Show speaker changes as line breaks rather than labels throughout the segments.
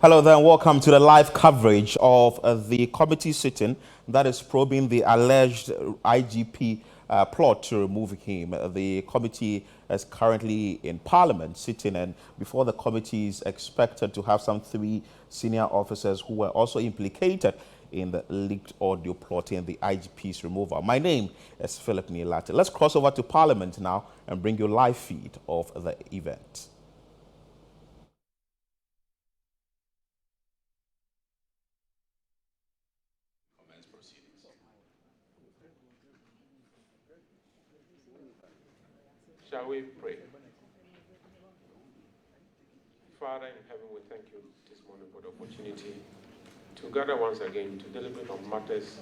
Hello there and welcome to the live coverage of the committee sitting that is probing the alleged IGP plot to remove him. The committee is currently in Parliament sitting, and before the committee is expected to have some 3 senior officers who were also implicated in the leaked audio plotting the IGP's removal. My name is Philip Nielate. Let's cross over to Parliament now and bring you a live feed of the event.
Shall we pray? Father in heaven, we thank you this morning for the opportunity to gather once again to deliberate on matters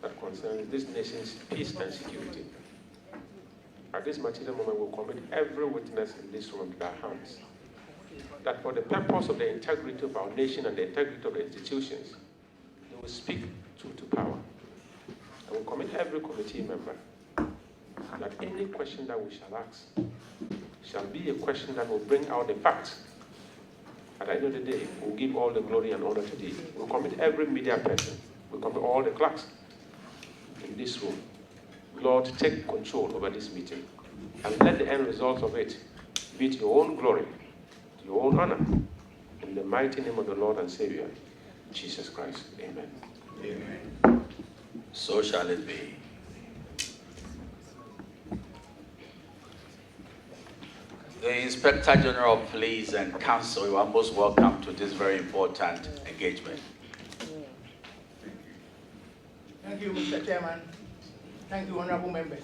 that concern this nation's peace and security. At this material moment, we'll commit every witness in this room to our hands, that for the purpose of the integrity of our nation and the integrity of the institutions, they will speak truth to power. And we'll commit every committee member that any question that we shall ask shall be a question that will bring out the facts. At the end of the day, we'll give all the glory and honor to thee. We'll commit every media person, we'll commit all the clerks in this room. Lord, take control over this meeting and let the end result of it be to your own glory, to your own honor. In the mighty name of the Lord and Savior, Jesus Christ. Amen.
Amen. So shall it be. The Inspector General of Police and Counsel, you are most welcome to this very important engagement.
Thank you, Mr. Chairman. Thank you, honorable members.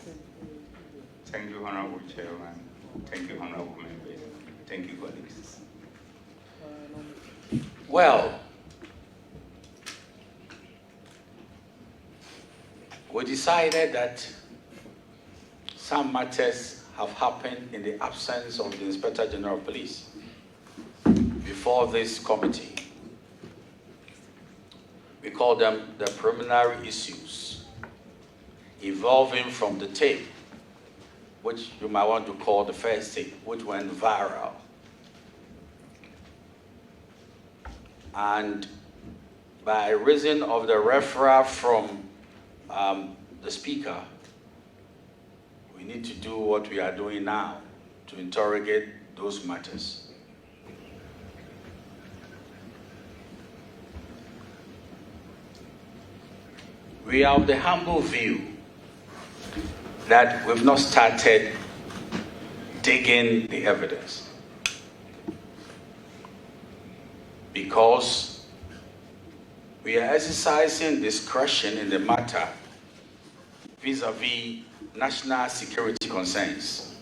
Thank you, honorable Chairman. Thank you, honorable members. Thank you, colleagues.
Well, we decided that some matters have happened in the absence of the Inspector General of Police before this committee. We call them the preliminary issues evolving from the tape, which you might want to call the first tape, which went viral. And by reason of the referral from the Speaker, we need to do what we are doing now to interrogate those matters. We are of the humble view that we've not started digging the evidence because we are exercising discretion in the matter vis-a-vis national security concerns.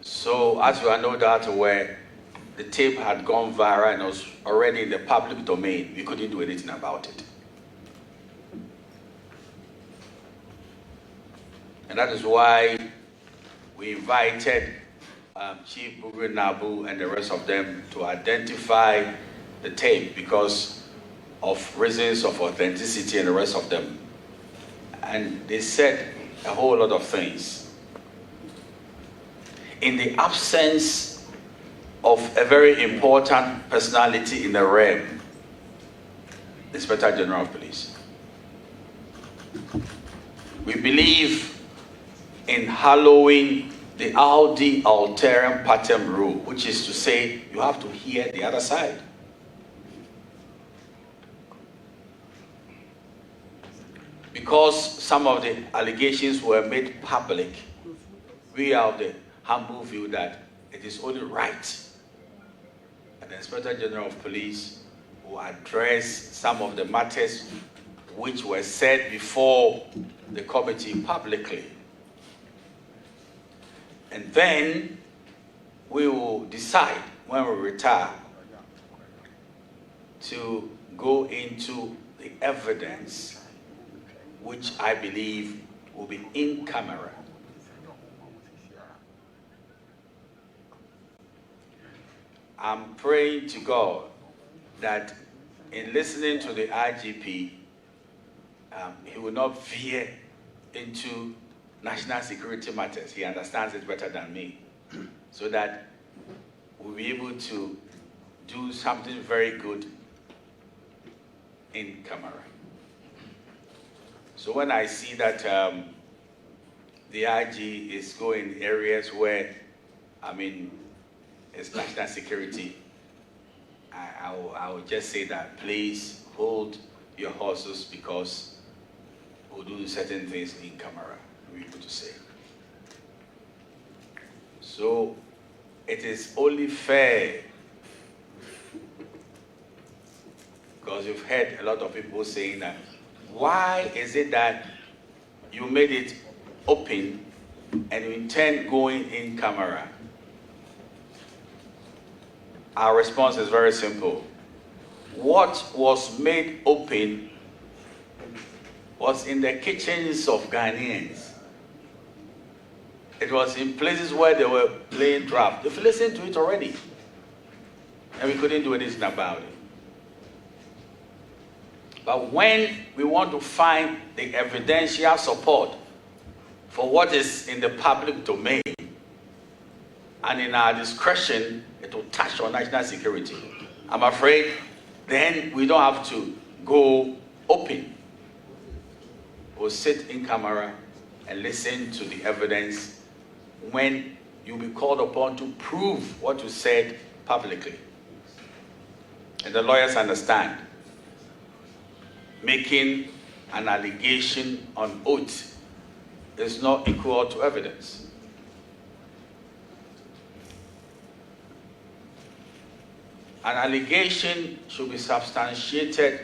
So, as you are no doubt aware, the tape had gone viral and was already in the public domain. We couldn't do anything about it. And that is why we invited Chief Bugri Nabu and the rest of them to identify the tape because of reasons of authenticity and the rest of them. And they said a whole lot of things. In the absence of a very important personality in the realm, the Inspector General of Police, we believe in hallowing the audi alteram partem rule, which is to say you have to hear the other side. Because some of the allegations were made public, we are of the humble view that it is only right that the Inspector General of Police will address some of the matters which were said before the committee publicly. And then we will decide when we retire to go into the evidence which I believe will be in camera. I'm praying to God that in listening to the IGP, he will not veer into national security matters. He understands it better than me. So that we'll be able to do something very good in camera. So when I see that the IG is going areas where, it's national security, I will just say that please hold your horses, because we'll do certain things in camera, we'll be able to say. So it is only fair, because you've heard a lot of people saying that, why is it that you made it open and you intend going in camera? Our response is very simple. What was made open was in the kitchens of Ghanaians. It was in places where they were playing draft. You've listened to it already. And we couldn't do anything about it. But when we want to find the evidential support for what is in the public domain, and in our discretion, it will touch on national security, I'm afraid then we don't have to go open. We'll sit in camera and listen to the evidence when you'll be called upon to prove what you said publicly. And the lawyers understand. Making an allegation on oath is not equal to evidence. An allegation should be substantiated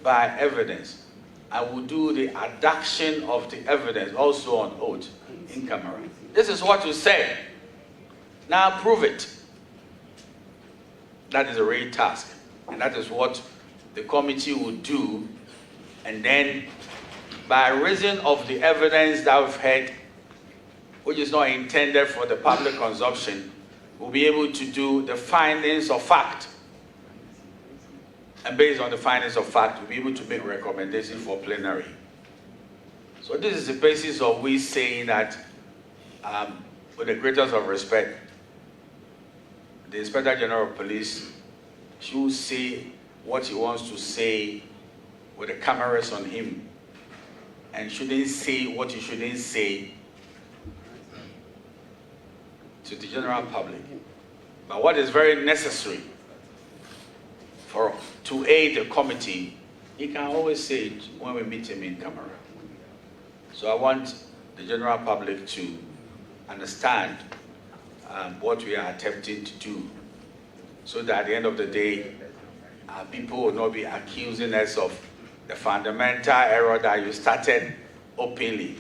by evidence, and will do the adduction of the evidence also on oath in camera. This is what you said. Now prove it. That is a real task, and that is what the committee will do. And then, by reason of the evidence that we've heard, which is not intended for the public consumption, we'll be able to do the findings of fact. And based on the findings of fact, we'll be able to make recommendations for plenary. So this is the basis of we saying that, with the greatest of respect, the Inspector General of Police should say what he wants to say with the cameras on him, and shouldn't say what he shouldn't say to the general public. But what is very necessary to aid the committee, he can always say it when we meet him in camera. So I want the general public to understand what we are attempting to do, so that at the end of the day, people will not be accusing us of the fundamental error that you started openly.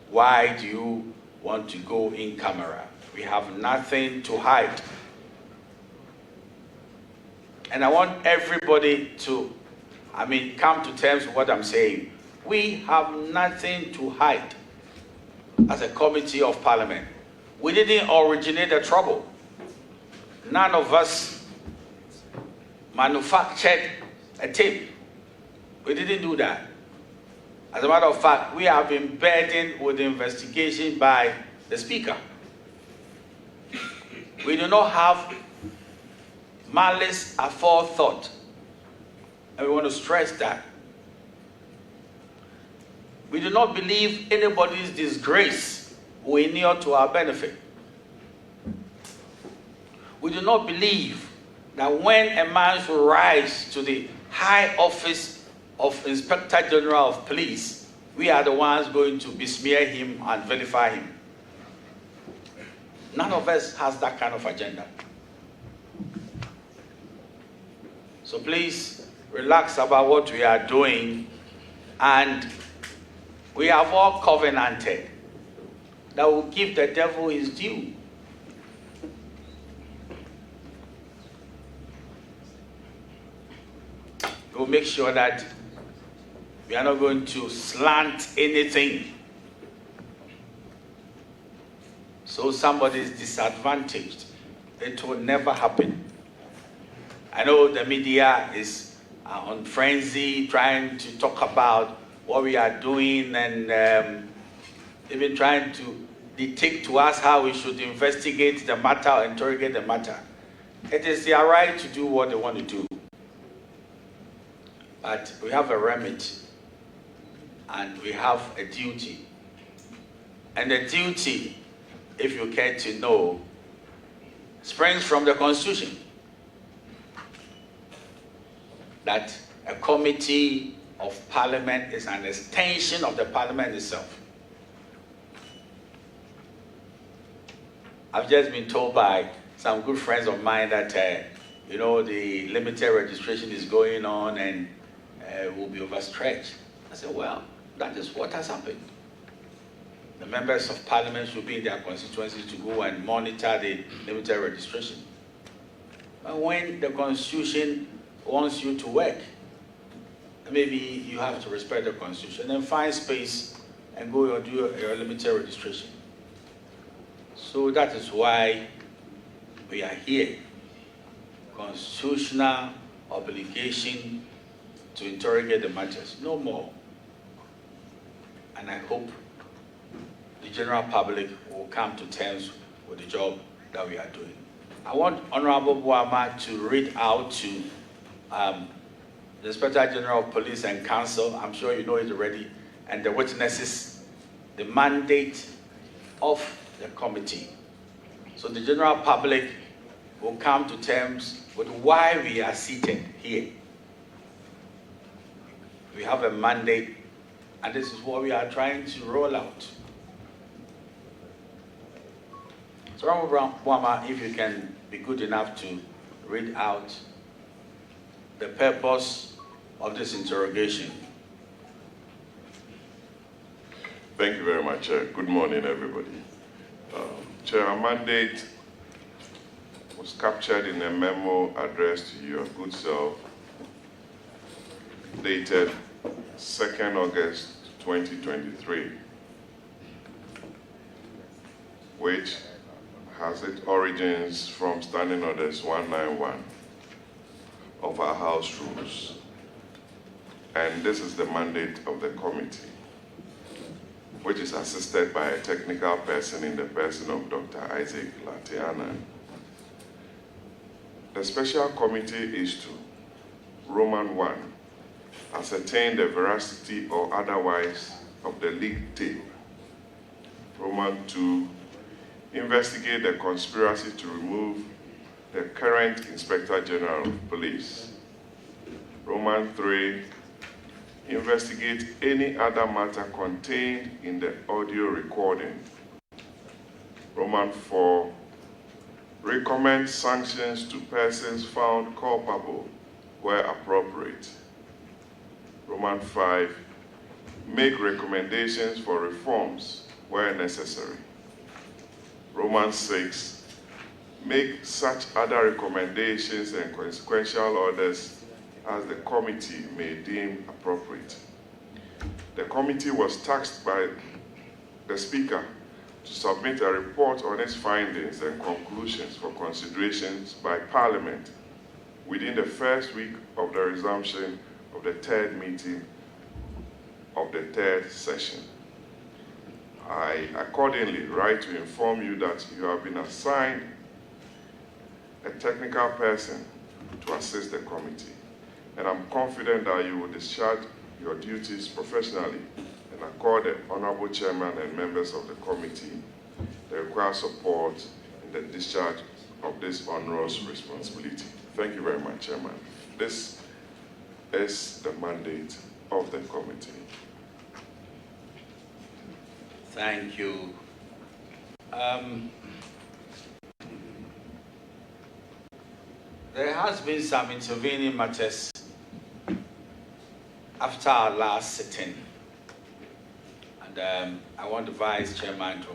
Why do you want to go in camera? We have nothing to hide. And I want everybody to, come to terms with what I'm saying. We have nothing to hide as a committee of parliament. We didn't originate the trouble. None of us manufactured a tape. We didn't do that. As a matter of fact, we have been burdened with the investigation by the Speaker. We do not have malice aforethought. And we want to stress that. We do not believe anybody's disgrace will inure to our benefit. We do not believe that when a man should rise to the high office of Inspector General of Police, we are the ones going to besmear him and vilify him. None of us has that kind of agenda. So please relax about what we are doing, and we have all covenanted that will give the devil his due. We'll make sure that we are not going to slant anything so somebody is disadvantaged. It will never happen. I know the media is on frenzy trying to talk about what we are doing, and even trying to dictate to us how we should investigate the matter or interrogate the matter. It is their right to do what they want to do. But we have a remit and we have a duty. And the duty, if you care to know, springs from the Constitution. That a committee of Parliament is an extension of the Parliament itself. I've just been told by some good friends of mine that, the limited registration is going on and will be overstretched. I said, well, that is what has happened. The members of Parliament should be in their constituencies to go and monitor the limited registration. But when the Constitution wants you to work, maybe you have to respect the Constitution and find space and go and do your limited registration. So that is why we are here. Constitutional obligation to interrogate the matters, no more. And I hope the general public will come to terms with the job that we are doing. I want Honorable Boama to read out to the Inspector General of Police and Counsel, I'm sure you know it already, and the witnesses, the mandate of the committee. So the general public will come to terms with why we are seated here. We have a mandate, and this is what we are trying to roll out. So, Honorable Boama, if you can be good enough to read out the purpose of this interrogation.
Thank you very much. Good morning, everybody. Chair, our mandate was captured in a memo addressed to your good self, dated 2nd August 2023, which has its origins from Standing Orders 191 of our House Rules. And this is the mandate of the committee, which is assisted by a technical person in the person of Dr. Isaac Latiana. The special committee is to, Roman 1, ascertain the veracity or otherwise of the leaked tape. Roman 2, investigate the conspiracy to remove the current Inspector General of Police. Roman 3, investigate any other matter contained in the audio recording. Roman 4, recommend sanctions to persons found culpable where appropriate. Roman 5, make recommendations for reforms where necessary. Roman 6, make such other recommendations and consequential orders as the committee may deem appropriate. The committee was tasked by the Speaker to submit a report on its findings and conclusions for considerations by Parliament within the first week of the resumption of the third meeting of the third session. I accordingly write to inform you that you have been assigned a technical person to assist the committee, and I'm confident that you will discharge your duties professionally and accord the Honorable Chairman and members of the committee the required support in the discharge of this onerous responsibility. Thank you very much, Chairman. This is the mandate of the committee.
Thank you. There has been some intervening matters after our last sitting, and I want the Vice Chairman to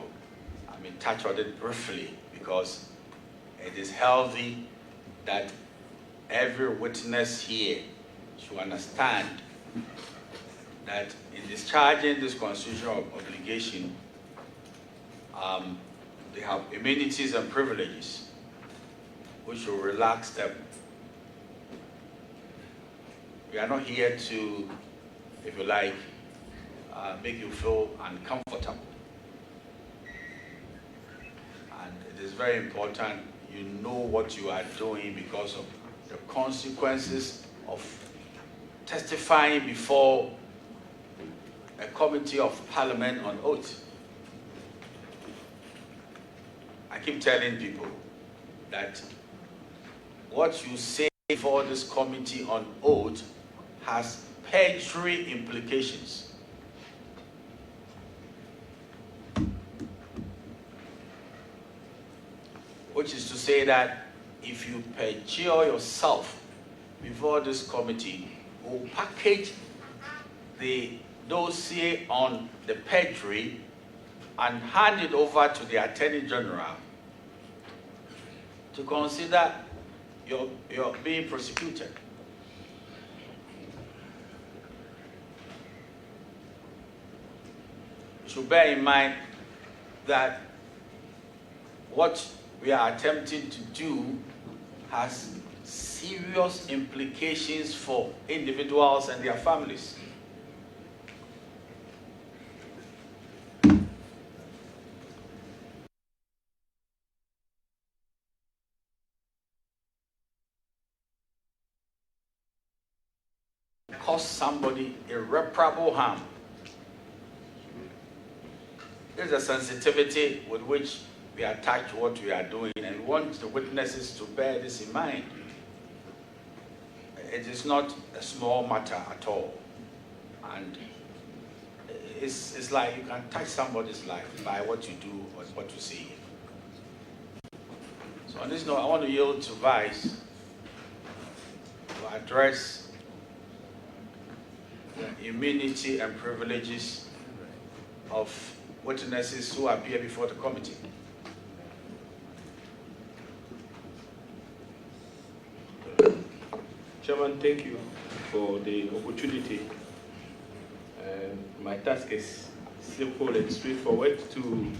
touch on it briefly, because it is healthy that every witness here should understand that in discharging this constitutional obligation, they have immunities and privileges which will relax them. We are not here to, if you like, make you feel uncomfortable. And it is very important you know what you are doing because of the consequences of testifying before a committee of parliament on oath. I keep telling people that what you say before this committee on oath has perjury implications. Which is to say that if you perjure yourself before this committee, we'll package the dossier on the perjury and hand it over to the Attorney General to consider you're being prosecuted. You should bear in mind that what we are attempting to do has serious implications for individuals and their families. Cause somebody irreparable harm. There's a sensitivity with which we attach what we are doing, and we want the witnesses to bear this in mind. It is not a small matter at all. And it's like you can touch somebody's life by what you do or what you see. So on this note, I want to yield to Vice to address the immunity and privileges of witnesses who appear before the committee.
Chairman, thank you for the opportunity. My task is simple and straightforward to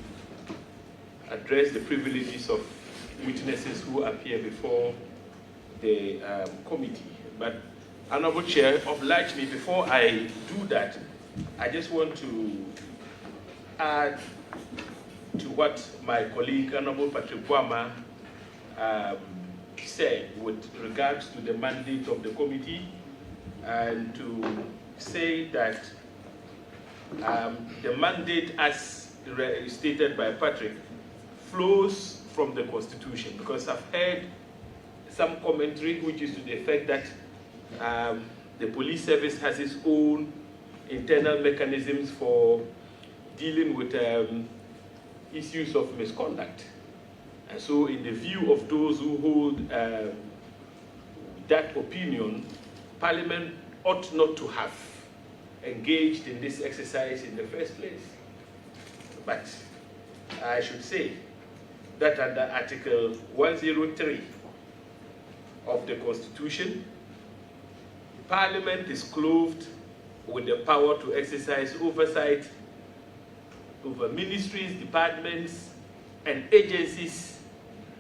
address the privileges of witnesses who appear before the committee. But Honorable Chair, oblige me, before I do that, I just want to add to what my colleague, Honorable Patrick Boama, said with regards to the mandate of the committee, and to say that the mandate, as stated by Patrick, flows from the Constitution, because I've heard some commentary which is to the effect that the police service has its own internal mechanisms for dealing with issues of misconduct. And so in the view of those who hold that opinion, Parliament ought not to have engaged in this exercise in the first place. But I should say that under Article 103 of the Constitution, Parliament is clothed with the power to exercise oversight over ministries, departments, and agencies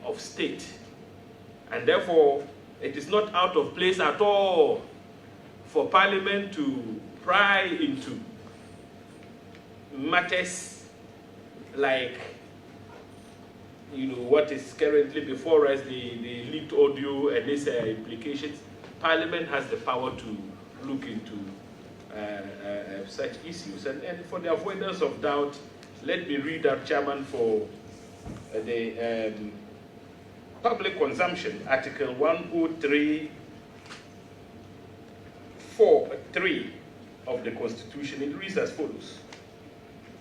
of state. And therefore, it is not out of place at all for Parliament to pry into matters like, what is currently before us, the leaked audio and its implications. Parliament has the power to look into such issues. And for the avoidance of doubt, let me read out, Chairman, for the public consumption, Article 103(4)(3) of the Constitution. It reads as follows: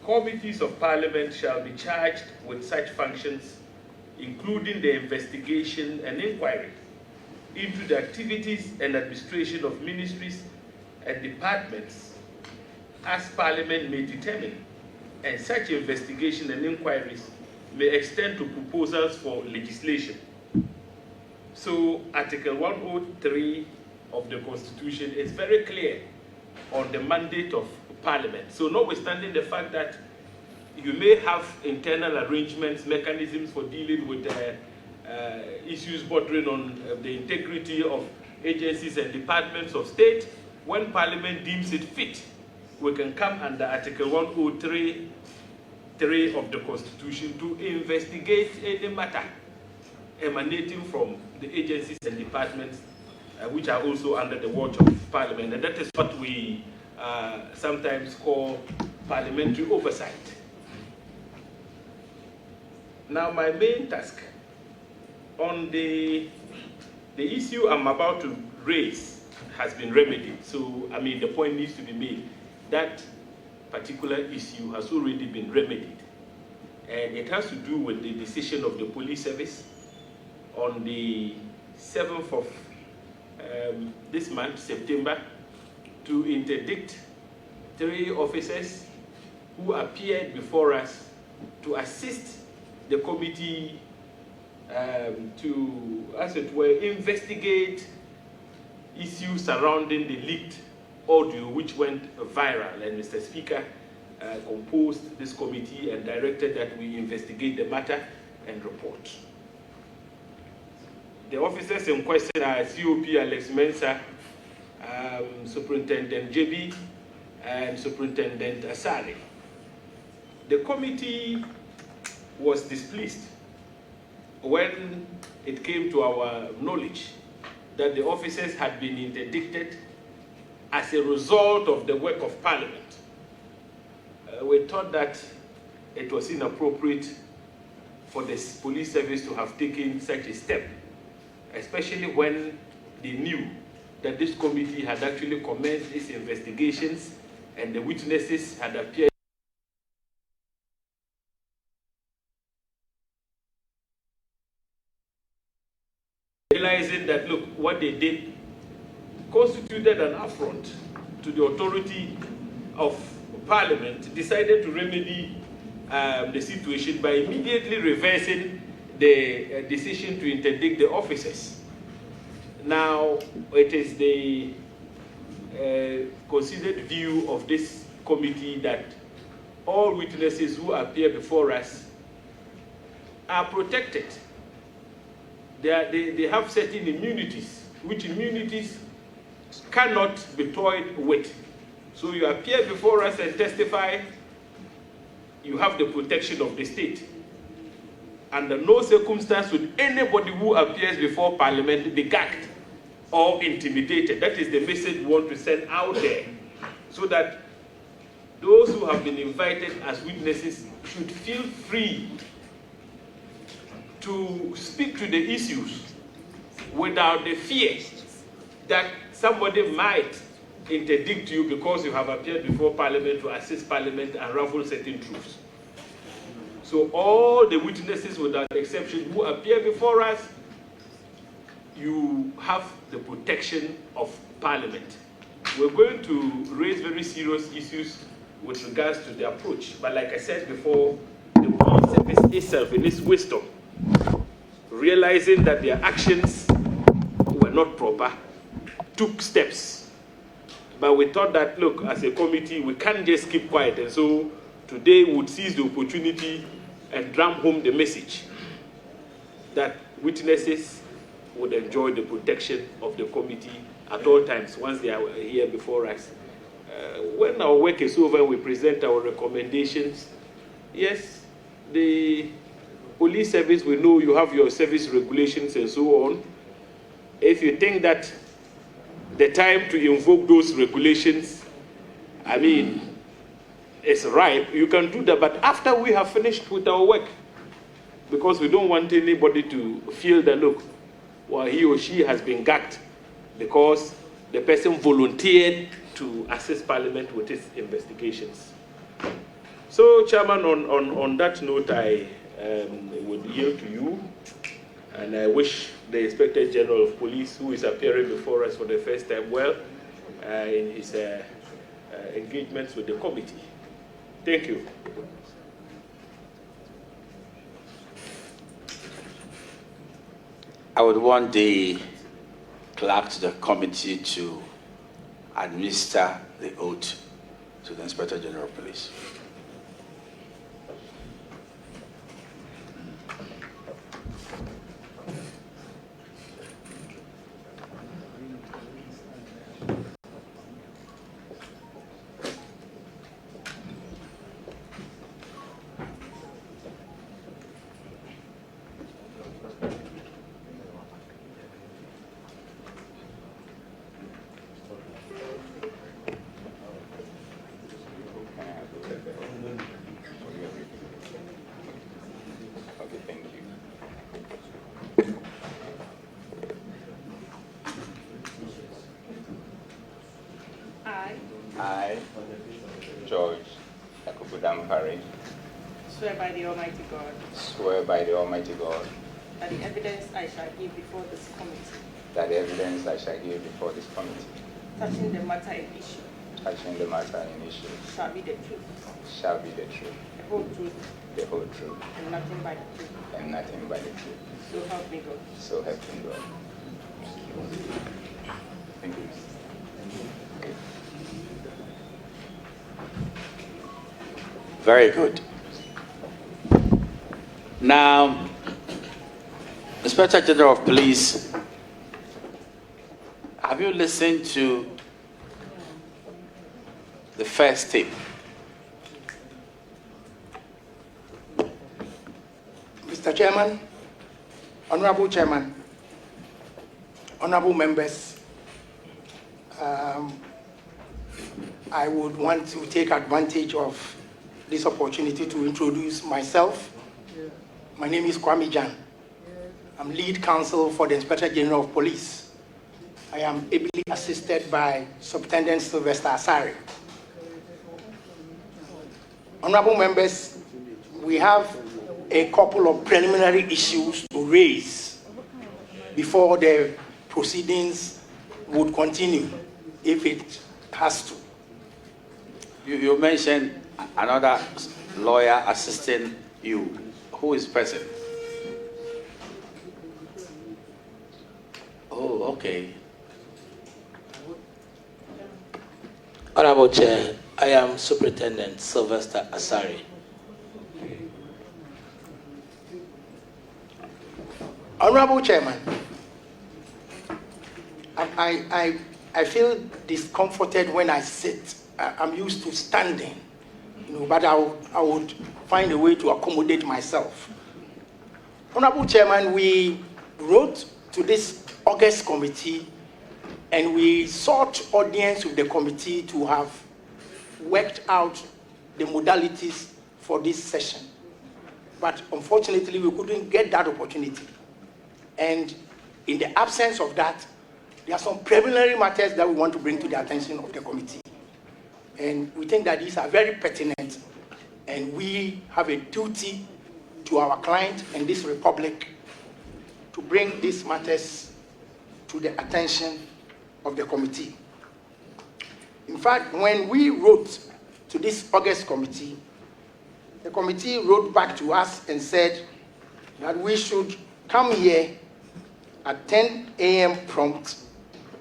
committees of Parliament shall be charged with such functions, including the investigation and inquiry into the activities and administration of ministries and departments as Parliament may determine, and such investigation and inquiries may extend to proposals for legislation. So Article 103 of the Constitution is very clear on the mandate of Parliament. So notwithstanding the fact that you may have internal arrangements, mechanisms for dealing with issues bordering on the integrity of agencies and departments of state, when Parliament deems it fit, we can come under Article 103(3) of the Constitution to investigate any matter emanating from the agencies and departments which are also under the watch of Parliament. And that is what we sometimes call parliamentary oversight. Now, my main task on the issue I'm about to raise has been remedied. So, I mean, the point needs to be made. That particular issue has already been remedied. And it has to do with the decision of the police service on the 7th of this month, September, to interdict 3 officers who appeared before us to assist the committee to, as it were, investigate issues surrounding the leaked audio which went viral. And Mr. Speaker composed this committee and directed that we investigate the matter and report. The officers in question are COP Alex Mensah, Superintendent JB, and Superintendent Asari. The committee was displeased when it came to our knowledge that the officers had been interdicted as a result of the work of Parliament. We thought that it was inappropriate for the police service to have taken such a step, especially when they knew that this committee had actually commenced its investigations and the witnesses had appeared. Realizing that, look, what they did constituted an affront to the authority of Parliament, decided to remedy the situation by immediately reversing the decision to interdict the officers. Now, it is the considered view of this committee that all witnesses who appear before us are protected. They have certain immunities, which immunities cannot be toyed with. So you appear before us and testify, you have the protection of the state. Under no circumstance would anybody who appears before Parliament be gagged or intimidated. That is the message we want to send out there, so that those who have been invited as witnesses should feel free to speak to the issues without the fear that somebody might interdict you because you have appeared before Parliament to assist Parliament and unravel certain truths. So all the witnesses, without exception, who appear before us, you have the protection of Parliament. We're going to raise very serious issues with regards to the approach. But like I said before, the police service itself, in its wisdom, realizing that their actions were not proper, took steps. But we thought that, look, as a committee, we can't just keep quiet. And so today we would seize the opportunity and drum home the message that witnesses would enjoy the protection of the committee at all times once they are here before us. When our work is over, we present our recommendations. Yes, the police service, we know you have your service regulations and so on. If you think that the time to invoke those regulations, I mean, is ripe, you can do that, but after we have finished with our work, because we don't want anybody to feel that, look, well, he or she has been gagged because the person volunteered to assist Parliament with its investigations. So, Chairman, on that note, I would yield to you, and I wish the Inspector General of Police, who is appearing before us for the first time, well in his engagements with the committee. Thank you.
I would want the clerk to the committee to administer the oath to the Inspector General of Police.
I, George Dampare,
Swear by the Almighty God
swear by the Almighty God
that the evidence I shall give before this committee
that the evidence I shall give before this committee
touching the matter in issue shall be the truth, the whole truth, and nothing but the truth. So help me God.
So help me God. Thank you.
Very good. Now, Inspector General of Police, have you listened to the first tape?
Mr. Chairman, Honorable Chairman, honorable members, I would want to take advantage of this opportunity to introduce myself. My name is Kwame Jan. I'm lead counsel for the Inspector General of Police. I am ably assisted by Superintendent Sylvester Asare. Honorable members, we have a couple of preliminary issues to raise before the proceedings would continue, if it has to.
You mentioned another lawyer assisting you. Who is present? Oh, okay.
Honorable Chair, I am Superintendent Sylvester Asare.
Honorable Chairman, I feel discomforted when I sit. I'm used to standing, but I would find a way to accommodate myself. Honorable Chairman, we wrote to this August committee and we sought audience with the committee to have worked out the modalities for this session. But unfortunately, we couldn't get that opportunity. And in the absence of that, there are some preliminary matters that we want to bring to the attention of the committee. And we think that these are very pertinent, and we have a duty to our client and this republic to bring these matters to the attention of the committee. In fact, when we wrote to this August committee, the committee wrote back to us and said that we should come here at 10 a.m. prompt,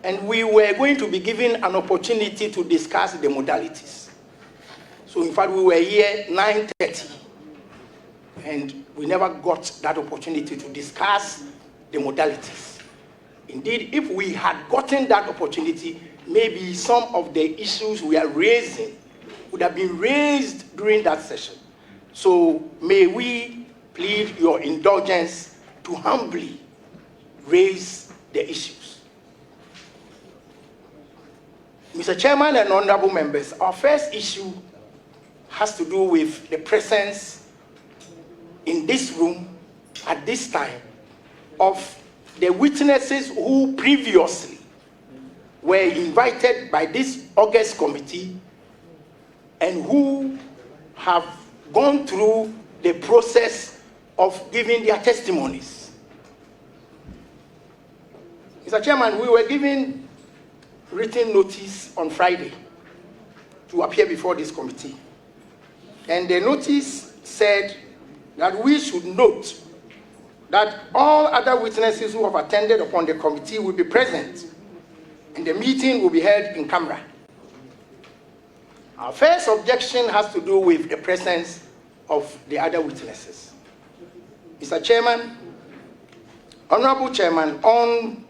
and we were going to be given an opportunity to discuss the modalities. So in fact, we were here 9:30, and we never got that opportunity to discuss the modalities. Indeed, if we had gotten that opportunity, maybe some of the issues we are raising would have been raised during that session. So may we plead your indulgence to humbly raise the issues. Mr. Chairman and honorable members, our first issue has to do with the presence in this room at this time of the witnesses who previously were invited by this August committee and who have gone through the process of giving their testimonies. Mr. Chairman, we were given written notice on Friday to appear before this committee. And the notice said that we should note that all other witnesses who have attended upon the committee will be present, and the meeting will be held in camera. Our first objection has to do with the presence of the other witnesses. Mr. Chairman, Honorable Chairman, on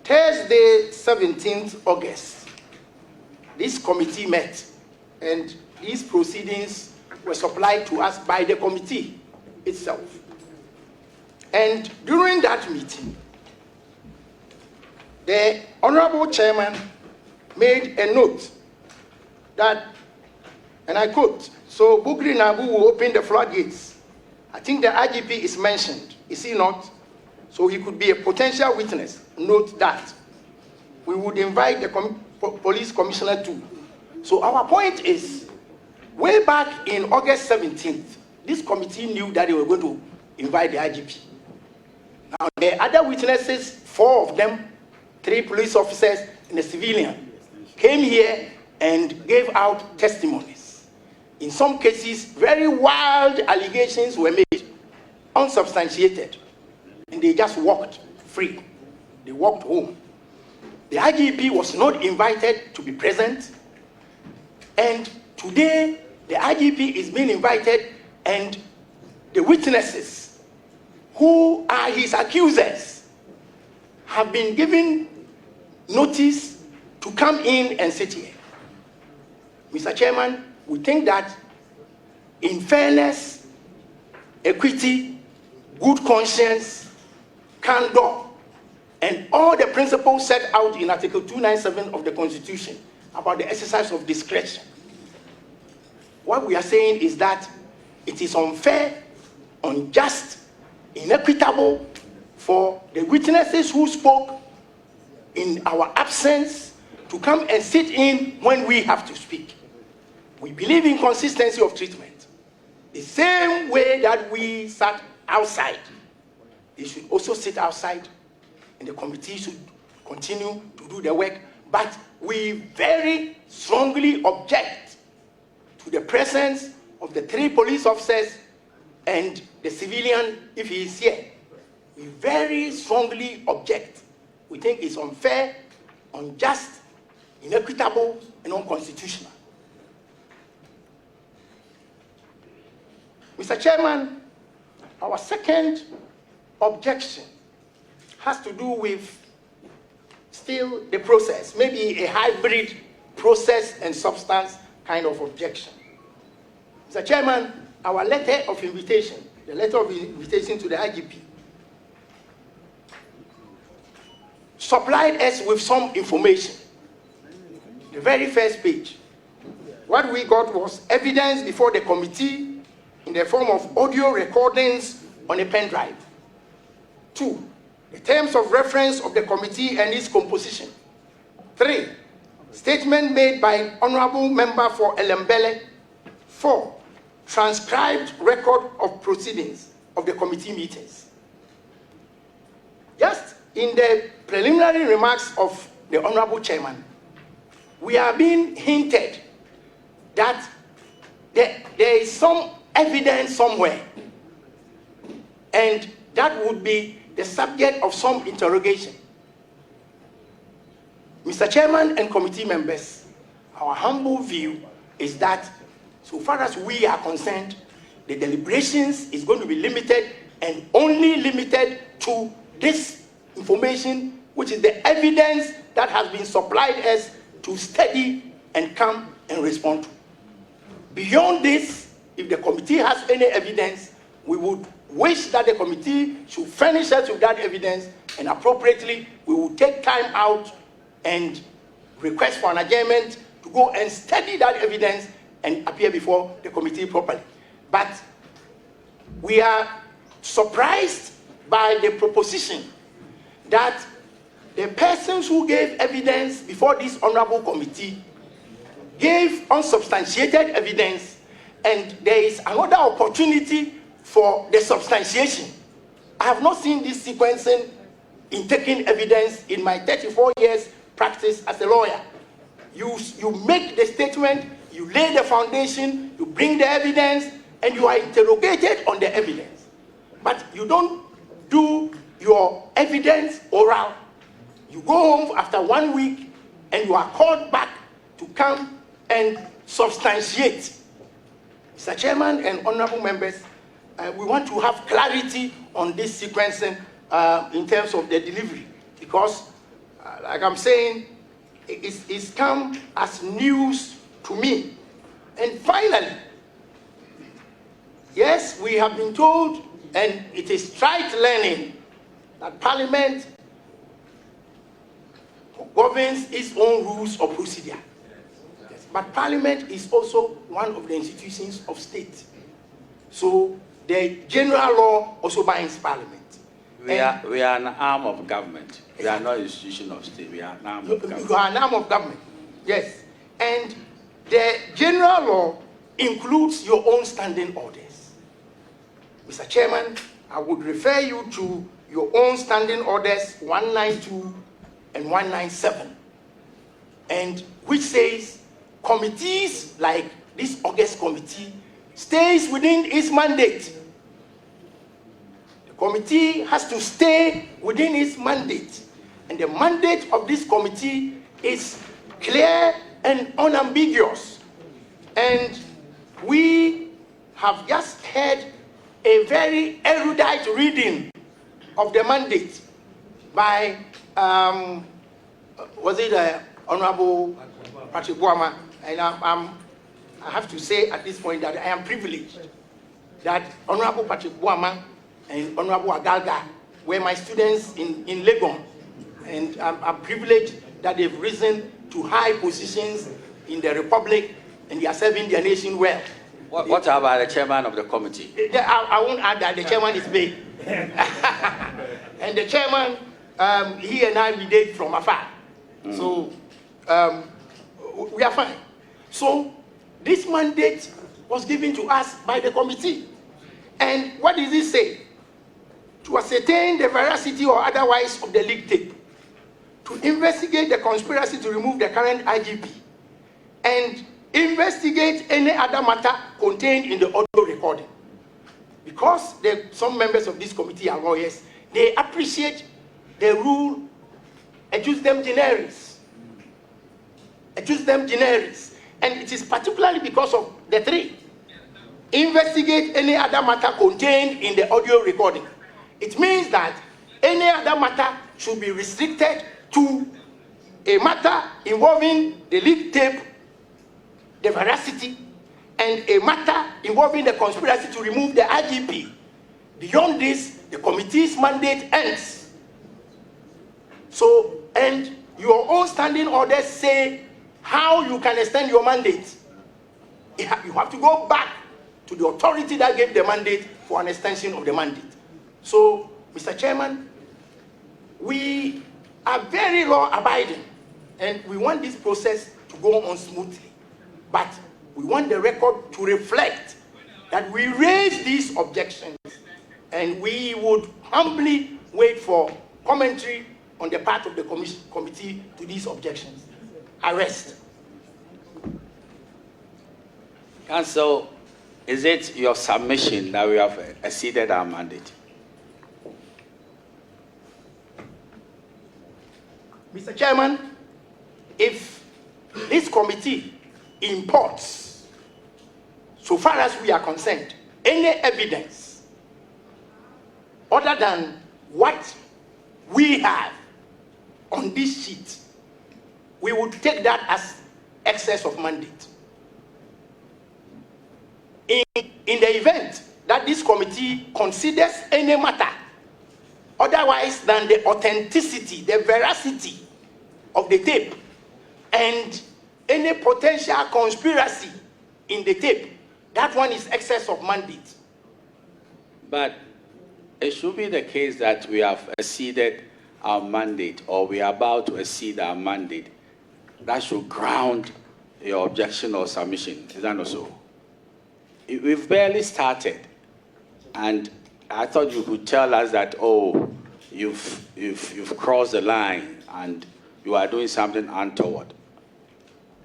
Thursday, 17th August, this committee met, and these proceedings were supplied to us by the committee itself. And during that meeting, the Honorable Chairman made a note that, and I quote, "So Bugri Nagu will open the floodgates." I think the IGP is mentioned, is he not? So he could be a potential witness. Note that. We would invite the Police Commissioner too. So our point is, way back in August 17th, this committee knew that they were going to invite the IGP. Now, the other witnesses, 4 of them, 3 police officers and a civilian, came here and gave out testimonies. In some cases, very wild allegations were made, unsubstantiated, and they just walked free. They walked home. The IGP was not invited to be present, and today the IGP is being invited, and the witnesses who are his accusers have been given notice to come in and sit here. Mr. Chairman, we think that in fairness, equity, good conscience, candor, and all the principles set out in Article 297 of the Constitution about the exercise of discretion, what we are saying is that it is unfair, unjust, inequitable for the witnesses who spoke in our absence to come and sit in when we have to speak. We believe in consistency of treatment. The same way that we sat outside, they should also sit outside, and the committee should continue to do the work. But we very strongly object to the presence of the 3 police officers and the civilian, if he is here. We very strongly object. We think it's unfair, unjust, inequitable, and unconstitutional. Mr. Chairman, our second objection has to do with still the process, maybe a hybrid process and substance kind of objection. Mr. Chairman, our letter of invitation, the letter of invitation to the IGP, supplied us with some information. The very first page. What we got was evidence before the committee in the form of audio recordings on a pen drive. 2, the terms of reference of the committee and its composition. 3, statement made by Honorable Member for Elembele. 4, transcribed record of proceedings of the committee meetings. Just in the preliminary remarks of the Honorable Chairman, we are being hinted that there is some evidence somewhere, and that would be the subject of some interrogation. Mr. Chairman and committee members, our humble view is that so far as we are concerned, the deliberations is going to be limited and only limited to this information, which is the evidence that has been supplied us to study and come and respond to. Beyond this, if the committee has any evidence, we would wish that the committee should furnish us with that evidence, and appropriately, we will take time out and request for an adjournment to go and study that evidence and appear before the committee properly. But we are surprised by the proposition that the persons who gave evidence before this honorable committee gave unsubstantiated evidence, and there is another opportunity for the substantiation. I have not seen this sequencing in taking evidence in my 34 years practice as a lawyer. You make the statement, you lay the foundation, you bring the evidence, and you are interrogated on the evidence. But you don't do your evidence oral. You go home after 1 week and you are called back to come and substantiate. Mr. Chairman and honorable members, we want to have clarity on this sequencing in terms of the delivery, because like I'm saying, it's come as news to me. And finally, yes, we have been told, and it is trite learning, that Parliament governs its own rules of procedure. Yes. But Parliament is also one of the institutions of state. So the general law also binds Parliament.
We are an arm of government. We are not an institution of state. We are an arm of government.
You are an arm of government, yes. And the general law includes your own standing orders. Mr. Chairman, I would refer you to your own standing orders 192 and 197, and which says committees like this August committee stays within its mandate. The committee has to stay within its mandate, and the mandate of this committee is clear and unambiguous. And we have just heard a very erudite reading of the mandate by Honorable Patrick Boama, and I have to say at this point that I am privileged that Honorable Patrick Boama and Honorable Agalga were my students in Legon, and I'm privileged that they've risen to high positions in the Republic and they are serving their nation well.
What about the chairman of the committee?
I won't add that the chairman is paid. And the chairman, he and I, we did from afar. So we are fine. So this mandate was given to us by the committee. And what does it say? To ascertain the veracity or otherwise of the leaked tape, to investigate the conspiracy to remove the current IGP, and investigate any other matter contained in the audio recording. Because some members of this committee are lawyers, they appreciate the rule, adjus dem generis. Adjus dem generis. And it is particularly because of the three. Investigate any other matter contained in the audio recording. It means that any other matter should be restricted to a matter involving the leaked tape, the veracity, and a matter involving the conspiracy to remove the IGP. Beyond this, the committee's mandate ends. So, and your own standing orders say how you can extend your mandate. You have to go back to the authority that gave the mandate for an extension of the mandate. So, Mr. Chairman, we are very law-abiding, and we want this process to go on smoothly. But we want the record to reflect that we raise these objections, and we would humbly wait for commentary on the part of the committee to these objections. I rest.
Counsel, is it your submission that we have exceeded our mandate?
Mr. Chairman, if this committee imports, so far as we are concerned, any evidence other than what we have on this sheet, we would take that as excess of mandate. In the event that this committee considers any matter otherwise than the authenticity, the veracity of the tape, and any potential conspiracy in the tape, that one is excess of mandate.
But it should be the case that we have exceeded our mandate, or we are about to exceed our mandate. That should ground your objection or submission. Is that not so? We've barely started, and I thought you could tell us that, oh, you've crossed the line and you are doing something untoward,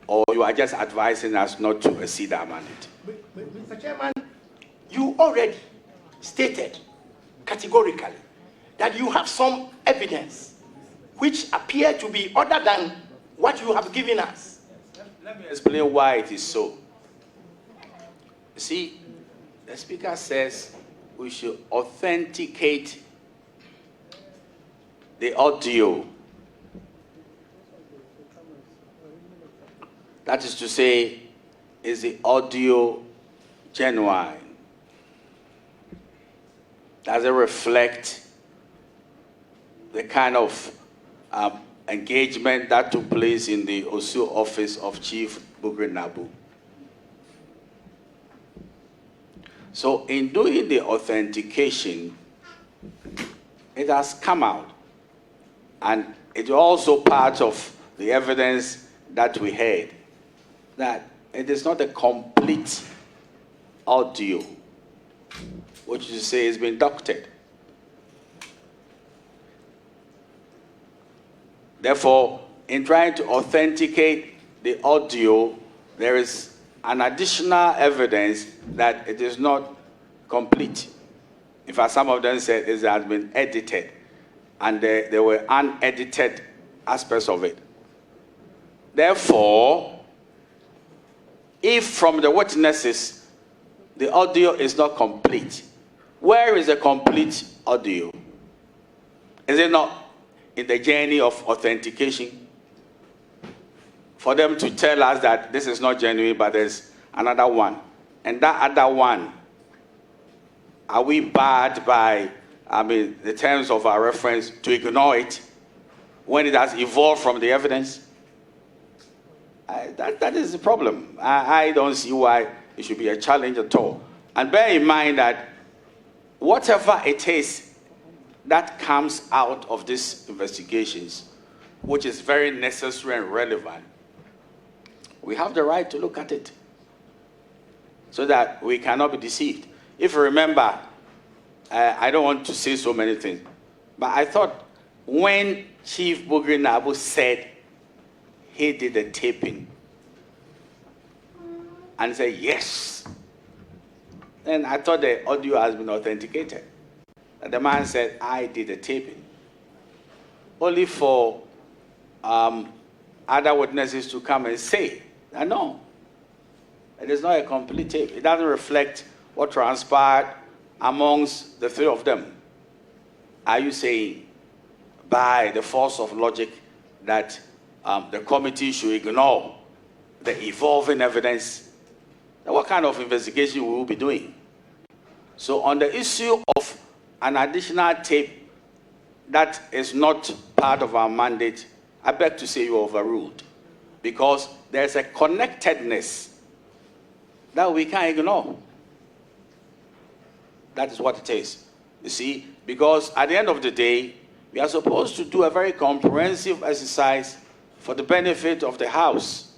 or you are just advising us not to exceed our mandate.
Mr. Chairman, you already stated categorically that you have some evidence which appear to be other than what you have given us.
Let me explain why it is so. You see, the Speaker says we should authenticate the audio. That is to say, is the audio genuine? Does it reflect the kind of engagement that took place in the Osu office of Chief Bugre Nabu? So in doing the authentication, it has come out, and it's also part of the evidence that we had, that it is not a complete audio, which you say has been doctored. Therefore, in trying to authenticate the audio, there is an additional evidence that it is not complete. In fact, some of them said it has been edited, and there were unedited aspects of it. Therefore, if from the witnesses the audio is not complete, where is the complete audio? Is it not in the journey of authentication? For them to tell us that this is not genuine, but there's another one. And that other one, are we barred by, the terms of our reference to ignore it when it has evolved from the evidence? That is the problem. I don't see why it should be a challenge at all. And bear in mind that whatever it is that comes out of these investigations, which is very necessary and relevant, we have the right to look at it so that we cannot be deceived. If you remember, I don't want to say so many things, but I thought when Chief Bugri Nabu said he did the taping and said yes, then I thought the audio has been authenticated. And the man said, I did the taping. Only for other witnesses to come and say, no, it is not a complete tape. It doesn't reflect what transpired amongst the three of them. Are you saying, by the force of logic, that the committee should ignore the evolving evidence? Then what kind of investigation will we be doing? So on the issue of an additional tape that is not part of our mandate, I beg to say you are overruled, because there's a connectedness that we can't ignore. That is what it is. You see, because at the end of the day, we are supposed to do a very comprehensive exercise for the benefit of the House.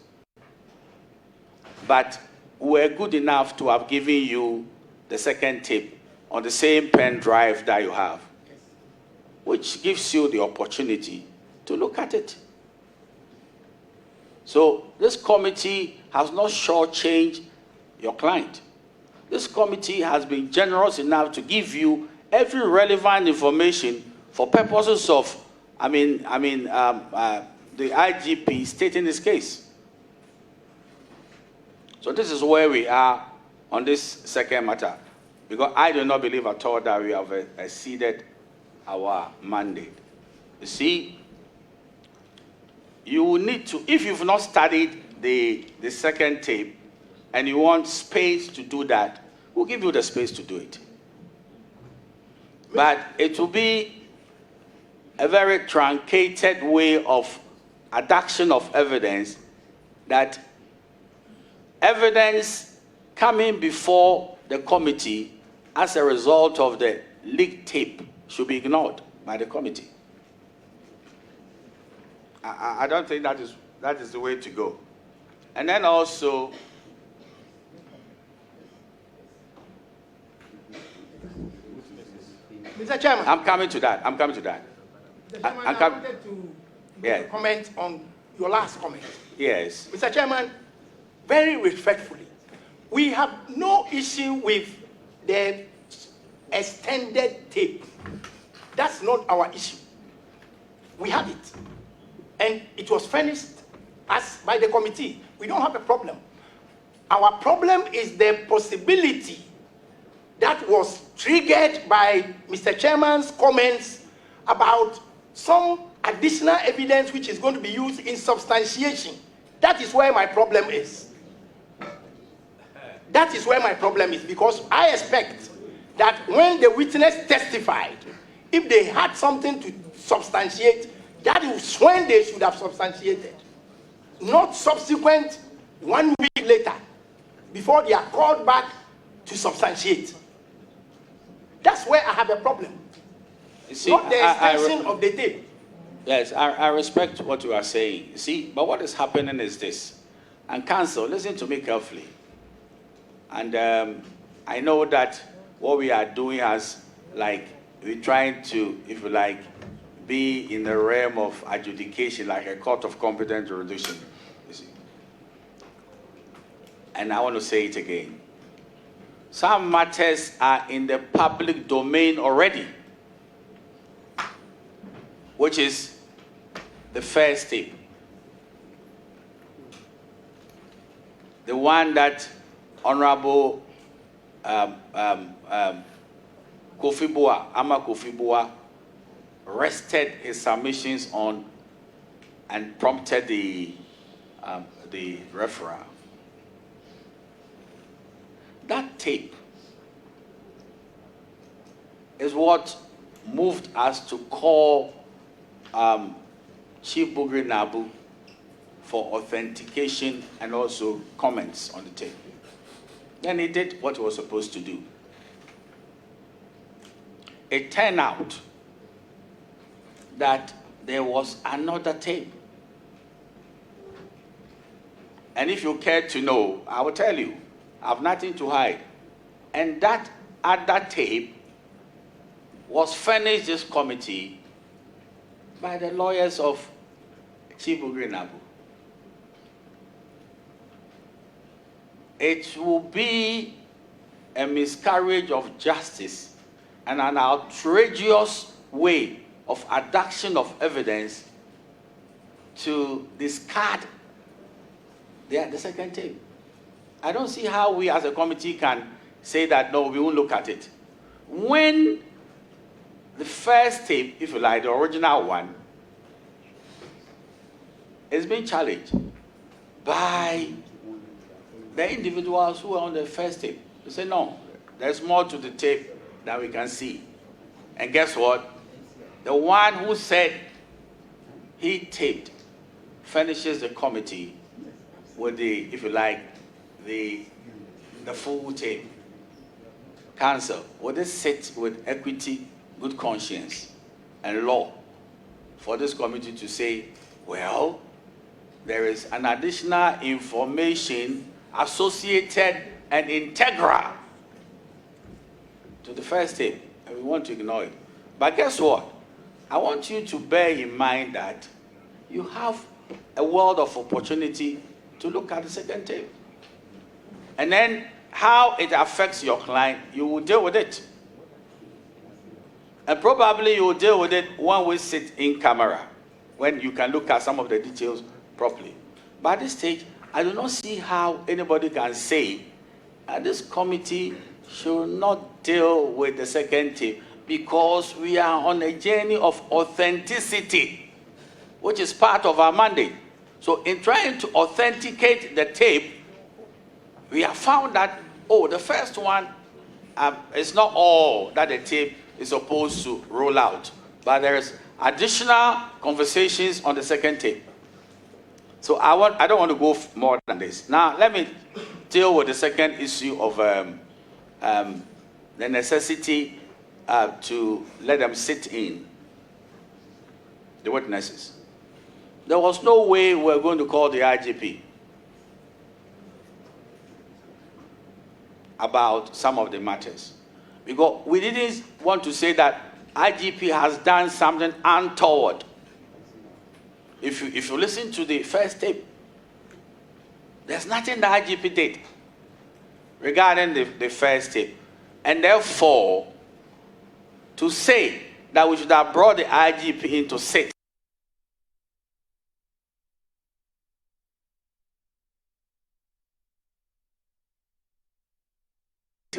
But we're good enough to have given you the second tape on the same pen drive that you have, which gives you the opportunity to look at it. So this committee has not shortchanged your client. This committee has been generous enough to give you every relevant information for purposes of, the IGP stating his case. So this is where we are on this second matter, because I do not believe at all that we have exceeded our mandate. You see, you will need to, if you've not studied the second tape and you want space to do that, we'll give you the space to do it. But it will be a very truncated way of adduction of evidence, that evidence coming before the committee as a result of the leaked tape should be ignored by the committee. I don't think that is the way to go. And then also,
Mr. Chairman.
I'm coming to that.
Mr. Chairman, I wanted to comment on your last comment.
Yes.
Mr. Chairman, very respectfully, we have no issue with the extended tape. That's not our issue. We have it. And it was furnished us by the committee. We don't have a problem. Our problem is the possibility that was triggered by Mr. Chairman's comments about some additional evidence which is going to be used in substantiation. That is where my problem is. That is where my problem is, because I expect that when the witness testified, if they had something to substantiate, that is when they should have substantiated. Not subsequent 1 week later, before they are called back to substantiate. That's where I have a problem.
You see,
not the extension of the tape.
Yes, I respect what you are saying. You see, but what is happening is this. And counsel, listen to me carefully. And I know that what we are doing has, like, we're trying to, if you like, be in the realm of adjudication, like a court of competent jurisdiction. You see. And I want to say it again. Some matters are in the public domain already, which is the first tape. The one that Honorable Kofi Boa rested his submissions on and prompted the referral. That tape is what moved us to call Chief Bugri Nabu for authentication and also comments on the tape. Then he did what he was supposed to do. It turned out that there was another tape. And if you care to know, I will tell you. I have nothing to hide. And that other tape was furnished this committee by the lawyers of Chief Bugri Nabu. It will be a miscarriage of justice and an outrageous way of adduction of evidence to discard the second tape. I don't see how we as a committee can say that, no, we won't look at it. When the first tape, if you like, the original one, is being challenged by the individuals who are on the first tape. They say, no, there's more to the tape than we can see. And guess what? The one who said he taped furnishes the committee with the, if you like, the full tape. Counsel, would it sit with equity, good conscience, and law for this committee to say, well, there is an additional information associated and integral to the first tape, and we want to ignore it. But guess what? I want you to bear in mind that you have a world of opportunity to look at the second tape. And then how it affects your client, you will deal with it. And probably you will deal with it when we sit in camera, when you can look at some of the details properly. But at this stage, I do not see how anybody can say that this committee should not deal with the second tape, because we are on a journey of authenticity, which is part of our mandate. So in trying to authenticate the tape, we have found that, oh, the first one is not all that the tape is supposed to roll out, but there is additional conversations on the second tape. So I don't want to go more than this. Now, let me deal with the second issue of the necessity to let them sit in, the witnesses. There was no way we were going to call the IGP about some of the matters, because we didn't want to say that IGP has done something untoward. If you listen to the first tape, there's nothing the IGP did regarding the first tape. And therefore, to say that we should have brought the IGP in to sit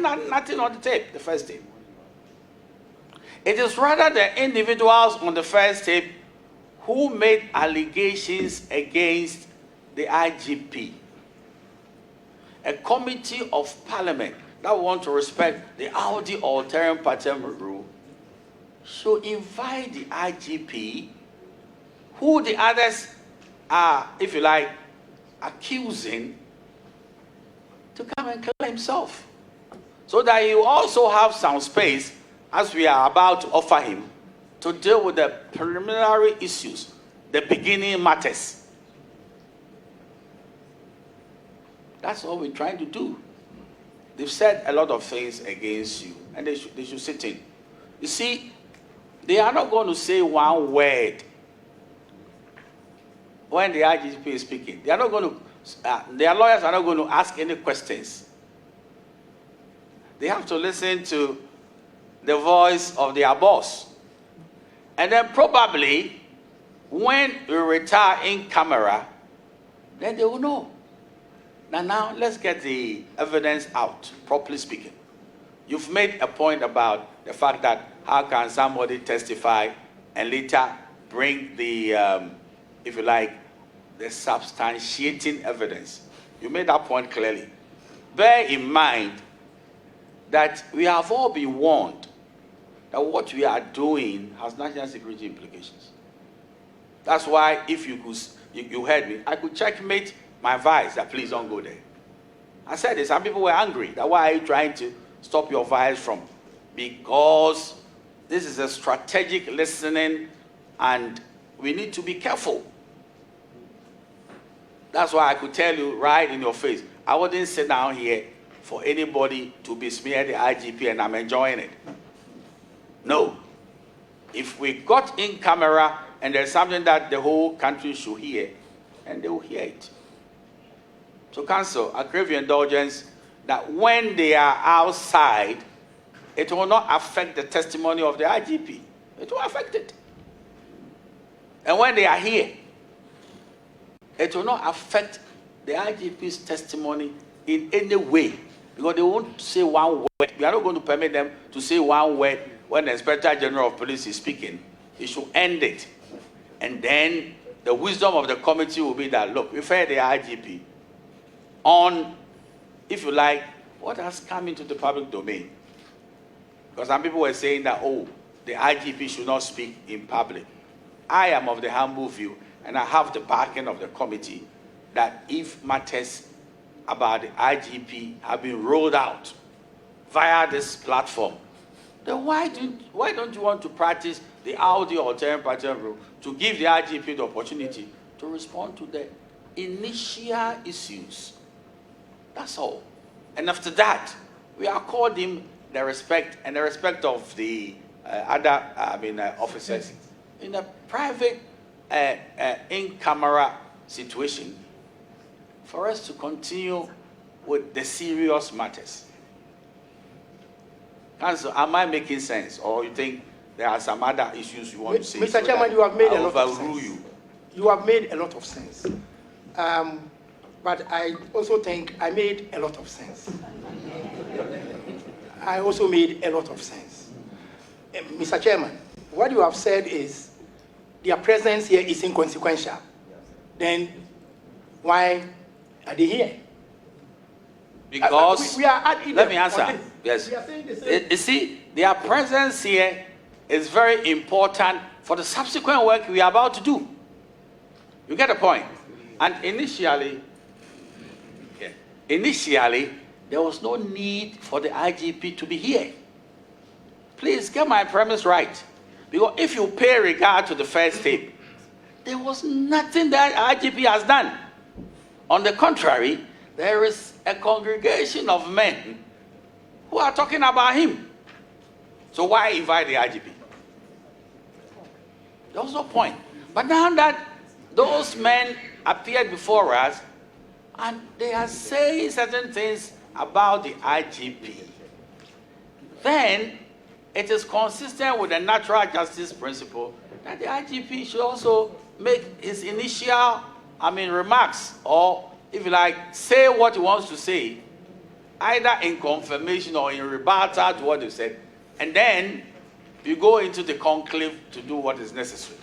nothing on the tape, the first tape. It is rather the individuals on the first tape who made allegations against the IGP. A committee of parliament that want to respect the audi alteram partem rule should invite the IGP, who the others are, if you like, accusing, to come and clear himself, so that he will also have some space, as we are about to offer him, to deal with the preliminary issues, the beginning matters. That's all we're trying to do. They've said a lot of things against you, and they should sit in. You see, they are not going to say one word when the IGP is speaking. They are not going to, their lawyers are not going to ask any questions. They have to listen to the voice of their boss. And then probably, when we retire in camera, then they will know. Now let's get the evidence out, properly speaking. You've made a point about the fact that how can somebody testify and later bring the, if you like, the substantiating evidence. You made that point clearly. Bear in mind that we have all been warned that what we are doing has national security implications. That's why, if you heard me, I could checkmate my vice that please don't go there. I said this, some people were angry that why are you trying to stop your vice from? Because this is a strategic listening and we need to be careful. That's why I could tell you right in your face, I wouldn't sit down here for anybody to be smeared the IGP and I'm enjoying it. No. If we got in camera and there's something that the whole country should hear, and they will hear it. So counsel, I crave your indulgence that when they are outside, it will not affect the testimony of the IGP. It will affect it. And when they are here, it will not affect the IGP's testimony in any way, because they won't say one word. We are not going to permit them to say one word when the Inspector General of Police is speaking. He should end it. And then the wisdom of the committee will be that, look, we've heard the IGP on, if you like, what has come into the public domain. Because some people were saying that, oh, the IGP should not speak in public. I am of the humble view, and I have the backing of the committee, that if matters about the IGP have been rolled out via this platform, then why don't you want to practice the audio alternative rule to give the IGP the opportunity to respond to the initial issues? That's all. And after that, we accord him the respect and the respect of the other officers in a private in-camera situation for us to continue with the serious matters. Counsel, am I making sense? Or you think there are some other issues you want to say?
Mr. Chairman, you have made a lot of sense.
You.
You have made a lot of sense. But I also think I made a lot of sense. I also made a lot of sense. Mr. Chairman, what you have said is their presence here is inconsequential. Then why are they here?
Because,
we are adding
let me answer. Yes. You see, their presence here is very important for the subsequent work we are about to do. You get the point? And initially, there was no need for the IGP to be here. Please get my premise right. Because if you pay regard to the first tape, there was nothing that IGP has done. On the contrary, there is a congregation of men who are talking about him. So why invite the IGP? There was no point. But now that those men appeared before us, and they are saying certain things about the IGP, then it is consistent with the natural justice principle that the IGP should also make his initial, remarks, or if you like, say what he wants to say, either in confirmation or in rebuttal to what you said, and then you go into the conclave to do what is necessary.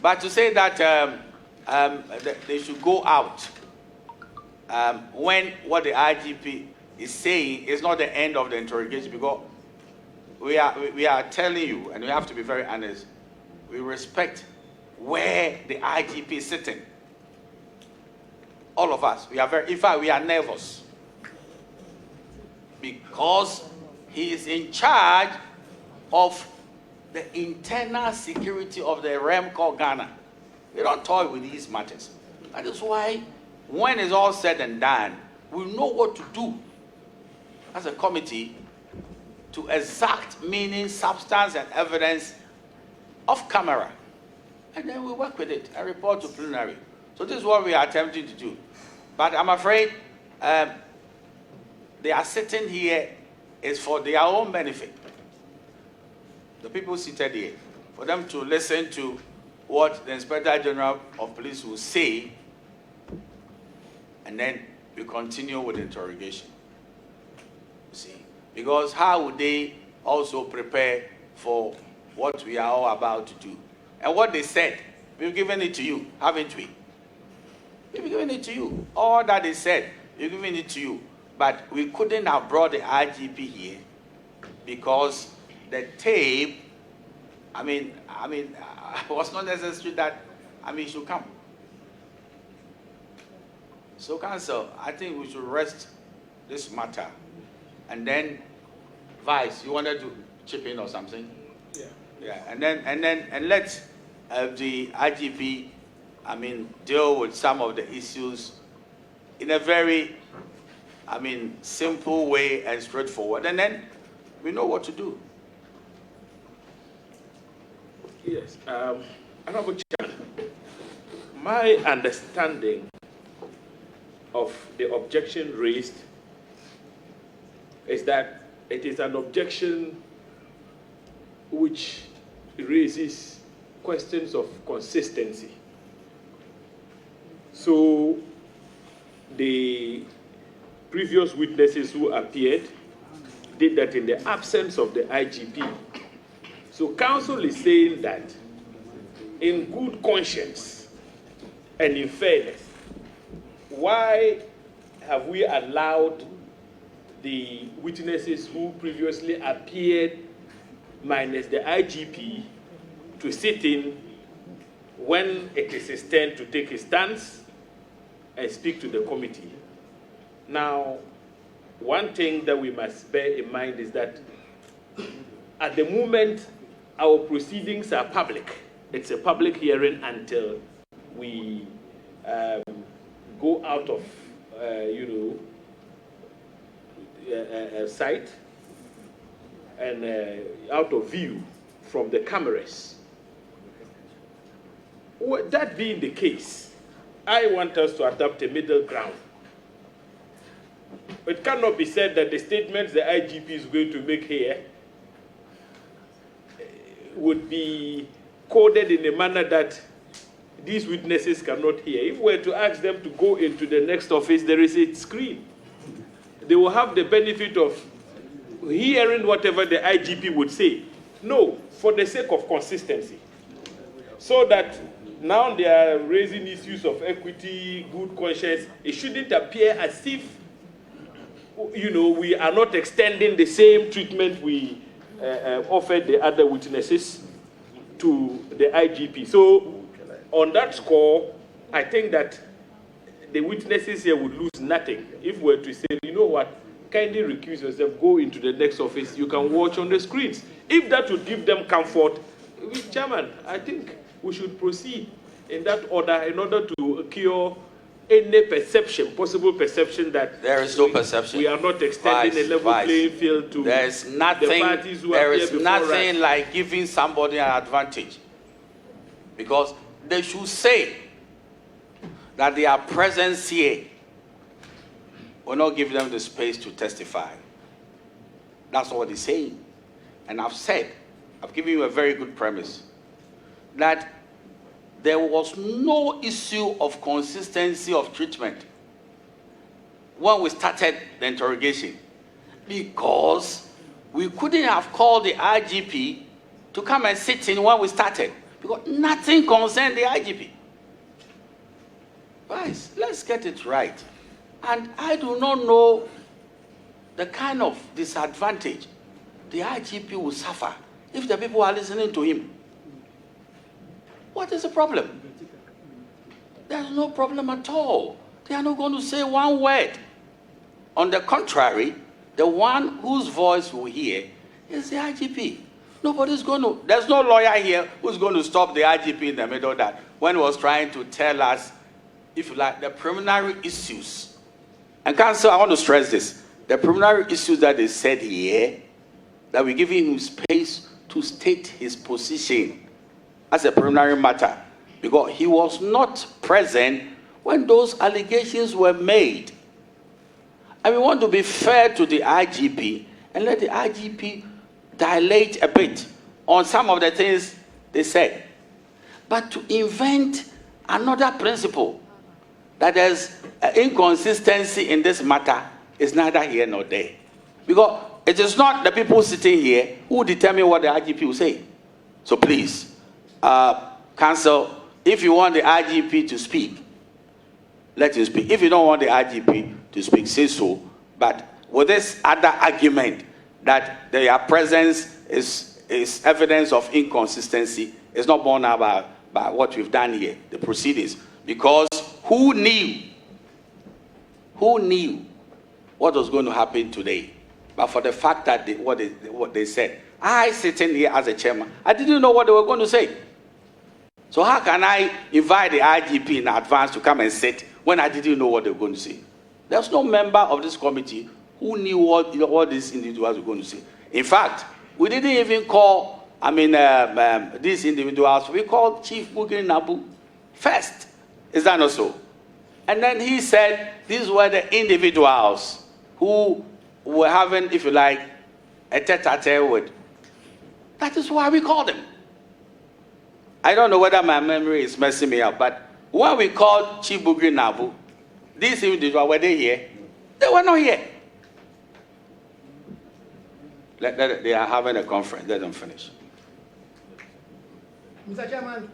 But to say that they should go out when what the IGP is saying is not the end of the interrogation, because we are telling you, and we have to be very honest, we respect where the IGP is sitting. All of us, in fact, we are nervous because he is in charge of the internal security of the realm called Ghana. We don't toy with these matters. That is why, when it's all said and done, we know what to do as a committee to exact meaning, substance, and evidence off camera. And then we work with it and report to plenary. So this is what we are attempting to do. But I'm afraid they are sitting here is for their own benefit. The people seated here, for them to listen to what the Inspector General of Police will say, and then we continue with the interrogation. You see, because how would they also prepare for what we are all about to do? And what they said, we've given it to you, haven't we? We've given it to you. All that they said, we've given it to you. But we couldn't have brought the IGP here because the tape, it was not necessary that, it should come. So, counsel, I think we should rest this matter. And then, Vice, you wanted to chip in or something? Yeah. Yeah, and let the IGP, deal with some of the issues in a very, simple way and straightforward. And then we know what to do.
Yes, Honorable Chairman, my understanding of the objection raised is that it is an objection which raises questions of consistency. So the previous witnesses who appeared did that in the absence of the IGP. So counsel is saying that in good conscience and in fairness, why have we allowed the witnesses who previously appeared minus the IGP to sit in when it is his turn to take his stance and speak to the committee? Now, one thing that we must bear in mind is that at the moment, our proceedings are public. It's a public hearing until we go out of, sight and out of view from the cameras. That being the case, I want us to adopt a middle ground. It cannot be said that the statements the IGP is going to make here would be coded in a manner that these witnesses cannot hear. If we were to ask them to go into the next office, there is a screen. They will have the benefit of hearing whatever the IGP would say. No, for the sake of consistency. So that now they are raising issues of equity, good conscience. It shouldn't appear as if, we are not extending the same treatment we offered the other witnesses to the IGP. So on that score, I think that the witnesses here would lose nothing if we were to say, you know what, kindly recuse yourself, go into the next office, you can watch on the screens. If that would give them comfort, Chairman, I think we should proceed in that order in order to cure any perception, possible perception that
there is no perception.
We are not extending a level playing field to
there is nothing,
the parties who
there
are
is
here before
nothing
us.
like giving somebody an advantage. Because they should say that their presence here will not give them the space to testify. That's what he's saying. And I've given you a very good premise, that there was no issue of consistency of treatment when we started the interrogation, because we couldn't have called the IGP to come and sit in when we started, because nothing concerned the IGP. Guys, let's get it right. And I do not know the kind of disadvantage the IGP will suffer if the people are listening to him. What is the problem? There's no problem at all. They are not going to say one word. On the contrary, the one whose voice we hear is the IGP. Nobody's going to, there's no lawyer here who's going to stop the IGP in the middle of that when he was trying to tell us, if you like, the preliminary issues. And counsel, I want to stress this. The preliminary issues that they said here, that we're giving him space to state his position as a preliminary matter, because he was not present when those allegations were made. And we want to be fair to the IGP and let the IGP dilate a bit on some of the things they said. But to invent another principle that there's an inconsistency in this matter is neither here nor there. Because it is not the people sitting here who determine what the IGP will say. So please, counsel, if you want the IGP to speak, let him speak. If you don't want the IGP to speak, say so. But with this other argument that their presence is evidence of inconsistency, it's not borne out by what we've done here, the proceedings. Because who knew what was going to happen today? But for the fact that what they said, I sitting here as a chairman, I didn't know what they were going to say. So how can I invite the IGP in advance to come and sit when I didn't know what they were going to say? There's no member of this committee who knew what these individuals were going to say. In fact, we didn't even call, these individuals, we called Chief Bugri Nabu first. Is that not so? And then he said these were the individuals who were having, if you like, a tete-a-tete with. That is why we called them. I don't know whether my memory is messing me up, but when we called Chief Bugri Nabu, these individuals, were they here? They were not here. They are having a conference. Let them finish.
Mr. Chairman,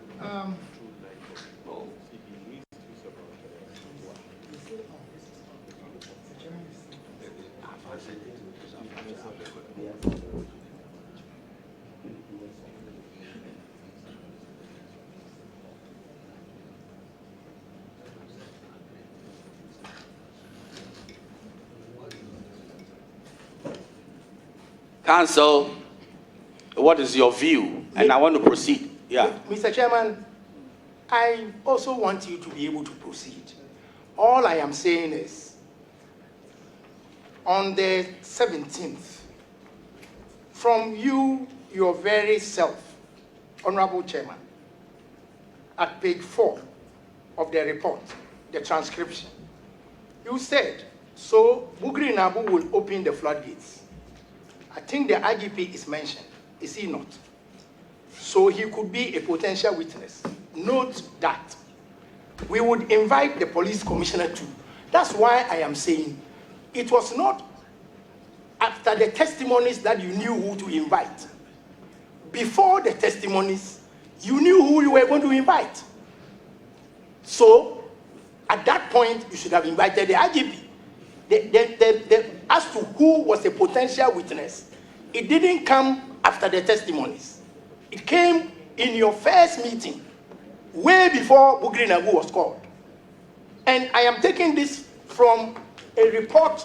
Counsel, what is your view? And I want to proceed. Yeah.
Mr. Chairman, I also want you to be able to proceed. All I am saying is, on the 17th, from you, your very self, Honorable Chairman, at page 4 of the report, the transcription, you said, so Bugri Nabu will open the floodgates. I think the IGP is mentioned, is he not? So he could be a potential witness. Note that. We would invite the police commissioner too. That's why I am saying it was not after the testimonies that you knew who to invite. Before the testimonies, you knew who you were going to invite. So at that point, you should have invited the IGP. As to who was a potential witness, it didn't come after the testimonies. It came in your first meeting, way before Bugri Nabu was called. And I am taking this from a report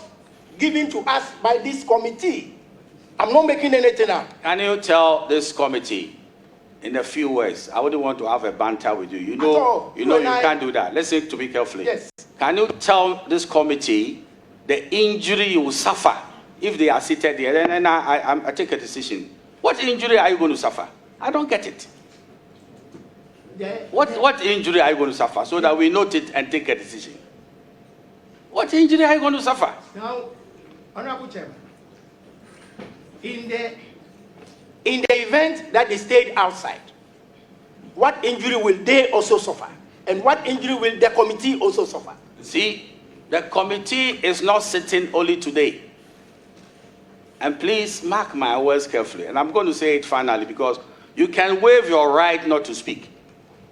given to us by this committee. I'm not making anything up.
Can you tell this committee in a few words? I wouldn't want to have a banter with you. You know you can't do that. Listen to me carefully.
Yes.
Can you tell this committee the injury you will suffer if they are seated there? And then I take a decision. What injury are you going to suffer? I don't get it. What injury are you going to suffer so that we note it and take a decision? What injury are you going to suffer?
Now, Honorable Chairman, in the event that they stayed outside, what injury will they also suffer? And what injury will the committee also suffer?
See, the committee is not sitting only today. And please mark my words carefully. And I'm going to say it finally because you can waive your right not to speak.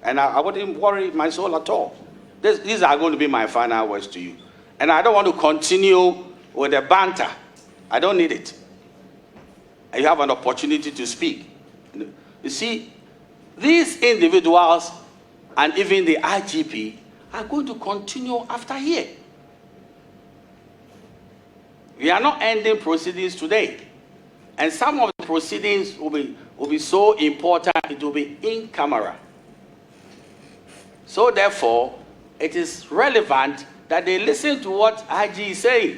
And I wouldn't worry my soul at all. These are going to be my final words to you. And I don't want to continue with the banter. I don't need it. You have an opportunity to speak. You see, these individuals and even the IGP are going to continue after here. We are not ending proceedings today. And some of the proceedings will will be so important, it will be in camera. So therefore, it is relevant that they listen to what IG is saying,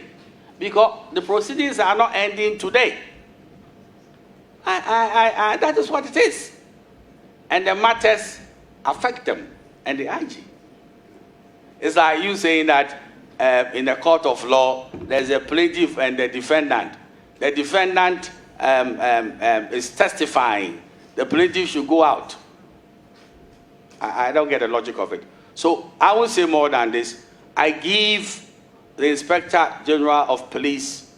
because the proceedings are not ending today. That is what it is. And the matters affect them and the IG. It's like you saying that in a court of law, there's a plaintiff and the defendant. The defendant is testifying. The plaintiff should go out. I don't get the logic of it. So I will say more than this. I give the Inspector General of Police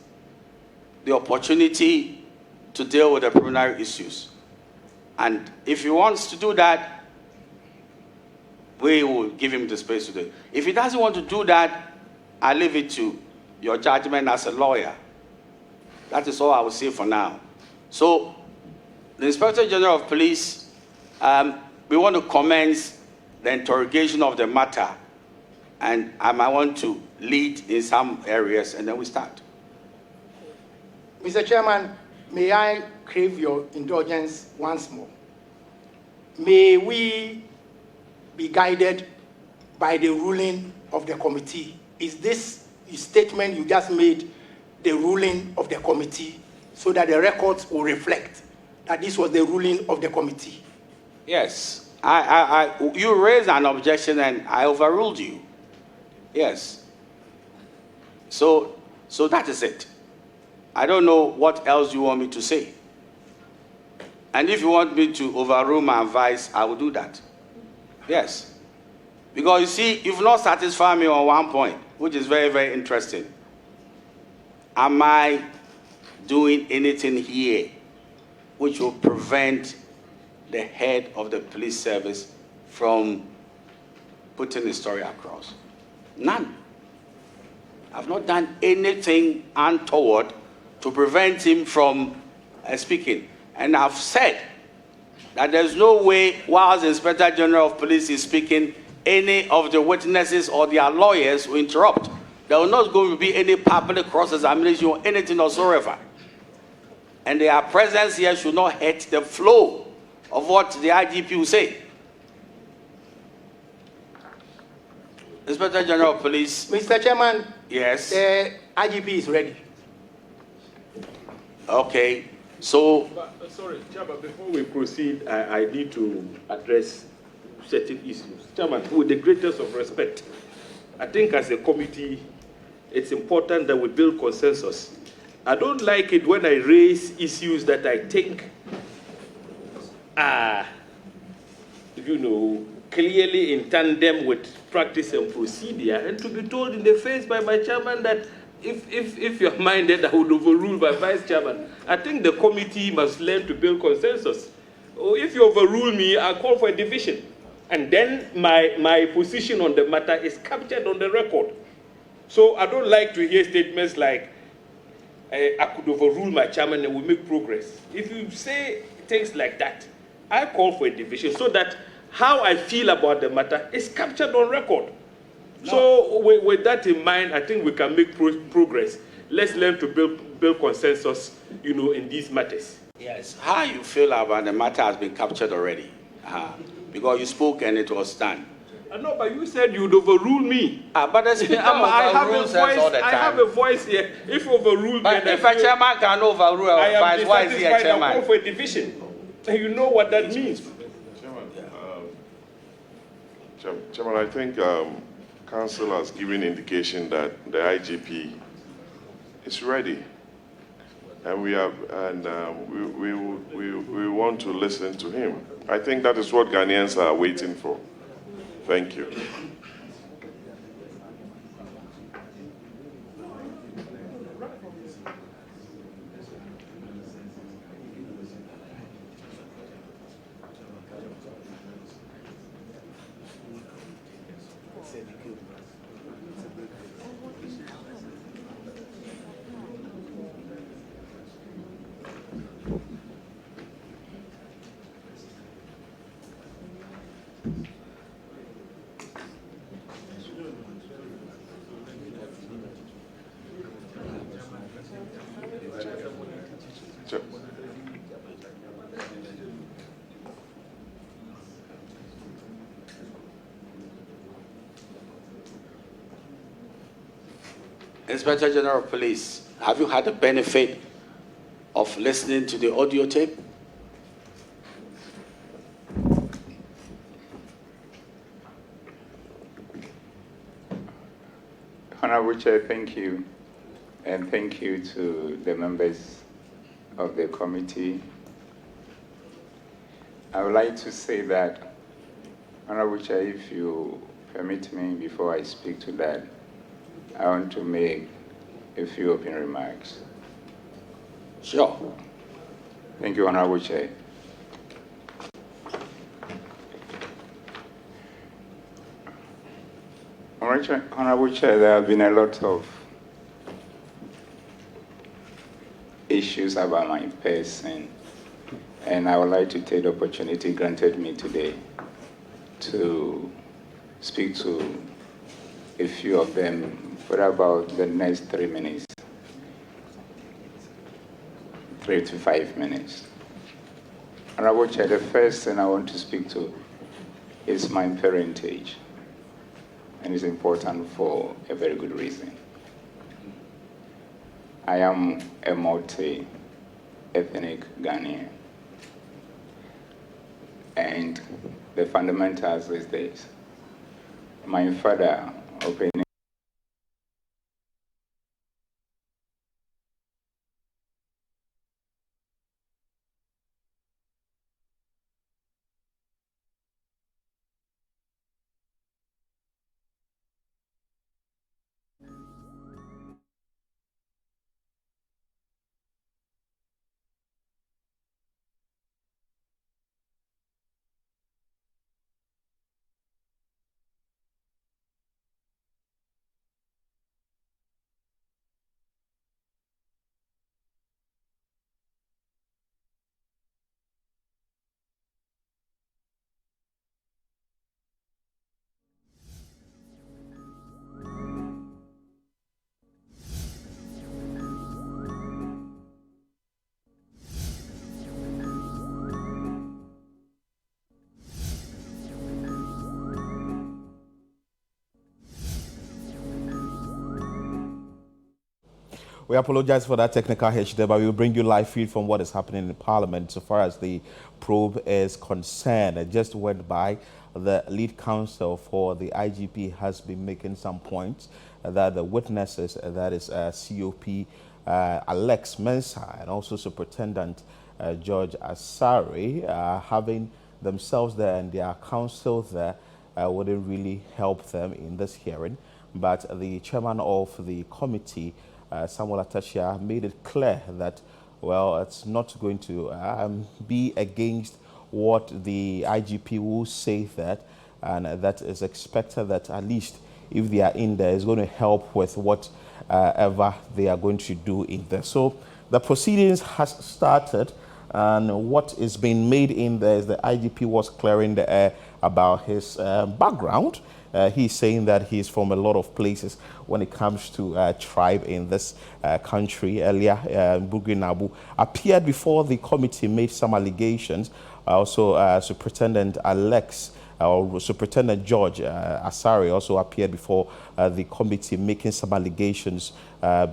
the opportunity to deal with the preliminary issues. And if he wants to do that, we will give him the space to do it. If he doesn't want to do that, I leave it to your judgment as a lawyer. That is all I will say for now. So, the Inspector General of Police, we want to commence the interrogation of the matter, and I might want to lead in some areas, and then we start.
Mr. Chairman, may I crave your indulgence once more? May we be guided by the ruling of the committee? Is this statement you just made the ruling of the committee, so that the records will reflect that this was the ruling of the committee?
Yes. You raised an objection and I overruled you. Yes. So that is it. I don't know what else you want me to say. And if you want me to overrule my advice, I will do that. Yes. Because you see, you've not satisfied me on one point, which is very, very interesting. Am I doing anything here which will prevent the head of the police service from putting the story across? None. I've not done anything untoward to prevent him from speaking. And I've said that there's no way, whilst the Inspector General of Police is speaking, any of the witnesses or their lawyers will interrupt. There will not going to be any public cross-examination or anything whatsoever. And their presence here should not hurt the flow of what the IGP will say. Inspector General of Police.
Mr. Chairman,
yes.
The IGP is ready.
Okay. So.
Sorry, Chairman, before we proceed, I need to address certain issues. Chairman, with the greatest of respect, I think as a committee, it's important that we build consensus. I don't like it when I raise issues that I think are, clearly in tandem with practice and procedure, and to be told in the face by my chairman that if you're minded, I would overrule my vice chairman. I think the committee must learn to build consensus. Or if you overrule me, I'll call for a division. And then my position on the matter is captured on the record. So I don't like to hear statements like, I could overrule my chairman and we make progress. If you say things like that, I call for a division so that how I feel about the matter is captured on record. No. So with that in mind, I think we can make progress. Let's learn to build consensus, in these matters.
Yes. How you feel about the matter has been captured already. Because you spoke and it was done.
No, but you said you'd overrule me.
But the speaker overrules us all the time.
I have a voice here. If you overrule me,
if a chairman can overrule a vice, why is he a chairman?
I call for a division. And you know what that means.
Chairman, I think counsel has given indication that the IGP is ready, and we want to listen to him. I think that is what Ghanaians are waiting for. Thank you.
Inspector General of Police, have you had the benefit of listening to the audio tape?
Honorable Chair, thank you. And thank you to the members of the committee. I would like to say that, Honorable Chair, if you permit me, before I speak to that, I want to make a few opening remarks.
Sure.
Thank you, Honorable Chair. Honorable Chair, there have been a lot of issues about my person, and I would like to take the opportunity granted me today to speak to a few of them for about the next 3 minutes, 3 to 5 minutes. Honorable Chair, the first thing I want to speak to is my parentage, and it's important for a very good reason. I am a multi-ethnic Ghanaian, and the fundamentals is this. My father opened
We apologize for that technical hitch there, but we will bring you live feed from what is happening in Parliament so far as the probe is concerned. It just went by. The lead counsel for the IGP has been making some points that the witnesses, that is COP Alex Mensah and also Superintendent George Asari, having themselves there and their counsel there wouldn't really help them in this hearing. But the chairman of the committee, Samuel Atachia, made it clear that, well, it's not going to be against what the IGP will say that, and that is expected that at least if they are in there, is going to help with whatever they are going to do in there. So the proceedings has started, and what is being made in there is the IGP was clearing the air about his background. He's saying that he's from a lot of places when it comes to tribe in this country. Earlier, Bugri Nabu appeared before the committee, made some allegations. Also, Superintendent Superintendent George Asari also appeared before the committee, making some allegations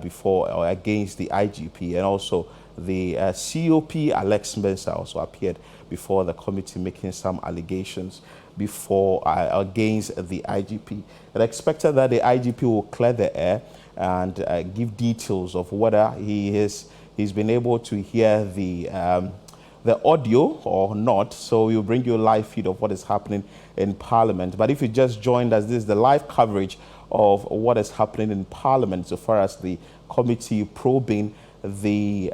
before or against the IGP, and also the COP Alex Mensah also appeared before the committee, making some allegations before against the IGP. It expected that the IGP will clear the air and give details of whether he's been able to hear the audio or not. So we'll bring you a live feed of what is happening in Parliament. But if you just joined us, this is the live coverage of what is happening in Parliament so far as the committee probing the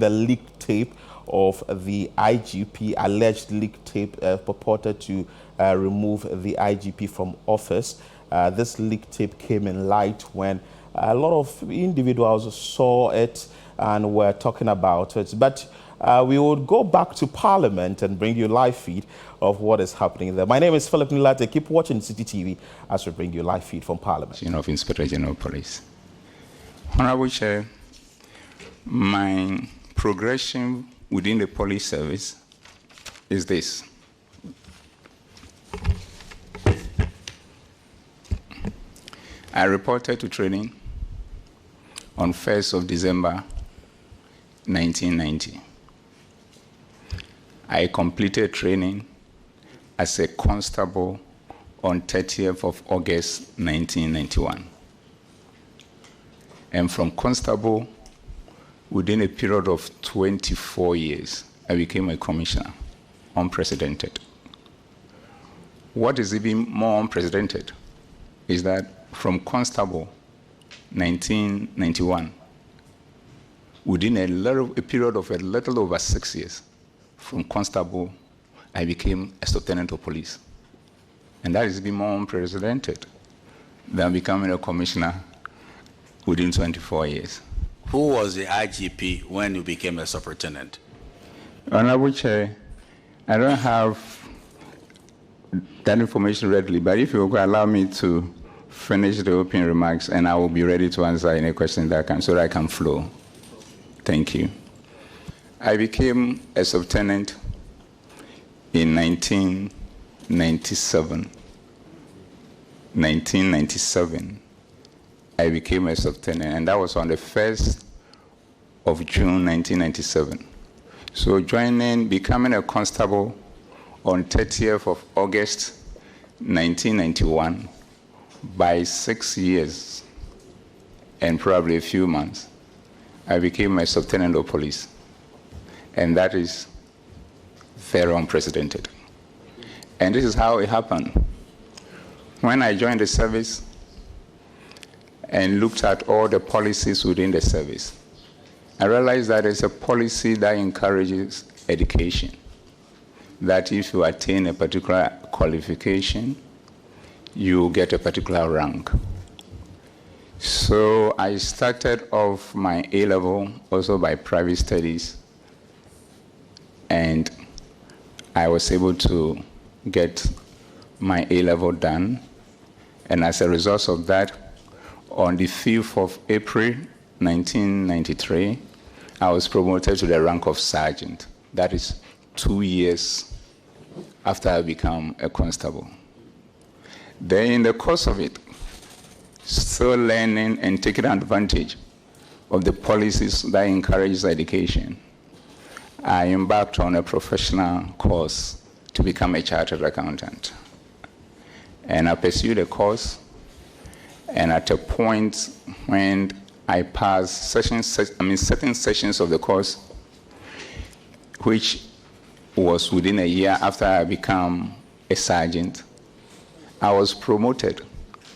leaked tape of the IGP, alleged leaked tape purported to remove the IGP from office. This leaked tape came in light when a lot of individuals saw it and were talking about it. But we would go back to Parliament and bring you a live feed of what is happening there. My name is Philip Nilate. Keep watching Citi TV as we bring you a live feed from Parliament.
Of Inspector General of Police. Honorable Chair, my progression within the police service is this. I reported to training on 1st of December 1990. I completed training as a constable on 30th of August 1991. And from constable, within a period of 24 years, I became a commissioner, unprecedented. What is even more unprecedented is that from constable, 1991, within a period of a little over 6 years, from constable, I became a lieutenant of police. And that is even more unprecedented than becoming a commissioner within 24 years.
Who was the IGP when you became a superintendent?
Honorable Chair, I don't have that information readily, but if you will allow me to finish the opening remarks, and I will be ready to answer any question that so that I can flow. Thank you. I became a lieutenant in 1997. 1997, I became a lieutenant, and that was on the 1st of June 1997. So becoming a constable on 30th of August 1991, by 6 years and probably a few months, I became a lieutenant of police. And that is very unprecedented. And this is how it happened. When I joined the service and looked at all the policies within the service, I realized that it's a policy that encourages education, that if you attain a particular qualification, you get a particular rank. So I started off my A-level also by private studies, and I was able to get my A-level done. And as a result of that, on the 5th of April 1993, I was promoted to the rank of sergeant. That is 2 years after I became a constable. Then in the course of it, still learning and taking advantage of the policies that encourage education, I embarked on a professional course to become a chartered accountant. And I pursued the course, and at a point when I passed certain sessions of the course, which was within a year after I became a sergeant, I was promoted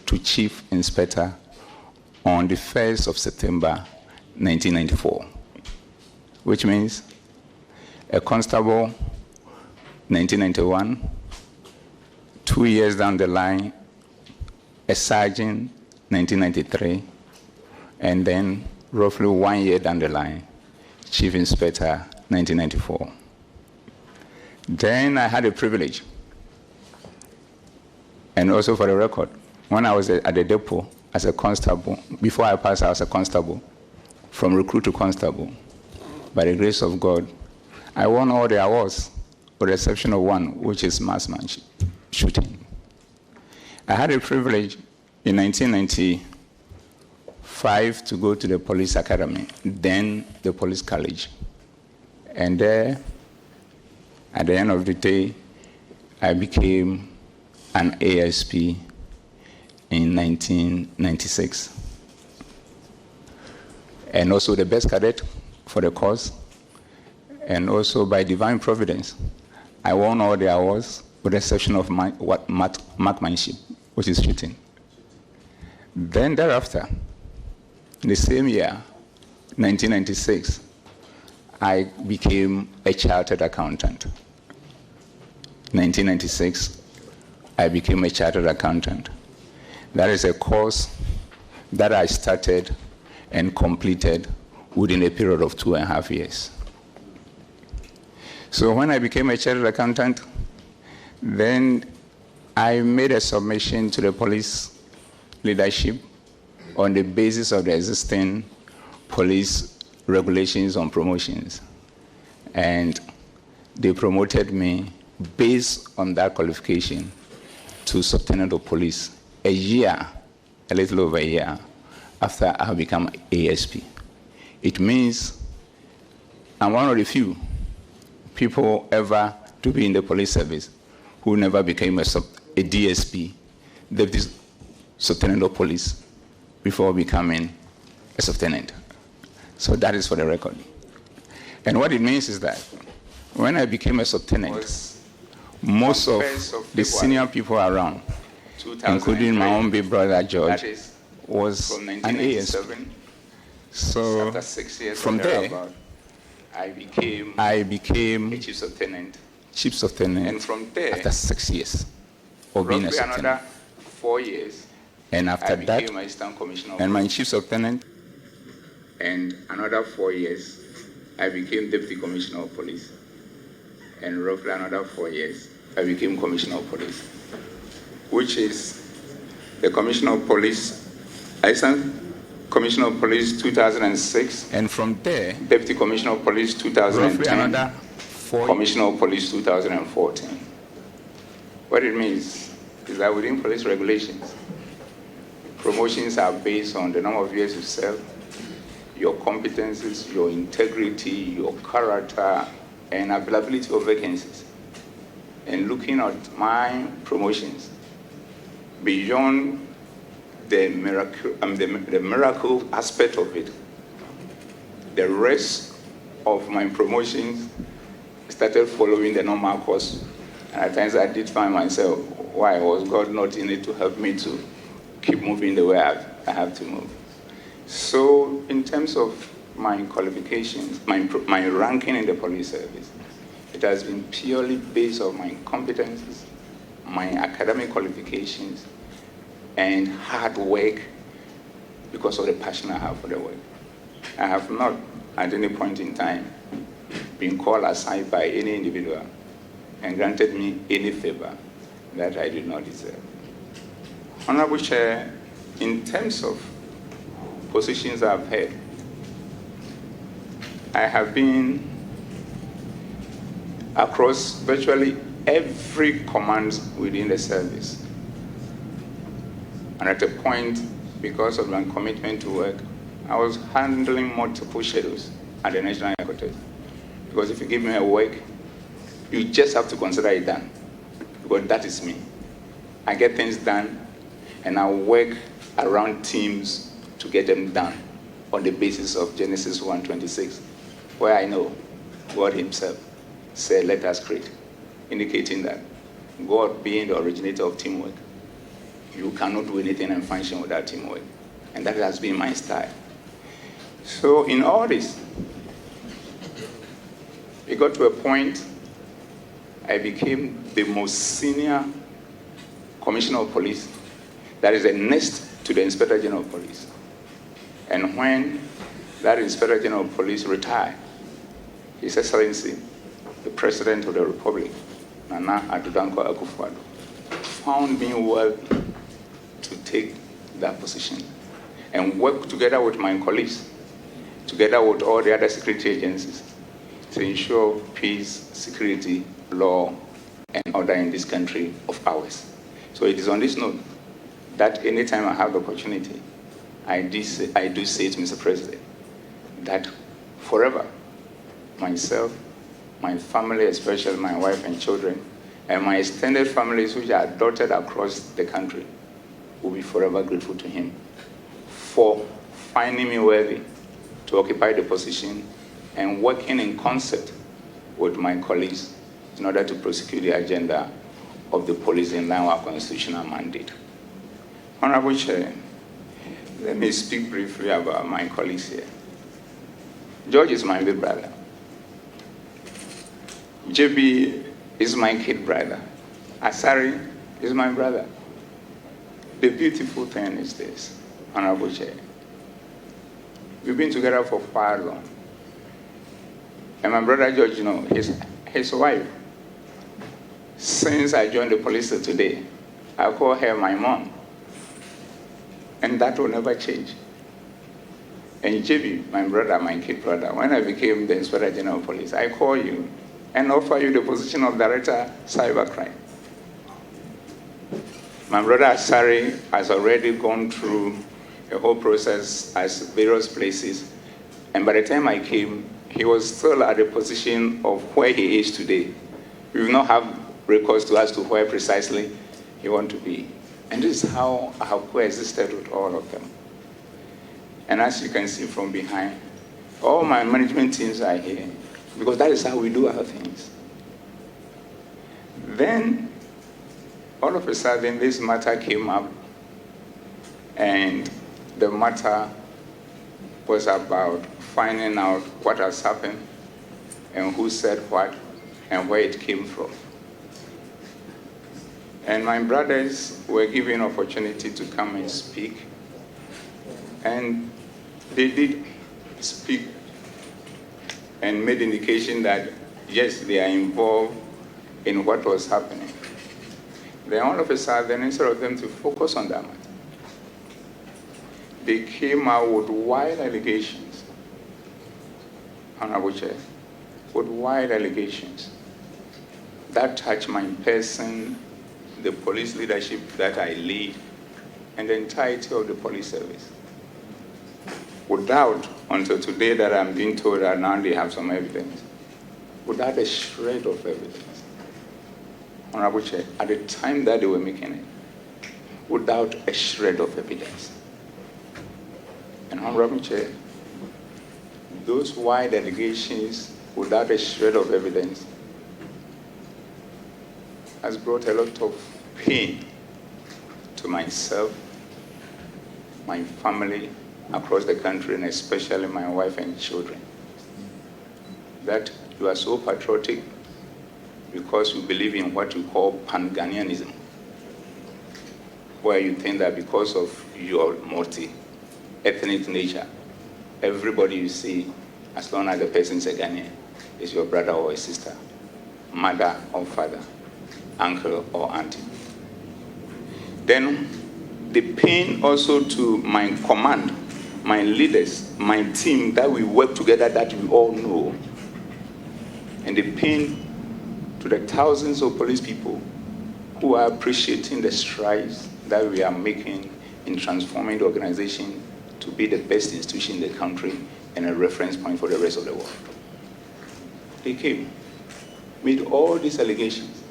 to Chief Inspector on the 1st of September 1994, which means a constable 1991, 2 years down the line, a sergeant 1993, and then roughly 1 year down the line, Chief Inspector 1994. Then I had a privilege, and also for the record, when I was at the depot as a constable, before I passed I was a constable, from recruit to constable. By the grace of God, I won all the awards, with the exception of one, which is marksman shooting. I had a privilege in 1995 to go to the police academy, then the police college. And there, at the end of the day, I became an ASP in 1996. And also the best cadet for the course. And also by divine providence, I won all the awards with the exception of marksmanship, which is shooting. Then thereafter, in the same year, 1996, I became a chartered accountant. 1996, I became a chartered accountant. That is a course that I started and completed within a period of 2.5 years. So when I became a chartered accountant, then I made a submission to the police leadership on the basis of the existing police regulations on promotions. And they promoted me based on that qualification to Lieutenant of Police a year a little over a year after I become ASP. It means I'm one of the few people ever to be in the police service who never became a DSP, Deputy Subtenant of Police, before becoming a subtenant. So that is for the record. And what it means is that when I became a subtenant, most of the senior people around, including my own big brother George, was an ASP. So after 6 years from there, I became a chief subtenant. Chief subtenant. And from there, after 6 years of being a subtenant,
another 4 years,
and after
I
that,
became assistant commissioner of
and my
police.
chief subtenant,
And another 4 years, I became deputy commissioner of police. And roughly another 4 years, I became commissioner of police, which is the commissioner of police, assistant commissioner of police 2006,
and from there,
deputy commissioner of police
roughly
2010,
another 4
commissioner of police 2014. What it means is that within police regulations, promotions are based on the number of years you serve, your competencies, your integrity, your character, and availability of vacancies. And looking at my promotions, beyond the miracle aspect of it, the rest of my promotions started following the normal course. And at times I did find myself, why was God not in it to help me to keep moving the way I have to move? So in terms of my qualifications, my ranking in the police service, it has been purely based on my competencies, my academic qualifications, and hard work because of the passion I have for the work. I have not at any point in time been called aside by any individual and granted me any favor that I did not deserve. Honorable Chair, in terms of positions I've held, I have been across virtually every command within the service. And at a point, because of my commitment to work, I was handling multiple schedules at the National Headquarters. Because if you give me a work, you just have to consider it done. Because that is me. I get things done, and I work around teams to get them done on the basis of Genesis 1:26, where I know God himself said, let us create, indicating that God being the originator of teamwork, you cannot do anything and function without teamwork. And that has been my style. So in all this, it got to a point I became the most senior commissioner of police, that is the next to the Inspector General of Police. And when that Inspector General of Police retired, His Excellency, the President of the Republic, Nana Addo Akufo-Addo, found me worthy to take that position and work together with my colleagues, together with all the other security agencies, to ensure peace, security, law, and order in this country of ours. So it is on this note that anytime I have the opportunity, I do say to Mr. President that forever, myself, my family, especially my wife and children, and my extended families which are dotted across the country, will be forever grateful to him for finding me worthy to occupy the position and working in concert with my colleagues in order to prosecute the agenda of the police in line with our constitutional mandate. Honorable Chair, let me speak briefly about my colleagues here. George is my big brother. JB is my kid brother. Asari is my brother. The beautiful thing is this, Honorable Chair. We've been together for far long. And my brother George, you know, his wife, since I joined the police today, I call her my mom. And that will never change. And JB, my brother, my kid brother, when I became the Inspector General of Police, I call you and offer you the position of Director Cybercrime.
My brother Asari has already gone through the whole process at various places. And by the time I came, he was still at the position of where he is today. We will not have recourse to as to where precisely he wants to be. And this is how I have coexisted with all of them. And as you can see from behind, all my management teams are here, because that is how we do our things. Then, all of a sudden, this matter came up, and the matter was about finding out what has happened, and who said what, and where it came from. And my brothers were given opportunity to come and speak, and they did speak and made indication that, yes, they are involved in what was happening. Then all of a sudden, instead of them to focus on that matter, they came out with wild allegations, Honorable Chair, with wild allegations that touch my person, the police leadership that I lead, and the entirety of the police service. Without, until today that I'm being told that now they have some evidence, without a shred of evidence. Honorable Chair, at the time that they were making it, without a shred of evidence. And Honorable Chair, those wide allegations without a shred of evidence has brought a lot of pain to myself, my family across the country, and especially my wife and children. That you are so patriotic because you believe in what you call pan-Ghanaianism, where you think that because of your multi-ethnic nature, everybody you see, as long as the person is a Ghanaian, is your brother or a sister, mother or father, uncle or auntie. Then the pain also to my command, my leaders, my team, that we work together, that we all know. And the pain to the thousands of police people who are appreciating the strides that we are making in transforming the organization to be the best institution in the country and a reference point for the rest of the world. They came, made all these allegations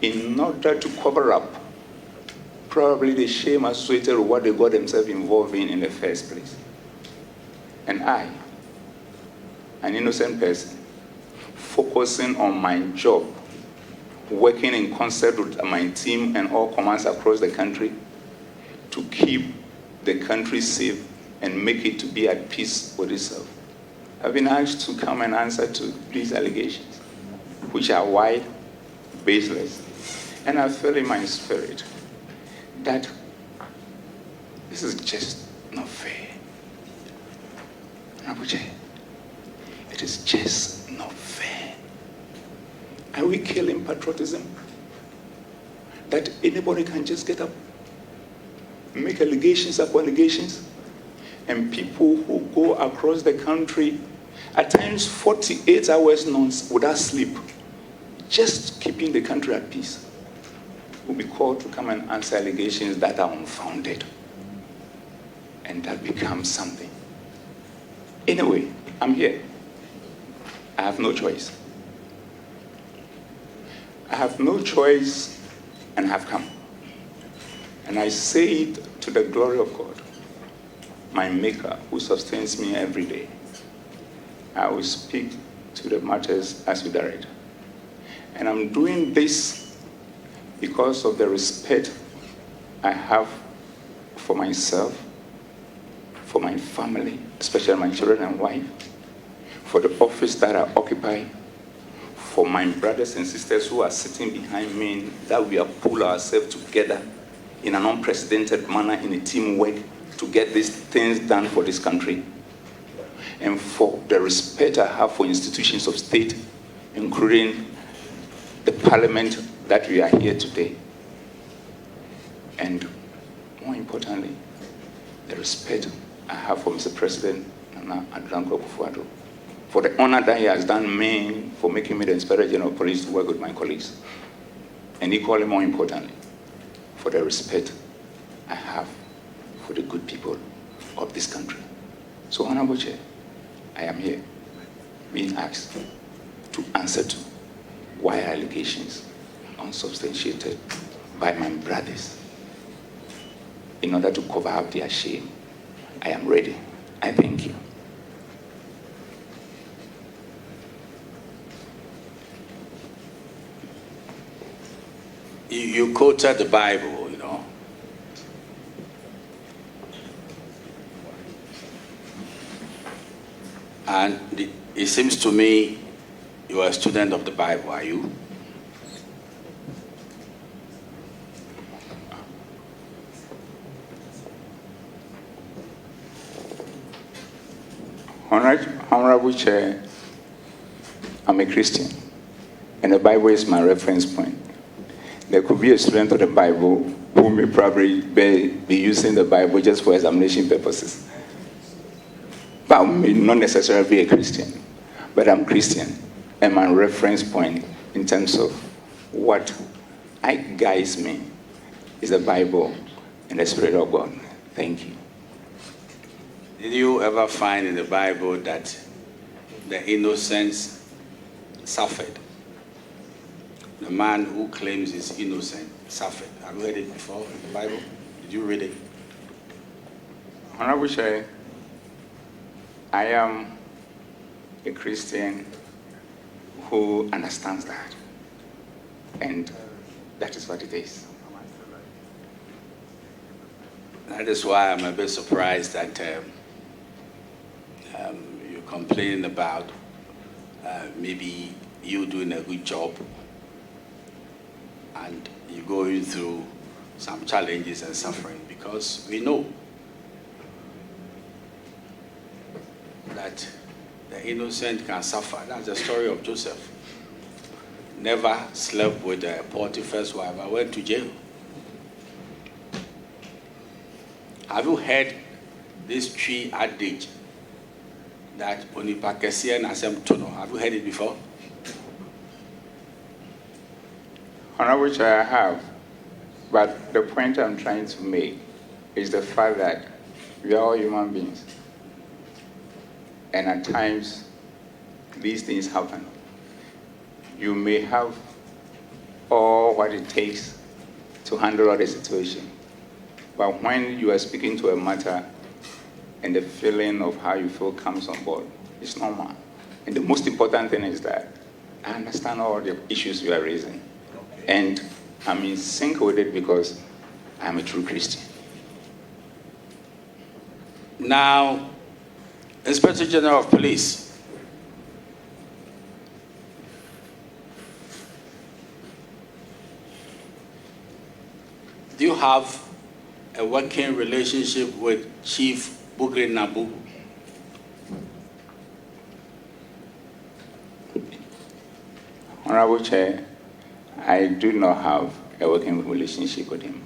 in order to cover up probably the shame associated with what they got themselves involved in the first place. And I, an innocent person, focusing on my job, working in concert with my team and all commands across the country to keep the country safe and make it to be at peace with itself. I've been asked to come and answer to these allegations, which are wide, baseless. And I feel in my spirit that this is just not fair. It is just not fair. Are we killing patriotism? That anybody can just get up, make allegations upon allegations, and people who go across the country, at times 48 hours without sleep, just keeping the country at peace, will be called to come and answer allegations that are unfounded. And that becomes something. Anyway, I'm here. I have no choice. I have no choice and have come. And I say it to the glory of God, my Maker, who sustains me every day. I will speak to the matters as you direct. And I'm doing this because of the respect I have for myself, for my family, especially my children and wife, for the office that I occupy, for my brothers and sisters who are sitting behind me, that we have pulled ourselves together in an unprecedented manner in a teamwork to get these things done for this country, and for the respect I have for institutions of state, including the parliament that we are here today. And more importantly, the respect I have for Mr. President Nana Adjournment for the honor that he has done me for making me the Inspector General of Police to work with my colleagues. And equally more importantly, for the respect I have for the good people of this country. So, Honorable Chair, I am here being asked to answer to why allegations unsubstantiated by my brothers. In order to cover up their shame, I am ready. I thank you.
You quoted the Bible, you know. And it seems to me you are a student of the Bible, are you?
Honorable Chair, I'm a Christian, and the Bible is my reference point. There could be a student of the Bible who may probably be using the Bible just for examination purposes, but may not necessarily be a Christian. But I'm Christian, and my reference point in terms of what guides me is the Bible and the Spirit of God. Thank you.
Did you ever find in the Bible that the innocent suffered? The man who claims he's innocent suffered. Have you heard it before in the Bible? Did you read it?
Honorable Chair, I am a Christian who understands that. And that is what it is.
That is why I'm a bit surprised that you're complaining about maybe you doing a good job and you're going through some challenges and suffering, because we know that the innocent can suffer. That's the story of Joseph. Never slept with Potiphar's wife. I went to jail. Have you heard this tree adage that Onipa Kesiye Nasem Tono? Have you heard it before?
Honorable Chair, I have. But the point I'm trying to make is the fact that we are all human beings. And at times, these things happen. You may have all what it takes to handle the situation. But when you are speaking to a matter and the feeling of how you feel comes on board, it's normal. And the most important thing is that I understand all the issues you are raising. And I'm in sync with it because I'm a true Christian.
Now, Inspector General of Police, do you have a working relationship with Chief Bugri Nabu?
Honorable Chair, I do not have a working relationship with him.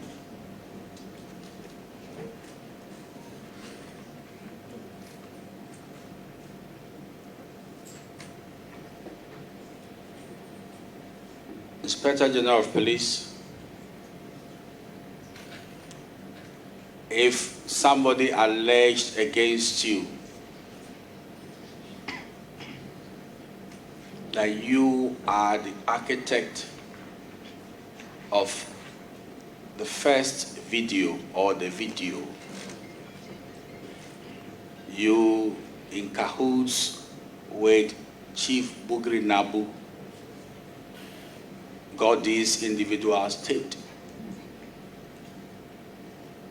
Inspector General of Police, if somebody alleged against you that you are the architect of the first video or the video, you in cahoots with Chief Bugri Nabu, got these individuals taped,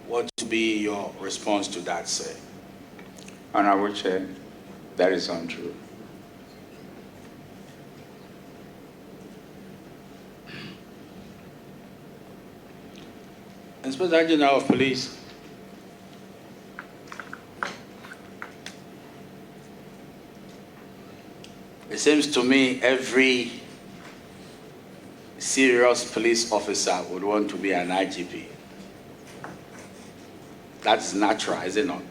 what would be your response to that, sir?
Honorable Chair, that is untrue.
Inspector General of Police, it seems to me every serious police officer would want to be an IGP. That's natural, is it not?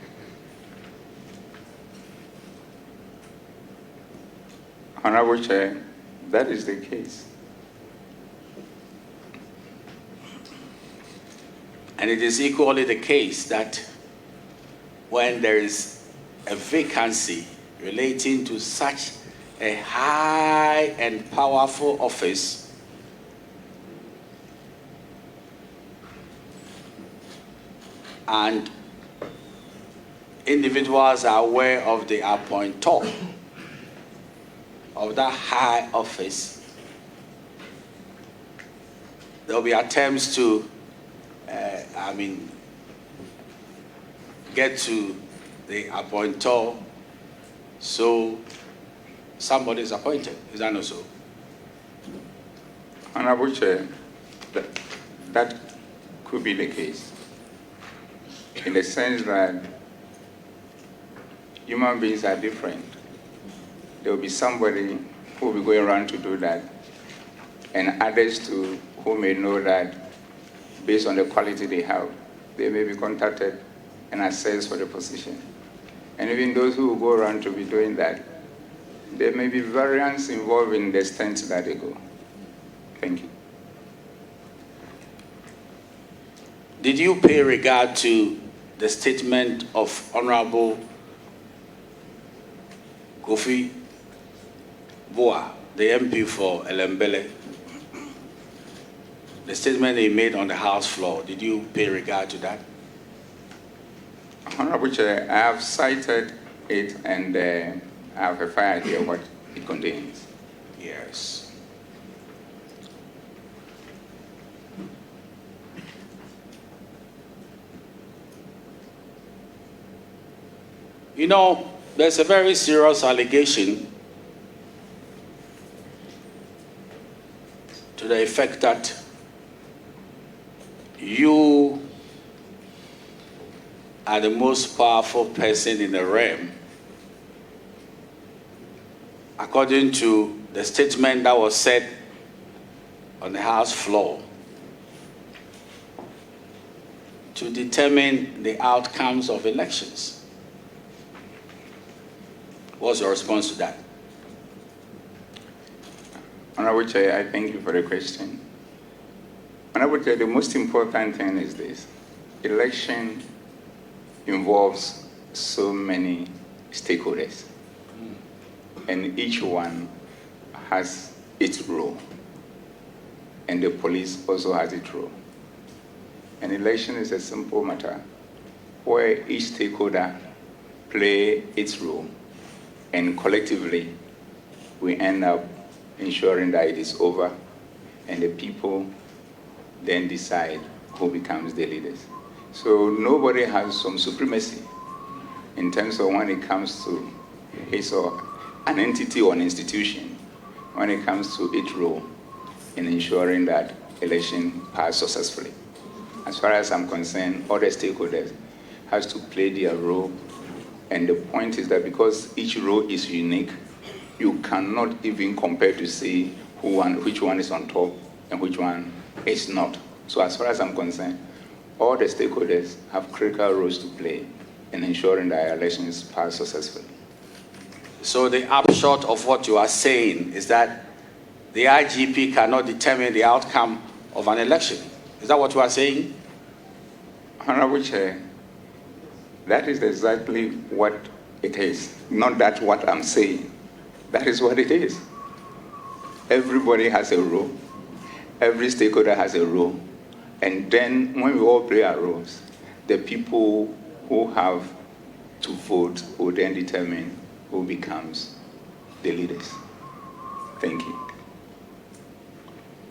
Honorable Chair, that is the case.
And it is equally the case that when there is a vacancy relating to such a high and powerful office, and individuals are aware of the appointor of that high office, there will be attempts to, get to the appointor, so somebody is appointed. Is that not so?
Honorable Chair, that could be the case, in the sense that human beings are different. There will be somebody who will be going around to do that, and others too who may know that based on the quality they have, they may be contacted and assessed for the position. And even those who will go around to be doing that, there may be variance involved in the extent that they go. Thank you.
Did you pay regard to the statement of Honorable Kofi Boa, the MP for Elembele? The statement he made on the House floor, did you pay regard to that?
Honorable Chair, I have cited it and I have a fair idea what it contains.
Yes. You know, there's a very serious allegation to the effect that you are the most powerful person in the realm, according to the statement that was said on the House floor, to determine the outcomes of elections. What's your response to that?
Honorable Chair, I thank you for the question. Honorable Chair, the most important thing is this. Election involves so many stakeholders, and each one has its role, and the police also has its role. An election is a simple matter where each stakeholder play its role, and collectively we end up ensuring that it is over, and the people then decide who becomes the leaders. So nobody has some supremacy in terms of when it comes to his or an entity or an institution, when it comes to its role in ensuring that election pass successfully. As far as I'm concerned, all the stakeholders has to play their role, and the point is that because each role is unique, you cannot even compare to say which one is on top and which one is not. So as far as I'm concerned, all the stakeholders have critical roles to play in ensuring that elections pass successfully.
So the upshot of what you are saying is that the IGP cannot determine the outcome of an election. Is that what you are saying?
Honorable Chair, that is exactly what it is. Not that what I'm saying. That is what it is. Everybody has a role. Every stakeholder has a role. And then when we all play our roles, the people who have to vote will then determine who becomes the leaders. Thank you.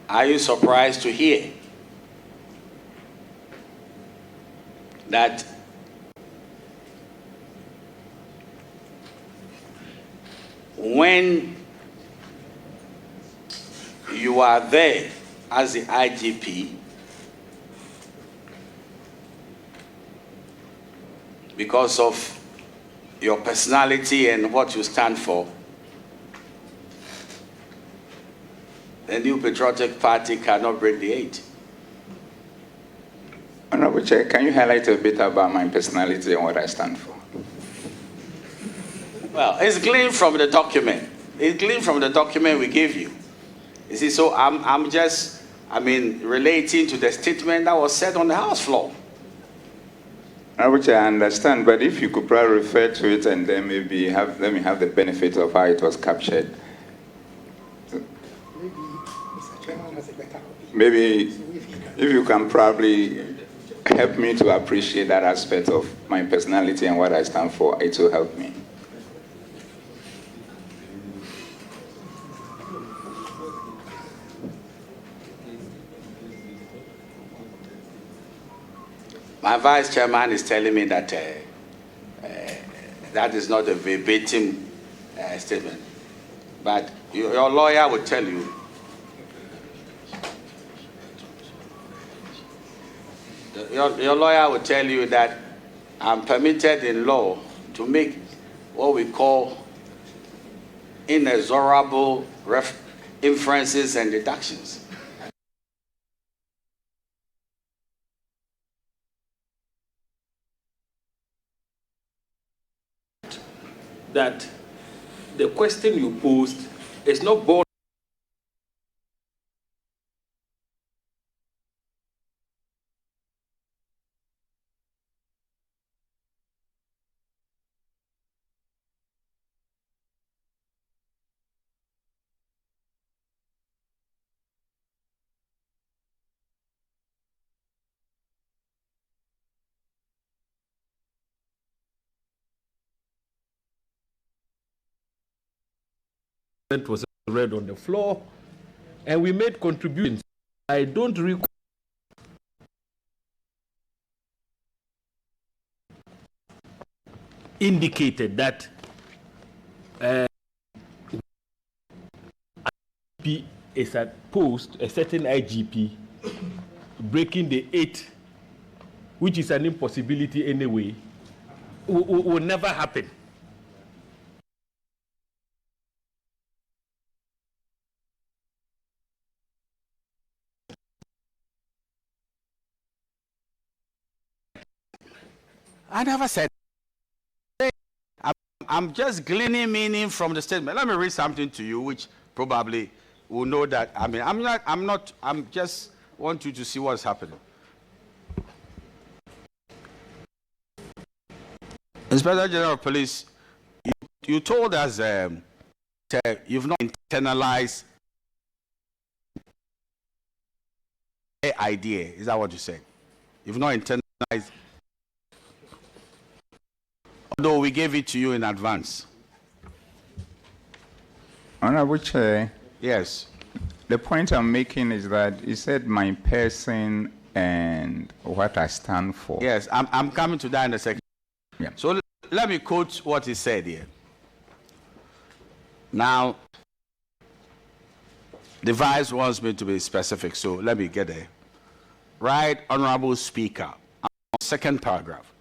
Are you surprised to hear that when you are there as the IGP, because of your personality and what you stand for, the New Patriotic Party cannot bring the 8?
Honorable Chair, can you highlight a bit about my personality and what I stand for?
Well, it's gleaned from the document. It's gleaned from the document we gave you. You see, so I'm just relating to the statement that was said on the House floor.
Which I understand, but if you could probably refer to it and then maybe let me have the benefit of how it was captured.
Maybe Mr. Chairman has a better copy.
Maybe if you can probably help me to appreciate that aspect of my personality and what I stand for, it will help me.
My vice chairman is telling me that that is not a verbatim statement, but your lawyer will tell you. Your lawyer will tell you that I'm permitted in law to make what we call inexorable inferences and deductions.
That the question you posed is not born was read on the floor, and we made contributions. I don't recall indicated that IGP is at post a certain IGP breaking the 8, which is an impossibility anyway, will never happen. I never said. I'm just gleaning meaning from the statement. Let me read something to you, which probably will know that. I mean, I'm just want you to see what's happening. Inspector General of Police, you told us you've not internalized the idea. Is that what you said? You've not internalized. Although we gave it to you in advance.
Honorable Chair.
Yes.
The point I'm making is that you said my person and what I stand for.
Yes, I'm coming to that in a second.
Yeah.
So let me quote what he said here. Now, the vice wants me to be specific, so let me get there. Right, Honorable Speaker, second paragraph.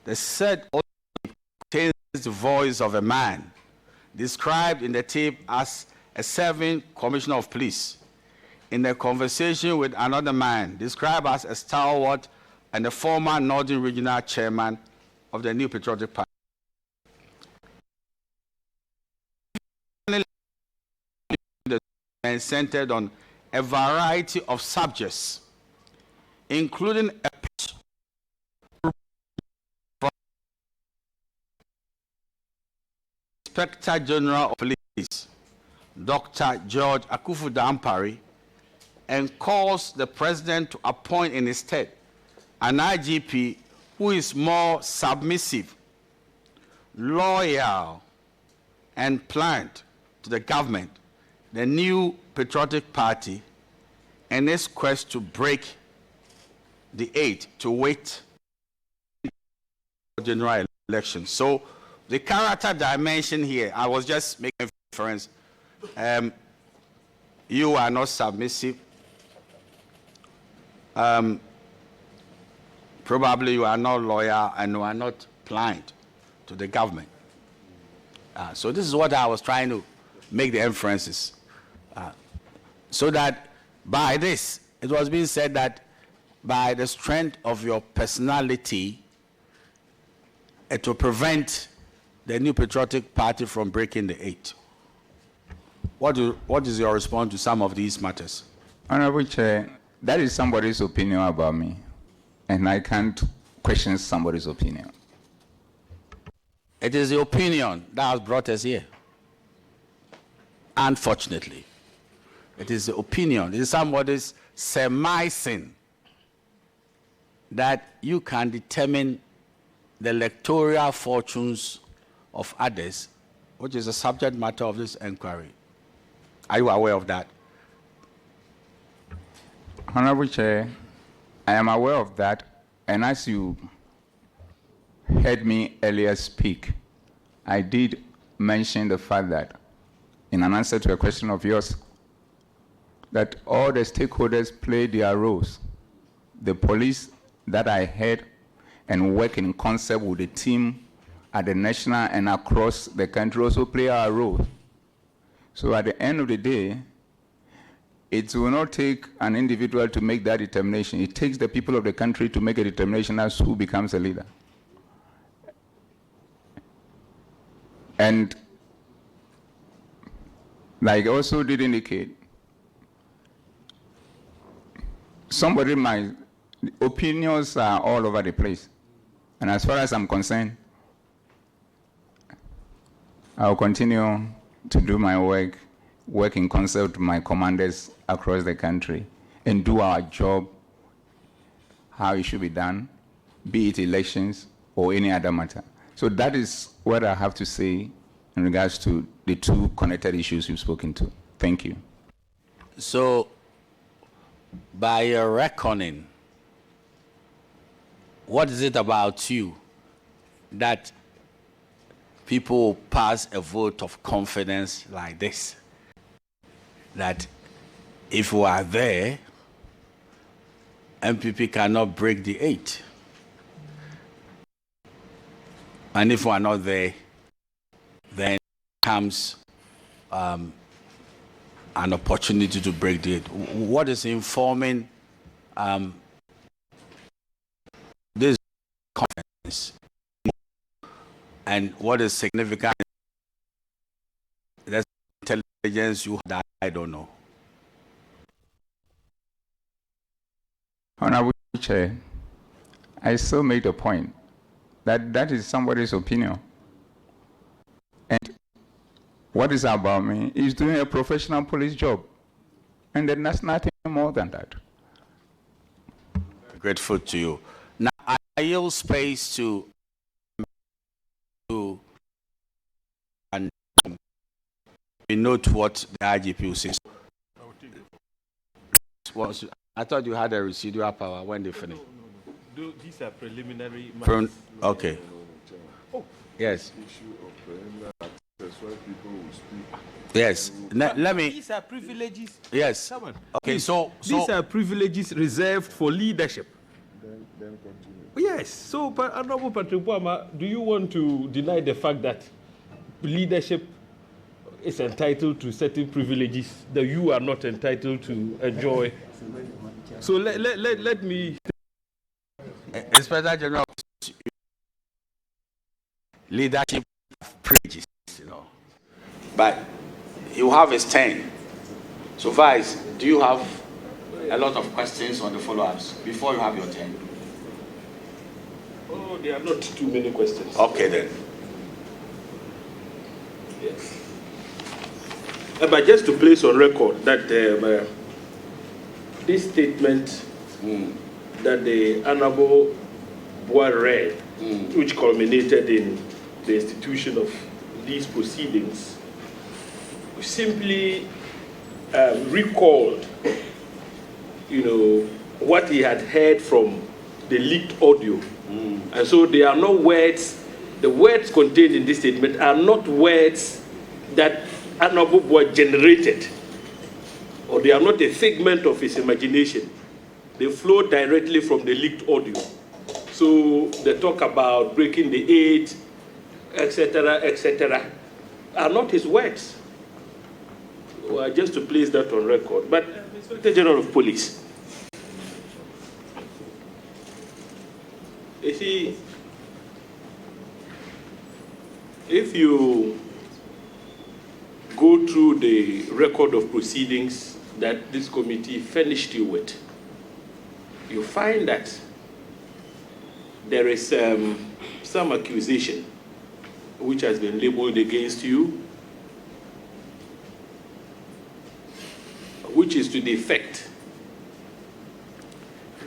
The said contains the voice of a man described in the tape as a serving commissioner of police in a conversation with another man described as a stalwart and a former Northern Regional Chairman of the New Patriotic Party. And centered on a variety of subjects, including a Inspector General of Police, Dr. George Dampare, and calls the President to appoint in his stead an IGP who is more submissive, loyal, and pliant to the government, the New Patriotic Party, and its quest to break the 8 to wait for general elections. So the character dimension here, I was just making a reference. You are not submissive. Probably you are not loyal and you are not pliant to the government. So this is what I was trying to make the inferences. So that by this, it was being said that by the strength of your personality, it will prevent the New Patriotic Party from breaking the 8. What is your response to some of these matters?
Honorable Chair, that is somebody's opinion about me, and I can't questions somebody's opinion.
It is the opinion that has brought us here. Unfortunately, it is the opinion. It is somebody's surmising that you can determine the electoral fortunes of others, which is the subject matter of this inquiry. Are you aware of that?
Honorable Chair, I am aware of that, and as you heard me earlier speak, I did mention the fact that, in an answer to a question of yours, that all the stakeholders play their roles. The police that I heard and work in concert with the team at the national and across the country also play our role. So at the end of the day, it will not take an individual to make that determination. It takes the people of the country to make a determination as who becomes a leader. And like I also did indicate, opinions are all over the place. And as far as I'm concerned, I'll continue to do my work in concert with my commanders across the country, and do our job how it should be done, be it elections or any other matter. So that is what I have to say in regards to the two connected issues you've spoken to. Thank you.
So, by your reckoning, what is it about you that people pass a vote of confidence like this? That if we are there, MPP cannot break the 8. And if we are not there, then comes an opportunity to break the 8. What is informing this confidence? And what is significant? That's intelligence you that I don't know.
Honorable Chair, I still made a point that that is somebody's opinion. And what is about me is doing a professional police job. And then that's nothing more than that.
Grateful to you. Now, I yield space to and we note what the IGP will say. I thought you had a residual power when they finished.
No. These are preliminary
From, okay.
Oh.
Yes.
Issue of preliminary access where people will speak.
Yes. Let me.
These are privileges.
Yes.
Come on.
Okay. So
these are privileges reserved for leadership.
Then continue.
Yes. So, Honorable Patrick Boama, do you want to deny the fact that leadership is entitled to certain privileges that you are not entitled to enjoy? So let me.
Inspector General, leadership privileges, you know. But you have his 10. So, Vice, do you have a lot of questions on the follow-ups before you have your 10?
Oh, there are not too many questions.
Okay, then.
Yes. But just to place on record that this statement that the Honorable Bois read, which culminated in the institution of these proceedings, simply recalled, what he had heard from the leaked audio. And so they are not words, the words contained in this statement are not words that Honorable Bois generated, or they are not a figment of his imagination. They flow directly from the leaked audio. So the talk about breaking the 8, etc., are not his words. Well, just to place that on record. But Inspector General of Police, you see, if you go through the record of proceedings that this committee furnished you with, you find that there is some accusation which has been labeled against you, which is to the effect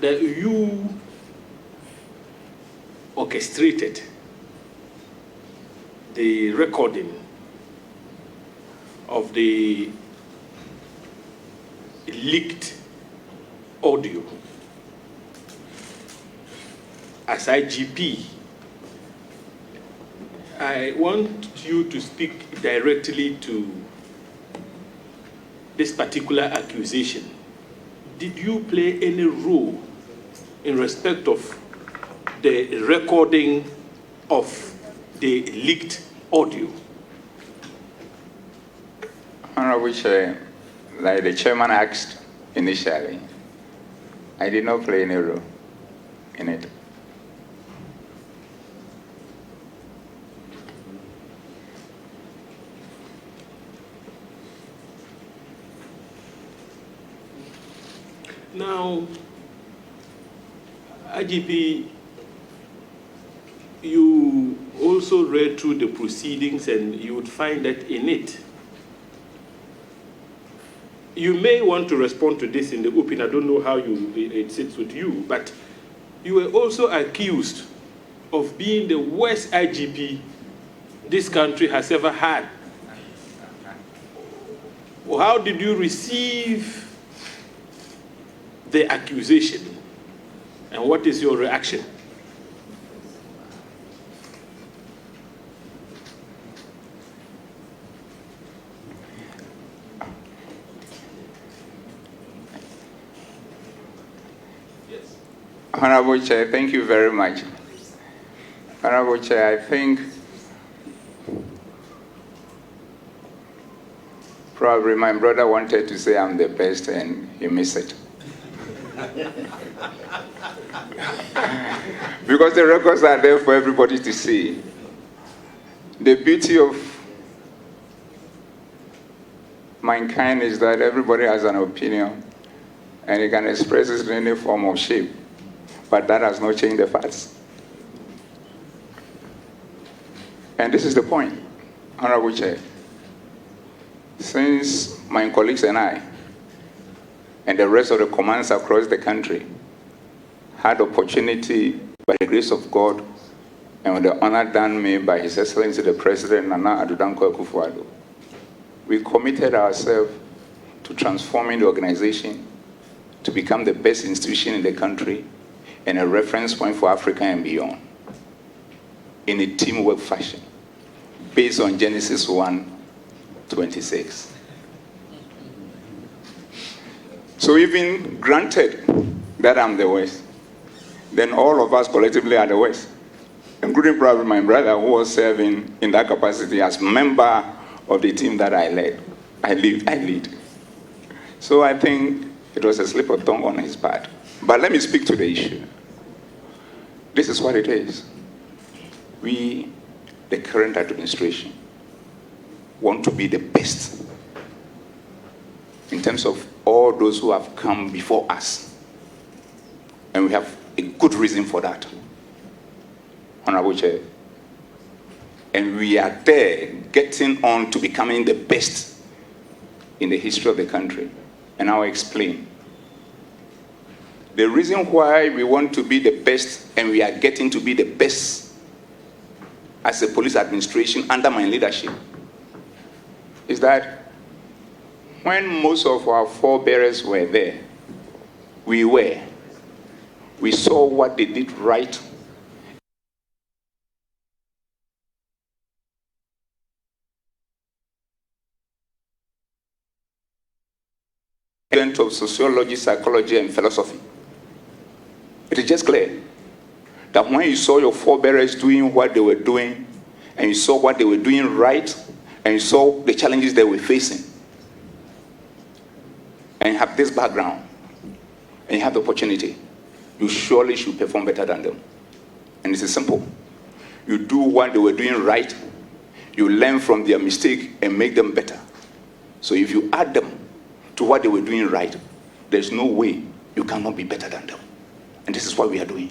that you orchestrated the recording of the leaked audio. As IGP, I want you to speak directly to this particular accusation. Did you play any role in respect of the recording of the leaked audio?
Honorable Chair, like the chairman asked initially, I did not play any role in it.
Now, IGP, you also read through the proceedings and you would find that in it, you may want to respond to this in the open. I don't know how it sits with you, but you were also accused of being the worst IGP this country has ever had. How did you receive the accusation, and what is your reaction? Yes.
Honorable Chair, thank you very much. Honorable Chair, I think probably my brother wanted to say I'm the best and he missed it. Because the records are there for everybody to see. The beauty of mankind is that everybody has an opinion and he can express it in any form of shape, but that has not changed the facts. And this is the point, Honorable Chair. Since my colleagues and I and the rest of the commands across the country had opportunity, by the grace of God, and with the honor done me by His Excellency the President, Nana Addo Dankwa Akufo-Addo, we committed ourselves to transforming the organization to become the best institution in the country and a reference point for Africa and beyond, in a teamwork fashion, based on Genesis 1:26. So even granted that I'm the worst, then all of us collectively are the worst, including probably my brother who was serving in that capacity as member of the team that I lead. So I think it was a slip of tongue on his part. But let me speak to the issue. This is what it is. We, the current administration, want to be the best in terms of all those who have come before us. And we have a good reason for that, Honorable Chair. And we are there getting on to becoming the best in the history of the country. And I'll explain. The reason why we want to be the best and we are getting to be the best as a police administration under my leadership is that when most of our forebearers were there, we saw what they did right. Of sociology, psychology, and philosophy. It is just clear that when you saw your forebearers doing what they were doing, and you saw what they were doing right, and you saw the challenges they were facing, and you have this background, and you have the opportunity, you surely should perform better than them. And this is simple. You do what they were doing right, you learn from their mistake and make them better. So if you add them to what they were doing right, there's no way you cannot be better than them. And this is what we are doing.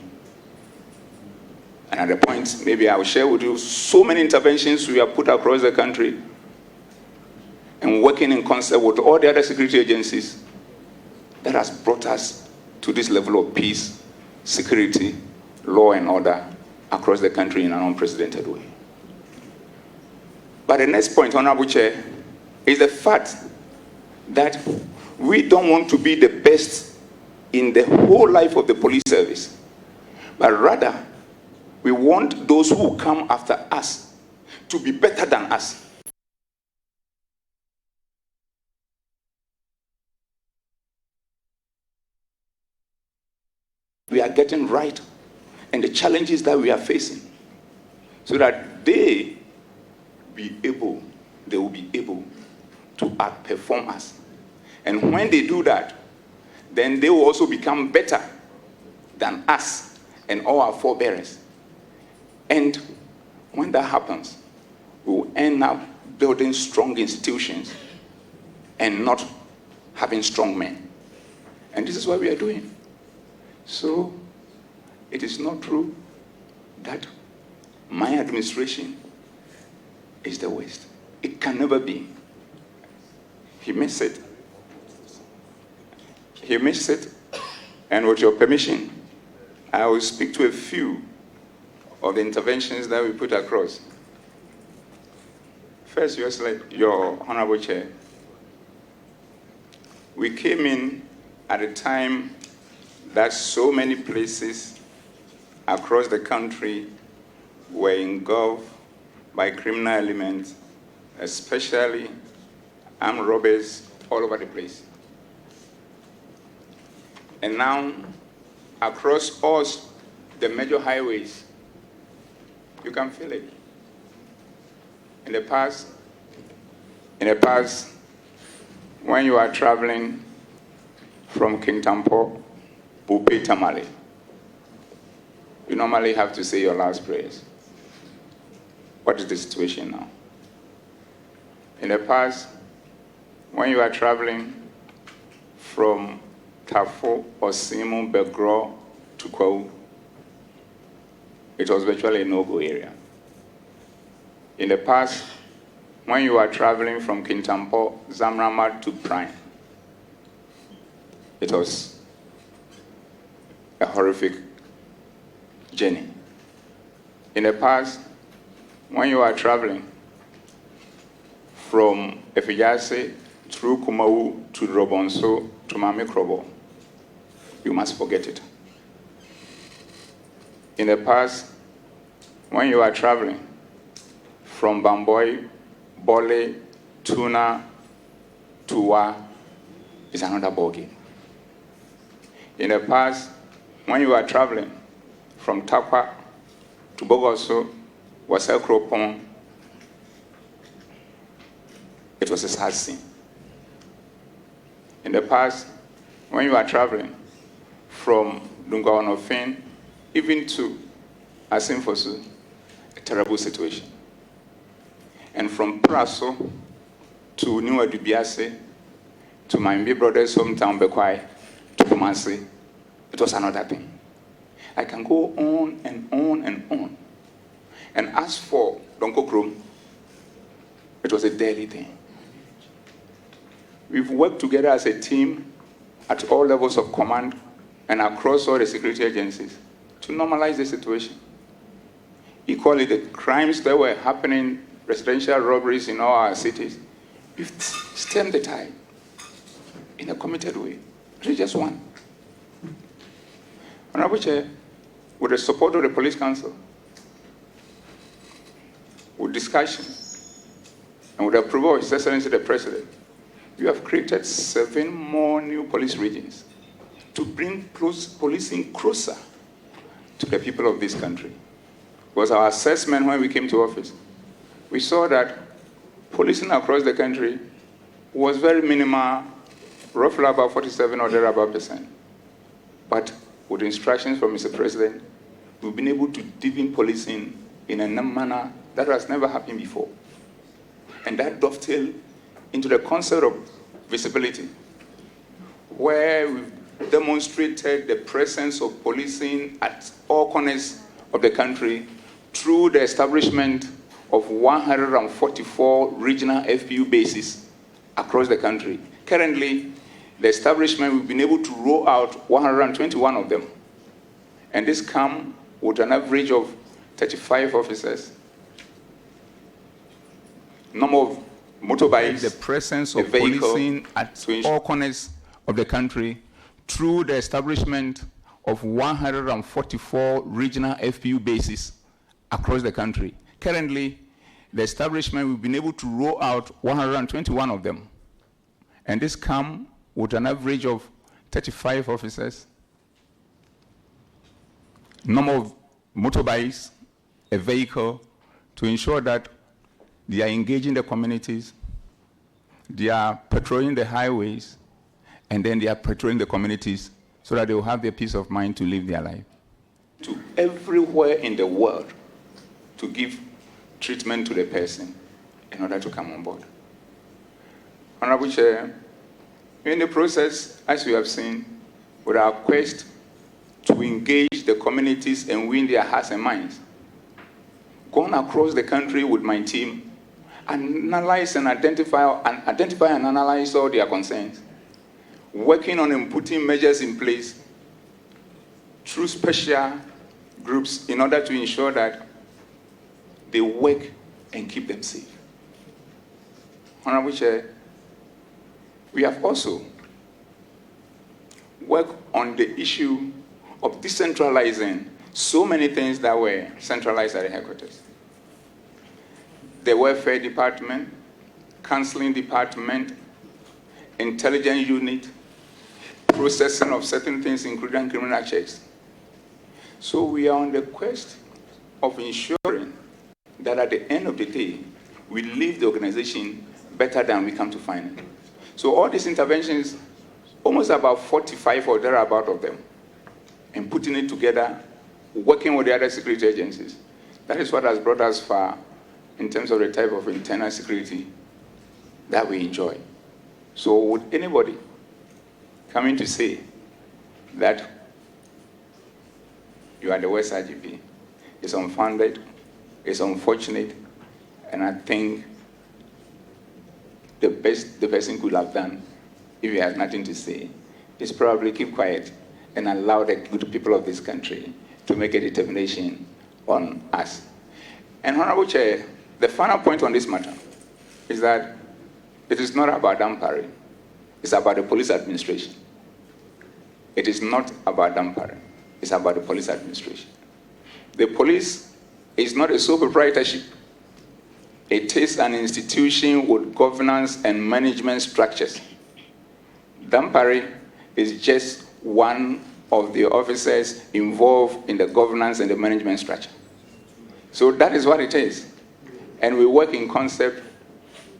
And at the point, maybe I will share with you so many interventions we have put across the country and working in concert with all the other security agencies that has brought us to this level of peace, security, law and order across the country in an unprecedented way. But the next point, Honorable Chair, is the fact that we don't want to be the best in the whole life of the police service, but rather we want those who come after us to be better than us. We are getting right and the challenges that we are facing, so that they will be able to outperform us. And when they do that, then they will also become better than us and all our forebearers. And when that happens, we will end up building strong institutions and not having strong men. And this is what we are doing. So it is not true that my administration is the worst. It can never be. He missed it. He missed it. And with your permission, I will speak to a few of the interventions that we put across. First, your Honorable Chair, we came in at a time that so many places across the country were engulfed by criminal elements, especially armed robbers all over the place. And now, across all the major highways, you can feel it. In the past, when you are traveling from Kintampo, Bupe, Tamale, you normally have to say your last prayers. What is the situation now? In the past, when you are traveling from Tafo, Osimu, Begro to Kwau, it was virtually a no-go area. In the past, when you are traveling from Kintampo, Zamrama to Prime, it was a horrific journey. In the past, when you are traveling from Efijase through Kumau to Robonso to Mamikrobo, you must forget it. In the past, when you are traveling from Bamboy, Bole, Tuna, Tuwa, it's another ballgame. In the past, when you are traveling from Takwa to Bogoso, Wasel Kropon, it was a sad scene. In the past, when you are traveling from Dungaonofin, even to Asimfosu, a terrible situation. And from Praso to New Adubiase, to my big brother's hometown, Bekwai, to Kumasi, it was another thing. I can go on and on and on. And as for Donkokrom, it was a daily thing. We've worked together as a team at all levels of command and across all the security agencies to normalize the situation. Equally, the crimes that were happening, residential robberies in all our cities, we've stemmed the tide in a committed way. It is just one. Honorable Chair, with the support of the Police Council, with discussion, and with the approval of His Excellency the President, we have created 7 more new police regions to bring policing closer to the people of this country. It was our assessment when we came to office. We saw that policing across the country was very minimal, roughly about 47 or thereabout %. But with instructions from Mr. President, we've been able to deepen policing in a manner that has never happened before. And that dovetailed into the concept of visibility, where we've demonstrated the presence of policing at all corners of the country through the establishment of 144 regional FPU bases across the country. Currently, the establishment, we've been able to roll out 121 of them. And this comes with an average of 35 officers. Number of motorbikes, the presence of policing at all corners of the country through the establishment of 144 regional FPU bases across the country. Currently, the establishment, we've been able to roll out 121 of them. And this comes with an average of 35 officers, number of motorbikes, a vehicle, to ensure that they are engaging the communities, they are patrolling the highways, and then they are patrolling the communities so that they will have the peace of mind to live their life. To everywhere in the world to give treatment to the person in order to come on board. Honorable Chair, in the process, as we have seen, with our quest to engage the communities and win their hearts and minds, gone across the country with my team, analyze and identify and analyze all their concerns, working on putting measures in place through special groups in order to ensure that they work and keep them safe. Honorable Chair, we have also worked on the issue of decentralizing so many things that were centralized at the headquarters. The welfare department, counseling department, intelligence unit, processing of certain things, including criminal checks. So we are on the quest of ensuring that at the end of the day, we leave the organization better than we come to find it. So all these interventions, almost about 45 or thereabout of them, and putting it together, working with the other security agencies. That is what has brought us far in terms of the type of internal security that we enjoy. So would anybody coming to say that you are the West IGP is unfounded, is unfortunate, and I think the best the person could have done, if he has nothing to say, is probably keep quiet and allow the good people of this country to make a determination on us. And Honorable Chair, the final point on this matter is that it is not about Dampare, it's about the police administration. It is not about Dampare, it's about the police administration. The police is not a sole proprietorship. It is an institution with governance and management structures. Dampare is just one of the officers involved in the governance and the management structure. So that is what it is. And we work in concept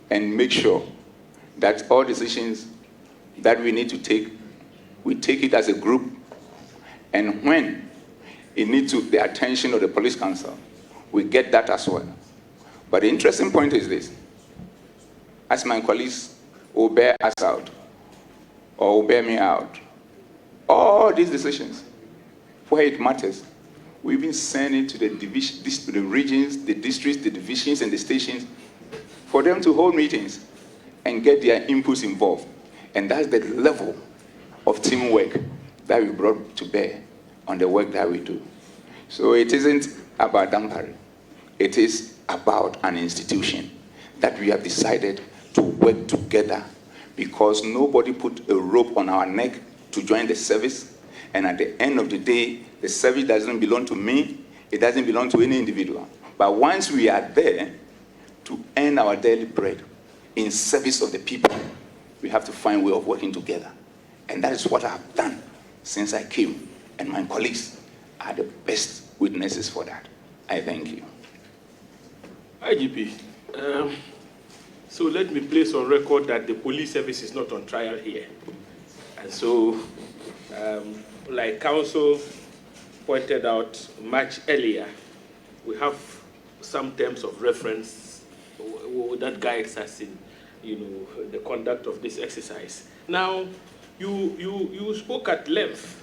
and make sure that all decisions that we need to take, we take it as a group. And when it needs the attention of the police council, we get that as well. But the interesting point is this. As my colleagues will bear us out, or will bear me out, all these decisions, where it matters, we've been sending to the division, to the regions, the districts, the divisions, and the stations for them to hold meetings and get their inputs involved. And that's the level of teamwork that we brought to bear on the work that we do. So it isn't about Dampare. It is about an institution that we have decided to work together because nobody put a rope on our neck to join the service. And at the end of the day, the service doesn't belong to me. It doesn't belong to any individual. But once we are there to earn our daily bread in service of the people, we have to find a way of working together. And that is what I have done since I came. And my colleagues are the best witnesses for that. I thank you.
IGP, so let me place on record that the police service is not on trial here. And so, like counsel pointed out much earlier, we have some terms of reference that guides us in, the conduct of this exercise. Now, you spoke at length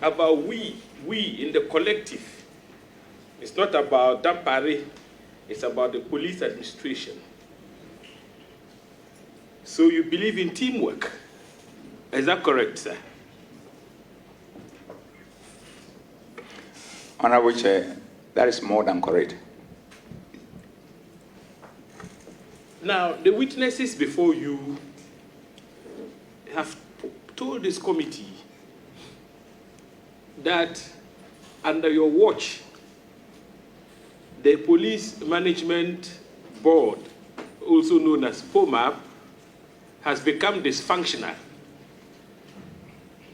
about we, we in the collective, it's not about Dampare, it's about the police administration. So you believe in teamwork. Is that correct, sir?
Honorable Chair, that is more than correct.
Now, the witnesses before you have told this committee that under your watch, the Police Management Board, also known as POMAB, has become dysfunctional.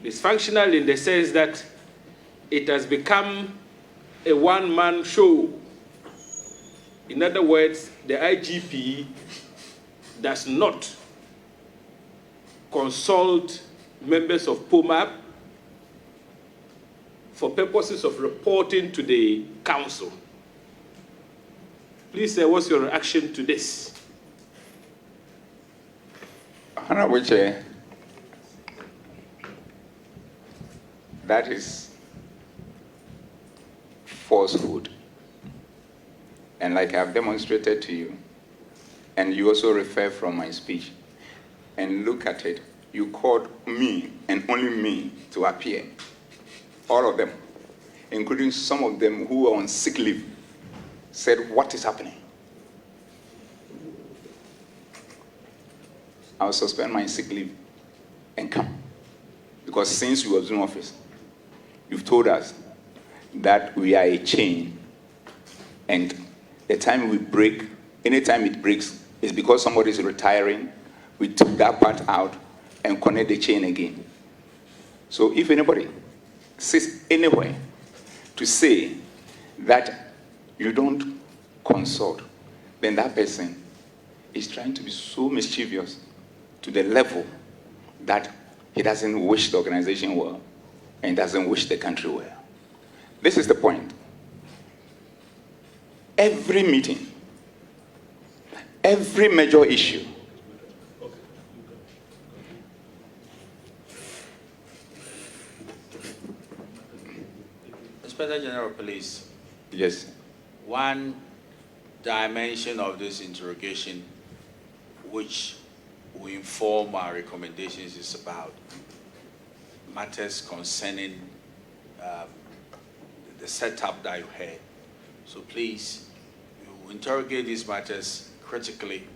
Dysfunctional in the sense that it has become a one-man show. In other words, the IGP does not consult members of POMAB for purposes of reporting to the council. Please say, what's your reaction to this?
Honorable Chair, that is falsehood. And like I've demonstrated to you, and you also refer from my speech, and look at it, you called me and only me to appear. All of them, including some of them who were on sick leave, said, what is happening? I'll suspend my sick leave and come. Because since you was in office, you've told us that we are a chain, and the time we break, anytime it breaks, is because somebody is retiring. We took that part out and connect the chain again. So if anybody sits anywhere to say that you don't consult, then that person is trying to be so mischievous to the level that he doesn't wish the organization well and doesn't wish the country well. This is the point. Every meeting, every major issue,
Inspector General of Police.
yes,
One dimension of this interrogation, which we inform our recommendations, is about matters concerning the setup that you had. So please, you interrogate these matters critically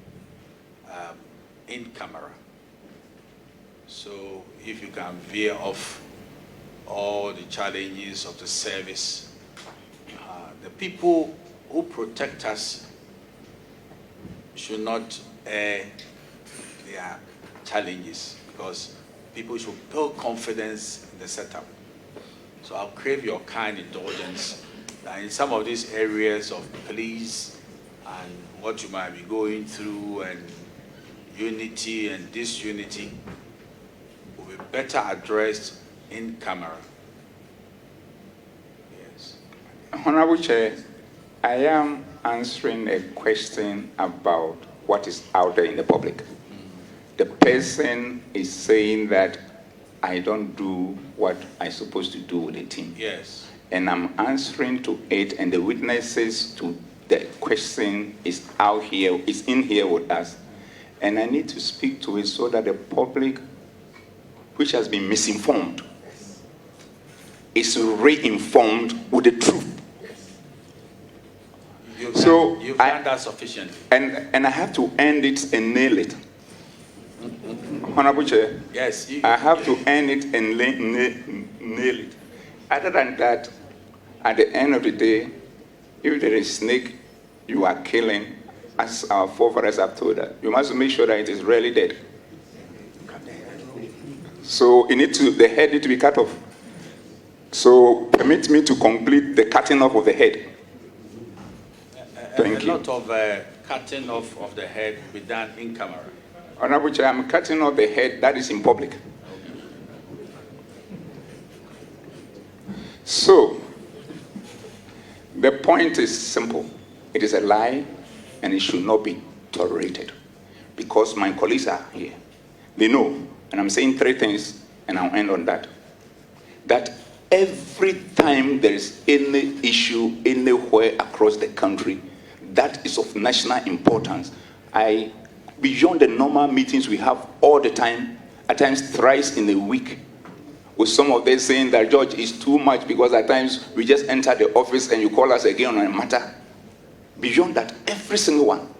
in camera. So if you can veer off all the challenges of the service, the people who protect us should not air their challenges, because people should build confidence in the setup. So I'll crave your kind indulgence that in some of these areas of police and what you might be going through and unity and disunity will be better addressed in camera. Yes.
Honorable Chair, I am answering a question about what is out there in the public. The person is saying that I don't do what I'm supposed to do with the team.
Yes.
And I'm answering to it, and the witnesses to the question is out here, is in here with us. And I need to speak to it so that the public, which has been misinformed, is re-informed with the truth.
You've done that sufficiently.
And I have to end it and nail it. Honorable Chair,
Yes.
I have to end it and nail it. Other than that, at the end of the day, if there is snake you are killing, as our forefathers have told us, you must make sure that it is really dead. So the head needs to be cut off. So permit me to complete the cutting off of the head. Thank you.
A lot of cutting off of the head will be done in camera.
Honorable Chair, I'm cutting off the head that is in public. So, the point is simple. It is a lie, and it should not be tolerated. Because my colleagues are here. They know, and I'm saying three things, and I'll end on that. That every time there is any issue anywhere across the country that is of national importance, beyond the normal meetings we have all the time, at times thrice in a week, with some of them saying that, George, is too much because at times we just enter the office and you call us again on a matter. Beyond that, every single one,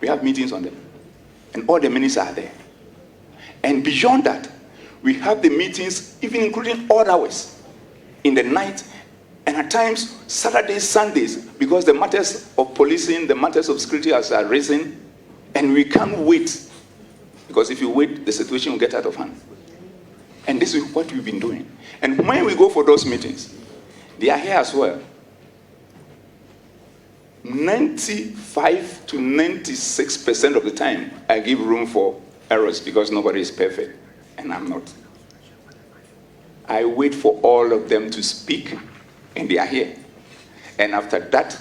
we have meetings on them. And all the minutes are there. And beyond that, we have the meetings, even including odd hours, in the night, and at times Saturdays, Sundays, because the matters of policing, the matters of security has arisen, and we can't wait. Because if you wait, the situation will get out of hand. And this is what we've been doing. And when we go for those meetings, they are here as well. 95 to 96% of the time, I give room for errors because nobody is perfect, and I'm not. I wait for all of them to speak, and they are here. And after that,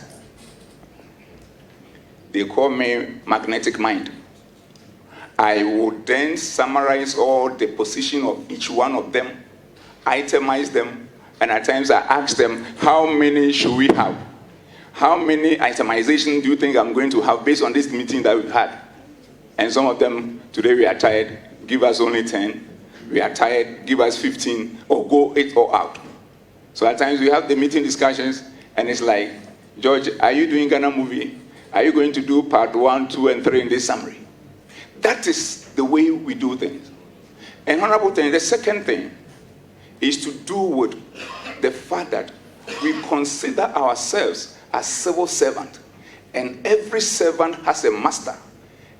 they call me magnetic mind. I would then summarize all the position of each one of them, itemize them, and at times I ask them, how many should we have? How many itemization do you think I'm going to have based on this meeting that we've had? And some of them, today we are tired, give us only 10. We are tired, give us 15, or go 8 or out. So at times we have the meeting discussions, and it's like, George, are you doing Ghana movie? Are you going to do part 1, 2, and 3 in this summary? That is the way we do things. And honorable thing, the second thing is to do with the fact that we consider ourselves as civil servant, and every servant has a master,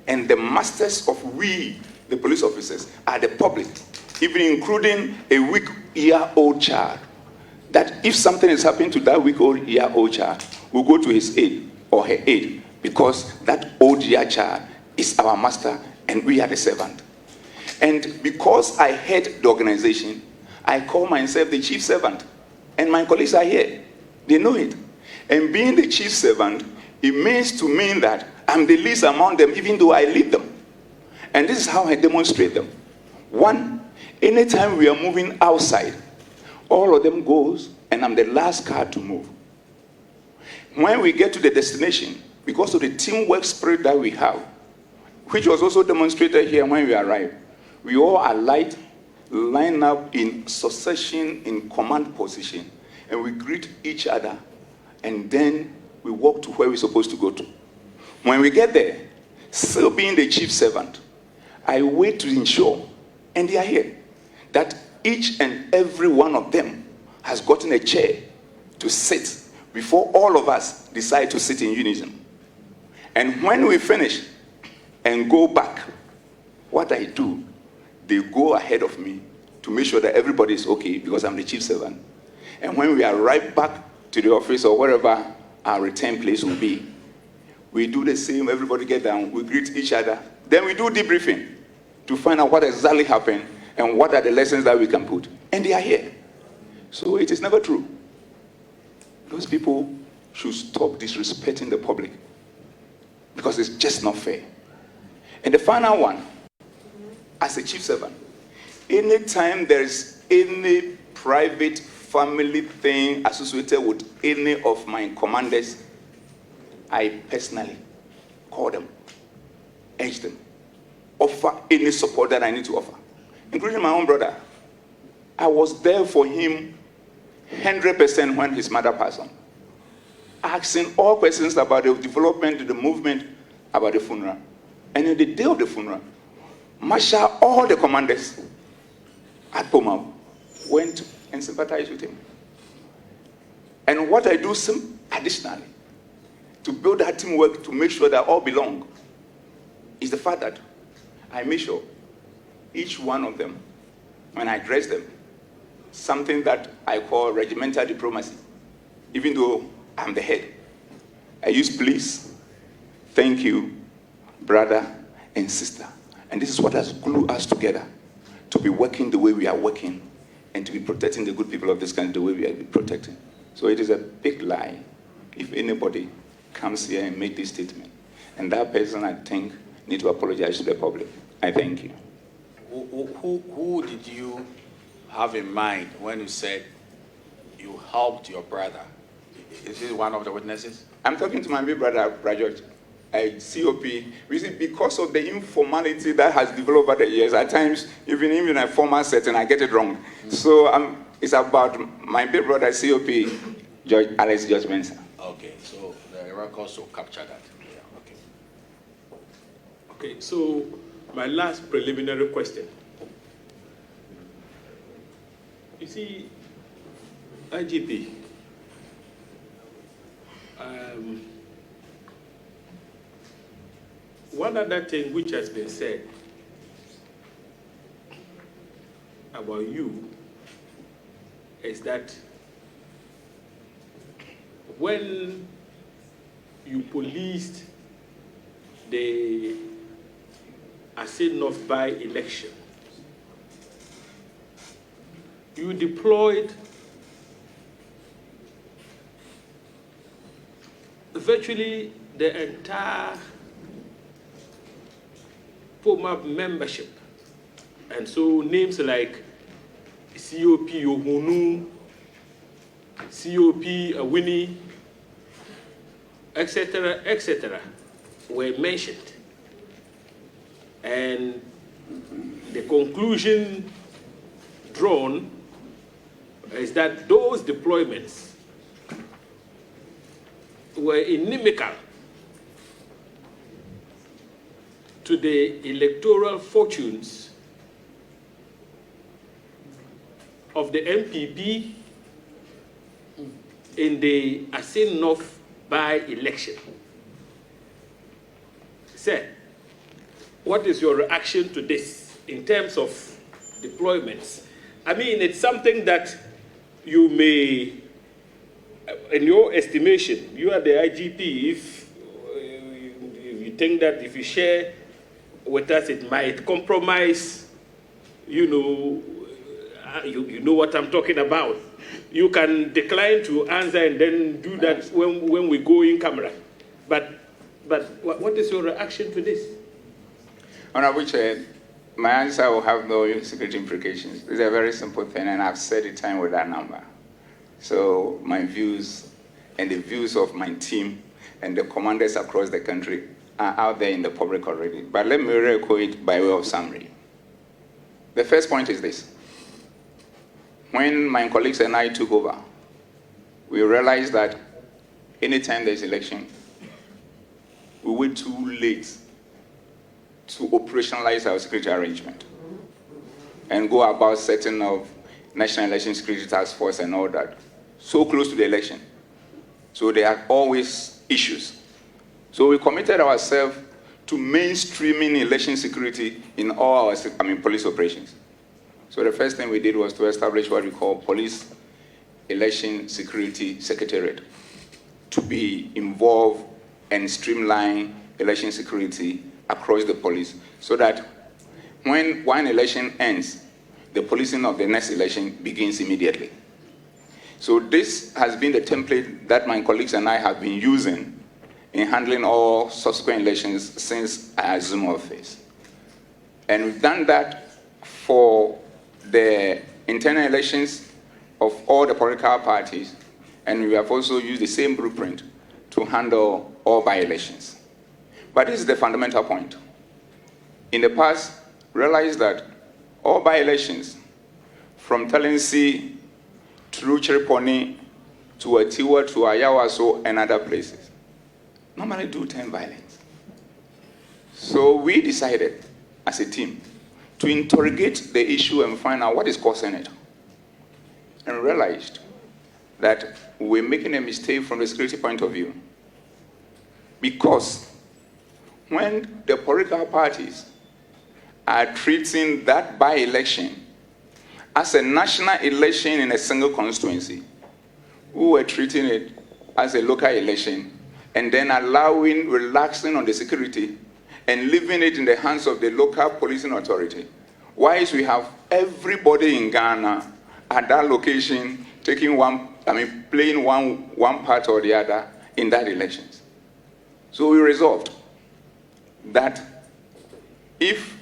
and the masters of we, the police officers, are the public, even including a week-year-old child, that if something is happening to that week-year-old child, we'll go to his aid or her aid, because that old-year child is our master, and we are the servant. And because I head the organization, I call myself the chief servant, and my colleagues are here. They know it. And being the chief servant, it means to me that I'm the least among them, even though I lead them. And this is how I demonstrate them. One, anytime we are moving outside, all of them goes, and I'm the last car to move. When we get to the destination, because of the teamwork spirit that we have, which was also demonstrated here when we arrived, we all alight, line up in succession, in command position, and we greet each other, and then we walk to where we're supposed to go to. When we get there, still being the chief servant, I wait to ensure, and they are here, that each and every one of them has gotten a chair to sit before all of us decide to sit in unison. And when we finish and go back, what I do, they go ahead of me to make sure that everybody is okay, because I'm the chief servant. And when we arrive back to the office or wherever our return place will be, we do the same. Everybody get down, we greet each other. Then we do debriefing to find out what exactly happened and what are the lessons that we can put. And they are here. So it is never true. Those people should stop disrespecting the public, because it's just not fair. And the final one, as a chief servant, anytime there is any private family thing associated with any of my commanders, I personally call them, urge them, offer any support that I need to offer, including my own brother. I was there for him 100% when his mother passed on, asking all questions about the development, the movement, about the funeral. And on the day of the funeral, marshal all the commanders at Pomau went and sympathized with him. And what I do additionally to build that teamwork, to make sure that all belong, is the fact that I make sure each one of them, when I address them, something that I call regimental diplomacy, even though I'm the head, I use please, thank you, brother and sister. And this is what has glued us together to be working the way we are working and to be protecting the good people of this country the way we are protecting. So it is a big lie if anybody comes here and make this statement. And that person, I think, need to apologize to the public. I thank you.
Who did you have in mind when you said you helped your brother. Is he one of the witnesses?
I'm talking to my big brother, Project COP. You see, because of the informality that has developed over the years, at times, even in a formal setting, I get it wrong. So it's about my big brother, COP, Alex George Dampare.
Okay, so the records will capture that. Yeah, okay.
Okay, so my last preliminary question. You see, IGP, one other thing which has been said about you is that when you policed the North by-election, you deployed virtually the entire POMAP membership. And so names like COP Ohunu, COP Awini, etc., were mentioned. And the conclusion drawn is that those deployments were inimical to the electoral fortunes of the MPP in the North by-election. Sir, what is your reaction to this in terms of deployments? I mean, it's something that you may, in your estimation, you are the IGP, if you think that if you share with us, it might compromise, you know what I'm talking about. You can decline to answer and then do that when we go in camera. But what is your reaction to this?
Honorable Chair, my answer will have no security implications. It's a very simple thing, and I've said it time with that number. So my views and the views of my team and the commanders across the country are out there in the public already. But let me re-echo it by way of summary. The first point is this. When my colleagues and I took over, we realized that anytime there's election, we wait too late to operationalize our security arrangement and go about setting of National Election Security Task Force and all that, so close to the election. So there are always issues. So we committed ourselves to mainstreaming election security in all our police operations. So the first thing we did was to establish what we call Police Election Security Secretariat to be involved and streamline election security across the police, so that when one election ends, the policing of the next election begins immediately. So this has been the template that my colleagues and I have been using in handling all subsequent elections since I assumed office. And we've done that for the internal elections of all the political parties, and we have also used the same blueprint to handle all by-elections. But this is the fundamental point. In the past, realize that all by-elections, from Talensi through Chereponi to Atiwa to Ayawaso and other places, normally do turn violence. So we decided as a team to interrogate the issue and find out what is causing it. And realized that we're making a mistake from the security point of view. Because when the political parties are treating that by-election as a national election in a single constituency, we were treating it as a local election and then relaxing on the security and leaving it in the hands of the local policing authority. Whilst we have everybody in Ghana at that location playing one part or the other in that elections. So we resolved that if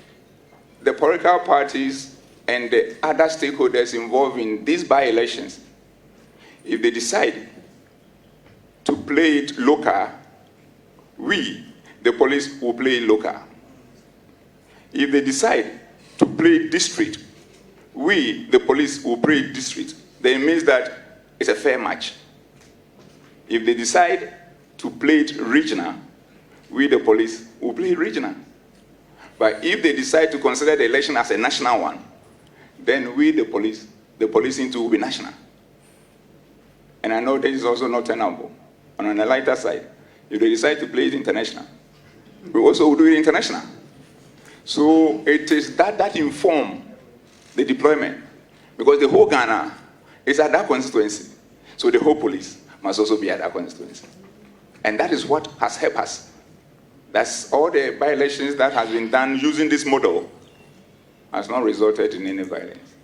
the political parties and the other stakeholders involved in these by-elections If they decide to play it local, we, the police, will play it local. If they decide to play district, we, the police, will play district. Then it means that it's a fair match. If they decide to play it regional, we, the police, will play regional. But if they decide to consider the election as a national one, then we, the policing too, will be national. And I know this is also not tenable. And on the lighter side, if they decide to play it international, we also will do it international. So it is that informs the deployment. Because the whole Ghana is at that constituency. So the whole police must also be at that constituency. And that is what has helped us. That's all the by-elections that has been done using this model has not resulted in any violence.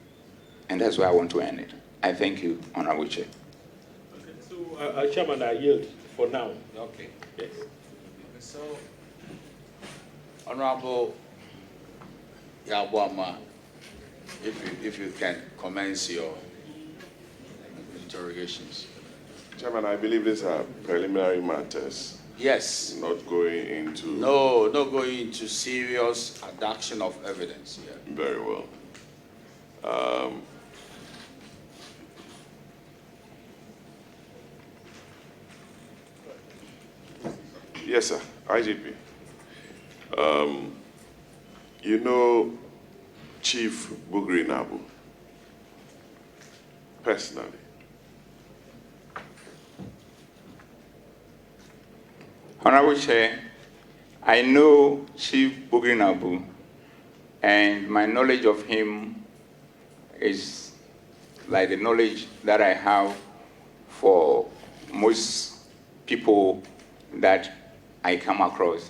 And that's why I want to end it. I thank you, Honorable Chair.
Okay, so, Chairman, I yield for now.
Okay.
Yes.
So, Honorable Yabwama, if you can commence your interrogations.
Chairman, I believe these are preliminary matters.
Yes.
Not going into...
No, not going into serious adduction of evidence here.
Very well. Yes, sir. IGP. You know Chief Bugri Nabu personally.
Honorable Chair, I know Chief Bugri Nabu, and my knowledge of him is like the knowledge that I have for most people that I come across,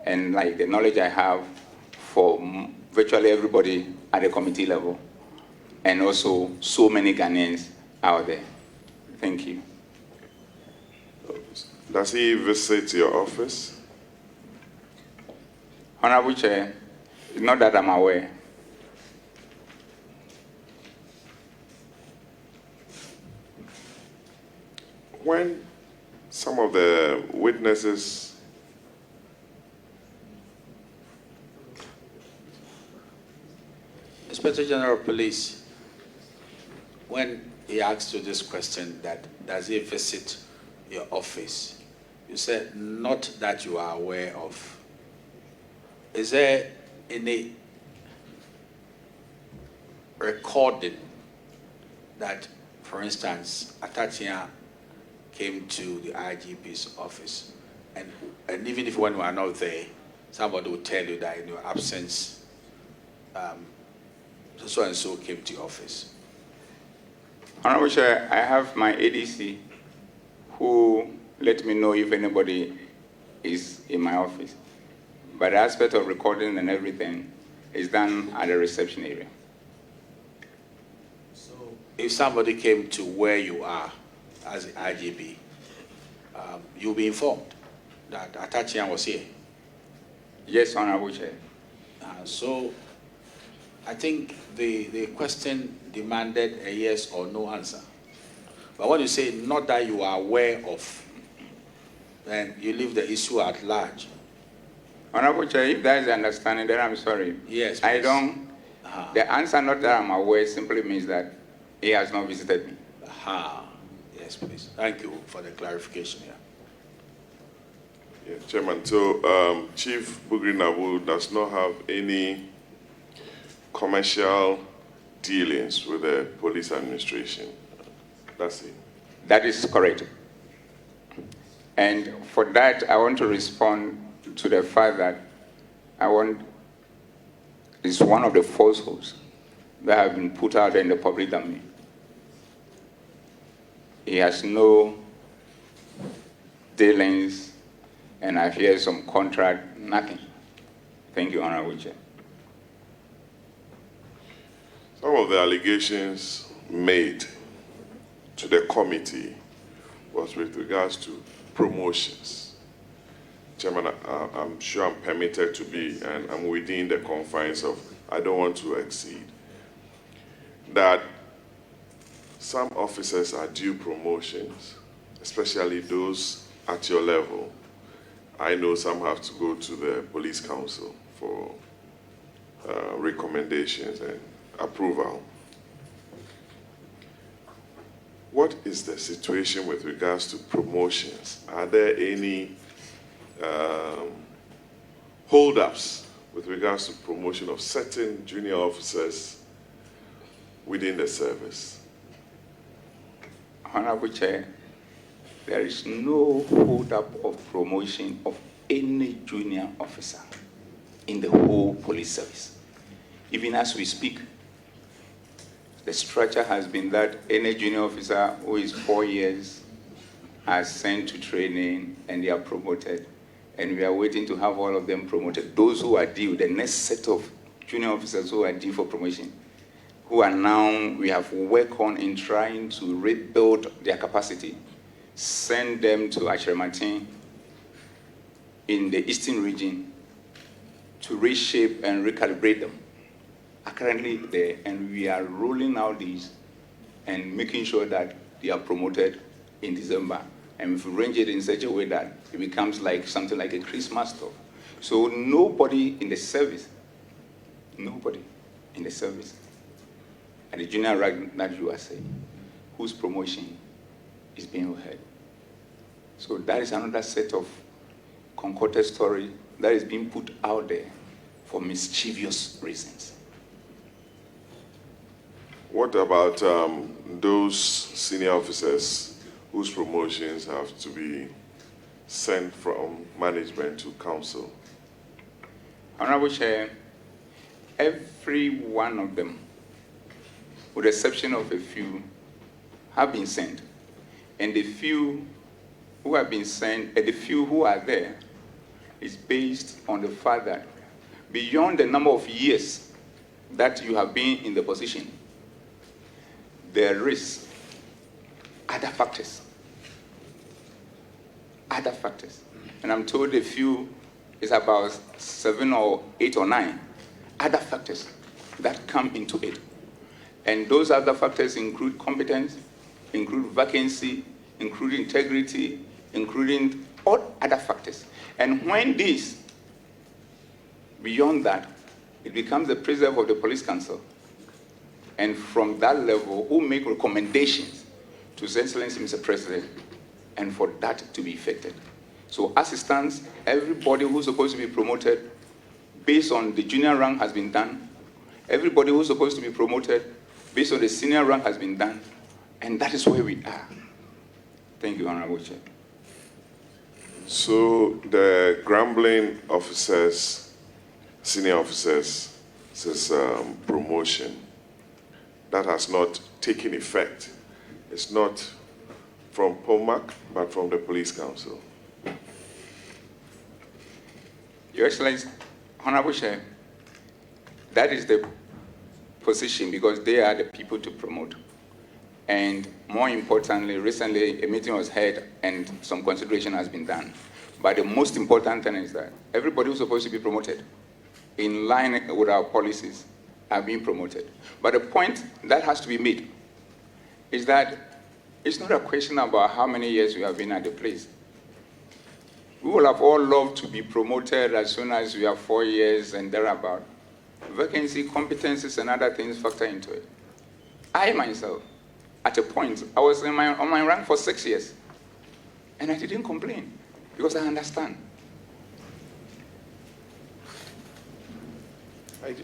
and like the knowledge I have for virtually everybody at the committee level, and also so many Ghanaians out there. Thank you.
Does he visit your office?
Honorable Chair, it's not that I'm aware.
When some of the witnesses
Inspector General of Police, when he asked you this question, that does he visit your office, you said not that you are aware of. Is there any recording that, for instance, Atachia came to the IGP's office, and even if when we are not there, somebody will tell you that in your absence, so and so came to your office?
Honorable Chair, I have my ADC who let me know if anybody is in my office. But the aspect of recording and everything is done at the reception area.
So if somebody came to where you are as the IGP, you'll be informed that Atachian was here.
Yes, Honorable Chair.
So I think the question demanded a yes or no answer. But when you say not that you are aware of, then you leave the issue at large.
Honorable Chair, if that is the understanding, then I'm sorry.
Yes, please.
I don't. The answer, not that I'm aware, simply means that he has not visited me.
Yes, please. Thank you for the clarification here.
Yeah, Chairman, so Chief Bugri Nabu does not have any commercial dealings with the police administration. That's it.
That is correct. And for that, I want to respond to the fact that it's one of the falsehoods that have been put out in the public domain. He has no dealings, and I hear some contract, nothing. Thank you, Honorable Chair.
Some of the allegations made to the committee was with regards to promotions. Chairman, I'm sure I'm permitted to be, and I'm within the confines of, I don't want to exceed, that some officers are due promotions, especially those at your level. I know some have to go to the police council for recommendations and approval. What is the situation with regards to promotions? Are there any hold-ups with regards to promotion of certain junior officers within the service?
Honorable Chair, there is no hold-up of promotion of any junior officer in the whole police service. Even as we speak, the structure has been that any junior officer who is 4 years are sent to training and they are promoted. And we are waiting to have all of them promoted. Those who are due, the next set of junior officers who are due for promotion, who are now, we have worked on in trying to rebuild their capacity, send them to Adjournment in the eastern region to reshape and recalibrate them, are currently there, and we are rolling out these and making sure that they are promoted in December. And we've arranged it in such a way that it becomes like something like a Christmas stuff. So nobody in the service, at the junior rank that you are saying, whose promotion is being held. So that is another set of concocted story that is being put out there for mischievous reasons.
What about those senior officers whose promotions have to be sent from management to council?
Honorable Chair, every one of them, with the exception of a few, have been sent. And the few who have been sent, and the few who are there, is based on the fact that beyond the number of years that you have been in the position, there is other factors. And I'm told a few is about 7 or 8 or 9 other factors that come into it. And those other factors include competence, include vacancy, include integrity, including all other factors. And when this, beyond that, it becomes the preserve of the police council. And from that level, who make recommendations to His Excellency Mr. President, and for that to be effected. So as it stands, everybody who's supposed to be promoted based on the junior rank has been done. Everybody who's supposed to be promoted based on the senior rank has been done. And that is where we are. Thank you, Honorable Chair.
So the grumbling officers, senior officers, says promotion, that has not taken effect. It's not from POMAC, but from the Police Council.
Your Excellency, Honorable Chair, that is the position because they are the people to promote. And more importantly, recently a meeting was held and some consideration has been done. But the most important thing is that everybody who's supposed to be promoted in line with our policies are being promoted. But the point that has to be made is that it's not a question about how many years you have been at the place. We will have all loved to be promoted as soon as we have 4 years and thereabout. Vacancy, competencies, and other things factor into it. I myself, at a point, I was on my rank for 6 years, and I didn't complain because I understand.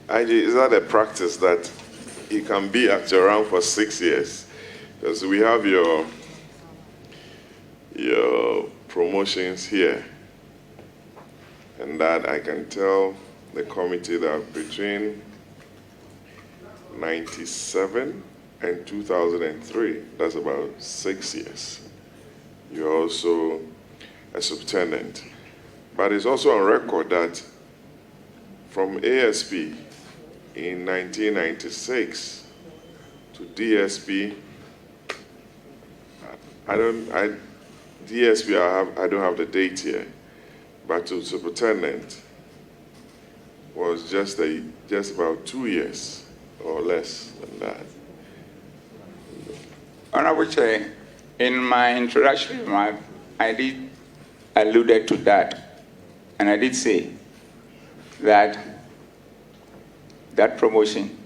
Is that a practice that you can be at your rank for 6 years? Because we have your promotions here, and that I can tell the committee that between 97 and 2003, that's about 6 years. You're also a subtenant. But it's also on record that from ASP in 1996 to DSP, I don't have the date here, but to superintendent was just about 2 years or less than that.
Honorable Chair, in my introductory remark, I did alluded to that, and I did say that that promotion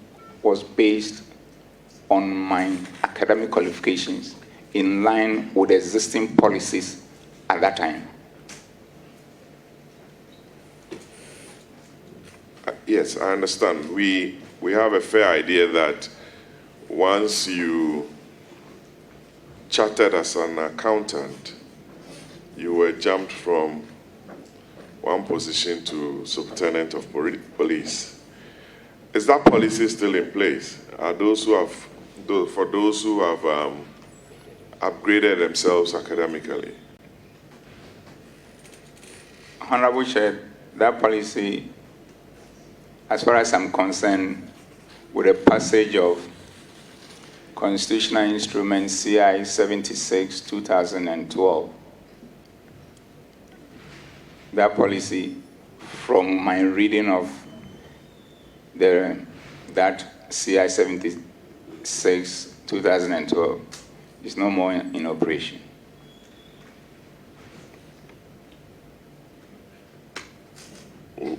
was based on my academic qualifications in line with existing policies at that time.
Yes, I understand. We have a fair idea that once you chartered as an accountant, you were jumped from one position to Superintendent of Police. Is that policy still in place? Are those who have, for those who have upgraded themselves academically?
Honorable Chair, that policy, as far as I'm concerned, with the passage of Constitutional Instrument CI 76, 2012, that policy, from my reading of that CI 76, 2012, is no more in operation.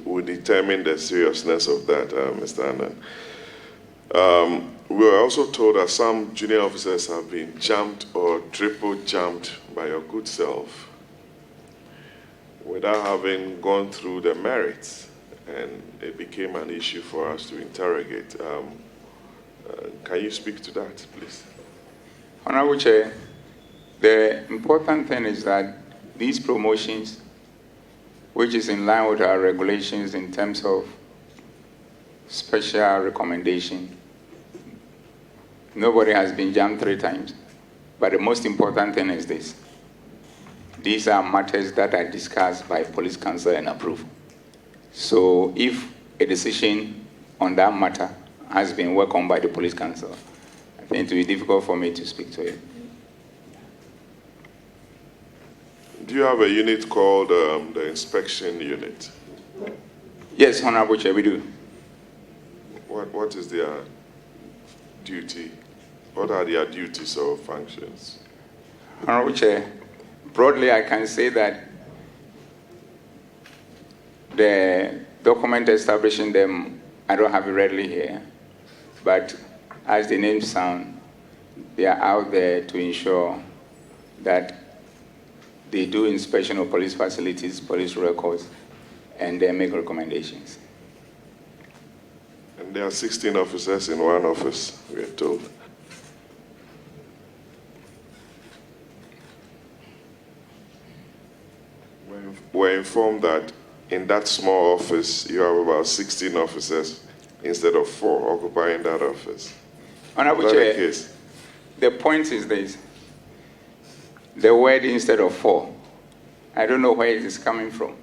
We determine the seriousness of that, Mr. Annan. We were also told that some junior officers have been jumped or triple jumped by your good self without having gone through the merits, and it became an issue for us to interrogate. Can you speak to that, please?
Honorable Chair, the important thing is that these promotions, which is in line with our regulations in terms of special recommendation, nobody has been jumped 3 times. But the most important thing is this. These are matters that are discussed by police counsel and approved. So if a decision on that matter has been welcomed by the police counsel, I think it will be difficult for me to speak to it.
Do you have a unit called the inspection unit?
Yes, Honorable Chair, we do.
What is their duty? What are their duties or functions?
Honorable Chair, broadly I can say that the document establishing them, I don't have it readily here, but as the name sounds, they are out there to ensure that they do inspection of police facilities, police records, and they make recommendations.
And there are 16 officers in one office, we are told. We're informed that in that small office, you have about 16 officers instead of 4 occupying that office.
Honorable Chair, the point is this. The word instead of 4, I don't know where it is coming from.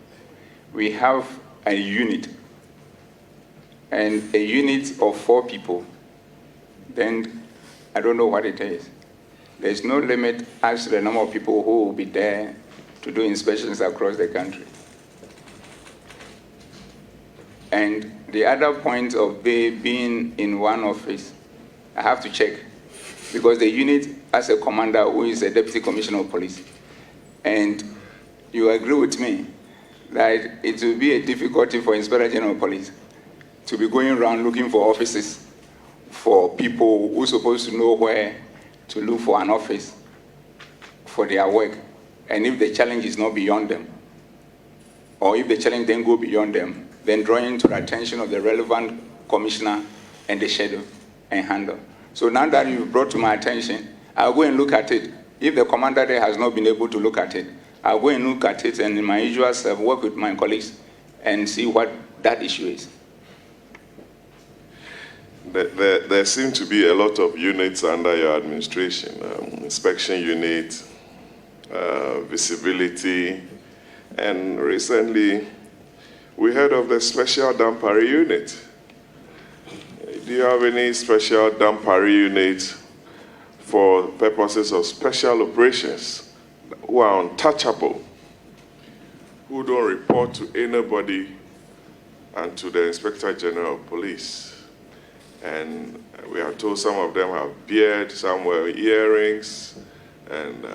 We have a unit, and a unit of 4 people, then I don't know what it is. There's no limit as to the number of people who will be there to do inspections across the country. And the other point of they being in one office, I have to check, because the unit has a commander who is a deputy commissioner of police. And you agree with me that it will be a difficulty for Inspector General of Police to be going around looking for offices for people who are supposed to know where to look for an office for their work. And if the challenge is not beyond them, or if the challenge then go beyond them, then drawing to the attention of the relevant commissioner and the schedule and handle. So now that you've brought to my attention, I'll go and look at it. If the commander there has not been able to look at it, I'll go and look at it and in my usual self work with my colleagues and see what that issue is.
There seem to be a lot of units under your administration. Inspection unit, visibility, and recently we heard of the special Dampare unit. Do you have any special Dampare unit for purposes of special operations who are untouchable, who don't report to anybody and to the Inspector General of Police? And We are told some of them have beard, some wear earrings, and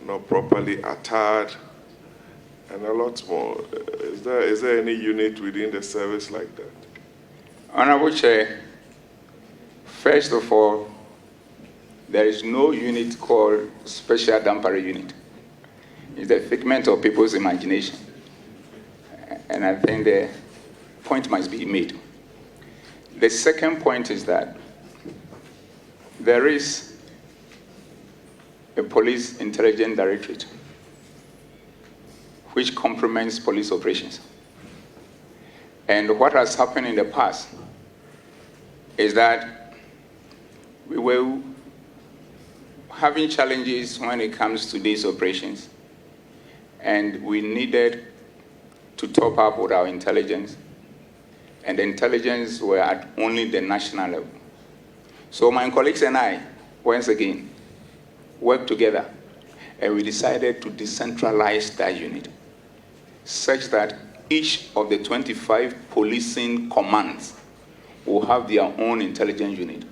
not properly attired, and a lot more. Is there any unit within the service like that?
Honorable Chair, first of all, there is no unit called Special Dampare Unit. It's a figment of people's imagination. And I think the point must be made. The second point is that there is a police intelligence directorate which complements police operations. And what has happened in the past is that we were having challenges when it comes to these operations, and we needed to top up with our intelligence, and the intelligence were at only the national level. So my colleagues and I, once again, worked together, and we decided to decentralize that unit, such that each of the 25 policing commands will have their own intelligence unit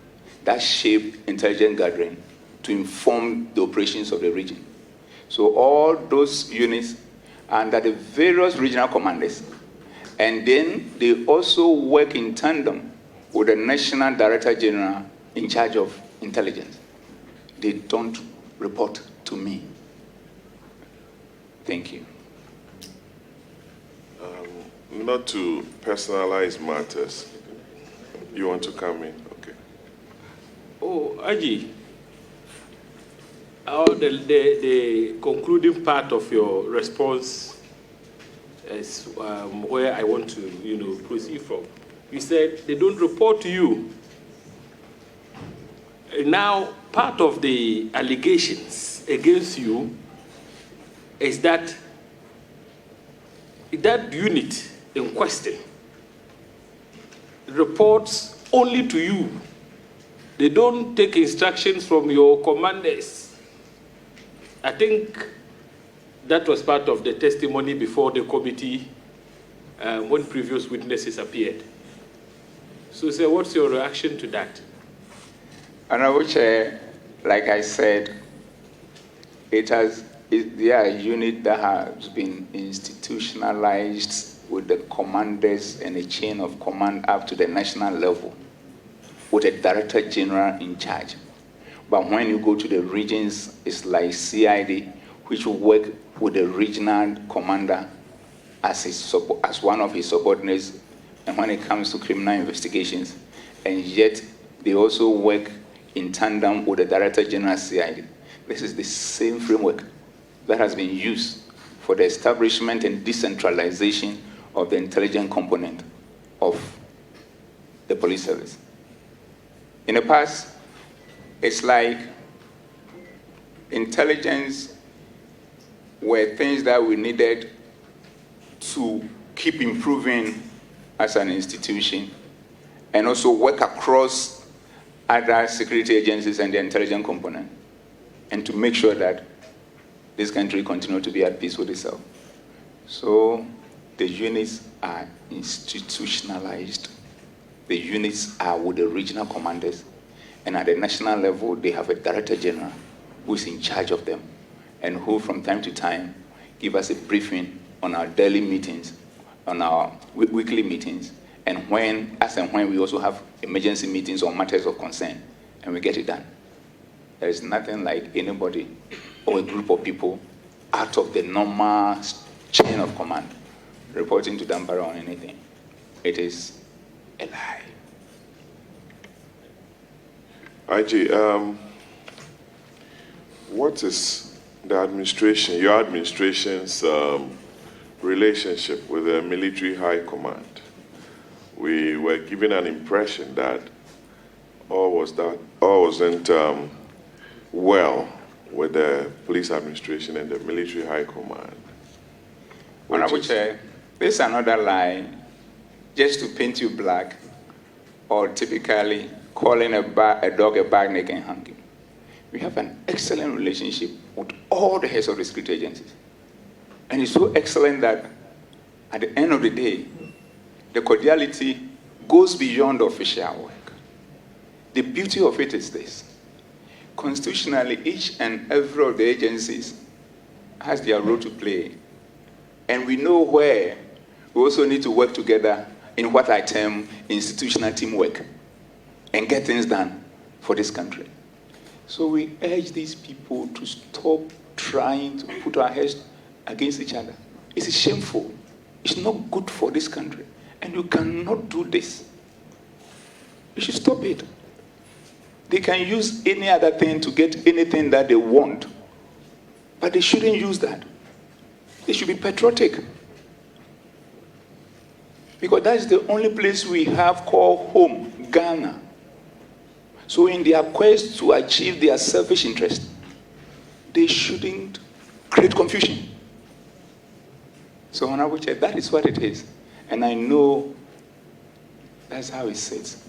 that shape intelligence gathering to inform the operations of the region. So all those units are under the various regional commanders. And then they also work in tandem with the National Director General in charge of intelligence. They don't report to me. Thank you.
Not to personalize matters. You want to come in? Okay.
Oh, Aji, the concluding part of your response is where I want to, proceed from. You said they don't report to you. Now, part of the allegations against you is that that unit in question reports only to you. They don't take instructions from your commanders. I think that was part of the testimony before the committee when previous witnesses appeared. So, sir, what's your reaction to that?
Honorable Chair, like I said, they are a unit that has been institutionalized with the commanders and a chain of command up to the national level, with a Director General in charge. But when you go to the regions, it's like CID, which will work with the regional commander as one of his subordinates, and when it comes to criminal investigations, and yet they also work in tandem with the Director General CID. This is the same framework that has been used for the establishment and decentralization of the intelligence component of the police service. In the past, it's like intelligence were things that we needed to keep improving as an institution and also work across other security agencies and the intelligence component, and to make sure that this country continues to be at peace with itself. So the units are institutionalized. The units are with the regional commanders, and at the national level, they have a Director General who is in charge of them, and who from time to time give us a briefing on our daily meetings, on our weekly meetings, and when we also have emergency meetings on matters of concern, and we get it done. There is nothing like anybody or a group of people out of the normal chain of command reporting to Dampare on anything. It is a lie.
IG, what is your administration's relationship with the military high command? We were given an impression that all wasn't well with the police administration and the military high command.
Honorable Chair, this is another lie just to paint you black, or typically calling a dog a bag neck and hanging. We have an excellent relationship with all the heads of the security agencies. And it's so excellent that at the end of the day, the cordiality goes beyond official work. The beauty of it is this. Constitutionally, each and every of the agencies has their role to play. And we know where we also need to work together in what I term institutional teamwork and get things done for this country. So we urge these people to stop trying to put our heads against each other. It's shameful. It's not good for this country. And you cannot do this. You should stop it. They can use any other thing to get anything that they want. But they shouldn't use that. They should be patriotic. Because that's the only place we have called home, Ghana. So in their quest to achieve their selfish interest, they shouldn't create confusion. So Honorable Chair, that is what it is. And I know that's how it sits.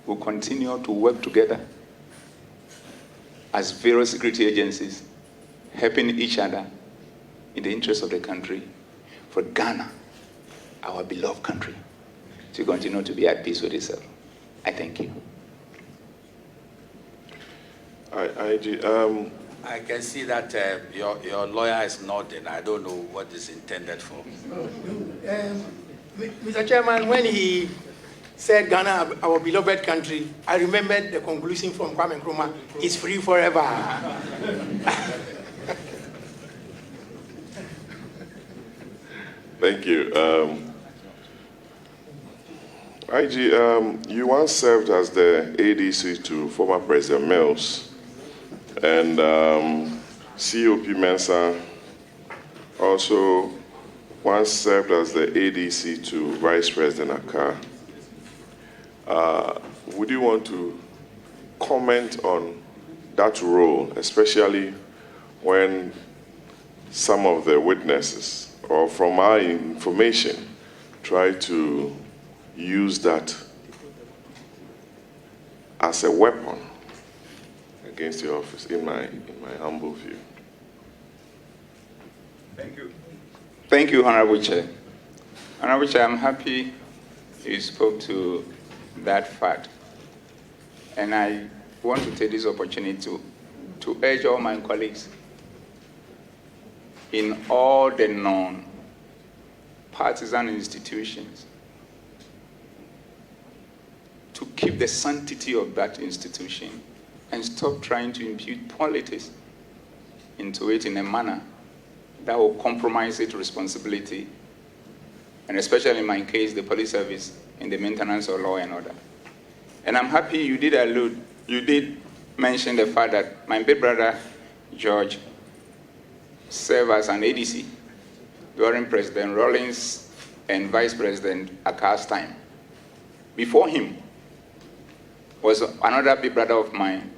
We'll continue to work together as various security agencies, helping each other in the interest of the country, for Ghana, our beloved country, to continue to be at peace with itself. I thank you.
I can see that your lawyer is nodding. I don't know what is intended for.
Mr. Chairman, when he said Ghana, our beloved country, I remembered the conclusion from Kwame Nkrumah, it's free forever.
Thank you. IG, you once served as the ADC to former President Mills, and COP Mensah also once served as the ADC to Vice President Akkar. Would you want to comment on that role, especially when some of the witnesses, or from our information, try to use that as a weapon against the office, in my humble view?
Thank you. Thank you, Honorable Chair. Honorable Chair, I'm happy you spoke to that fact. And I want to take this opportunity to urge all my colleagues in all the non-partisan institutions to keep the sanctity of that institution and stop trying to impute politics into it in a manner that will compromise its responsibility, and especially in my case, the police service in the maintenance of law and order. And I'm happy you did mention the fact that my big brother, George, served as an ADC during President Rawlings and Vice President Akkar's time. Before him was another big brother of mine,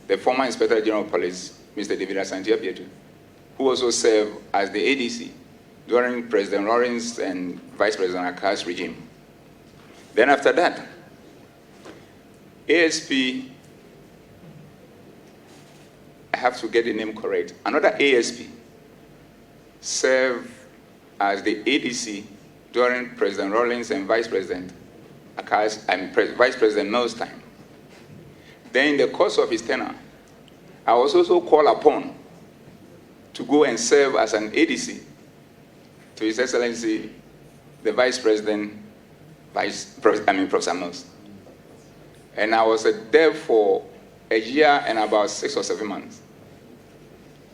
the former Inspector General of Police, Mr. David Asante-Apietu, who also served as the ADC during President Rawlings and Vice President Akkar's regime. Then after that, ASP, I have to get the name correct, another ASP served as the ADC during President Rawlings and Vice President Akkar's and Vice President Mills' time. Then in the course of his tenure, I was also called upon to go and serve as an ADC to His Excellency, the Vice President, Professor Mills. And I was there for a year and about 6 or 7 months.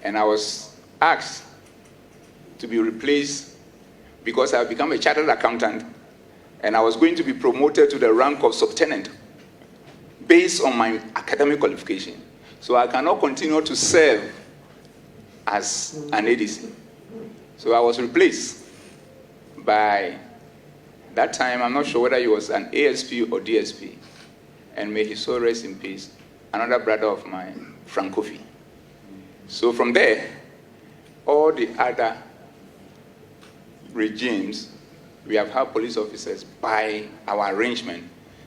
And I was asked to be replaced because I had become a chartered accountant and I was going to be promoted to the rank of subtenant based on my academic qualification. So I cannot continue to serve as an ADC. So I was replaced by, that time, I'm not sure whether he was an ASP or DSP, and may his soul rest in peace, another brother of mine, Frank Kofi. So from there, all the other regimes, we have had police officers by our arrangement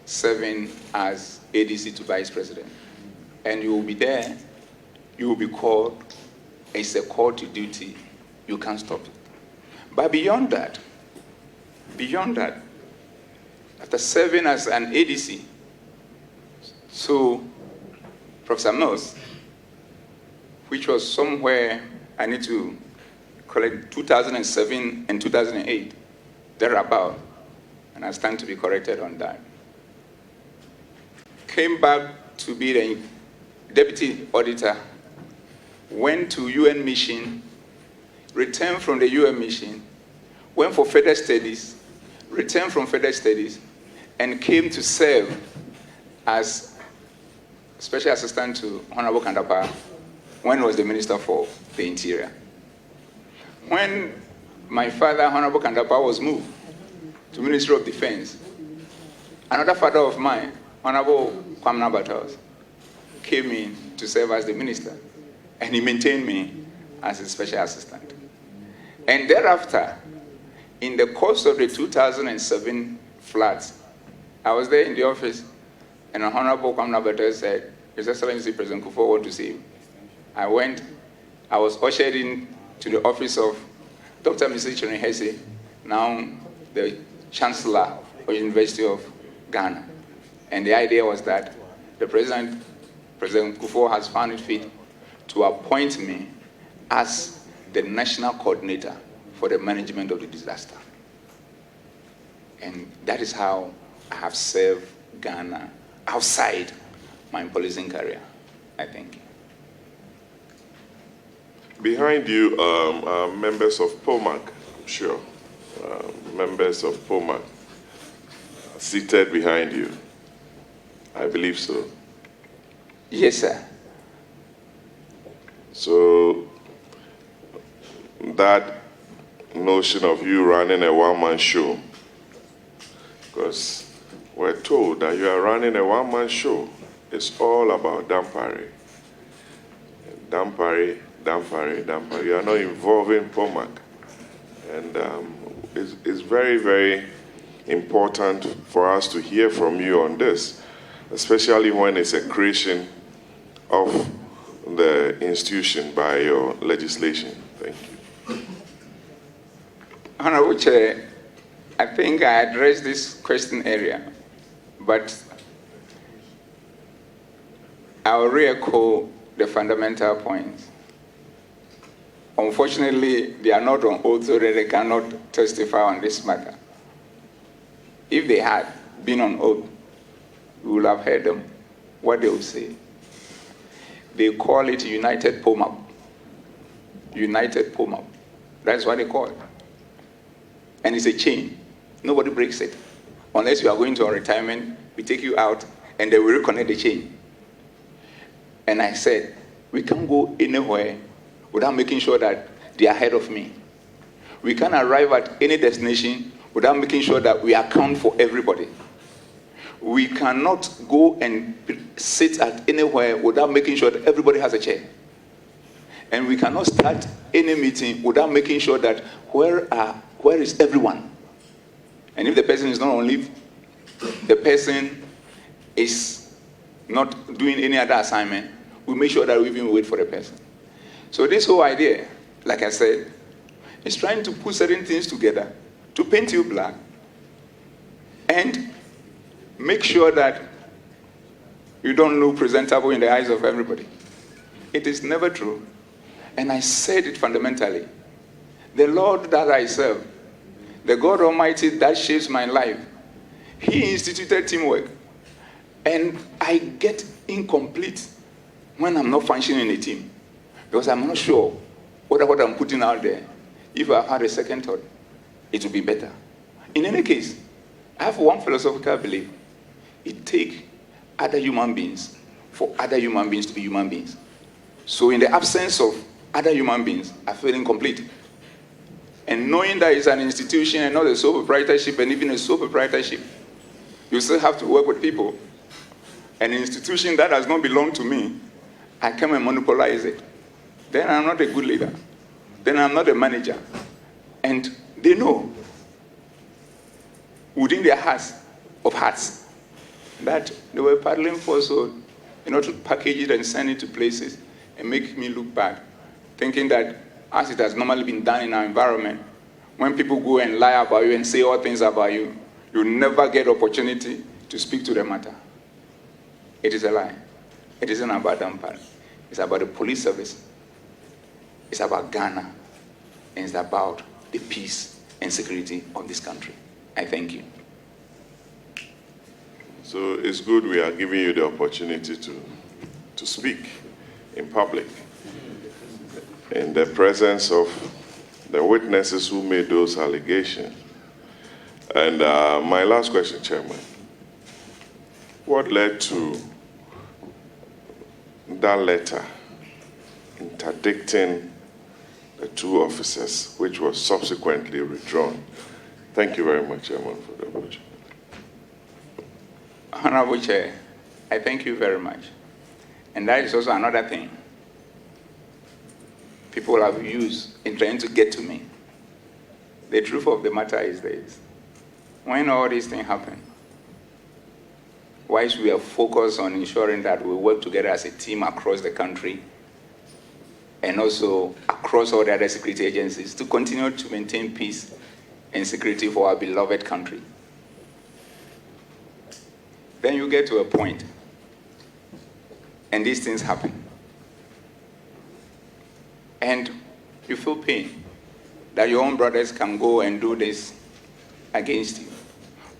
serving as ADC to Vice President. And you will be there, you will be called, it's a call to duty, you can't stop it. But beyond that, after serving as an ADC, So, Professor Mills, which was somewhere, I need to collect 2007 and 2008, thereabout, and I stand to be corrected on that, came back to be the deputy auditor, went to UN mission, returned from the UN mission, went for further studies, returned from further studies, and came to serve as Special Assistant to Honorable Dampare when he was the Minister for the Interior. When my father, Honorable Dampare, was moved to Ministry of Defense, another father of mine, Honorable Kwamna Battles, came in to serve as the minister, and he maintained me as a special assistant. And thereafter, in the course of the 2007 floods, I was there in the office, and Honorable Kwamna Battles said, His Excellency President Kufuor want to see him. I went, I was ushered in to the office of Dr. Mrs. Chirinhesi, now the Chancellor of the University of Ghana. And the idea was that the President Kufuor has found it fit to appoint me as the national coordinator for the management of the disaster. And that is how I have served Ghana outside my policing career, I think.
Behind you are members of POMAC, I'm sure. Members of POMAC seated behind you. I believe so.
Yes, sir.
So that notion of you running a one-man show, because we're told that you are running a one-man show. It's all about Dampare. Dampare, Dampare, Dampare. You are not involving POMAC. And it's very, very important for us to hear from you on this, especially when it's a creation of the institution by your legislation. Thank you.
Honorable Chair, I think I addressed this question earlier, but I will re-echo the fundamental points. Unfortunately, they are not on oath, so that they cannot testify on this matter. If they had been on oath, we would have heard them, what they would say. They call it United POMAP. United POMAP. That's what they call it. And it's a chain. Nobody breaks it. Unless you are going to a retirement, we take you out, and they will reconnect the chain. And I said, we can't go anywhere without making sure that they are ahead of me. We can't arrive at any destination without making sure that we account for everybody. We cannot go and sit at anywhere without making sure that everybody has a chair. And we cannot start any meeting without making sure that where is everyone? And if the person is not on leave, the person is not doing any other assignment, we make sure that we even wait for the person. So this whole idea, like I said, is trying to put certain things together to paint you black and make sure that you don't look presentable in the eyes of everybody. It is never true. And I said it fundamentally. The Lord that I serve, the God Almighty that shapes my life, He instituted teamwork. And I get incomplete when I'm not functioning in a team. Because I'm not sure whether what I'm putting out there, if I had a second thought, it would be better. In any case, I have one philosophical belief. It takes other human beings for other human beings to be human beings. So in the absence of other human beings, I feel incomplete. And knowing that it's an institution and not a sole proprietorship, and even a sole proprietorship, you still have to work with people. An institution that does not belong to me, I come and monopolize it. Then I'm not a good leader. Then I'm not a manager. And they know within their hearts of hearts that they were paddling for so in order to package it and send it to places and make me look bad, thinking that as it has normally been done in our environment, when people go and lie about you and say all things about you, you never get opportunity to speak to the matter. It is a lie. It isn't about Dampare. It's about the police service. It's about Ghana. And it's about the peace and security of this country. I thank you.
So it's good we are giving you the opportunity to speak in public in the presence of the witnesses who made those allegations. And my last question, Chairman. What led to that letter interdicting the two officers, which was subsequently withdrawn? Thank you very much, Chairman, for the opportunity.
Honorable Chair, I thank you very much. And that is also another thing people have used in trying to get to me. The truth of the matter is this. When all these things happen, whilst we are focused on ensuring that we work together as a team across the country and also across all the other security agencies to continue to maintain peace and security for our beloved country, then you get to a point and these things happen. And you feel pain that your own brothers can go and do this against you.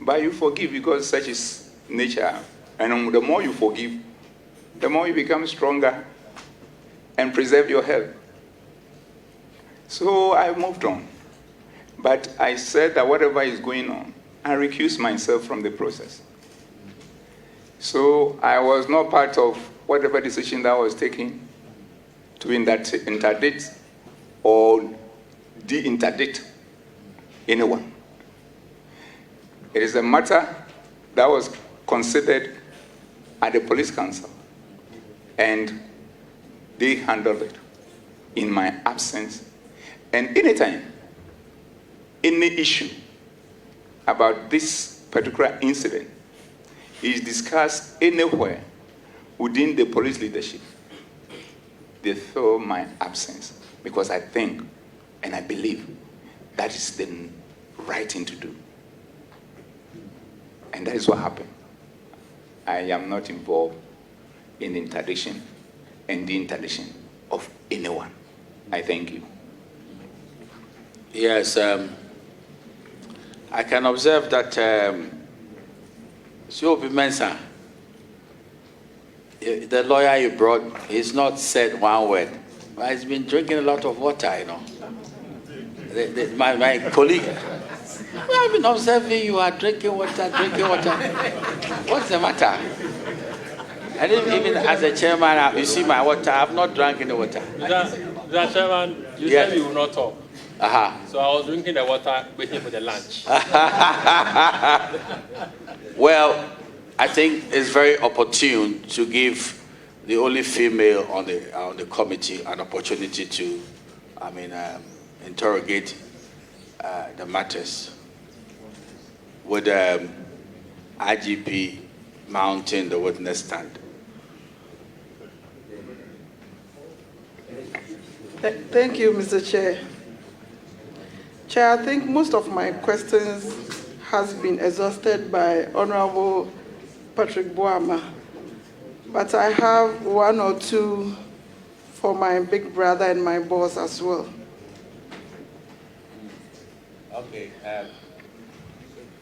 But you forgive because such is nature. And the more you forgive, the more you become stronger and preserve your health. So I moved on. But I said that whatever is going on, I recuse myself from the process. So I was not part of whatever decision that was taken to interdict or de-interdict anyone. It is a matter that was considered at the police council, and they handled it in my absence. And anytime any issue about this particular incident is discussed anywhere within the police leadership, they fill my absence because I think and I believe that is the right thing to do. And that is what happened. I am not involved in interdiction and the interdiction of anyone. I thank you.
Yes, I can observe that Siopi Mensah, the lawyer you brought, he's not said one word, but he's been drinking a lot of water, you know. My colleague, well, I've been observing you are drinking water. What's the matter? And even as a chairman, you see my water, I've not drank any water.
Mr. Chairman, you
Yes.
said you will not talk. So I was drinking the water, waiting for the lunch.
Well, I think it's very opportune to give the only female on the committee an opportunity to, interrogate the matters with IGP mounting the witness stand.
Thank you, Mr. Chair. Chair, I think most of my questions has been exhausted by Honorable Patrick Boama, but I have one or two for my big brother and my boss as well.
Okay.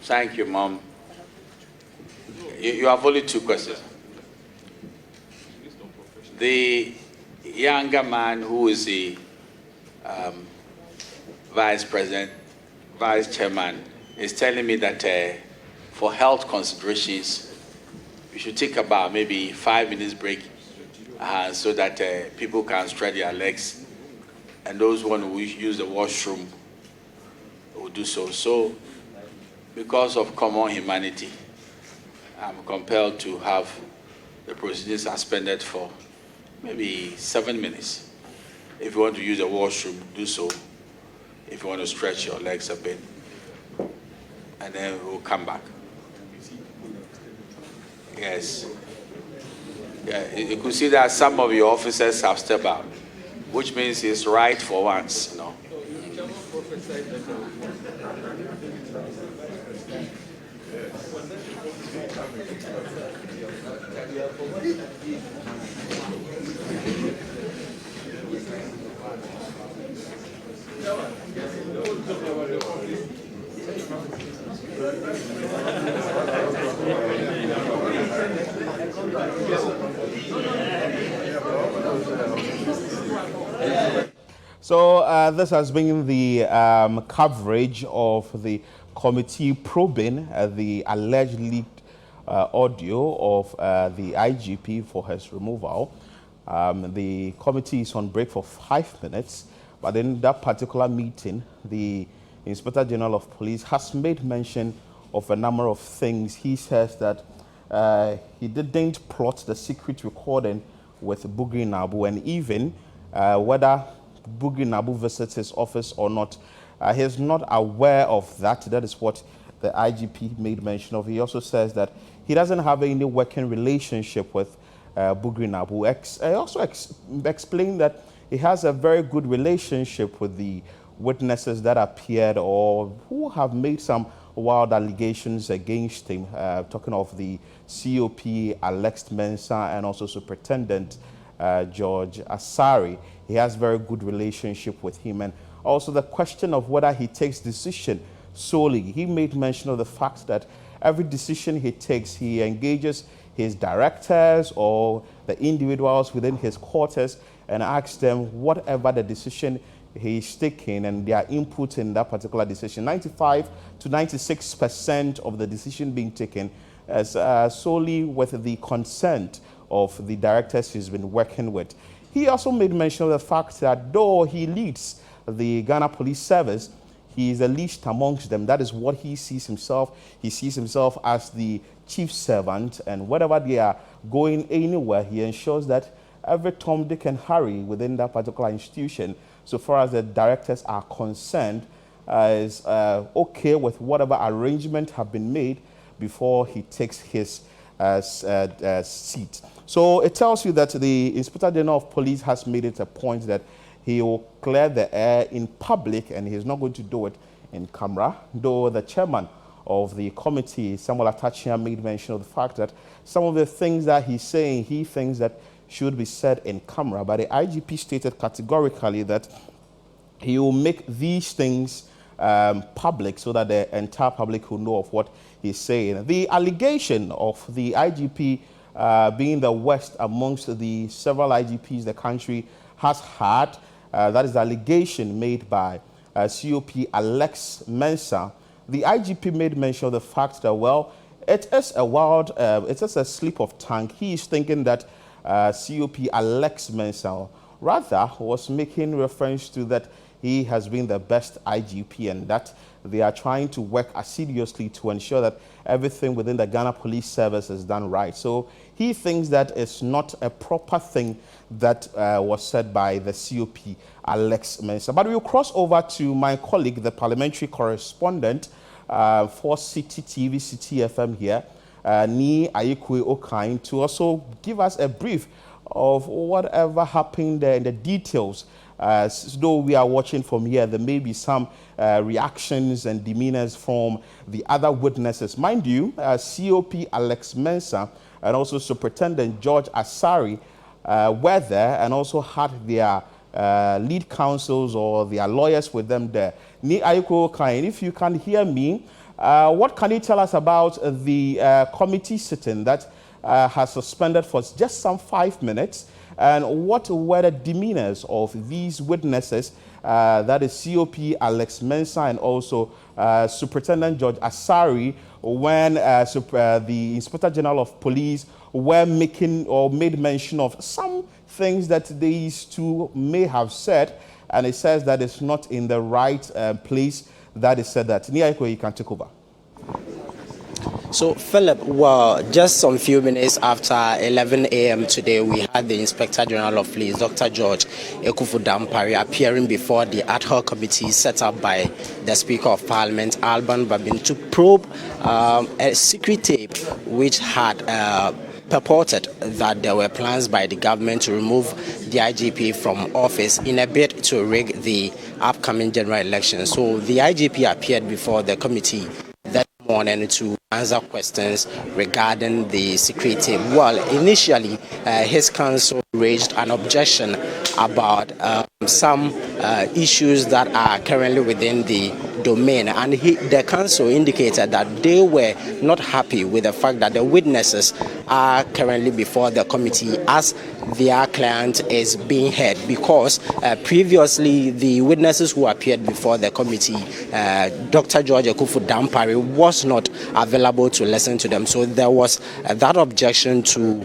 Thank you, Mom. You have only two questions. The younger man who is the vice chairman, is telling me that for health considerations, we should take about maybe 5 minutes break so that people can stretch their legs, and those who want to use the washroom will do so. So, because of common humanity, I'm compelled to have the proceedings suspended for maybe 7 minutes. If you want to use the washroom, do so. If you want to stretch your legs a bit, and then we'll come back. Yes. Yeah, you could see that some of your officers have stepped out, which means it's right for once, you know.
So this has been the coverage of the committee probing the alleged leaked audio of the IGP for his removal. The committee is on break for 5 minutes, but in that particular meeting, the Inspector General of Police has made mention of a number of things. He says that he didn't plot the secret recording with Bugri Nabu, and even whether Bugri Nabu visits his office or not, he is not aware of that. That is what the IGP made mention of. He also says that he doesn't have any working relationship with Bugri Nabu. I also explained that he has a very good relationship with the witnesses that appeared or who have made some wild allegations against him, talking of the COP, Alex Mensah, and also Superintendent George Asari. He has very good relationship with him. And also the question of whether he takes decision solely. He made mention of the fact that every decision he takes, he engages his directors or the individuals within his quarters and asks them whatever the decision he's taking and their input in that particular decision. 95 to 96% of the decision being taken is solely with the consent of the directors he's been working with. He also made mention of the fact that though he leads the Ghana Police Service, he is the least amongst them. That is what he sees himself. He sees himself as the chief servant, and whenever they are going anywhere, he ensures that every Tom, Dick, and Harry within that particular institution, so far as the directors are concerned, is okay with whatever arrangement have been made before he takes his seat. So it tells you that the Inspector General of Police has made it a point that he will clear the air in public and he's not going to do it in camera, though the chairman of the committee, Samuel Atachia, made mention of the fact that some of the things that he's saying, he thinks that should be said in camera, but the IGP stated categorically that he will make these things public so that the entire public will know of what he's saying. The allegation of the IGP being the worst amongst the several IGPs the country has had, that is the allegation made by COP Alex Mensah. The IGP made mention of the fact that, well, it is a slip of tongue. He is thinking that COP Alex Mensah rather was making reference to that he has been the best IGP and that they are trying to work assiduously to ensure that everything within the Ghana Police Service is done right. So he thinks that it's not a proper thing that was said by the COP Alex Mensah. But we'll cross over to my colleague, the parliamentary correspondent for Citi TV, Citi FM here, Ni Ayikwe Okain, to also give us a brief of whatever happened there in the details. Though we are watching from here, there may be some reactions and demeanors from the other witnesses. Mind you, COP Alex Mensah and also Superintendent George Asari were there and also had their lead counsels or their lawyers with them there. Ni Ayiko Kain, if you can hear me, what can you tell us about the committee sitting that has suspended for just some 5 minutes? And what were the demeanors of these witnesses, that is COP Alex Mensah and also Superintendent George Asari, when the Inspector General of Police were making or made mention of some things that these two may have said, and it says that it's not in the right place that is said that. Niaiko, you can take over.
So, Philip, well, just some few minutes after 11 a.m. today, we had the Inspector General of Police, Dr. George Dampare, appearing before the ad hoc committee set up by the Speaker of Parliament, Alban Babin, to probe a secret tape which had purported that there were plans by the government to remove the IGP from office in a bid to rig the upcoming general election. So the IGP appeared before the committee that morning to answer questions regarding the secret tape. Well, initially, his counsel raised an objection about some issues that are currently within the domain, and the counsel indicated that they were not happy with the fact that the witnesses are currently before the committee as their client is being heard, because previously the witnesses who appeared before the committee, Dr. George Dampare, was not available to listen to them. So there was that objection to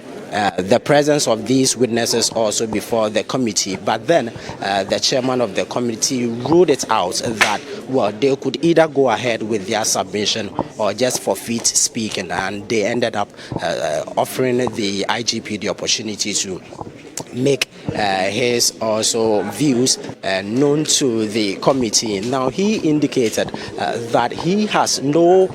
the presence of these witnesses also before the committee. But then the chairman of the committee ruled it out that, well, they could either go ahead with their submission or just forfeit speaking, and they ended up offering the IGP the opportunity to make his also views known to the committee. Now, he indicated that he has no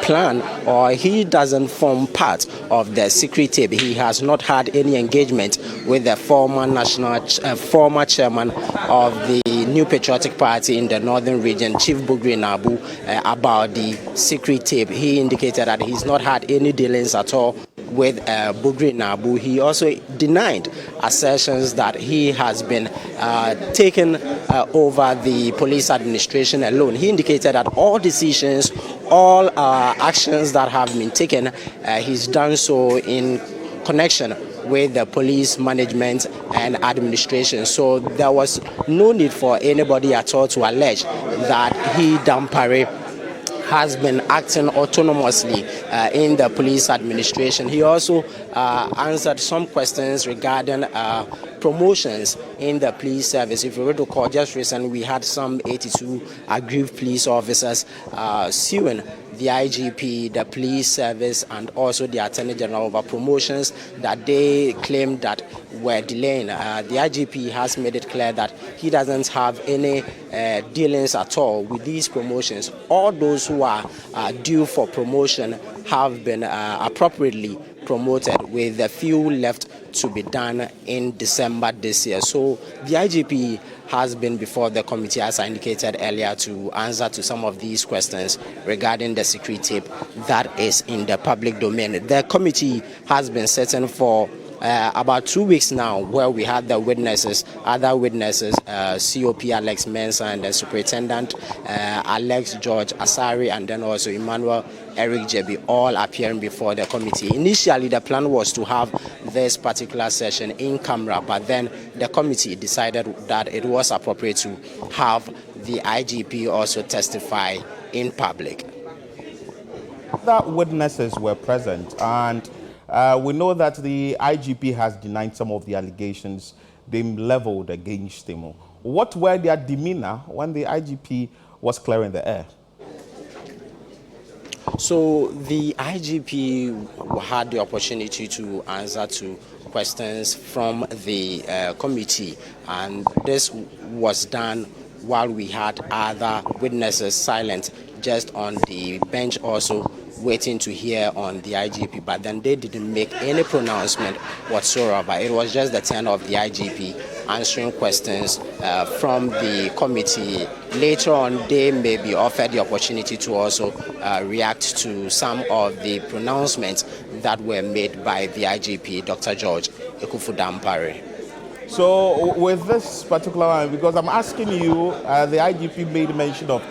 plan, or he doesn't form part of the secret tape. He has not had any engagement with the former chairman of the New Patriotic Party in the Northern Region, Chief Bugri Nabu, about the secret tape. He indicated that he's not had any dealings at all with Bugri Nabu. He also denied assertions that he has been taken over the police administration alone. He indicated that all decisions, all actions that have been taken, he's done so in connection with the police management and administration. So there was no need for anybody at all to allege that he, Dampare, has been acting autonomously in the police administration. He also answered some questions regarding promotions in the police service. If you recall, just recently we had some 82 aggrieved police officers suing the IGP, the police service, and also the Attorney General over promotions that they claimed that were delaying. The IGP has made it clear that he doesn't have any dealings at all with these promotions. All those who are due for promotion have been appropriately promoted, with a few left to be done in December this year. So the IGP has been before the committee, as I indicated earlier, to answer to some of these questions regarding the secret tape that is in the public domain. The committee has been sitting for about 2 weeks now, where we had the witnesses, other witnesses, COP Alex Mensah and the Superintendent Alex George Asari, and then also Emmanuel Eric Jebi, all appearing before the committee. Initially, the plan was to have this particular session in camera, but then the committee decided that it was appropriate to have the IGP also testify in public.
Other witnesses were present, and we know that the IGP has denied some of the allegations being leveled against him. What were their demeanor when the IGP was clearing the air?
So the IGP had the opportunity to answer to questions from the committee, and this was done while we had other witnesses silent just on the bench, also waiting to hear on the IGP, but then they didn't make any pronouncement whatsoever. It was just the turn of the IGP answering questions from the committee. Later on, they may be offered the opportunity to also react to some of the pronouncements that were made by the IGP, Dr. George Dampare.
So with this particular one, because I'm asking you, the IGP made mention of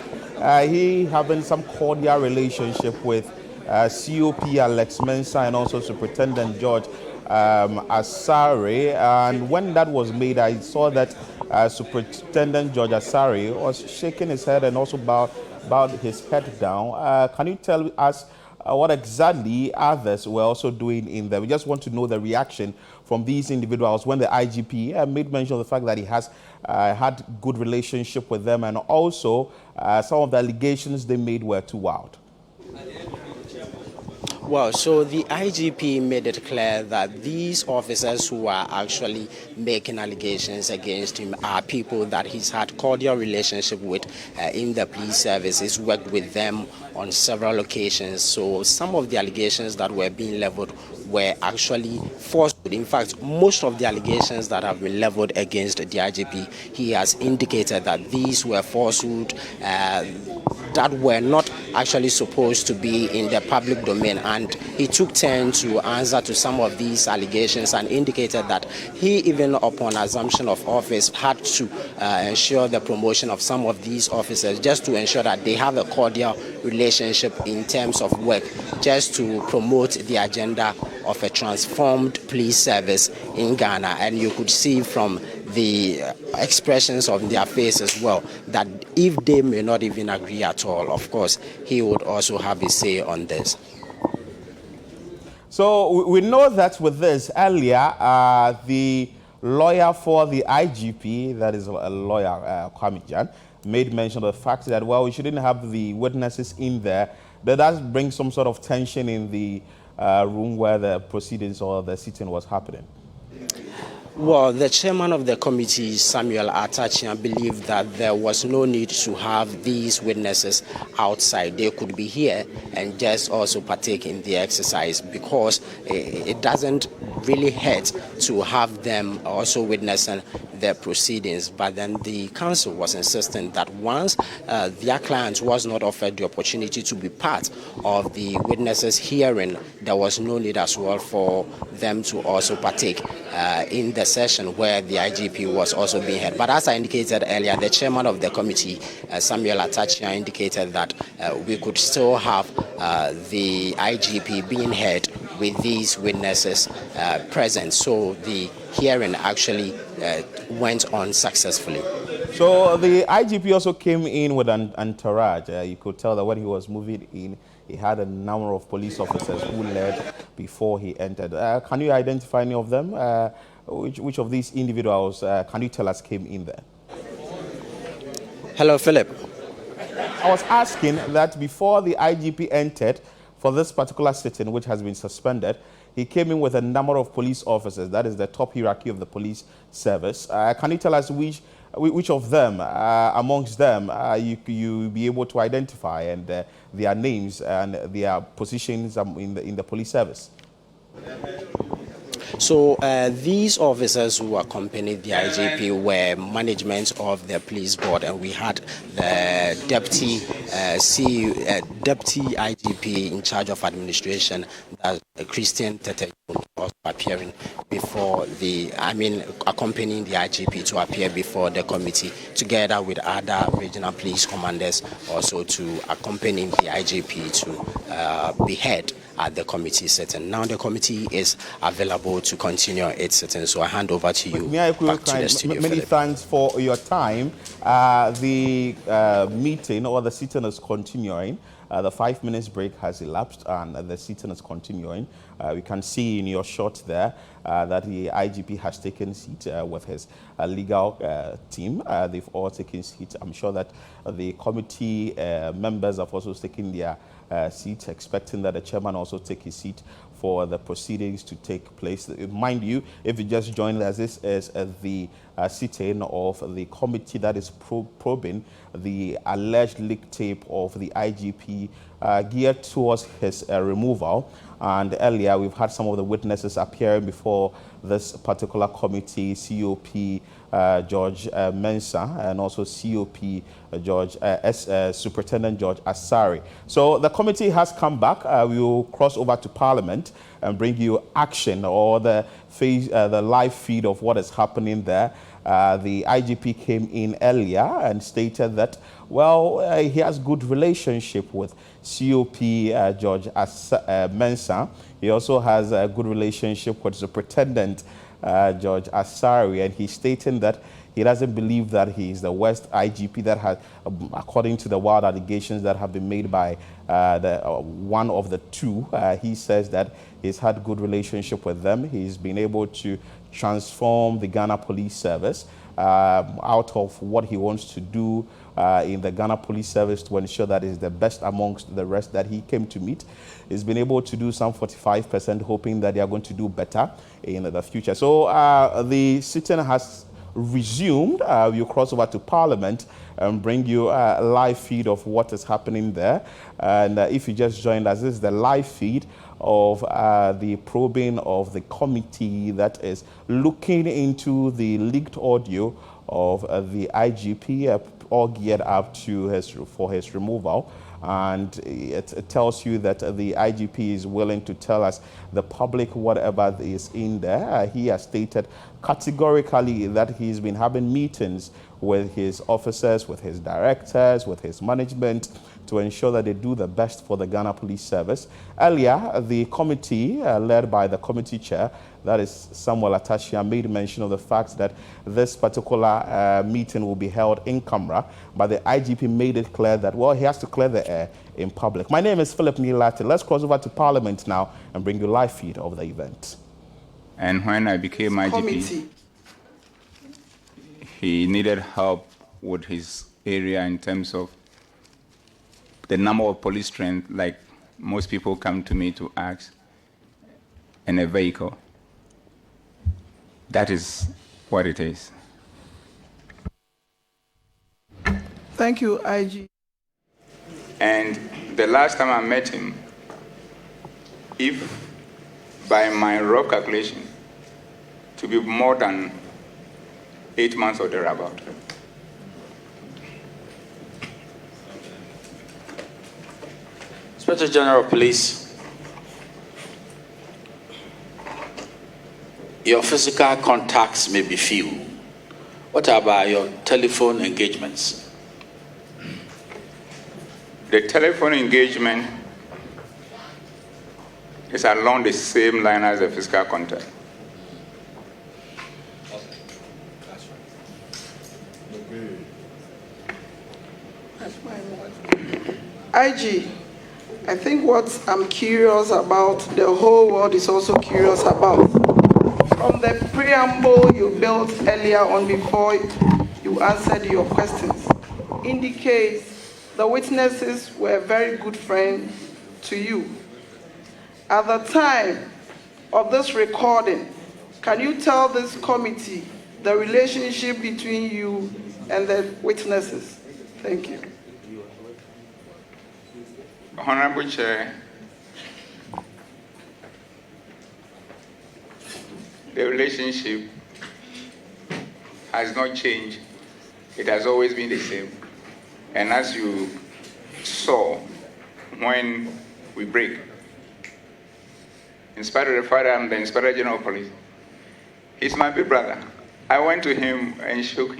he having some cordial relationship with COP Alex Mensah and also Superintendent George Asari. And when that was made, I saw that Superintendent George Asari was shaking his head and also bowed his head down. Can you tell us what exactly others were also doing in there? We just want to know the reaction from these individuals when the IGP made mention of the fact that he has had good relationship with them, and also some of the allegations they made were too wild.
Well, so the IGP made it clear that these officers who are actually making allegations against him are people that he's had cordial relationship with in the police service. He's worked with them on several occasions. So some of the allegations that were being leveled were actually falsehood. In fact, most of the allegations that have been leveled against the IGP, he has indicated that these were falsehood, that were not actually supposed to be in the public domain, and he took turn to answer to some of these allegations and indicated that he, even upon assumption of office, had to ensure the promotion of some of these officers just to ensure that they have a cordial relationship in terms of work, just to promote the agenda of a transformed police service in Ghana. And you could see from the expressions of their face as well that if they may not even agree at all, of course, he would also have his say on this.
So we know that with this earlier, the lawyer for the IGP, that is a lawyer, Kwame Jan, made mention of the fact that, well, we shouldn't have the witnesses in there. That does bring some sort of tension in the room where the proceedings or the sitting was happening.
Well, the chairman of the committee, Samuel Atachian, believed that there was no need to have these witnesses outside. They could be here and just also partake in the exercise, because it doesn't really hurt to have them also witnessing the proceedings. But then the counsel was insistent that once their client was not offered the opportunity to be part of the witnesses' hearing, there was no need as well for them to also partake in the session where the IGP was also being heard. But as I indicated earlier, the chairman of the committee, Samuel Atachian, indicated that we could still have the IGP being heard with these witnesses present. So the hearing actually went on successfully.
So the IGP also came in with an entourage. You could tell that when he was moving in, he had a number of police officers who led before he entered. Can you identify any of them? Which of these individuals, can you tell us, came in there?
Hello, Philip.
I was asking that before the IGP entered for this particular sitting, which has been suspended, he came in with a number of police officers. That is the top hierarchy of the police service. Can you tell us which of them, amongst them, you be able to identify, and their names and their positions in the police service?
So these officers who accompanied the IGP were management of the police board, and we had the deputy IGP in charge of administration, Christian Tete, was appearing before accompanying the IGP to appear before the committee, together with other regional police commanders, also to accompany the IGP to be heard at the committee sitting. Now the committee is available to continue its sitting, so I hand over to you. Back to the studio.
Many thanks for your time. The meeting or the sitting is continuing. The 5 minutes break has elapsed and the sitting is continuing. We can see in your shot there that the IGP has taken seat with his legal team. They've all taken seat. I'm sure that the committee members have also taken their seat, expecting that the chairman also take his seat for the proceedings to take place. Mind you, if you just joined us, this is the sitting of the committee that is probing the alleged leak tape of the IGP geared towards his removal. And earlier, we've had some of the witnesses appearing before this particular committee, COP George Mensah, and also COP Superintendent George Asari. So the committee has come back. We will cross over to Parliament and bring you action or the live feed of what is happening there. The IGP came in earlier and stated that, well, he has good relationship with COP George Mensah. He also has a good relationship with Superintendent George Asari, and he's stating that he doesn't believe that he is the worst IGP that has, according to the wild allegations that have been made by one of the two. He says that he's had good relationship with them. He's been able to transform the Ghana Police Service out of what he wants to do in the Ghana Police Service to ensure that is the best amongst the rest that he came to meet. He's been able to do some 45%, hoping that they are going to do better in the future. So the sitting has resumed. We'll cross over to Parliament and bring you a live feed of what is happening there. And if you just joined us, this is the live feed of the probing of the committee that is looking into the leaked audio of the IGP, all geared up to for his removal. And it tells you that the IGP is willing to tell us, the public, whatever is in there. He has stated categorically that he's been having meetings with his officers, with his directors, with his management, to ensure that they do the best for the Ghana Police Service. Earlier, the committee, led by the committee chair, that is Samuel Atashia, made mention of the fact that this particular meeting will be held in camera, but the IGP made it clear that, well, he has to clear the air in public. My name is Philip Milati. Let's cross over to Parliament now and bring you live feed of the event.
And when I became IGP, he needed help with his area in terms of the number of police strength, like most people come to me to ask, and a vehicle. That is what it is.
Thank you, IG.
And the last time I met him, if by my rough calculation, to be more than 8 months or thereabout.
Inspector General of Police, your physical contacts may be few. What about your telephone engagements?
The telephone engagement is along the same line as the physical contact.
IG, I think what I'm curious about, the whole world is also curious about. From the preamble you built earlier on before you answered your questions, indicates the witnesses were very good friends to you. At the time of this recording, can you tell this committee the relationship between you and the witnesses? Thank you.
Honorable Chair, the relationship has not changed. It has always been the same. And as you saw when we break, in spite of the fact I'm the Inspector General of Police, he's my big brother. I went to him and shook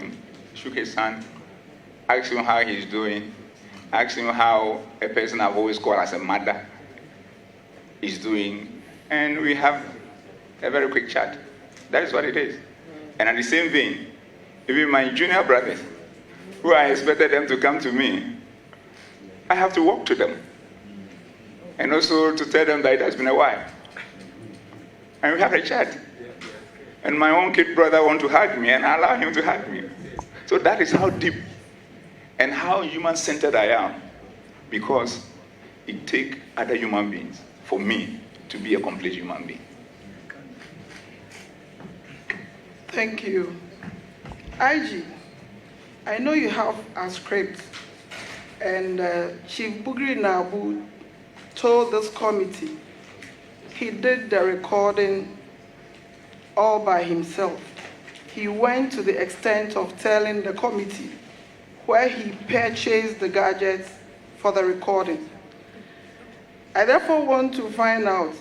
his hand, asked him how he's doing, asked him how a person I've always called as a mother is doing, and we have a very quick chat. That is what it is. And in the same vein, even my junior brothers, who I expected them to come to me, I have to walk to them. And also to tell them that it has been a while. And we have a chat. And my own kid brother wants to hug me, and I allow him to hug me. So that is how deep and how human-centered I am, because it takes other human beings for me to be a complete human being.
Thank you. IG, I know you have a script, and Chief Bugri Nabu told this committee he did the recording all by himself. He went to the extent of telling the committee where he purchased the gadgets for the recording. I therefore want to find out,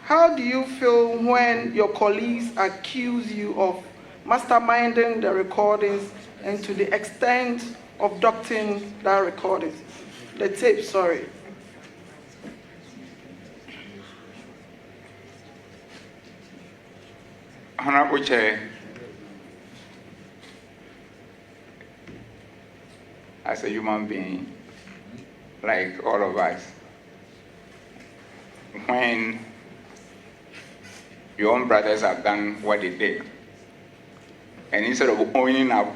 how do you feel when your colleagues accuse you of masterminding the recordings and to the extent of doctoring that recording? The tape, sorry.
Honorable Chair, as a human being, like all of us, when your own brothers have done what they did, and instead of owning up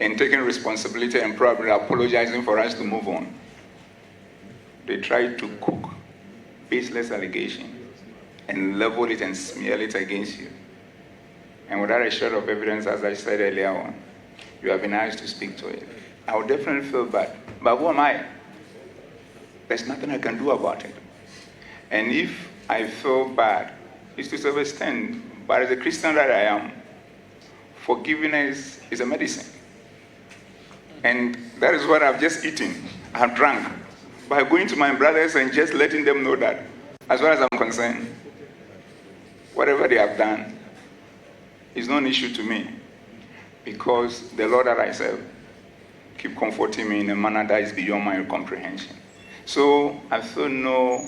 and taking responsibility and probably apologizing for us to move on, they tried to cook baseless allegations and level it and smear it against you. And without a shred of evidence, as I said earlier on, you have been asked to speak to it. I would definitely feel bad. But who am I? There's nothing I can do about it. And if I feel bad, it's to some extent, but as a Christian that I am, forgiveness is a medicine. And that is what I've just eaten. I've drunk. By going to my brothers and just letting them know that, as far as I'm concerned, whatever they have done is not an issue to me, because the Lord that I serve keep comforting me in a manner that is beyond my comprehension. So I feel no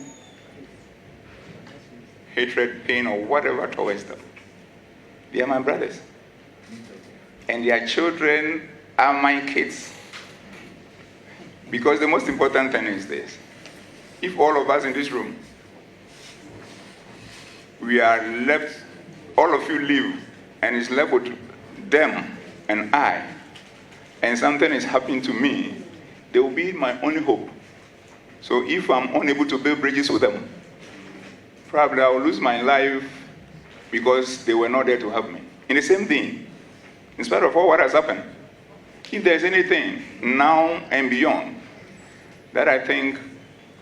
hatred, pain, or whatever towards them. They are my brothers. And their children are my kids. Because the most important thing is this. If all of us in this room, we are left, all of you leave, and it's left with them and I, and something is happening to me, they will be my only hope. So if I'm unable to build bridges with them, probably I will lose my life because they were not there to help me. In the same thing, in spite of all what has happened, if there's anything now and beyond that I think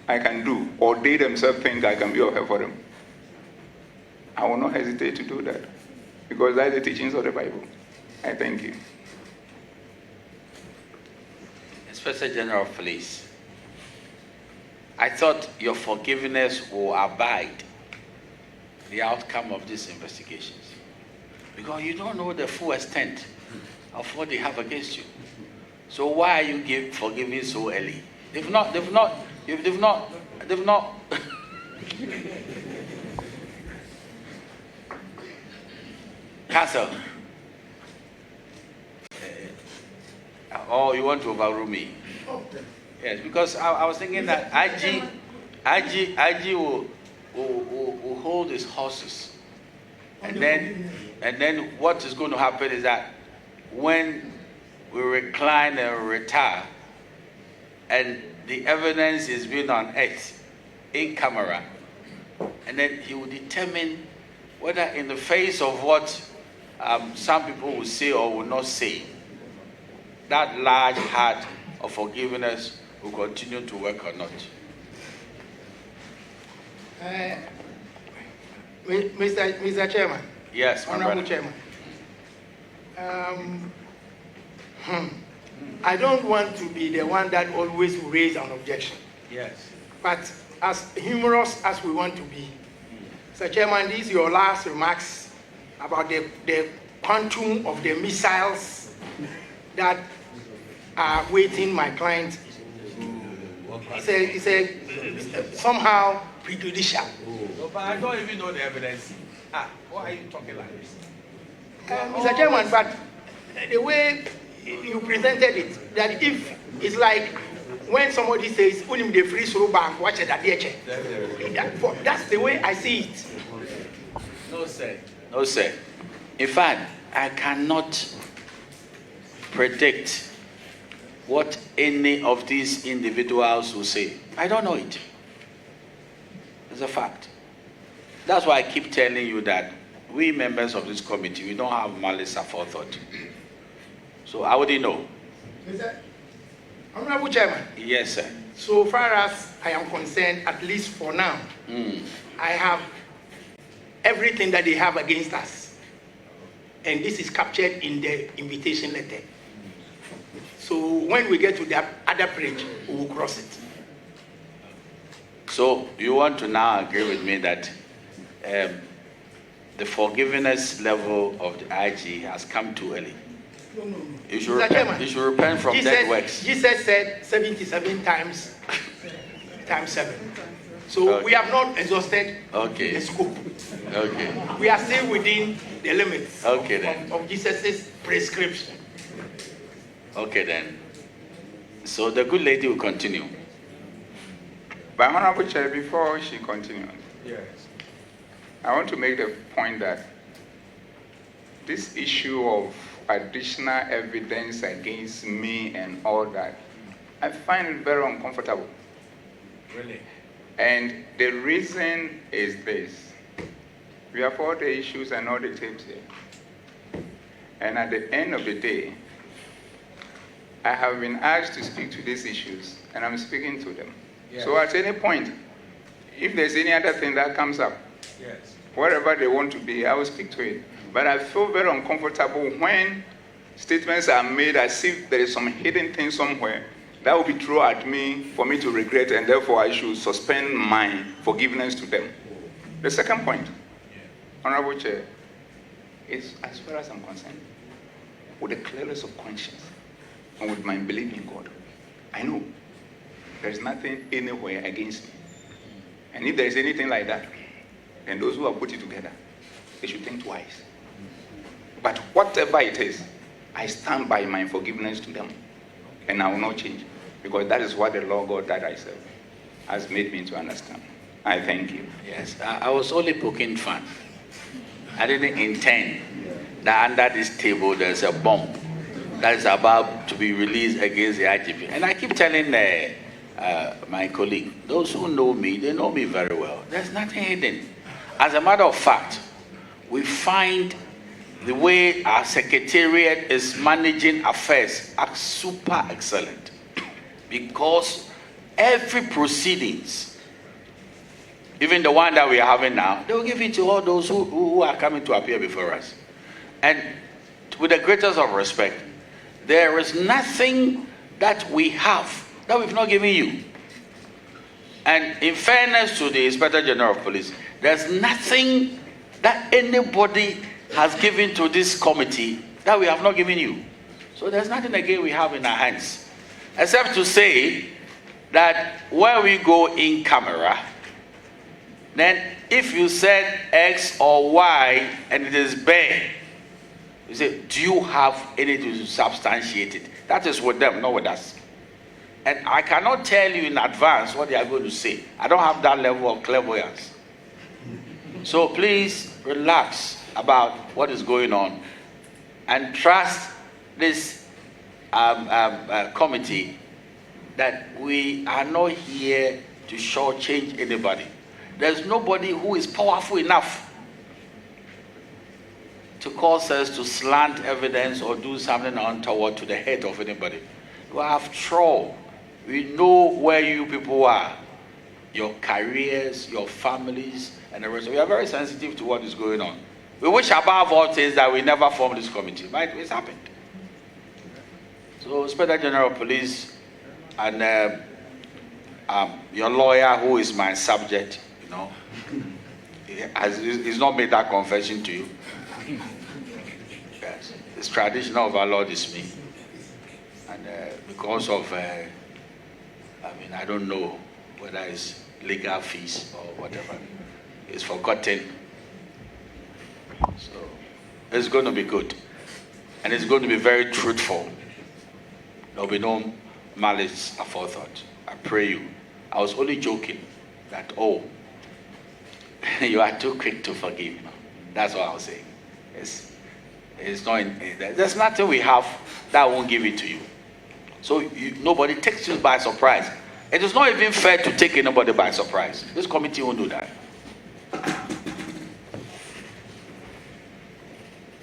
I can do, or they themselves think I can be of help for them, I will not hesitate to do that, because that's the teachings of the Bible. I thank you.
Inspector General of Police, I thought your forgiveness will abide the outcome of these investigations, because you don't know the full extent of what they have against you. So why are you forgiving so early? They've not. Counsel. Oh, you want to overrule me? Yes, because I was thinking that IG will hold his horses, and then what is going to happen is that when we recline and retire, and the evidence is being unearthed in camera, and then he will determine whether, in the face of what some people will say or will not say, that large heart of forgiveness will continue to work or not.
Mr. Chairman.
Yes,
Honorable Chairman. I don't want to be the one that always raise an objection.
Yes.
But as humorous as we want to be, Mr. Chairman, these are your last remarks about the quantum of the missiles that are waiting my client. It's a somehow prejudicial.
No, but I don't even know the evidence. Why are you talking like this?
Mr. Chairman, but the way you presented it, that if it's like when somebody says, "Unim the free throw bank, watch it at the edge." That's the way I see it.
No, sir. No, sir. In fact, I cannot predict what any of these individuals will say. I don't know it. It's a fact. That's why I keep telling you that we members of this committee, we don't have malice aforethought. So I wouldn't know.
Mr. Honorable Chairman.
Yes, sir.
So far as I am concerned, at least for now, I have everything that they have against us. And this is captured in the invitation letter. So when we get to the other bridge, we will cross it.
So you want to now agree with me that the forgiveness level of the IG has come too early?
No.
You should repent from dead works.
Jesus said 77 times 7. So we have not exhausted the scope.
Okay.
We are still within the limits
of
Jesus' prescription.
Okay then. So the good lady will continue.
But Honorable Chair, before she continues, I want to make the point that this issue of additional evidence against me and all that, I find it very uncomfortable.
Really?
And the reason is this. We have all the issues and all the tapes here. And at the end of the day, I have been asked to speak to these issues, and I'm speaking to them.
Yes.
So at any point, if there's any other thing that comes up,
Yes.
wherever they want to be, I will speak to it. But I feel very uncomfortable when statements are made as if there is some hidden thing somewhere that will be thrown at me for me to regret, and therefore I should suspend my forgiveness to them. The second point, Honorable Chair, is as far as I'm concerned, with the clearness of conscience and with my belief in God, I know there's nothing anywhere against me. And if there's anything like that, then those who have put it together, they should think twice. But whatever it is, I stand by my forgiveness to them, and I will not change, because that is what the Lord God that I serve has made me to understand. I thank you.
Yes, I was only poking fun. I didn't intend that under this table there's a bomb that is about to be released against the IGP. And I keep telling my colleague, those who know me, they know me very well. There's nothing hidden. As a matter of fact, we find the way our secretariat is managing affairs are super excellent, because every proceedings, even the one that we are having now, they will give it to all those who are coming to appear before us. And with the greatest of respect, there is nothing that we have that we've not given you. And in fairness to the Inspector General of Police, there's nothing that anybody has given to this committee that we have not given you. So there's nothing again we have in our hands, except to say that when we go in camera, then if you said X or Y and it is bare, you say, do you have anything to substantiate it? That is with them, not with us. And I cannot tell you in advance what they are going to say. I don't have that level of clairvoyance. So please relax about what is going on and trust this committee that we are not here to shortchange anybody. There's nobody who is powerful enough to cause us to slant evidence or do something untoward to the head of anybody. Well, after all, we know where you people are, your careers, your families, and the rest. We are very sensitive to what is going on. We wish above all things that we never formed this committee, but it's happened. So, Inspector General of Police and your lawyer, who is my subject, you know, he's not made that confession to you. Yes, it's traditional of our Lord is me, and because of I don't know whether it's legal fees or whatever, it's forgotten. So it's going to be good, and it's going to be very truthful. There'll be no malice aforethought. I pray you. I was only joking that, oh, you are too quick to forgive. That's what I was saying. It's not there's nothing we have that won't give it to you. So nobody takes you by surprise. It is not even fair to take anybody by surprise. This committee won't do that.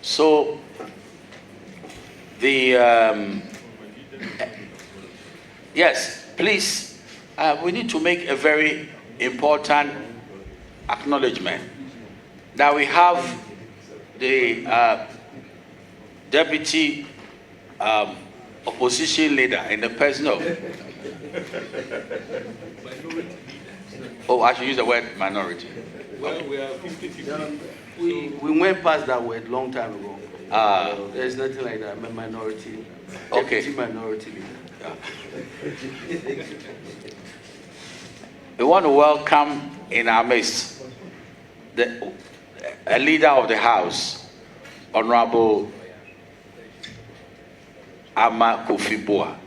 So yes, please, we need to make a very important acknowledgement that we have the deputy opposition leader in the person of I should use the word minority.
Well, we are 50-50. We went past that word long time ago. There's nothing like that. I'm a minority.
Okay.
Deputy minority leader.
Yeah. We want to welcome in our midst a leader of the House, Honorable Ama Kofi Boa.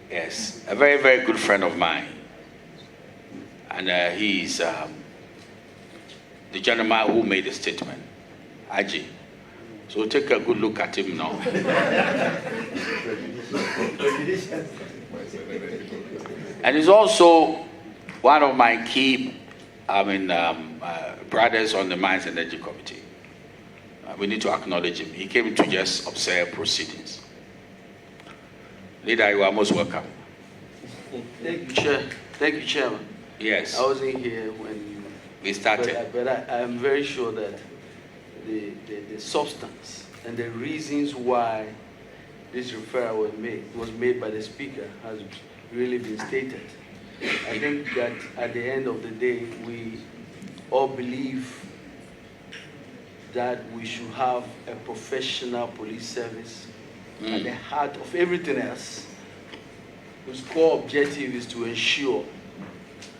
Yes, a very, very good friend of mine. And he's the gentleman who made the statement, Aji. So take a good look at him now. And he's also one of my key brothers on the Mines and Energy Committee. We need to acknowledge him. He came to just observe proceedings. Leader, you are most welcome.
Thank you, Chair. Thank you, Chairman.
Yes.
I wasn't here when
we started.
But I am very sure that the substance and the reasons why this referral was made by the Speaker has really been stated. I think that at the end of the day, we all believe that we should have a professional police service at the heart of everything else, whose core objective is to ensure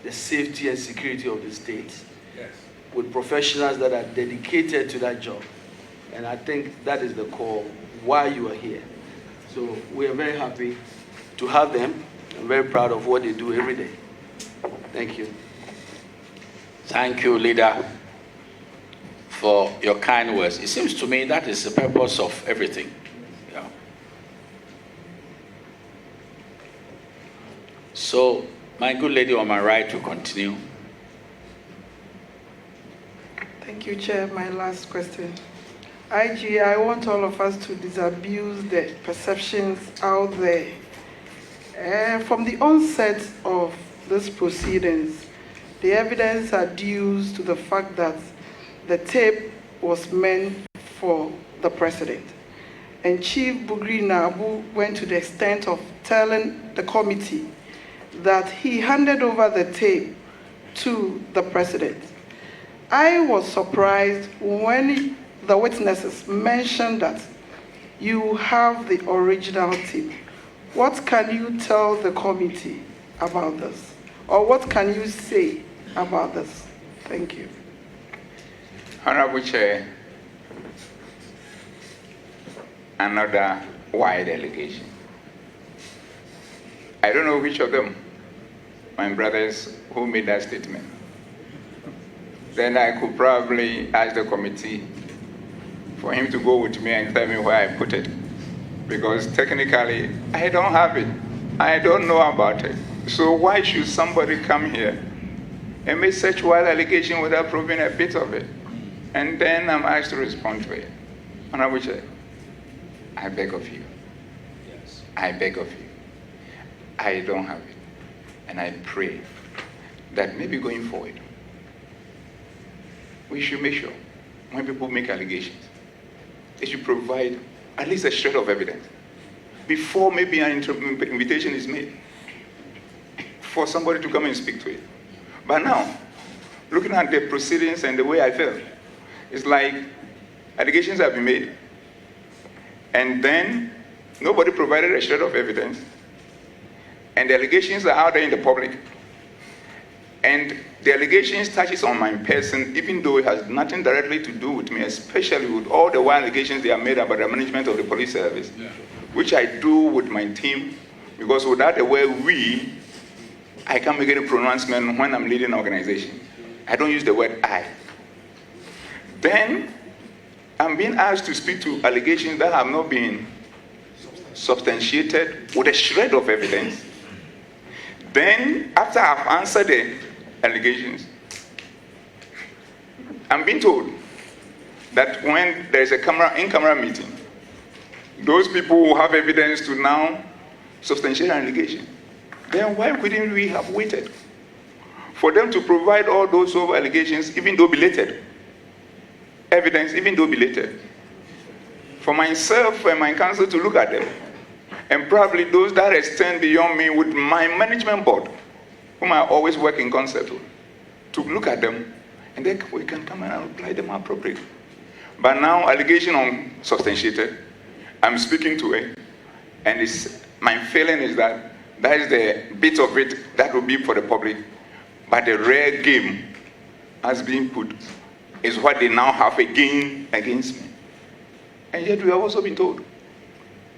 the safety and security of the state, yes, with professionals that are dedicated to that job. And I think that is the core why you are here. So we are very happy to have them. I'm very proud of what they do every day. Thank you.
Thank you, Leader, for your kind words. It seems to me that is the purpose of everything. Yeah. So, my good lady on my right will continue.
Thank you, Chair. My last question. IG, I want all of us to disabuse the perceptions out there. From the onset of these proceedings, the evidence adduced to the fact that the tape was meant for the president. And Chief Bugri Nabu went to the extent of telling the committee that he handed over the tape to the president. I was surprised when the witnesses mentioned that you have the original tape. What can you tell the committee about this? Or what can you say about this? Thank you.
Honorable Chair, another wide allegation. I don't know which of them, my brothers, who made that statement. Then I could probably ask the committee for him to go with me and tell me where I put it. Because technically, I don't have it. I don't know about it. So why should somebody come here and make such wild allegation without proving a bit of it? And then I'm asked to respond to it. Honorable Chair, I beg of you. Yes. I beg of you. I don't have it. And I pray that maybe going forward, we should make sure when people make allegations, they should provide at least a shred of evidence before maybe an invitation is made for somebody to come and speak to it. But now, looking at the proceedings and the way I felt, it's like allegations have been made, and then nobody provided a shred of evidence, and the allegations are out there in the public, and the allegations touches on my person, even though it has nothing directly to do with me, especially with all the wild allegations they are made about the management of the police service, which I do with my team, because without the word I can't make any pronouncement when I'm leading an organization. I don't use the word I. Then I'm being asked to speak to allegations that have not been substantiated with a shred of evidence. Then, after I've answered the allegations, I'm being told that when there's a in-camera meeting, those people who have evidence to now substantiate an allegation. Then why couldn't we have waited for them to provide all those over allegations, even though belated? Evidence, even though belated. For myself and my counsel to look at them, and probably those that extend beyond me with my management board, whom I always work in concert with, to look at them, and then we can come and apply them appropriately. But now, allegation unsubstantiated, I'm speaking to it, and my feeling is that that is the bit of it that will be for the public, but the rare game has been put is what they now have again against me. And yet we have also been told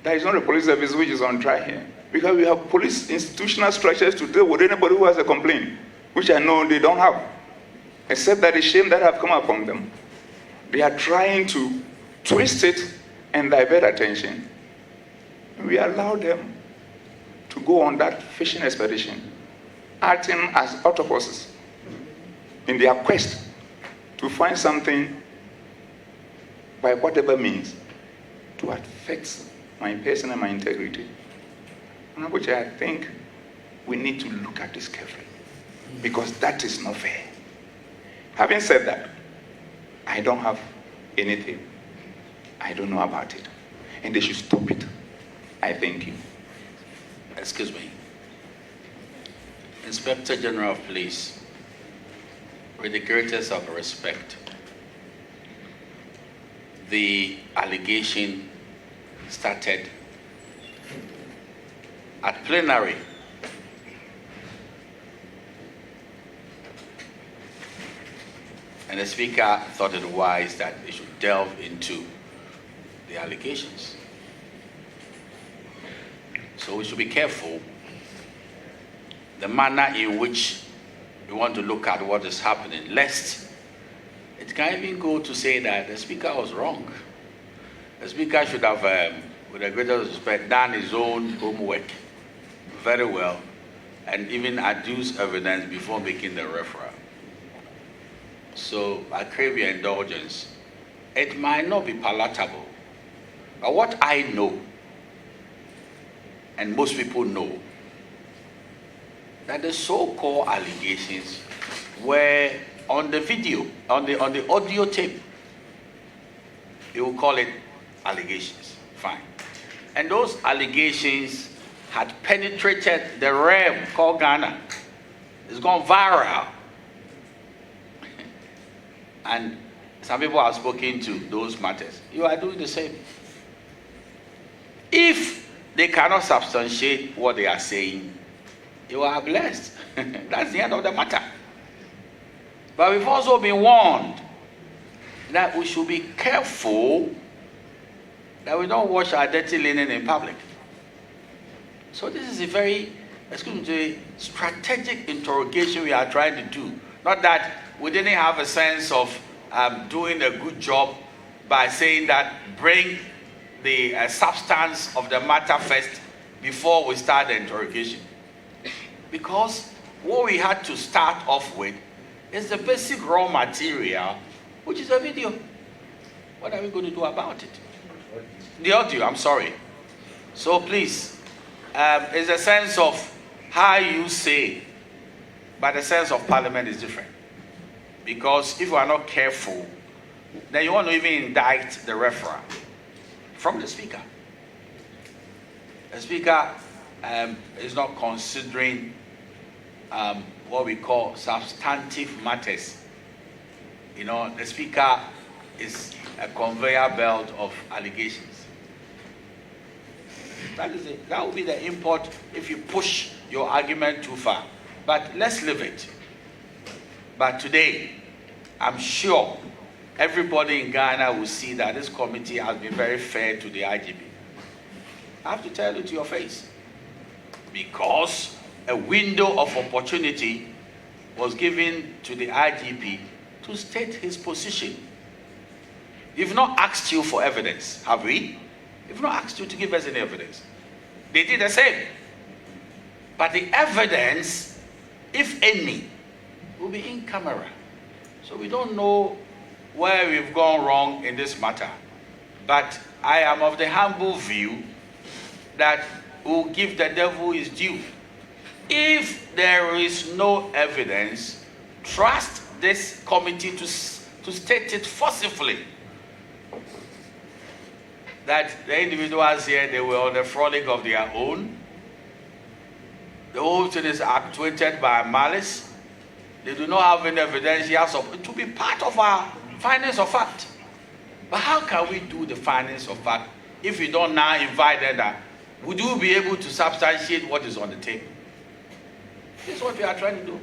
that it's not a police service which is on trial here, because we have police institutional structures to deal with anybody who has a complaint, which I know they don't have, except that the shame that have come upon them. They are trying to twist it and divert attention. We allow them to go on that fishing expedition, acting as octopuses in their quest to find something by whatever means, to affect my person and my integrity. Honorable Chair, I think we need to look at this carefully, because that is not fair. Having said that, I don't have anything. I don't know about it. And they should stop it. I thank you.
Excuse me. Inspector General of Police, with the greatest of respect, the allegation started at plenary. And the Speaker thought it wise that they should delve into the allegations. So we should be careful the manner in which we want to look at what is happening, lest it can even go to say that the Speaker was wrong. The Speaker should have, with the greatest respect, done his own homework very well and even adduced evidence before making the referral. So I crave your indulgence. It might not be palatable, but what I know, and most people know, that the so-called allegations were on the video, on the audio tape. You will call it allegations, fine. And those allegations had penetrated the realm called Ghana. It's gone viral. And some people have spoken to those matters. You are doing the same. If they cannot substantiate what they are saying, you are blessed. That's the end of the matter. But we've also been warned that we should be careful that we don't wash our dirty linen in public. So this is a very, strategic interrogation we are trying to do. Not that we didn't have a sense of doing a good job by saying that bring the substance of the matter first before we start the interrogation. Because what we had to start off with is the basic raw material, which is a video. What are we going to do about it? The audio, I'm sorry. So please, it's a sense of how you say, but the sense of parliament is different. Because if you are not careful, then you want to even indict the referral from the Speaker. The Speaker is not considering what we call substantive matters. You know, the Speaker is a conveyor belt of allegations. That is it. That will be the import if you push your argument too far. But let's leave it. But today, I'm sure everybody in Ghana will see that this committee has been very fair to the IGP. I have to tell you to your face. Because a window of opportunity was given to the IGP to state his position. We've not asked you for evidence, have we? We've not asked you to give us any evidence. They did the same. But the evidence, if any, will be in camera. So we don't know where we've gone wrong in this matter. But I am of the humble view that we'll give the devil his due. If there is no evidence, trust this committee to state it forcibly that the individuals here, they were on the frolic of their own. The whole thing is actuated by malice. They do not have any evidence here to be part of our findings of fact. But how can we do the findings of fact if we don't now invite them that would you be able to substantiate what is on the tape? This is what we are trying to do.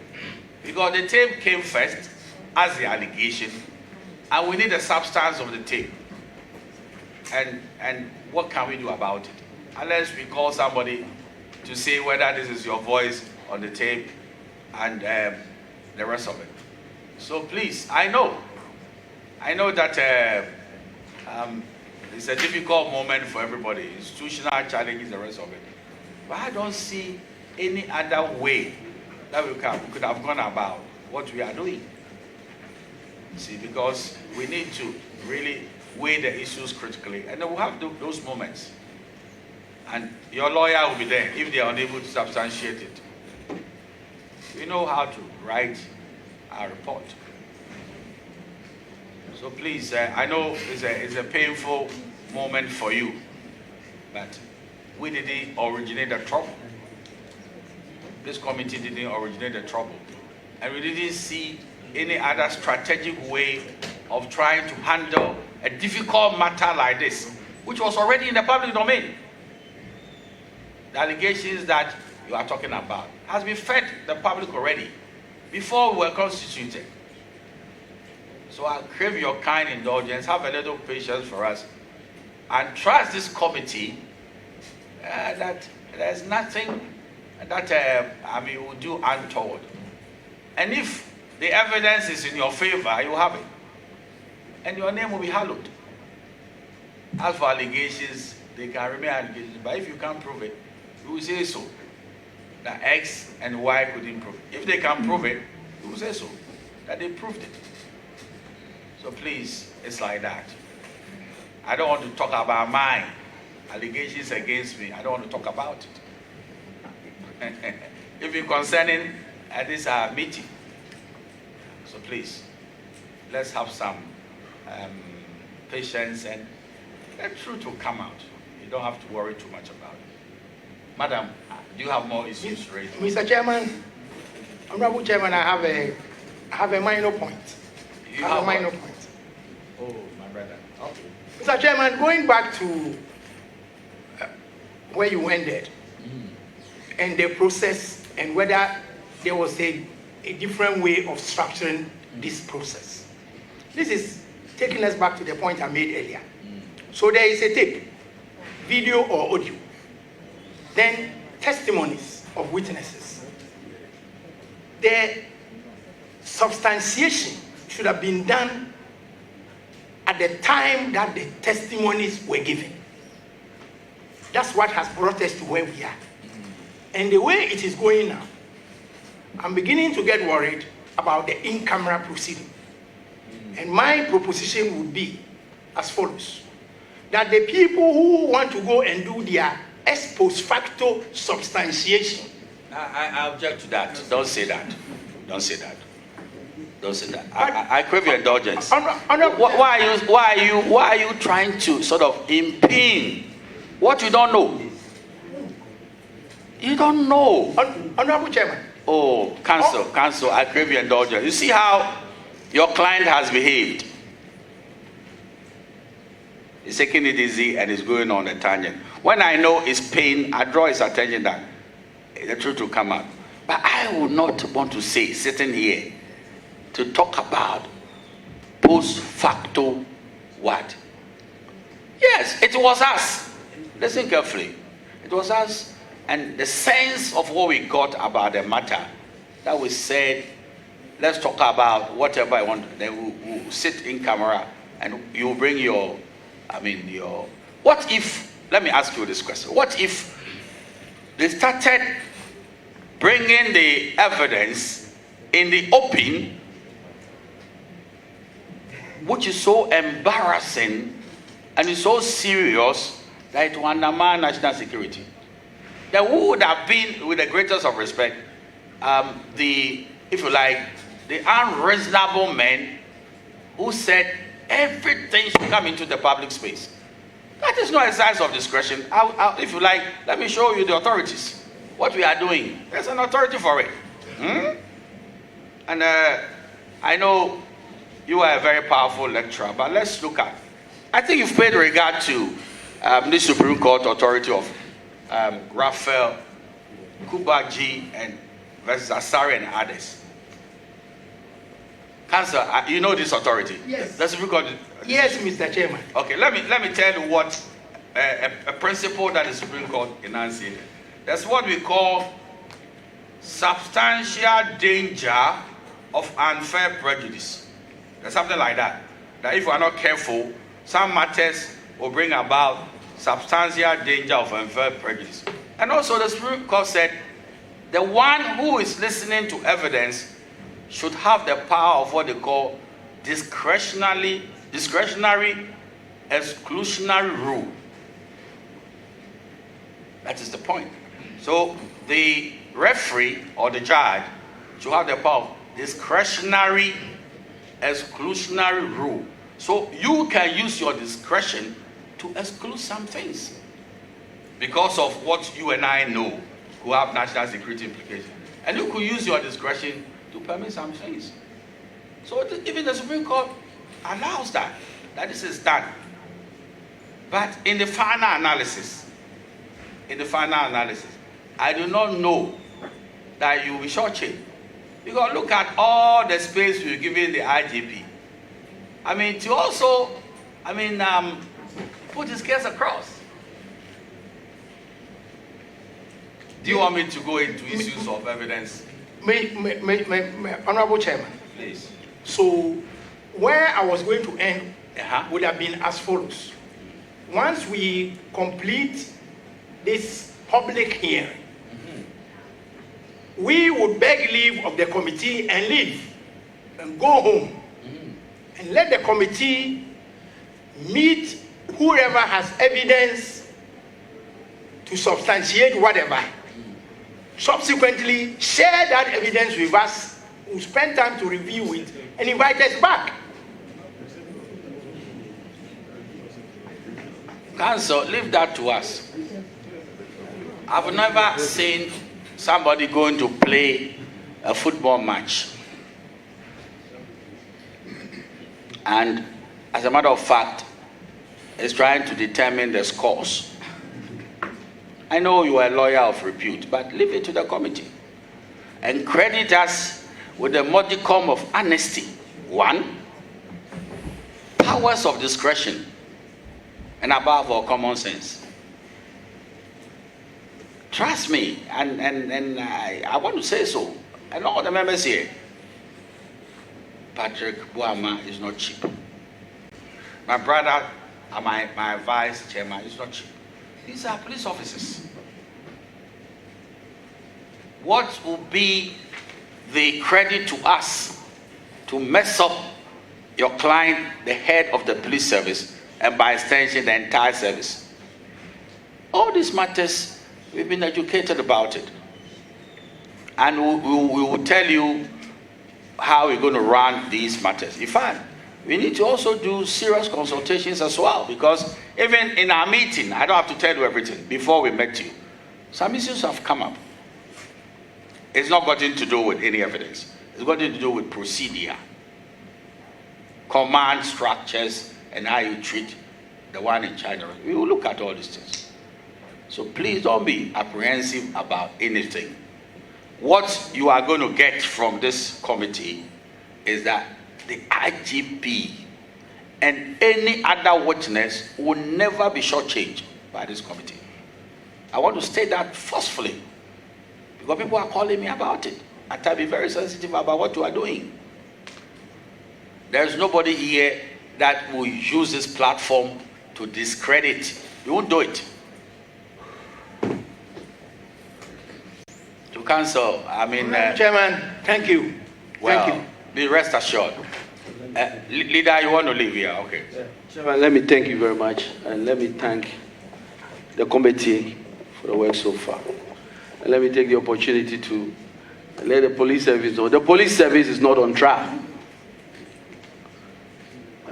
Because the tape came first as the allegation, and we need the substance of the tape. And what can we do about it? Unless we call somebody to say whether this is your voice on the tape and the rest of it. So please, I know that it's a difficult moment for everybody, institutional challenges, the rest of it. But I don't see any other way that we could have gone about what we are doing. See, because we need to really weigh the issues critically, and then we'll have those moments. And your lawyer will be there if they are unable to substantiate it. We know how to write our report. So please, I know it's a painful moment for you, but we didn't originate the trouble. This committee didn't originate the trouble. And we didn't see any other strategic way of trying to handle a difficult matter like this, which was already in the public domain. The allegations that you are talking about has been fed the public already before we were constituted. So I crave your kind indulgence, have a little patience for us, and trust this committee that there's nothing that will do untoward. And if the evidence is in your favor, you have it, and your name will be hallowed. As for allegations, they can remain allegations, but if you can't prove it, you will say so. That X and Y couldn't prove it. If they can prove it, you will say so, that they proved it. So please, it's like that. I don't want to talk about my allegations against me. I don't want to talk about it. If you're concerning this meeting, so please, let's have some patience, and the truth will come out. You don't have to worry too much about it. Madam, do you have more issues raised?
Mr. Chairman, Honorable Chairman, I have a minor point.
You have
a minor
what?
point.
Oh, my brother. Okay.
Mr. Chairman, going back to where you ended, and the process, and whether there was a different way of structuring this process. This is taking us back to the point I made earlier. So there is a tape, video or audio, then testimonies of witnesses. The substantiation should have been done at the time that the testimonies were given. That's what has brought us to where we are. And the way it is going now, I'm beginning to get worried about the in-camera proceeding. And my proposition would be as follows: that the people who want to go and do their ex post facto substantiation.
I object to that. Don't say that. Don't say that. Don't say that. I crave your indulgence. Why are you trying to sort of impugn what you don't know? You don't know.
Honorable Chairman.
Oh, counsel, I crave your indulgence. You see how your client has behaved. He's taking it easy and he's going on a tangent. When I know his pain, I draw his attention that the truth will come out. But I would not want to say, sitting here, to talk about post facto what? Yes, it was us. Listen carefully. It was us, and the sense of what we got about the matter, that we said, let's talk about whatever I want. Then we'll sit in camera and you bring your, what if, let me ask you this question. What if they started bringing the evidence in the open, which is so embarrassing and is so serious that it will undermine national security? There would have been, with the greatest of respect, if you like, the unreasonable men who said everything should come into the public space. That is no exercise of discretion. If you like, let me show you the authorities. What we are doing, there's an authority for it. And I know you are a very powerful lecturer, but let's look at, I think you've paid regard to the Supreme Court authority of Raphael, Kubaji, and versus Asari and others. Counsel, you know this authority?
Yes.
The Supreme Court.
Yes, Mr. Chairman.
Okay, let me tell you what a principle that the Supreme Court enunciated. That's what we call substantial danger of unfair prejudice. There's something like that. That if we are not careful, some matters will bring about substantial danger of unfair prejudice. And also the Supreme Court said the one who is listening to evidence should have the power of what they call discretionary exclusionary rule. That is the point. So the referee or the judge should have the power of discretionary exclusionary rule. So you can use your discretion to exclude some things because of what you and I know who have national security implications. And you could use your discretion to permit some things. So even the Supreme Court allows that this is done. But in the final analysis, I do not know that you will be shortchanged. Because look at all the space we're giving the IGP. I mean, to also, put his case across. Do you want me to go into issues of evidence?
Honorable Chairman.
Please.
So, where I was going to end would have been as follows. Once we complete this public hearing, we would beg leave of the committee and leave and go home and let the committee meet whoever has evidence to substantiate whatever. Subsequently, share that evidence with us, we'll spend time to review it and invite us back.
Counsel, leave that to us. I've never seen somebody going to play a football match. And as a matter of fact, is trying to determine the scores. I know you are a lawyer of repute, but leave it to the committee. And credit us with a modicum of honesty. 1, powers of discretion, and above all, common sense. Trust me, and I want to say so, and all the members here, Patrick Boama is not cheap. My brother and my vice chairman is not cheap. These are police officers. What will be the credit to us to mess up your client, the head of the police service, and by extension, the entire service? All these matters, we've been educated about it. And we will tell you how we're going to run these matters. In fact, we need to also do serious consultations as well, because even in our meeting, I don't have to tell you everything, before we met you, some issues have come up. It's not got to do with any evidence. It's got to do with procedure, command structures, and how you treat the one in China. We will look at all these things. So please don't be apprehensive about anything. What you are going to get from this committee is that the IGP and any other witness will never be shortchanged by this committee. I want to state that forcefully, because people are calling me about it. I have to be very sensitive about what you are doing. There's nobody here that will use this platform to discredit. You won't do it. To counsel,
Chairman, thank you.
Well,
thank you.
Be rest assured. Leader, you want to leave here? Okay.
Chairman, let me thank you very much, and let me thank the committee for the work so far. And let me take the opportunity to let the police service know. The police service is not on trial.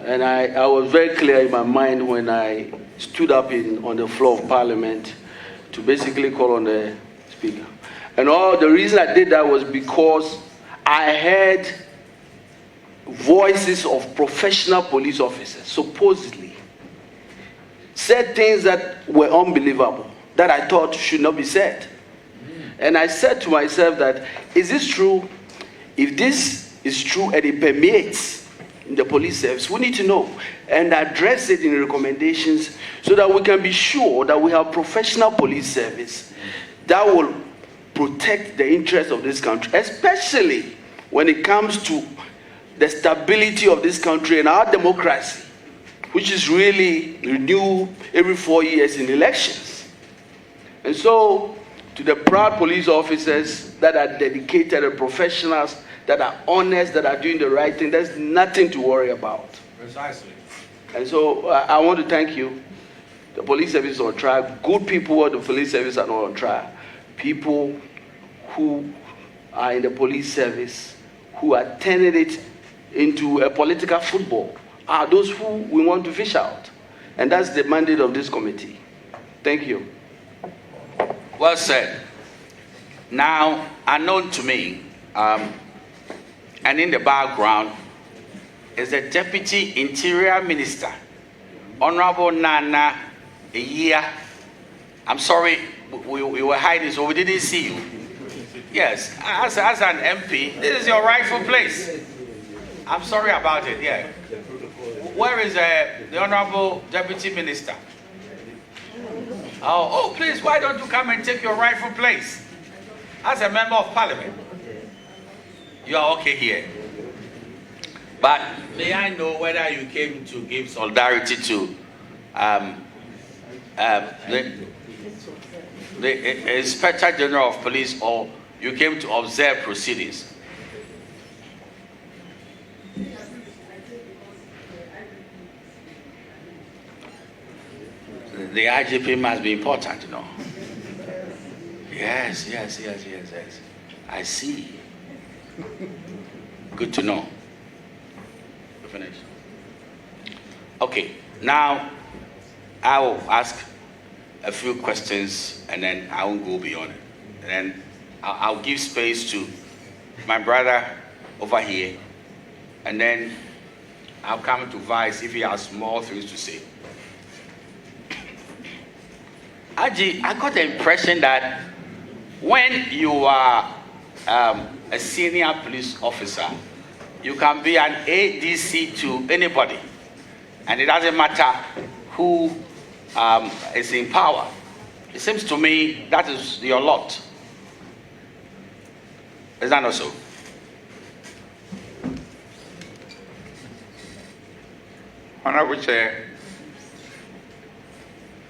And I was very clear in my mind when I stood up on the floor of Parliament to basically call on the Speaker. And all the reason I did that was because I heard voices of professional police officers, supposedly, said things that were unbelievable, that I thought should not be said. And I said to myself that, is this true? If this is true and it permeates in the police service, we need to know and address it in recommendations so that we can be sure that we have professional police service that will protect the interests of this country, especially when it comes to the stability of this country and our democracy, which is really renewed every 4 years in elections. And so, to the proud police officers that are dedicated and professionals, that are honest, that are doing the right thing, there's nothing to worry about.
Precisely.
And so I want to thank you. The police service is on trial. Good people of the police service are not on trial. People who are in the police service, who are turning it into a political football, are those who we want to fish out. And that's the mandate of this committee. Thank you.
Well said. Now, unknown to me, and in the background, is the Deputy Interior Minister, Honorable Nana Iyia. I'm sorry, we were hiding, so we didn't see you. Yes, as an MP, this is your rightful place. I'm sorry about it, yeah. Where is the Honorable Deputy Minister? Oh, please, why don't you come and take your rightful place? As a member of Parliament. You are okay here. But may I know whether you came to give solidarity to the Inspector General of Police, or you came to observe proceedings? The IGP must be important, you know. Yes. I see. Good to know. We're finished. Okay, now I will ask a few questions and then I won't go beyond it. And then I'll give space to my brother over here, and then I'll come to Vice if he has more things to say. Aji, I got the impression that when you are a senior police officer, you can be an ADC to anybody, and it doesn't matter who is in power. It seems to me that is your lot. Is that not so?
Honorable Chair,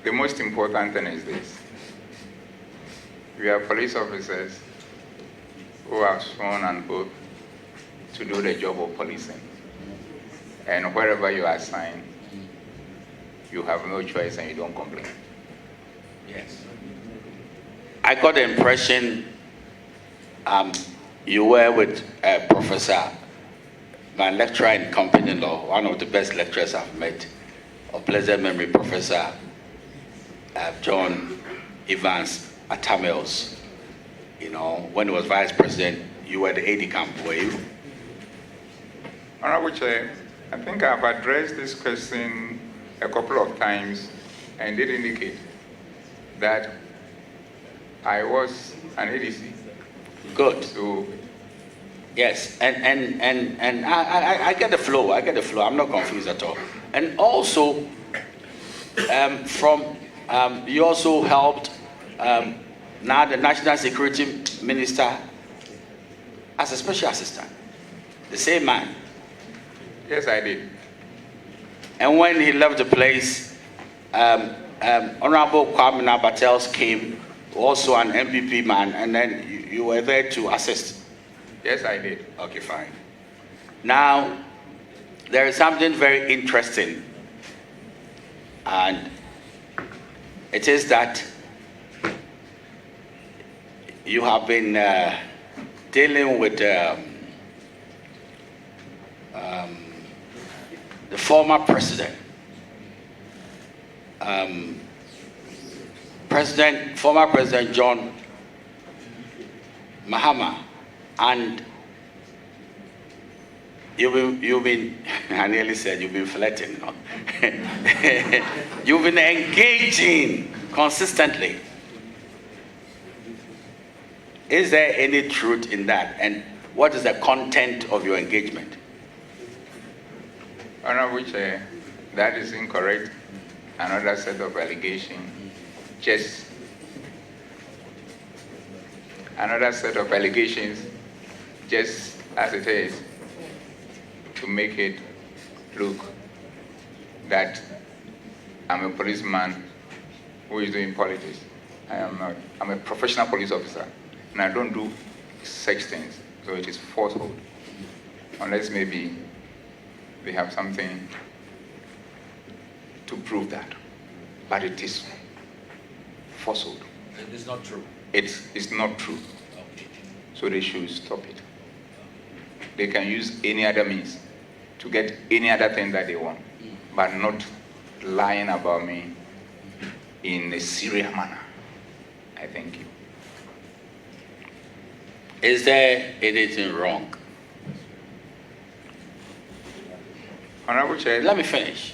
the most important thing is this. We are police officers who have sworn an oath to do the job of policing. And wherever you are assigned, you have no choice and you don't complain.
Yes. I got the impression you were with Professor, my lecturer in company law, one of the best lecturers I've met, of pleasant memory, Professor John Evans Atamels. You know, when he was vice president, you were the aide camp, were you?
Honorable Chair, I think I've addressed this question a couple of times and did indicate that I was an ADC.
Good.
So,
yes, and I get the flow. I'm not confused at all. And also, you also helped now the National Security Minister as a special assistant. The same man.
Yes, I did.
And when he left the place, Honorable Kwame Nabatels came, also an MPP man, and then you were there to assist.
Yes, I did.
Okay, fine. Now, there is something very interesting, and it is that you have been dealing with the former president, former President John Mahama, and you've been I nearly said you've been flirting, no? You've been engaging consistently. Is there any truth in that? And what is the content of your engagement?
Honorable Chair, that is incorrect. Another set of allegations, just another set of allegations, just as it is, to make it look that I'm a policeman who is doing politics. I am not. I'm a professional police officer, and I don't do such things. So it is falsehood, unless maybe they have something to prove that, but it is falsehood.
It is not true.
It's not true.
Okay.
So they should stop it. They can use any other means to get any other thing that they want, but not lying about me in a serious manner. I thank you.
Is there anything wrong?
Honorable Chair.
Let me finish.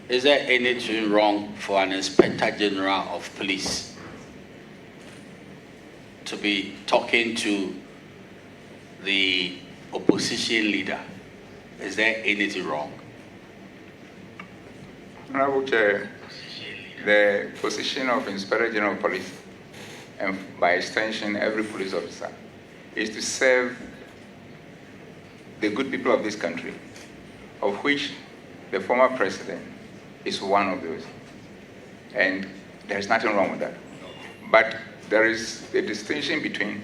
Is there anything wrong for an Inspector General of Police to be talking to the opposition leader? Is there anything wrong?
Honorable Chair, the position of Inspector General of Police, and by extension every police officer, is to serve the good people of this country, of which the former president is one of those. And there's nothing wrong with that. But there is a distinction between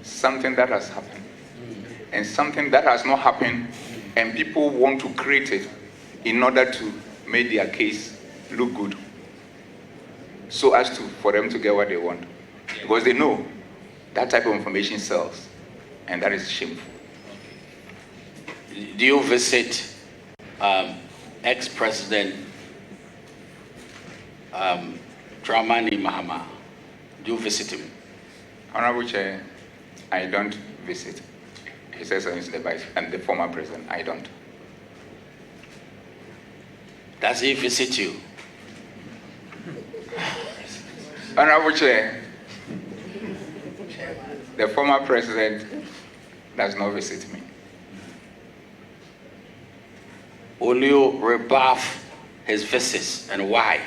something that has happened and something that has not happened, and people want to create it in order to make their case look good, so as to for them to get what they want, because they know that type of information sells, and that is shameful.
Do you visit ex-president Dramani Mahama? Do you visit him?
Honorable Chair, I don't visit His Excellency the Vice and the former president. I don't.
Does he visit you?
Honorable Chair, the former president does not visit me.
Will you rebuff his visits, and why?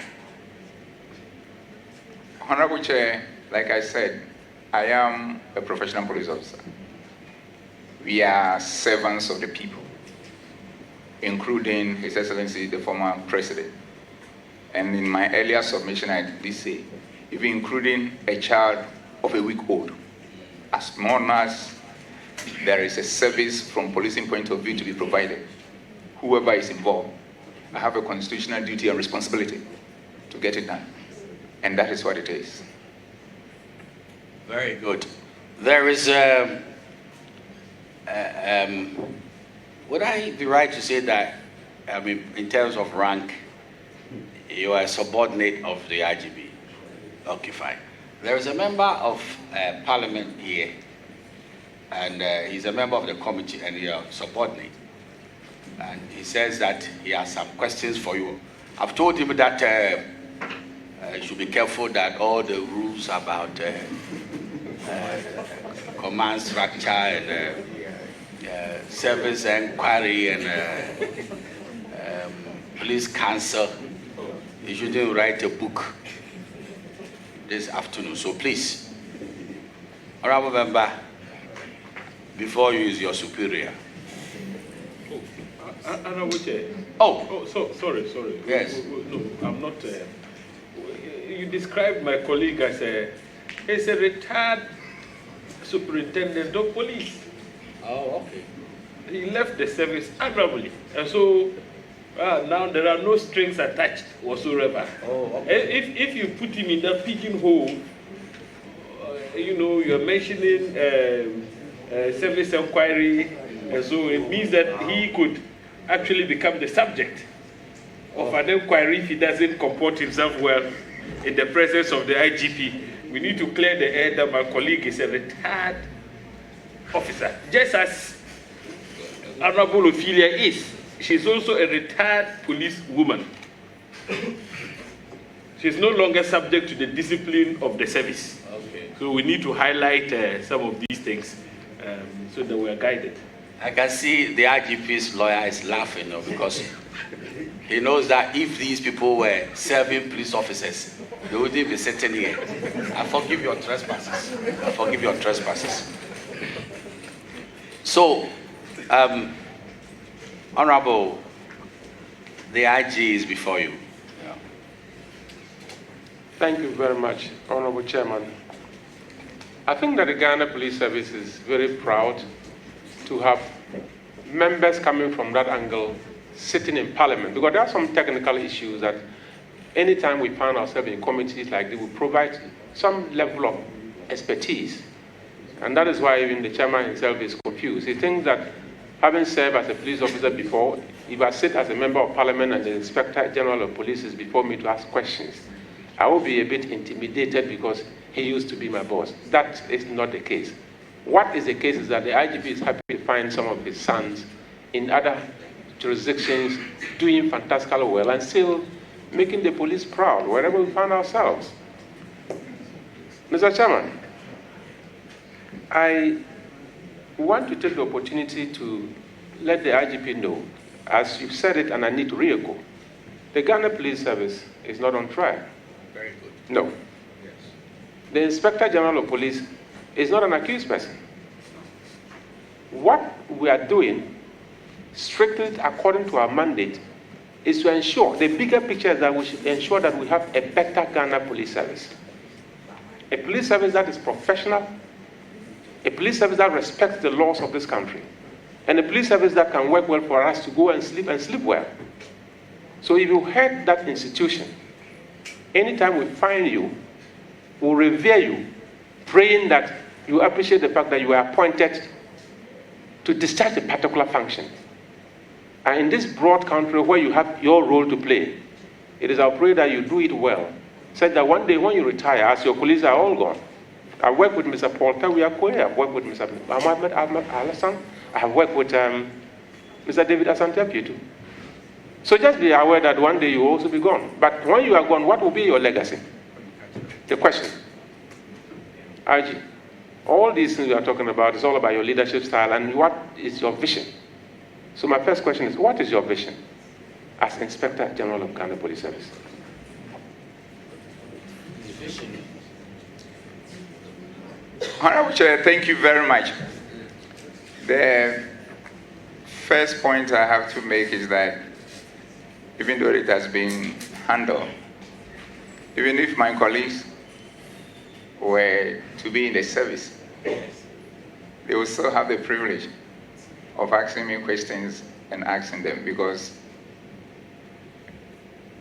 Honorable Chair, like I said, I am a professional police officer. We are servants of the people, including His Excellency the former president. And in my earlier submission, I did say, even including a child of a week old, as long as there is a service from policing point of view to be provided, whoever is involved, I have a constitutional duty and responsibility to get it done. And that is what it is.
Very good. There is would I be right to say that, I mean, in terms of rank, you are a subordinate of the IGP? Okay, fine. There is a member of parliament here, and he's a member of the committee, and you are subordinate. And he says that he has some questions for you. I've told him that you should be careful that all the rules about command structure and service inquiry and police counsel, you shouldn't write a book this afternoon. So please, honorable member, before you use your superior.
Honorable Chair.
Oh,
sorry.
Yes.
No, I'm not. You described my colleague as he's a retired superintendent of police.
Oh, okay.
He left the service admirably, and so now there are no strings attached whatsoever.
Oh, okay.
If you put him in that pigeonhole, you're mentioning service inquiry, and so it means that he could actually become the subject of an inquiry if he doesn't comport himself well in the presence of the IGP. We need to clear the air that my colleague is a retired officer, just as Honorable Ophelia is. She's also a retired police woman. She's no longer subject to the discipline of the service.
Okay.
So we need to highlight some of these things so that we are guided.
I can see the IGP's lawyer is laughing now, because he knows that if these people were serving police officers, they wouldn't be sitting here. I forgive your trespasses. So, Honorable, the IG is before you. Yeah.
Thank you very much, Honorable Chairman. I think that the Ghana Police Service is very proud to have members coming from that angle sitting in Parliament, because there are some technical issues that anytime we find ourselves in committees like this, we provide some level of expertise. And that is why even the chairman himself is confused. He thinks that having served as a police officer before, if I sit as a member of Parliament and the Inspector General of Police is before me to ask questions, I will be a bit intimidated because he used to be my boss. That is not the case. What is the case is that the IGP is happy to find some of his sons in other jurisdictions doing fantastically well and still making the police proud wherever we find ourselves. Mr. Chairman, I want to take the opportunity to let the IGP know, as you've said it and I need to re-echo, the Ghana Police Service is not on trial.
Very good.
No.
Yes.
The Inspector General of Police is not an accused person. What we are doing, strictly according to our mandate, is to ensure, the bigger picture is that we should ensure that we have a better Ghana Police Service. A police service that is professional, a police service that respects the laws of this country, and a police service that can work well for us to go and sleep well. So if you head that institution, anytime we find you, we'll revere you, praying that you appreciate the fact that you were appointed to discharge a particular function. And in this broad country where you have your role to play, it is our prayer that you do it well, such that one day when you retire, as your colleagues are all gone, I work with Mr. Paul Tawiakwe, I've worked with Mr. Ahmed Alassane, I have worked with Mr. David Asante too. So just be aware that one day you will also be gone. But when you are gone, what will be your legacy? The question. IG, all these things we are talking about is all about your leadership style and what is your vision? So my first question is, what is your vision as Inspector General of Ghana Police Service?
Honorable Chair, thank you very much. The first point I have to make is that even though it has been handled, even if my colleagues were to be in the service, they will still have the privilege of asking me questions and asking them, because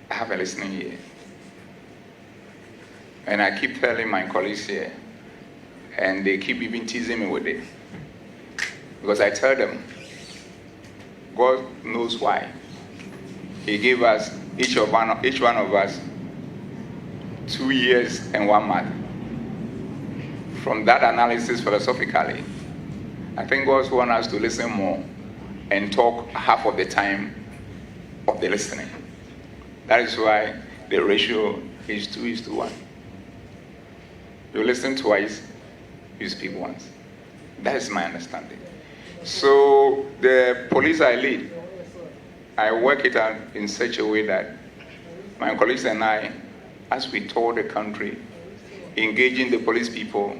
I have a listening ear. And I keep telling my colleagues here, and they keep even teasing me with it. Because I tell them, God knows why He gave us, each one of us, 2 years and 1 month. From that analysis philosophically, I think God wants us to listen more and talk half of the time of the listening. That is why the ratio is 2:1. You listen twice, you speak once. That is my understanding. So the police I lead, I work it out in such a way that my colleagues and I, as we tour the country, engaging the police people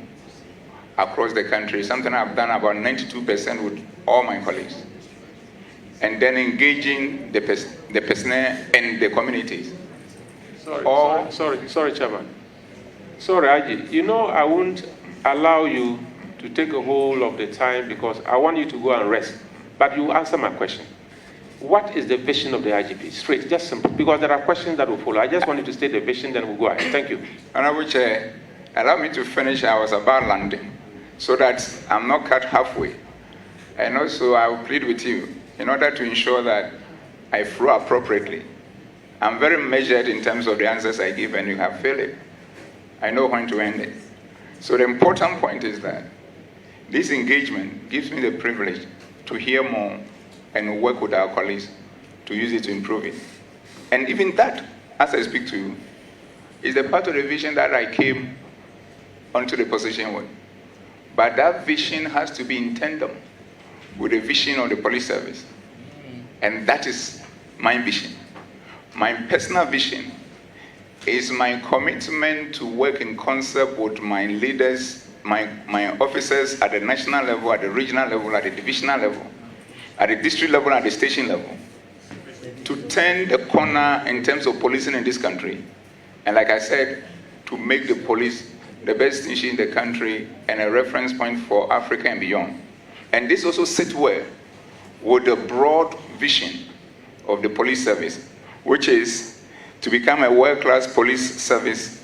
across the country, something I've done about 92% with all my colleagues, and then engaging the personnel and the communities.
Sorry, Chairman. Sorry, Aji. You know, I won't allow you to take a whole of the time because I want you to go and rest. But you answer my question. What is the vision of the IGP? Straight, just simple. Because there are questions that will follow. I just want you to state the vision, then we'll go ahead. Thank you.
Honorable Chair, allow me to finish. I was about landing, so that I'm not cut halfway. And also, I will plead with you in order to ensure that I flow appropriately. I'm very measured in terms of the answers I give, and you have failed it. I know when to end it. So the important point is that this engagement gives me the privilege to hear more and work with our colleagues to use it to improve it. And even that, as I speak to you, is the part of the vision that I came onto the position with. But that vision has to be in tandem with the vision of the police service. And that is my vision. My personal vision is my commitment to work in concert with my leaders, my officers at the national level, at the regional level, at the divisional level, at the district level, at the station level, to turn the corner in terms of policing in this country. And like I said, to make the police the best institution in the country and a reference point for Africa and beyond. And this also sits well with the broad vision of the police service, which is to become a world-class police service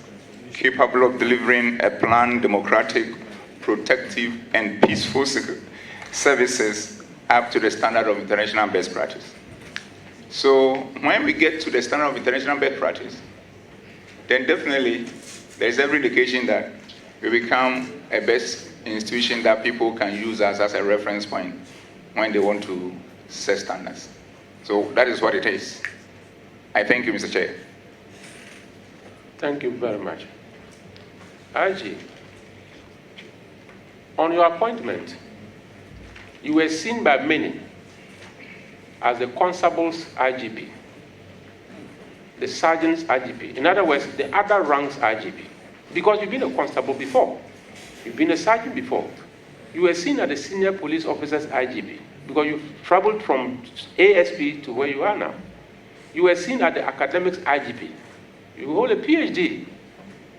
capable of delivering a planned, democratic, protective, and peaceful services up to the standard of international best practice. So when we get to the standard of international best practice, then definitely there's every indication that we become a best institution that people can use as a reference point when they want to set standards. So that is what it is. I thank you, Mr. Chair.
Thank you very much. IG, on your appointment, you were seen by many as the constable's IGP, the sergeant's IGP. In other words, the other rank's IGP. Because you've been a constable before. You've been a sergeant before. You were seen as the senior police officer's IGP because you've traveled from ASP to where you are now. You were seen as the academics IGP. You hold a PhD.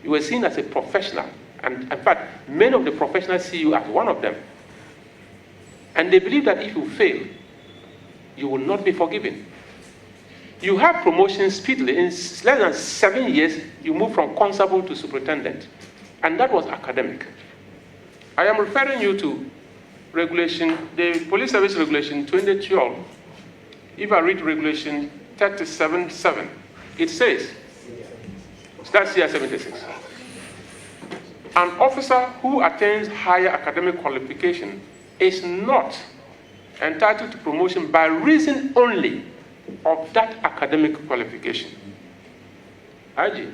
You were seen as a professional. And in fact, many of the professionals see you as one of them. And they believe that if you fail, you will not be forgiven. You have promotion speedily. In less than 7 years, you move from constable to superintendent. And that was academic. I am referring you to regulation, the Police Service Regulation 2012. If I read Regulation 37.7, it says, that's year 76. An officer who attains higher academic qualification is not entitled to promotion by reason only of that academic qualification. IG,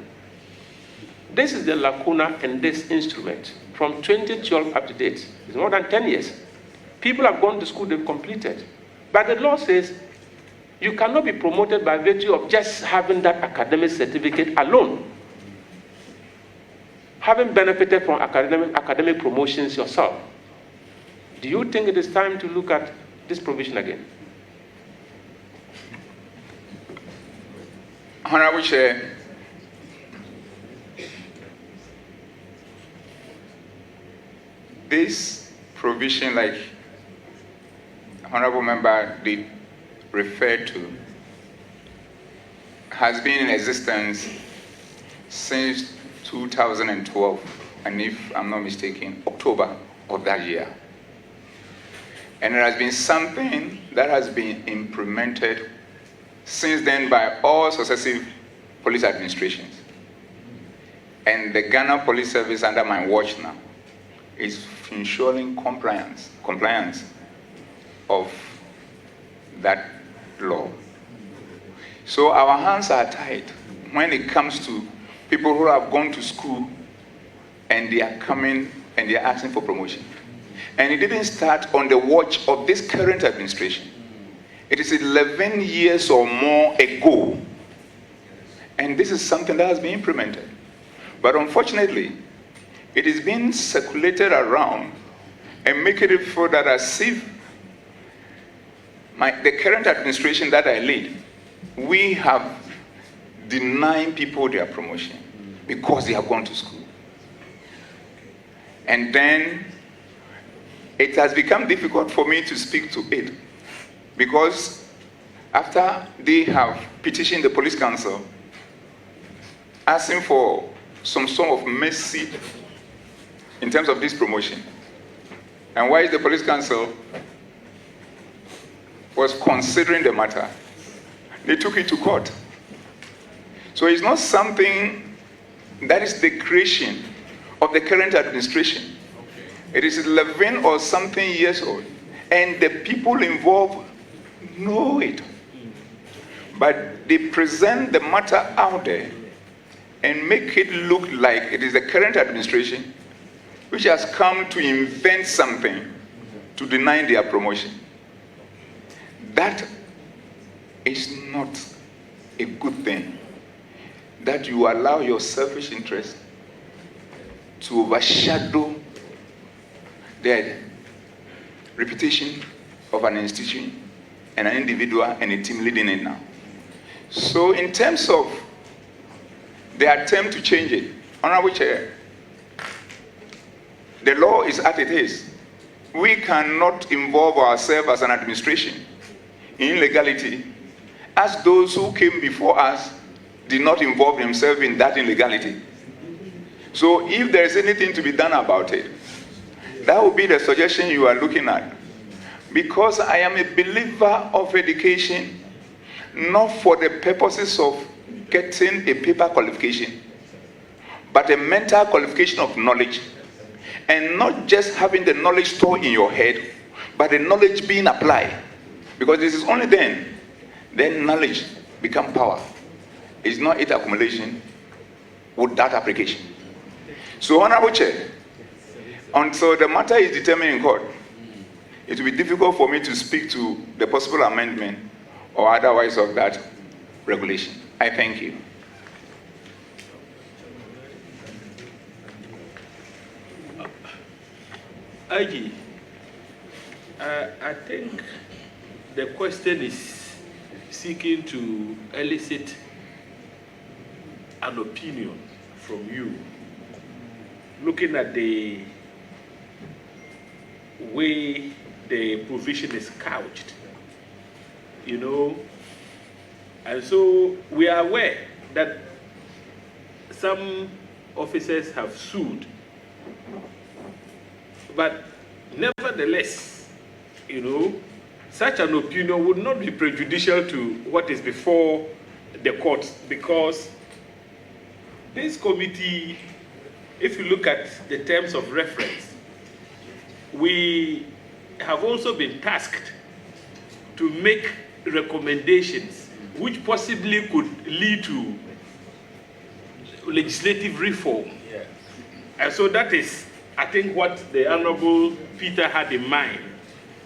this is the lacuna in this instrument from 2012 up to date. It's more than 10 years. People have gone to school, they've completed. But the law says you cannot be promoted by virtue of just having that academic certificate alone. Having benefited from academic promotions yourself. Do you think it is time to look at this provision again?
Honorable Chair, this provision, like Honorable Member did refer to, has been in existence since 2012, and if I'm not mistaken, October of that year. And it has been something that has been implemented since then by all successive police administrations. And the Ghana Police Service under my watch now is ensuring compliance of that law. So our hands are tied when it comes to people who have gone to school and they are coming and they are asking for promotion. And it didn't start on the watch of this current administration. It is 11 years or more ago. And this is something that has been implemented. But unfortunately, it is being circulated around and making it feel that as if the current administration that I lead, we have denied people their promotion because they have gone to school. And then it has become difficult for me to speak to it because after they have petitioned the police council asking for some sort of mercy in terms of this promotion, and why the police council was considering the matter, they took it to court. So it's not something that is the creation of the current administration. It is 11 or something years old, and the people involved know it. But they present the matter out there and make it look like it is the current administration which has come to invent something to deny their promotion. That is not a good thing, that you allow your selfish interest to overshadow the reputation of an institution and an individual and a team leading it now. So in terms of the attempt to change it, Honorable Chair, the law is as it is. We cannot involve ourselves as an administration in illegality as those who came before us did not involve themselves in that illegality. So if there is anything to be done about it, that would be the suggestion you are looking at. Because I am a believer of education, not for the purposes of getting a paper qualification, but a mental qualification of knowledge. And not just having the knowledge stored in your head, but the knowledge being applied. Because this is only then knowledge becomes power. It's not its accumulation without application. So, Honorable Chair, until the matter is determined in court, it will be difficult for me to speak to the possible amendment or otherwise of that regulation. I thank you.
IG, I think the question is seeking to elicit an opinion from you, looking at the way the provision is couched, you know, and so we are aware that some officers have sued, but nevertheless, you know, such an opinion would not be prejudicial to what is before the courts, because this committee, if you look at the terms of reference, we have also been tasked to make recommendations which possibly could lead to legislative reform. Yeah. And so that is, I think, what the Honorable Peter had in mind.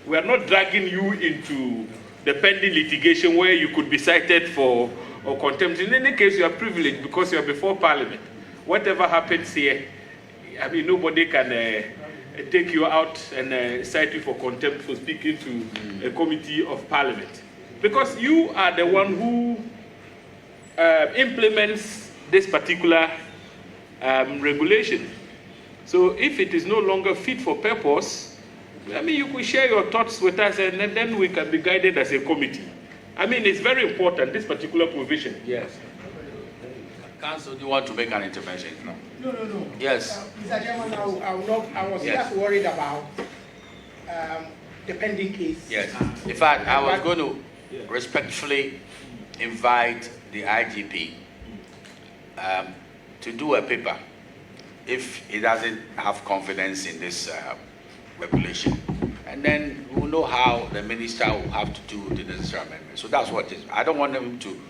We are not dragging you into the pending litigation where you could be cited for or contempt. In any case, you are privileged because you are before Parliament. Whatever happens here, I mean, nobody can take you out and cite you for contempt for speaking to a committee of Parliament. Because you are the one who implements this particular regulation. So if it is no longer fit for purpose, I mean, you could share your thoughts with us and then we can be guided as a committee. I mean, it's very important, this particular provision.
Yes. Counsel, do you want to make an intervention?
No.
Yes.
Mr. Chairman, I was just worried about the pending case.
Yes. In fact, I was going to respectfully invite the IGP to do a paper if he doesn't have confidence in this regulation. And then we'll know how the minister will have to do the necessary amendments. So that's what it is. I don't want them to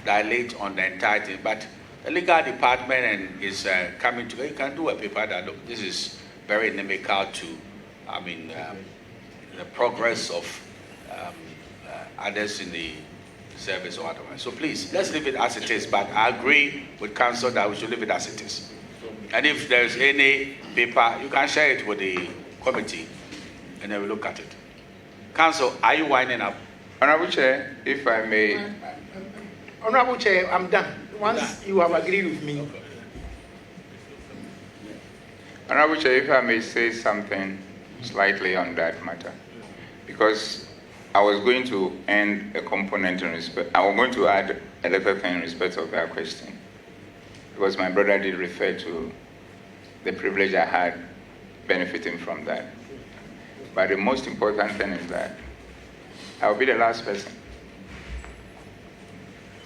dilate on the entire thing, but the legal department and is coming together. You can do a paper that, look, this is very inimical to, I mean, the progress of others in the service or otherwise. So please, let's leave it as it is. But I agree with counsel that we should leave it as it is. And if there's any paper, you can share it with the committee, and then we'll look at it. Counsel, are you winding up?
Honorable Chair, if I may.
Honorable Chair, I'm done. Once you have agreed with me.
Okay. Honorable Chair, if I may say something slightly on that matter, because I was going to end a component in respect, I was going to add a little thing in respect of that question, because my brother did refer to the privilege I had benefiting from that. But the most important thing is that I will be the last person,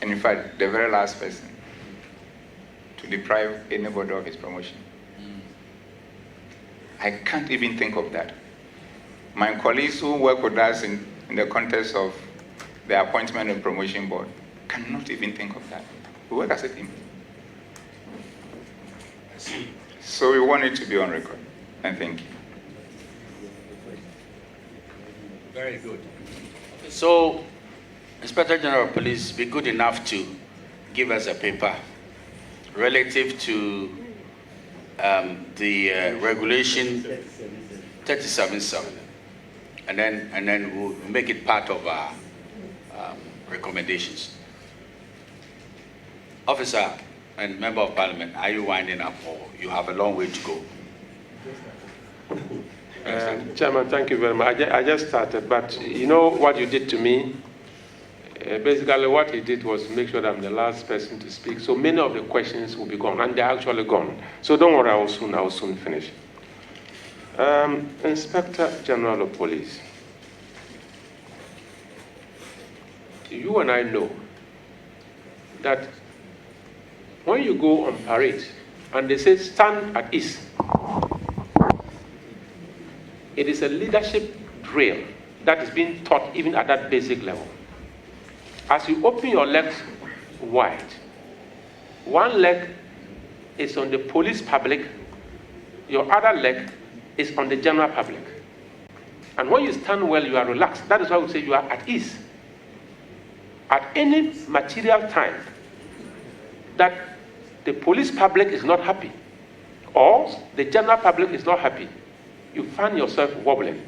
and in fact, the very last person to deprive anybody of his promotion. I can't even think of that. My colleagues who work with us in the context of the appointment and promotion board cannot even think of that. We work as a team. So we want it to be on record. And thank you.
Very good. So, Inspector General of Police, be good enough to give us a paper relative to the regulation 37.7, and then we'll make it part of our recommendations. Officer and Member of Parliament, are you winding up, or you have a long way to go?
Chairman, thank you very much. I just started, but you know what you did to me? Basically, what he did was make sure that I'm the last person to speak. So many of the questions will be gone, and they're actually gone. So don't worry, I will soon finish. Inspector General of Police, you and I know that when you go on parade and they say stand at ease, it is a leadership drill that is being taught even at that basic level. As you open your legs wide, one leg is on the police public, your other leg is on the general public. And when you stand well, you are relaxed. That is why we say you are at ease. At any material time that the police public is not happy or the general public is not happy, you find yourself wobbling.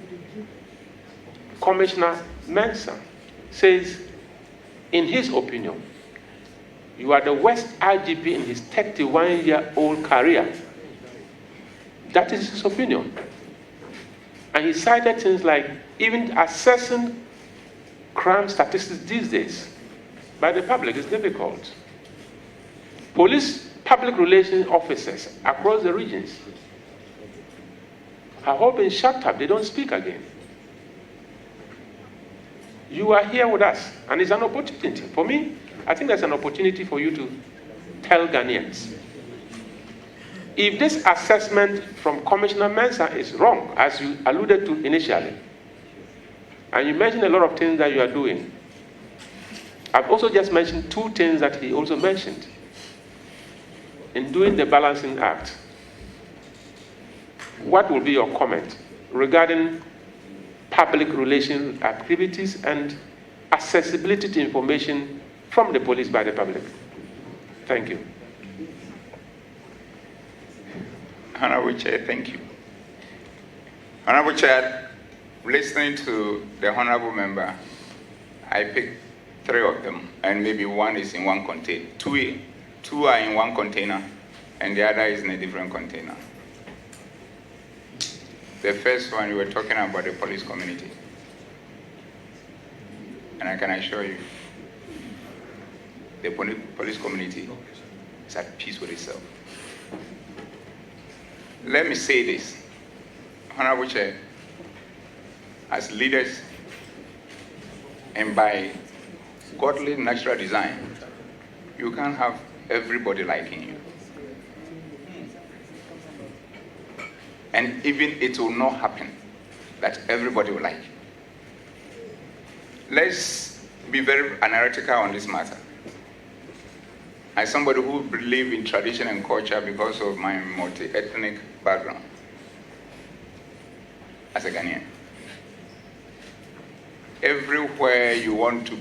Commissioner Mensah says, in his opinion, you are the worst IGP in his 31-year-old career. That is his opinion. And he cited things like even assessing crime statistics these days by the public is difficult. Police public relations officers across the regions have all been shut up. They don't speak again. You are here with us, and it's an opportunity. For me, I think there's an opportunity for you to tell Ghanaians. If this assessment from Commissioner Mensah is wrong, as you alluded to initially, and you mentioned a lot of things that you are doing, I've also just mentioned two things that he also mentioned in doing the balancing act. What will be your comment regarding public relations activities and accessibility to information from the police by the public? Thank you.
Honorable Chair, thank you. Honorable Chair, listening to the Honorable Member, I picked three of them, and maybe one is in one container. Two are in one container, and the other is in a different container. The first one, you were talking about the police community. And I can assure you, the police community is at peace with itself. Let me say this, Honorable Chair, as leaders and by godly natural design, you can't have everybody liking you. And even it will not happen that everybody will like you. Let's be very analytical on this matter. As somebody who believes in tradition and culture because of my multi-ethnic background, as a Ghanaian, everywhere you want to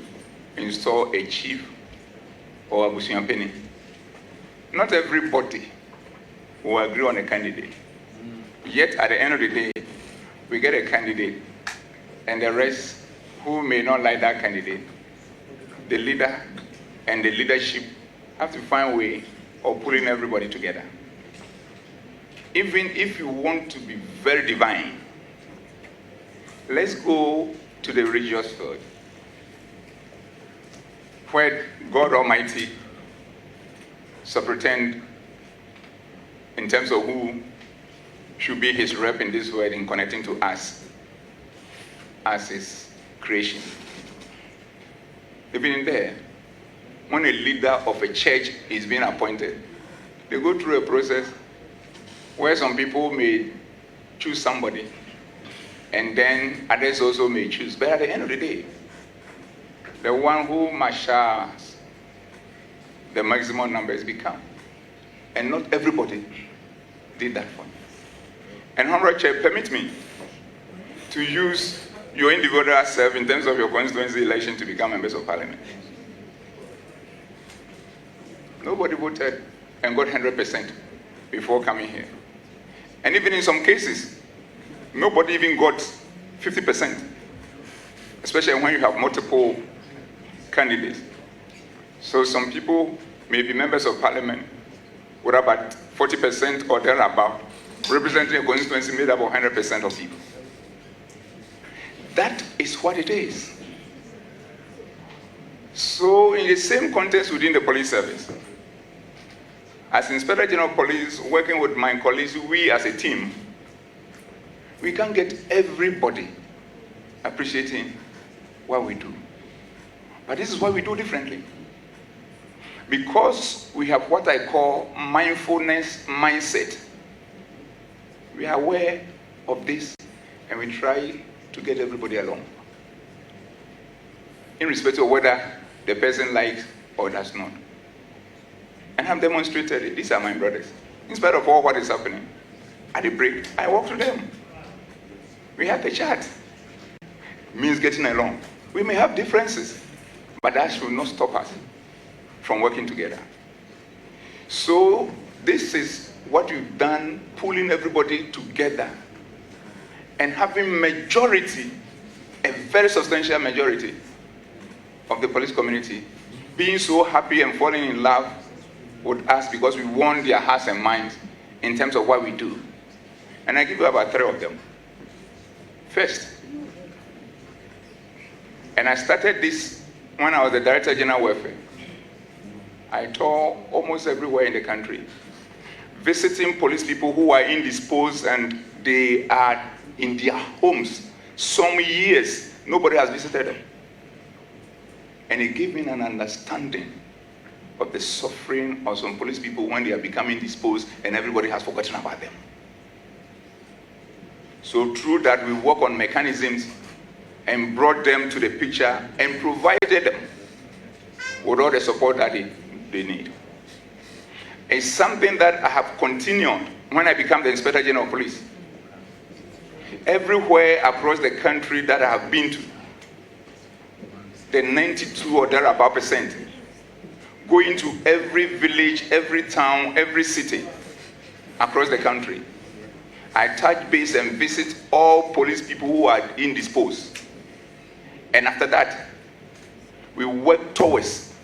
install a chief or a Busiampeni, not everybody will agree on a candidate. Yet at the end of the day, we get a candidate, and the rest who may not like that candidate, the leader and the leadership have to find a way of pulling everybody together. Even if you want to be very divine, let's go to the religious field, where God Almighty superintend in terms of who should be his rep in this world in connecting to us as his creation. Even in there, when a leader of a church is being appointed, they go through a process where some people may choose somebody and then others also may choose. But at the end of the day, the one who marshals the maximum numbers become. And not everybody did that for me. And Honorable Chair, permit me to use your individual self in terms of your constituency election to become members of parliament. Nobody voted and got 100% before coming here. And even in some cases, nobody even got 50%, especially when you have multiple candidates. So some people may be members of parliament with about 40% or thereabout, representing a constituency made up of 100% of people. That is what it is. So in the same context within the police service, as Inspector General of Police, working with my colleagues, we as a team, we can't get everybody appreciating what we do. But this is what we do differently. Because we have what I call mindfulness mindset. We are aware of this and we try to get everybody along, in respect of whether the person likes or does not. And I've demonstrated it. These are my brothers. In spite of all what is happening, at the break, I walk to them. We have a chat. Means getting along. We may have differences, but that should not stop us from working together. So this is what we've done, pulling everybody together and having majority, a very substantial majority of the police community being so happy and falling in love with us because we won their hearts and minds in terms of what we do. And I give you about 3 of them. First, and I started this when I was the Director General Welfare. I toured almost everywhere in the country, visiting police people who are indisposed and they are in their homes. Some years, nobody has visited them. And it gave me an understanding of the suffering of some police people when they are becoming disposed and everybody has forgotten about them. So through that, we work on mechanisms and brought them to the picture and provided them with all the support that they need. It's something that I have continued when I became the Inspector General of Police. Everywhere across the country that I have been to, the 92 or thereabout percent, going to every village, every town, every city across the country, I touch base and visit all police people who are indisposed. And after that, we work towards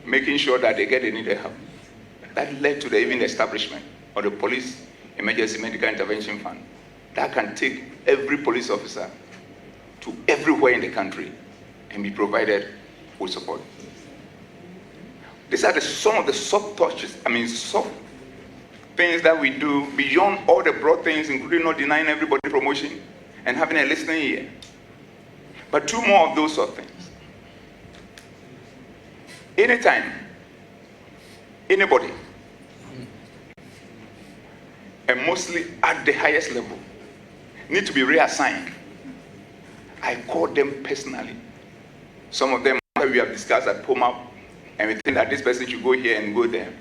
making sure that they get the needed help. That led to the even establishment of the Police Emergency Medical Intervention Fund. That can take every police officer to everywhere in the country and be provided with support. These are some of the soft touches, soft things that we do beyond all the broad things, including not denying everybody promotion and having a listening ear. But 2 more of those sort of things. Anytime, anybody, and mostly at the highest level, need to be reassigned, I call them personally. Some of them we have discussed at POMAP, and we think that this person should go here and go there.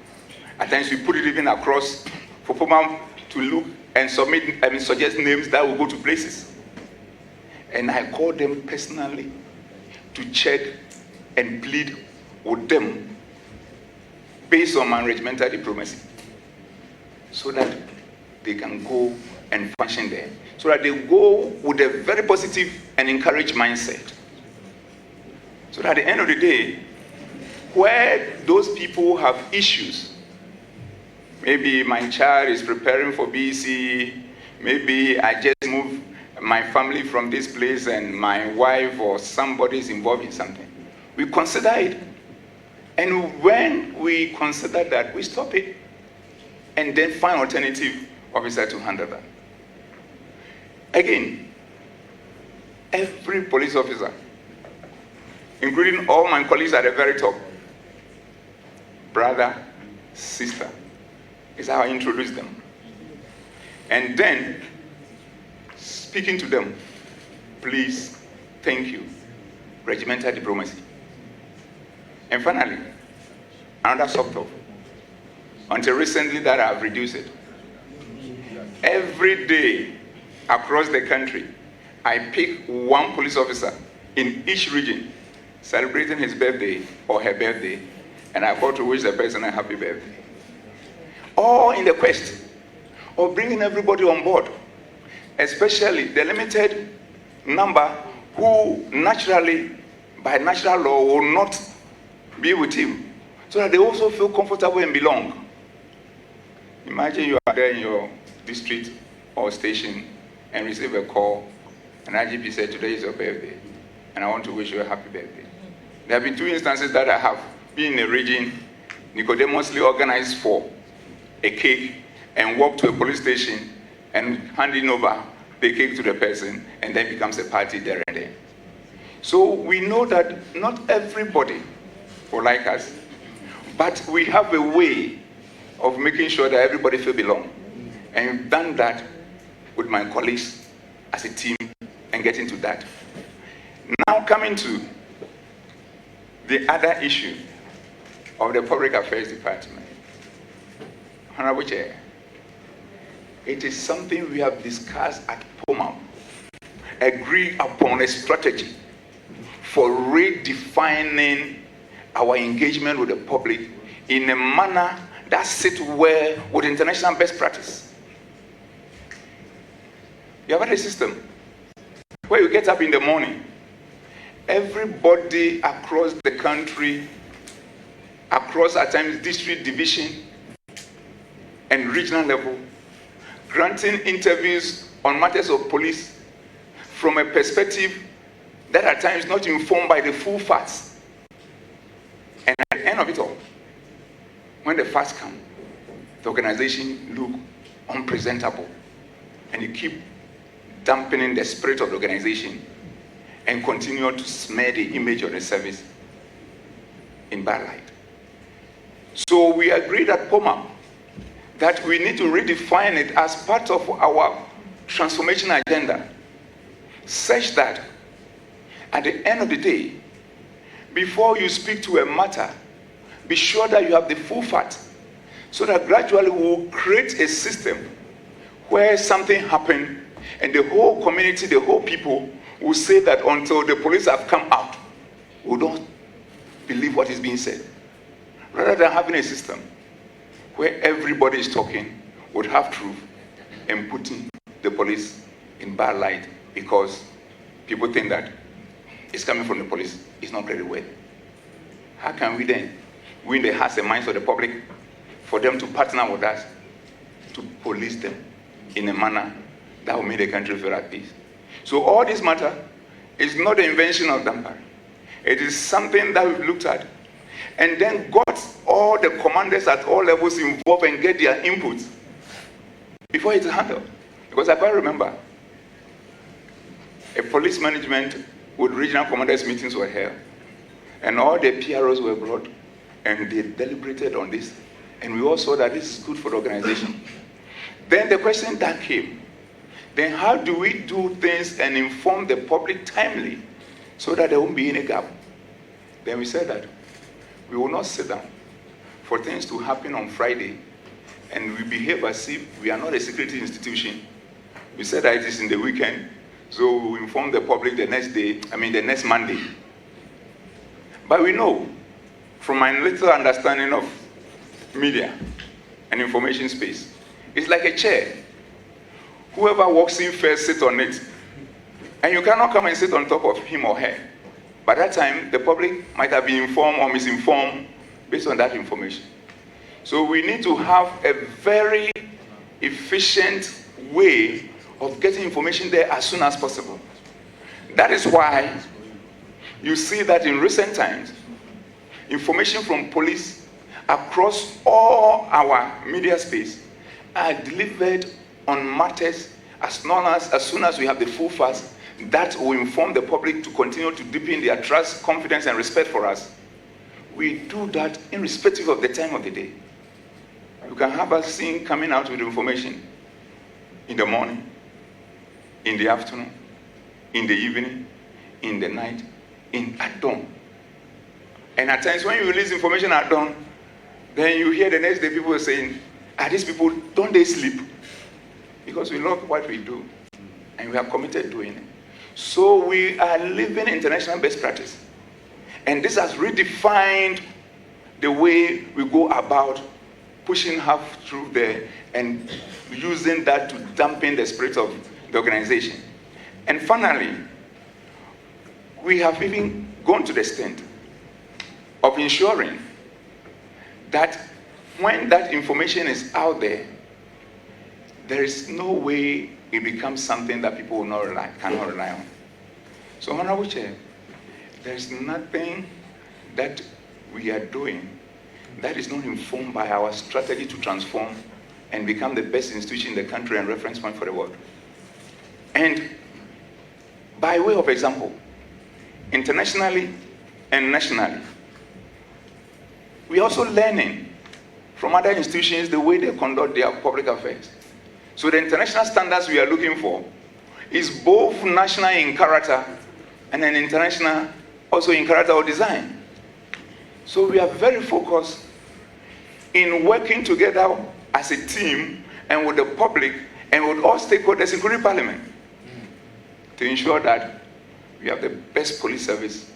At times we put it even across for POMAP to look and suggest names that will go to places. And I call them personally to check and plead with them based on my regimental diplomacy, so that they can go and function there, so that they go with a very positive and encouraged mindset. So that at the end of the day, where those people have issues, maybe my child is preparing for BC, maybe I just moved my family from this place and my wife or somebody is involved in something, we consider it. And when we consider that, we stop it and then find alternative officer to handle that. Again, every police officer, including all my colleagues at the very top, brother, sister, is how I introduce them. And then, speaking to them, please, thank you, regimental diplomacy. And finally, another soft top, until recently that I have reduced it. Every day across the country, I pick 1 police officer in each region celebrating his birthday or her birthday, and I call to wish the person a happy birthday. All in the quest of bringing everybody on board, especially the limited number who naturally, by natural law, will not be with him, so that they also feel comfortable and belong. Imagine you are there in your district or station and receive a call, and IGP said, today is your birthday, and I want to wish you a happy birthday. There have been 2 instances that I have been in a region, Nicodemously organized for a cake and walk to a police station and handing over the cake to the person, and then becomes a party there and then. So we know that not everybody will like us, but we have a way of making sure that everybody feel belong. And we've done that with my colleagues as a team and getting to that. Now coming to the other issue of the Public Affairs Department. Honorable Chair, it is something we have discussed at POMAM, agree upon a strategy for redefining our engagement with the public in a manner that sits well with international best practice. You have had a system where you get up in the morning, everybody across the country, across at times district, division, and regional level, granting interviews on matters of police from a perspective that at times not informed by the full facts. And at the end of it all, when the facts come, the organization look unpresentable, and you keep dampening the spirit of the organization and continue to smear the image of the service in bad light. So we agreed at POMAM that we need to redefine it as part of our transformation agenda, such that at the end of the day, before you speak to a matter, be sure that you have the full facts, so that gradually we'll create a system where something happened and the whole community, the whole people will say that until the police have come out, we don't believe what is being said. Rather than having a system where everybody is talking, would have truth, and putting the police in bad light because people think that it's coming from the police, it's not very well. How can we then win the hearts and minds of the public for them to partner with us to police them in a manner that will make the country feel at peace? So all this matter is not the invention of Dampare. It is something that we've looked at and then got all the commanders at all levels involved and get their inputs before it's handled. Because I quite remember a police management with regional commanders meetings were held, and all the PROs were brought, and they deliberated on this, and we all saw that this is good for the organization. Then the question that came, then how do we do things and inform the public timely so that there won't be any gap? Then we said that we will not sit down for things to happen on Friday and we behave as if we are not a security institution. We said that it is in the weekend, so we will inform the public the next day, the next Monday. But we know, from my little understanding of media and information space, it's like a chair. Whoever walks in first sits on it. And you cannot come and sit on top of him or her. By that time, the public might have been informed or misinformed based on that information. So we need to have a very efficient way of getting information there as soon as possible. That is why you see that in recent times, information from police across all our media space are delivered on matters as soon as we have the full facts that will inform the public to continue to deepen their trust, confidence, and respect for us. We do that irrespective of the time of the day. You can have us seen coming out with information in the morning, in the afternoon, in the evening, in the night, at dawn. And at times when you release information at dawn, then you hear the next day people saying, these people, don't they sleep? Because we love what we do, and we are committed doing it. So we are living international best practice. And this has redefined the way we go about pushing half through there and using that to dampen the spirit of the organization. And finally, we have even gone to the extent of ensuring that when that information is out there, there is no way it becomes something that people cannot rely on. So, Honorable Chair, there's nothing that we are doing that is not informed by our strategy to transform and become the best institution in the country and reference point for the world. And by way of example, internationally and nationally, we are also learning from other institutions the way they conduct their public affairs. So the international standards we are looking for is both national in character and an international also in character or design. So we are very focused in working together as a team and with the public and with all stakeholders, including Parliament, to ensure that we have the best police service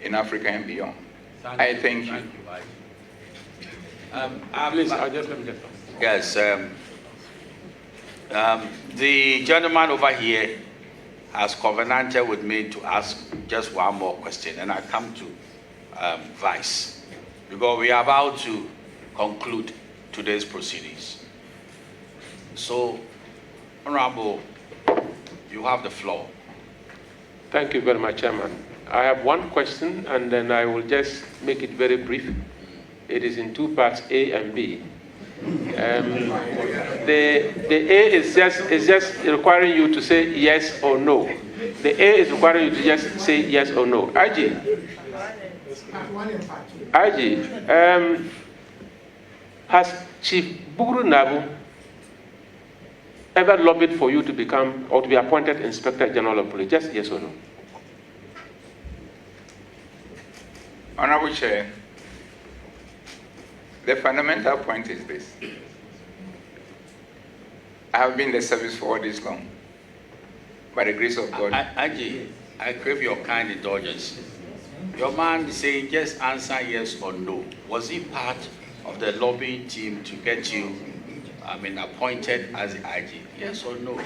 in Africa and beyond. Thank you.
Please, I'll just let me get on.
Yes. The gentleman over here has covenanted with me to ask just one more question, and I come to Vice, because we are about to conclude today's proceedings. So, Honorable, you have the floor.
Thank you very much, Chairman. I have one question, and then I will just make it very brief. It is in two parts, A and B. The A is just requiring you to say yes or no. The A is requiring you to just say yes or no. IG, has Chief Buguru Nabu ever lobbied for you to become or to be appointed Inspector General of Police? Just yes or no.
Honorable Chair, the fundamental point is this. I have been in the service for all this long. By the grace of God.
I crave your kind indulgence. Your man is saying just answer yes or no. Was he part of the lobbying team to get you appointed as the IG? Yes or no?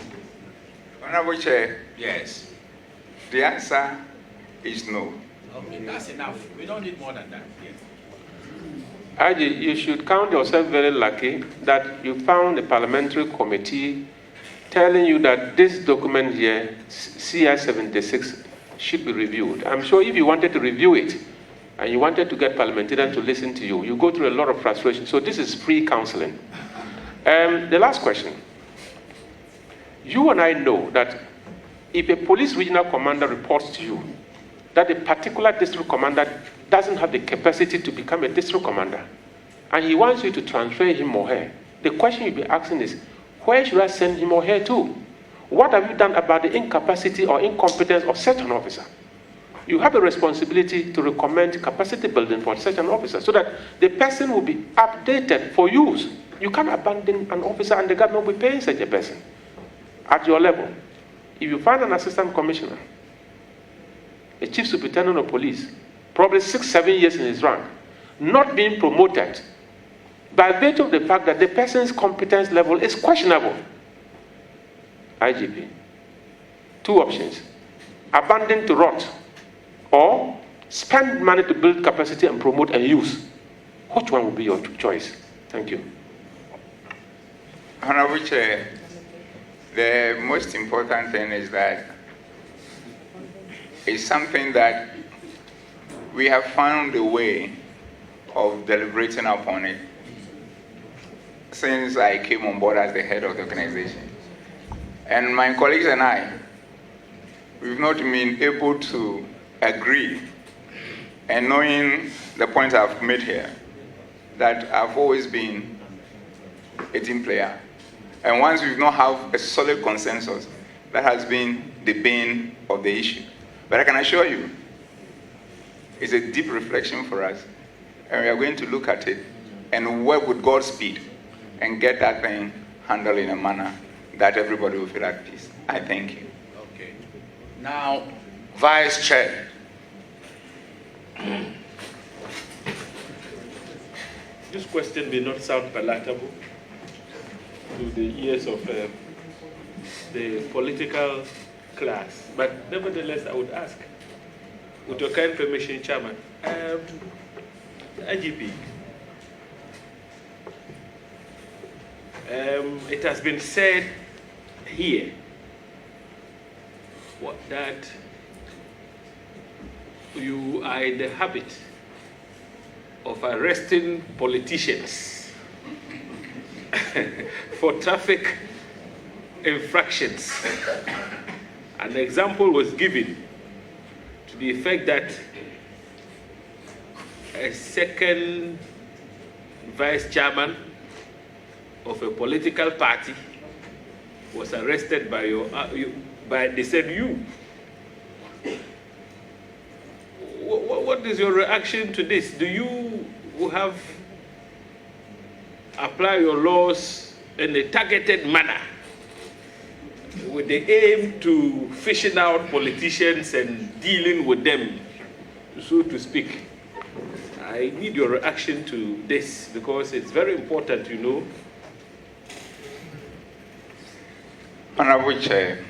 Honorable Chair.
Yes.
The answer is no.
Okay, that's enough. We don't need more than that. Yes.
IG, you should count yourself very lucky that you found a parliamentary committee telling you that this document here, CI 76, should be reviewed. I'm sure if you wanted to review it and you wanted to get parliamentarians to listen to you, you go through a lot of frustration. So this is free counseling. The last question. You and I know that if a police regional commander reports to you that a particular district commander doesn't have the capacity to become a district commander, and he wants you to transfer him or her, the question you'll be asking is, where should I send him or her to? What have you done about the incapacity or incompetence of such an officer? You have a responsibility to recommend capacity building for such an officer so that the person will be updated for use. You can't abandon an officer and the government will be paying such a person at your level. If you find an assistant commissioner, a chief superintendent of police, probably 6-7 years in his rank, not being promoted by virtue of the fact that the person's competence level is questionable. IGP, two options: abandon to rot, or spend money to build capacity and promote and use. Which one will be your choice? Thank you.
Honorable Chair, the most important thing is that it's something that we have found a way of deliberating upon it since I came on board as the head of the organization. And my colleagues and I, we've not been able to agree, and knowing the point I've made here, that I've always been a team player. And once we've not have a solid consensus, that has been the bane of the issue. But I can assure you, it's a deep reflection for us, and we are going to look at it and work with God's speed and get that thing handled in a manner that everybody will feel at peace. I thank you.
Okay. Now, Vice Chair.
This question may not sound palatable to the ears of the political class, but nevertheless I would ask, with your kind permission, Chairman, IGP, it has been said here that you are in the habit
of arresting politicians for traffic infractions. An example was given to the effect that a second vice chairman of a political party was arrested by they said you. What is your reaction to this? Do you have apply your laws in a targeted manner with the aim to fishing out politicians and dealing with them, so to speak? I need your reaction to this because it's very important, you know.
Honorable Chair,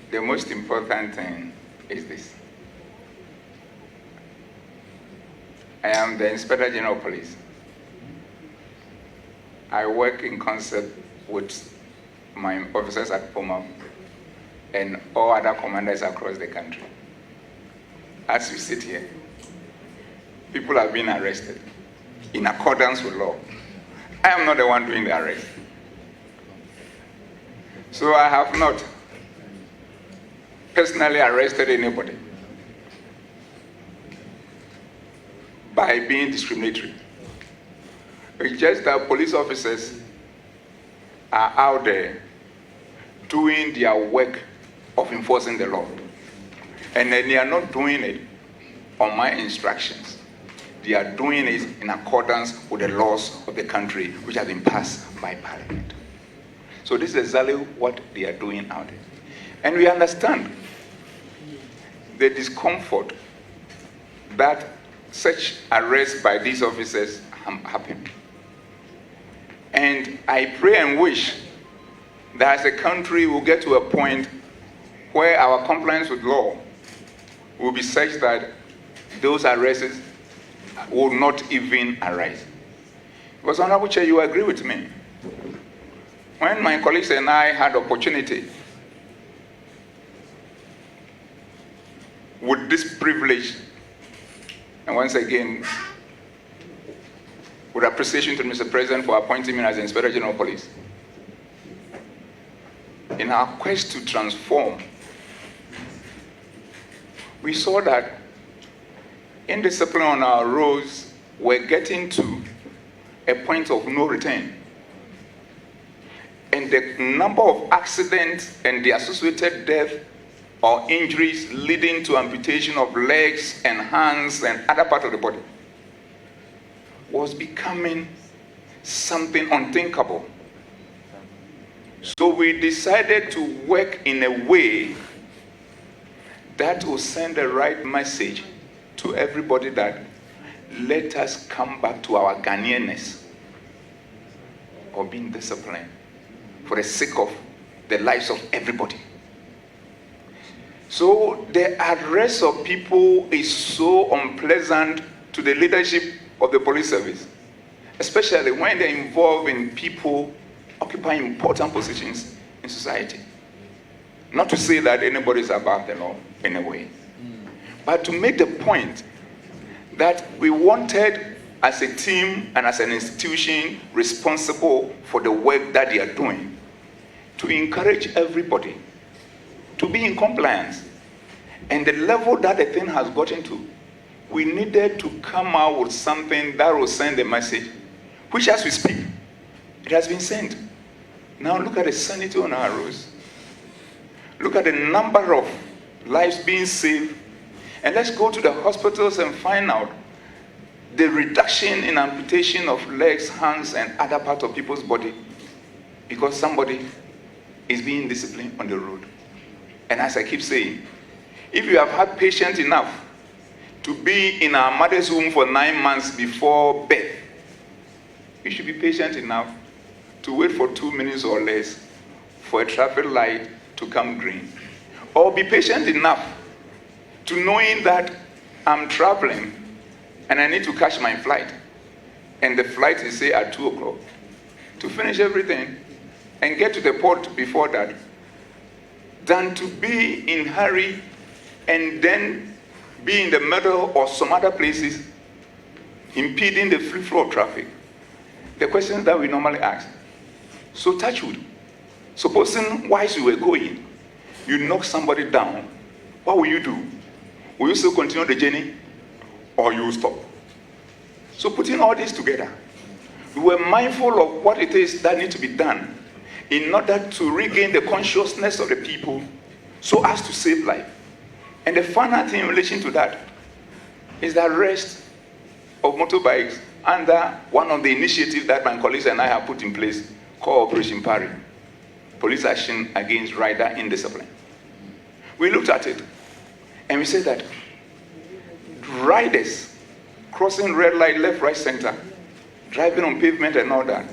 the most important thing is this. I am the Inspector General of Police. I work in concert with my officers at POMA and all other commanders across the country. As we sit here, people have been arrested in accordance with law. I am not the one doing the arrest. So I have not personally arrested anybody by being discriminatory. It's just that police officers are out there doing their work of enforcing the law. And then they are not doing it on my instructions. They are doing it in accordance with the laws of the country, which have been passed by Parliament. So this is exactly what they are doing out there. And we understand the discomfort that such arrests by these officers happen. And I pray and wish that as a country we'll get to a point where our compliance with law will be such that those arrests will not even arise. Because, Honorable Chair, you agree with me. When my colleagues and I had opportunity with this privilege, and once again, with appreciation to Mr. President for appointing me as the Inspector General of Police, in our quest to transform, we saw that indiscipline on our roads were getting to a point of no return. And the number of accidents and the associated death or injuries leading to amputation of legs and hands and other parts of the body was becoming something unthinkable. So we decided to work in a way that will send the right message to everybody that let us come back to our Ghanaianness of being disciplined for the sake of the lives of everybody. So the arrest of people is so unpleasant to the leadership of the police service, especially when they're involved in people occupying important positions in society. Not to say that anybody is above the law in a way, but to make the point that we wanted, as a team and as an institution responsible for the work that they are doing, to encourage everybody to be in compliance. And the level that the thing has gotten to, we needed to come out with something that will send a message, which as we speak, it has been sent. Now look at the sanity on our roads. Look at the number of lives being saved. And let's go to the hospitals and find out the reduction in amputation of legs, hands, and other parts of people's body because somebody is being disciplined on the road. And as I keep saying, if you have had patience enough to be in our mother's womb for 9 months before birth, you should be patient enough to wait for 2 minutes or less for a traffic light to come green. Or be patient enough to knowing that I'm traveling and I need to catch my flight. And the flight is, say, at 2 o'clock. To finish everything and get to the port before that, than to be in hurry and then be in the middle or some other places impeding the free flow of traffic. The questions that we normally ask. So touch wood. Supposing whilst you were going, you knock somebody down, what will you do? Will you still continue the journey or you will stop? So putting all this together, we were mindful of what it is that needs to be done in order to regain the consciousness of the people so as to save life. And the final thing in relation to that is the arrest of motorbikes under one of the initiatives that my colleagues and I have put in place called Operation Parry, Police Action Against Rider Indiscipline. We looked at it and we said that riders crossing red light, left, right, center, driving on pavement and all that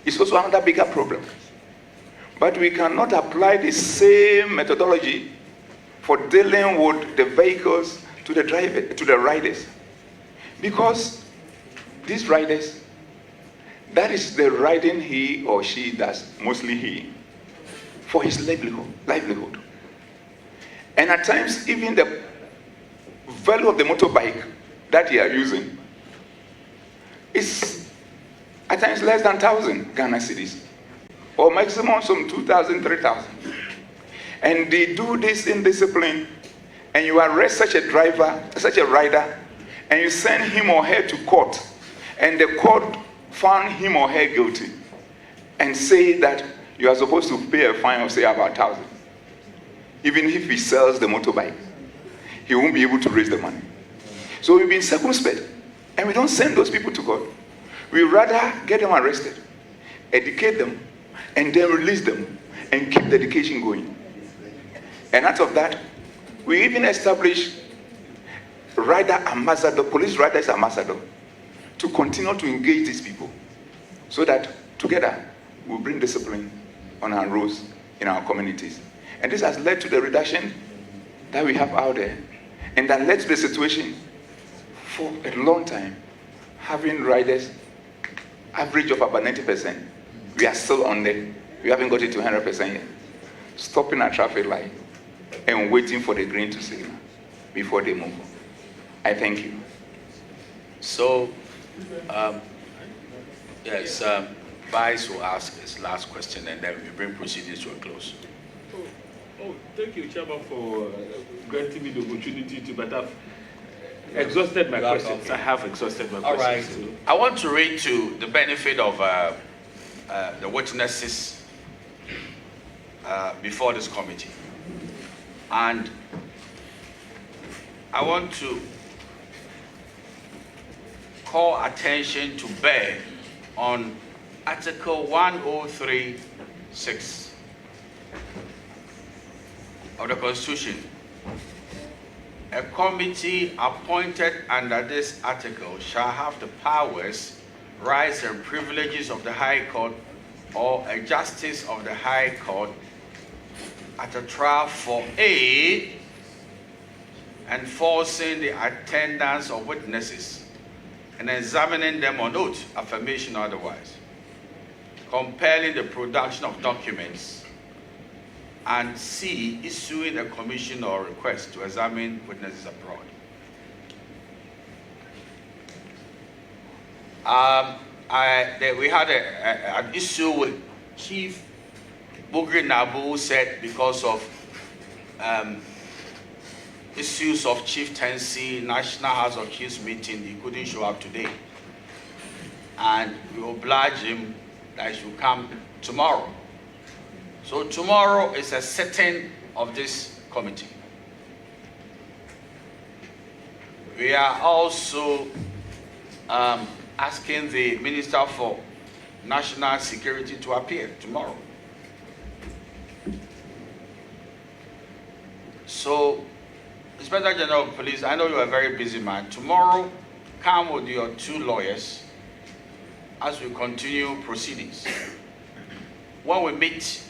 is also another bigger problem. But we cannot apply the same methodology for dealing with the vehicles to the riders. Because these riders, that is the riding he or she does, mostly he, for his livelihood. And at times, even the value of the motorbike that you are using is at times less than 1,000 Ghana cedis, or maximum some 2,000, 3,000. And they do this indiscipline, and you arrest such a driver, such a rider, and you send him or her to court, and the court found him or her guilty, and say that you are supposed to pay a fine of say about 1,000. Even if he sells the motorbike, he won't be able to raise the money. So we've been circumspect, and we don't send those people to court. We rather get them arrested, educate them, and then release them, and keep the education going. And out of that, we even establish rider ambassador, police riders ambassador, to continue to engage these people, so that together we'll bring discipline on our roads in our communities. And this has led to the reduction that we have out there, and that led to the situation for a long time, having riders average of about 90%. We are still on there. We haven't got it to 100% yet. Stopping at traffic light and waiting for the green to signal before they move. I thank you.
So, yes, Vice will ask his last question, and then we bring proceedings to a close.
Thank you, Chairman, for granting me the opportunity to, but I've exhausted my questions. I have exhausted my questions.
All right. I want to read to the benefit of the witnesses before this committee. And I want to call attention to bear on Article 103(6) of the Constitution. A committee appointed under this article shall have the powers, rights, and privileges of the High Court or a justice of the High Court at a trial for A, enforcing the attendance of witnesses and examining them on oath, affirmation or otherwise, compelling the production of documents, and C, issuing a commission or request to examine witnesses abroad. We had an issue with Chief Bugri Nabu, who said because of issues of chieftaincy, National House of Chiefs meeting, he couldn't show up today. And we obliged him that he should come tomorrow. So tomorrow is a sitting of this committee. We are also asking the Minister for National Security to appear tomorrow. So, Inspector General of Police, I know you are a very busy man. Tomorrow, come with your 2 lawyers as we continue proceedings. When we meet,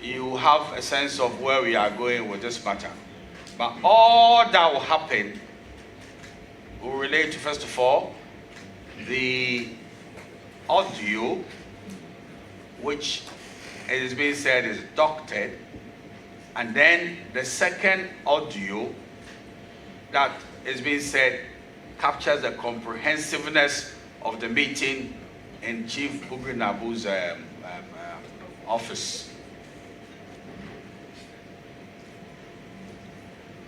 you have a sense of where we are going with this matter. But all that will happen will relate to, first of all, the audio, which it is being said is doctored, And then the second audio that is being said captures the comprehensiveness of the meeting in Chief Bugri Nabu's office.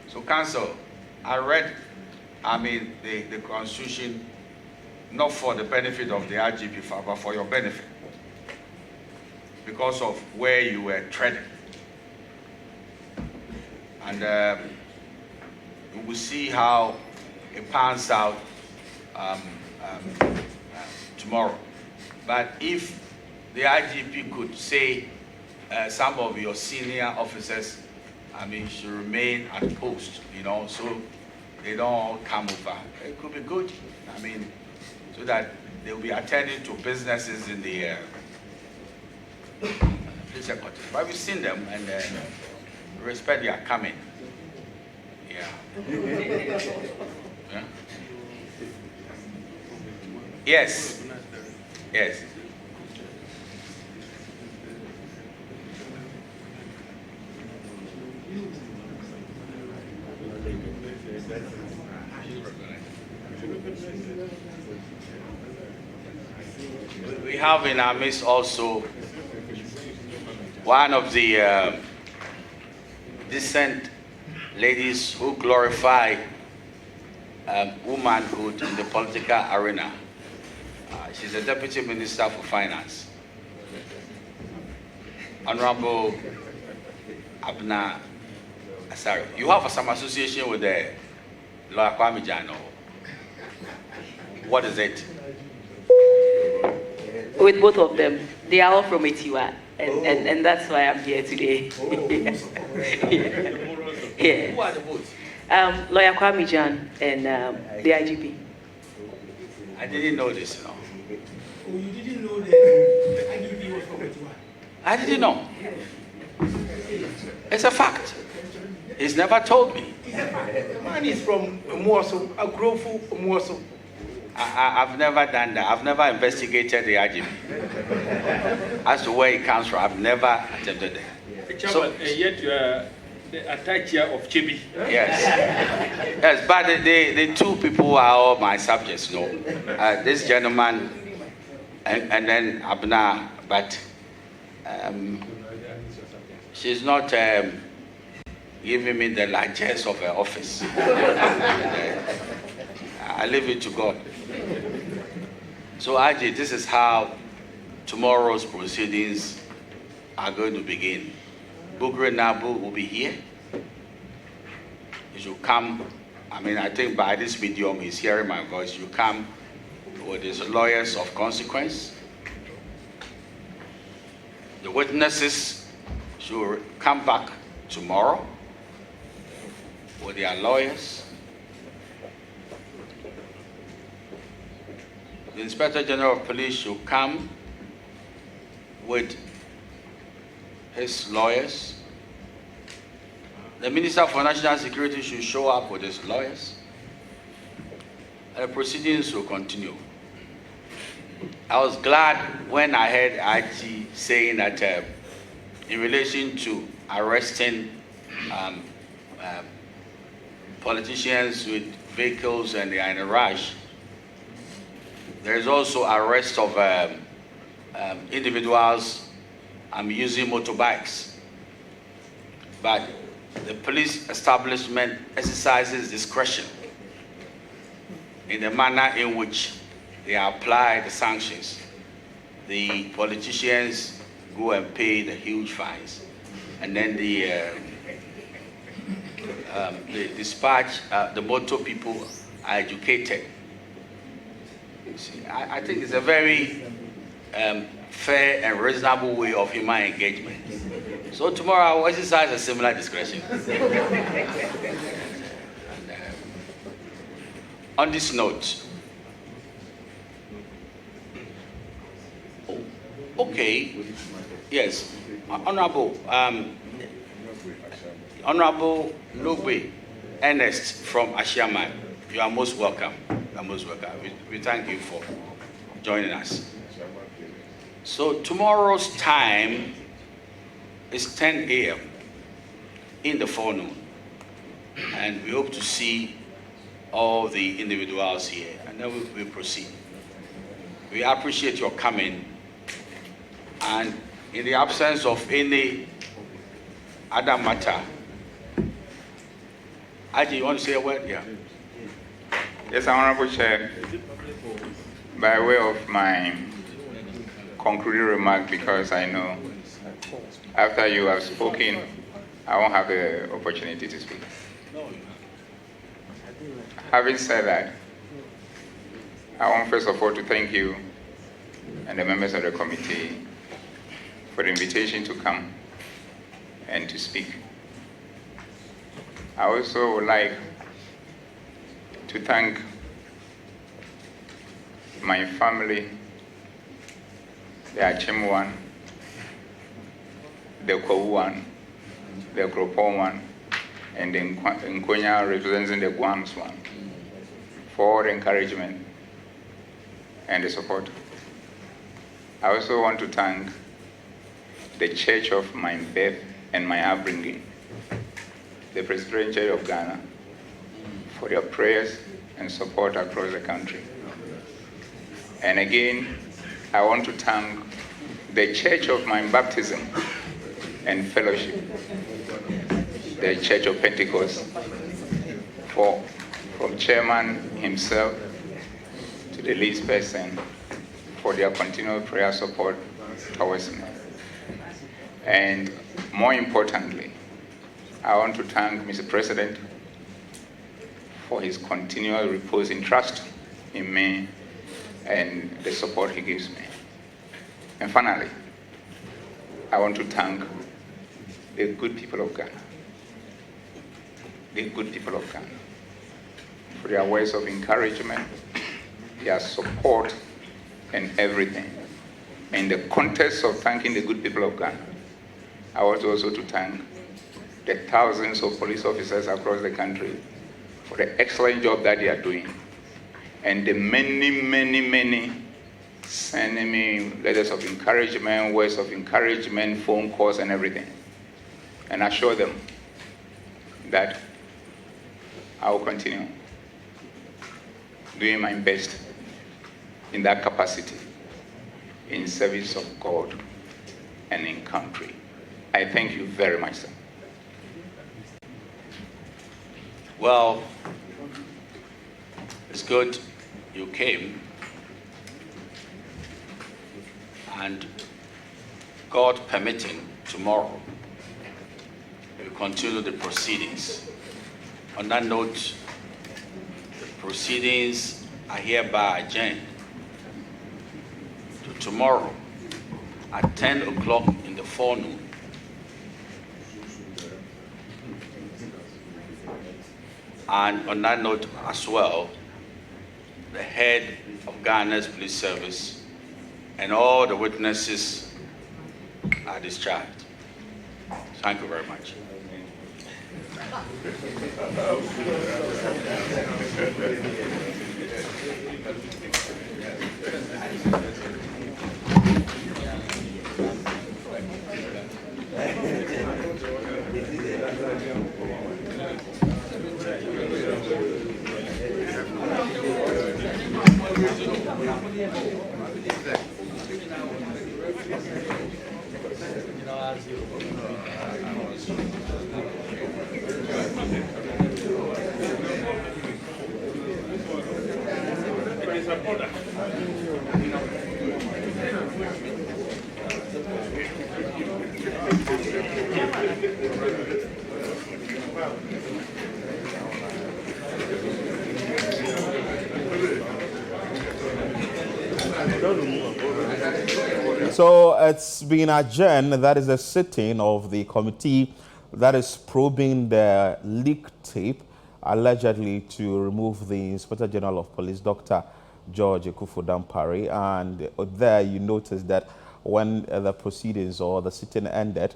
So, counsel, I read, the Constitution, not for the benefit of the IGP, but for your benefit, because of where you were treading. And we will see how it pans out tomorrow. But if the IGP could say some of your senior officers, should remain at post, so they don't all come over. It could be good, so that they'll be attending to businesses in the police headquarters. But we've seen them and respect their coming. Yeah. Yeah. Yes. Yes. We have in our midst also one of the decent ladies who glorify womanhood in the political arena. She's the Deputy Minister for Finance, Honorable Abna Asari. You have some association with the Lawyer Kwame Jano. What is it?
With both of them. They are all from Etiwa, and that's why I'm here today. Yeah.
Who are the both?
Lawyer Kwame Jan and the IGP.
I didn't know this,
Oh, you didn't know the IGP was from Etiwa?
I didn't know. It's a fact. He's never told me.
The man is from Mwoso, Agrofu Mwoso.
I've never done that. I've never investigated the IGP. As to where he comes from, I've never attempted that.
So, yet you are the attacher of Chibi.
Yes. Yes, but the two people are all my subjects, this gentleman and then Abna, but she's not giving me the largesse of her office. I leave it to God. So, Aji, this is how tomorrow's proceedings are going to begin. Bugri Nabu will be here. He should come. I think by this medium he's hearing my voice. You come with his lawyers of consequence. The witnesses should come back tomorrow with their lawyers. The Inspector General of Police should come with his lawyers. The Minister for National Security should show up with his lawyers. And the proceedings will continue. I was glad when I heard IG saying that in relation to arresting politicians with vehicles and they are in a rush, there is also arrest of individuals using motorbikes. But the police establishment exercises discretion in the manner in which they apply the sanctions. The politicians go and pay the huge fines, and then the dispatch, the motor people are educated. See, I think it's a very fair and reasonable way of human engagement. So tomorrow I will exercise a similar discretion. On this note, okay, yes, Honorable Logbe Ernest from Ashiaman, you are most welcome. You are most welcome. We thank you for joining us. So tomorrow's time is 10 a.m. in the forenoon. And we hope to see all the individuals here, and then we proceed. We appreciate your coming, and in the absence of any other matter, Aji, you want to say a word? Yeah.
Yes, Honorable Chair, by way of my concluding remark, because I know after you have spoken, I won't have the opportunity to speak. Having said that, I want first of all to thank you and the members of the committee for the invitation to come and to speak. I also would like to thank my family, the Achim one, the Kwawu one, the Kropon one, and the Nkonya representing the Guams one, for the encouragement and the support. I also want to thank the church of my birth and my upbringing, the Presbyterian Church of Ghana, for their prayers and support across the country. And again, I want to thank the church of my baptism and fellowship, the Church of Pentecost, from chairman himself to the lead person, for their continual prayer support towards me. And more importantly, I want to thank Mr. President for his continual reposing trust in me and the support he gives me. And finally, I want to thank the good people of Ghana, for their words of encouragement, their support, and everything. In the context of thanking the good people of Ghana, I want also to thank the thousands of police officers across the country for the excellent job that they are doing, and the many sending me letters of encouragement, words of encouragement, phone calls, and everything. And I assure them that I will continue doing my best in that capacity, in service of God and in country. I thank you very much, sir.
Well, it's good you came, and God permitting, tomorrow we'll continue the proceedings. On that note, the proceedings are hereby adjourned to tomorrow at 10 o'clock in the forenoon. And on that note as well, the head of Ghana's police service and all the witnesses are discharged. Thank you very much.
So it's been adjourned. That is a sitting of the committee that is probing the leaked tape allegedly to remove the Inspector General of Police, Dr. George Dampare. And there you notice that when the proceedings or the sitting ended,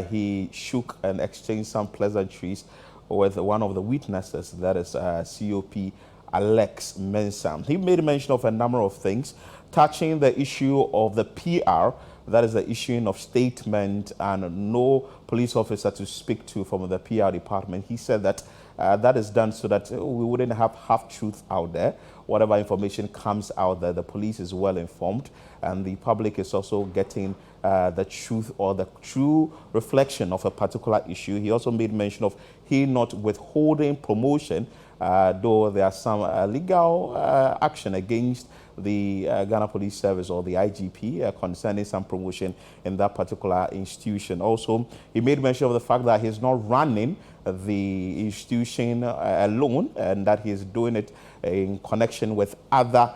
he shook and exchanged some pleasantries with one of the witnesses, that is COP Alex Mensam. He made mention of a number of things touching the issue of the PR that is the issuing of statement and no police officer to speak to from the PR department. He said that that is done so that we wouldn't have half-truth out there. Whatever information comes out there, the police is well informed, and the public is also getting the truth or the true reflection of a particular issue. He also made mention of he not withholding promotion, though there are some legal action against the Ghana Police Service or the IGP concerning some promotion in that particular institution. Also, he made mention of the fact that he's not running the institution alone, and that he's doing it in connection with other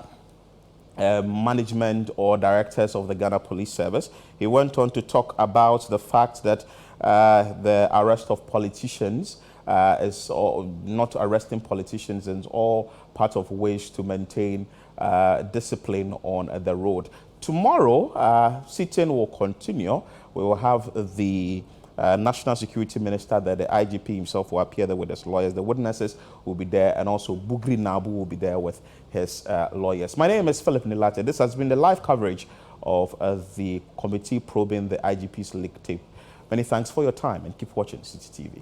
management or directors of the Ghana Police Service. He went on to talk about the fact that the arrest of politicians is not arresting politicians is all part of ways to maintain discipline on the road. Tomorrow, sitting will continue. We will have the National Security Minister, the IGP himself will appear there with his lawyers. The witnesses will be there, and also Bugri Nabu will be there with his lawyers. My name is Philip Nilate. This has been the live coverage of the committee probing the IGP's leak tape. Many thanks for your time, and keep watching Citi TV.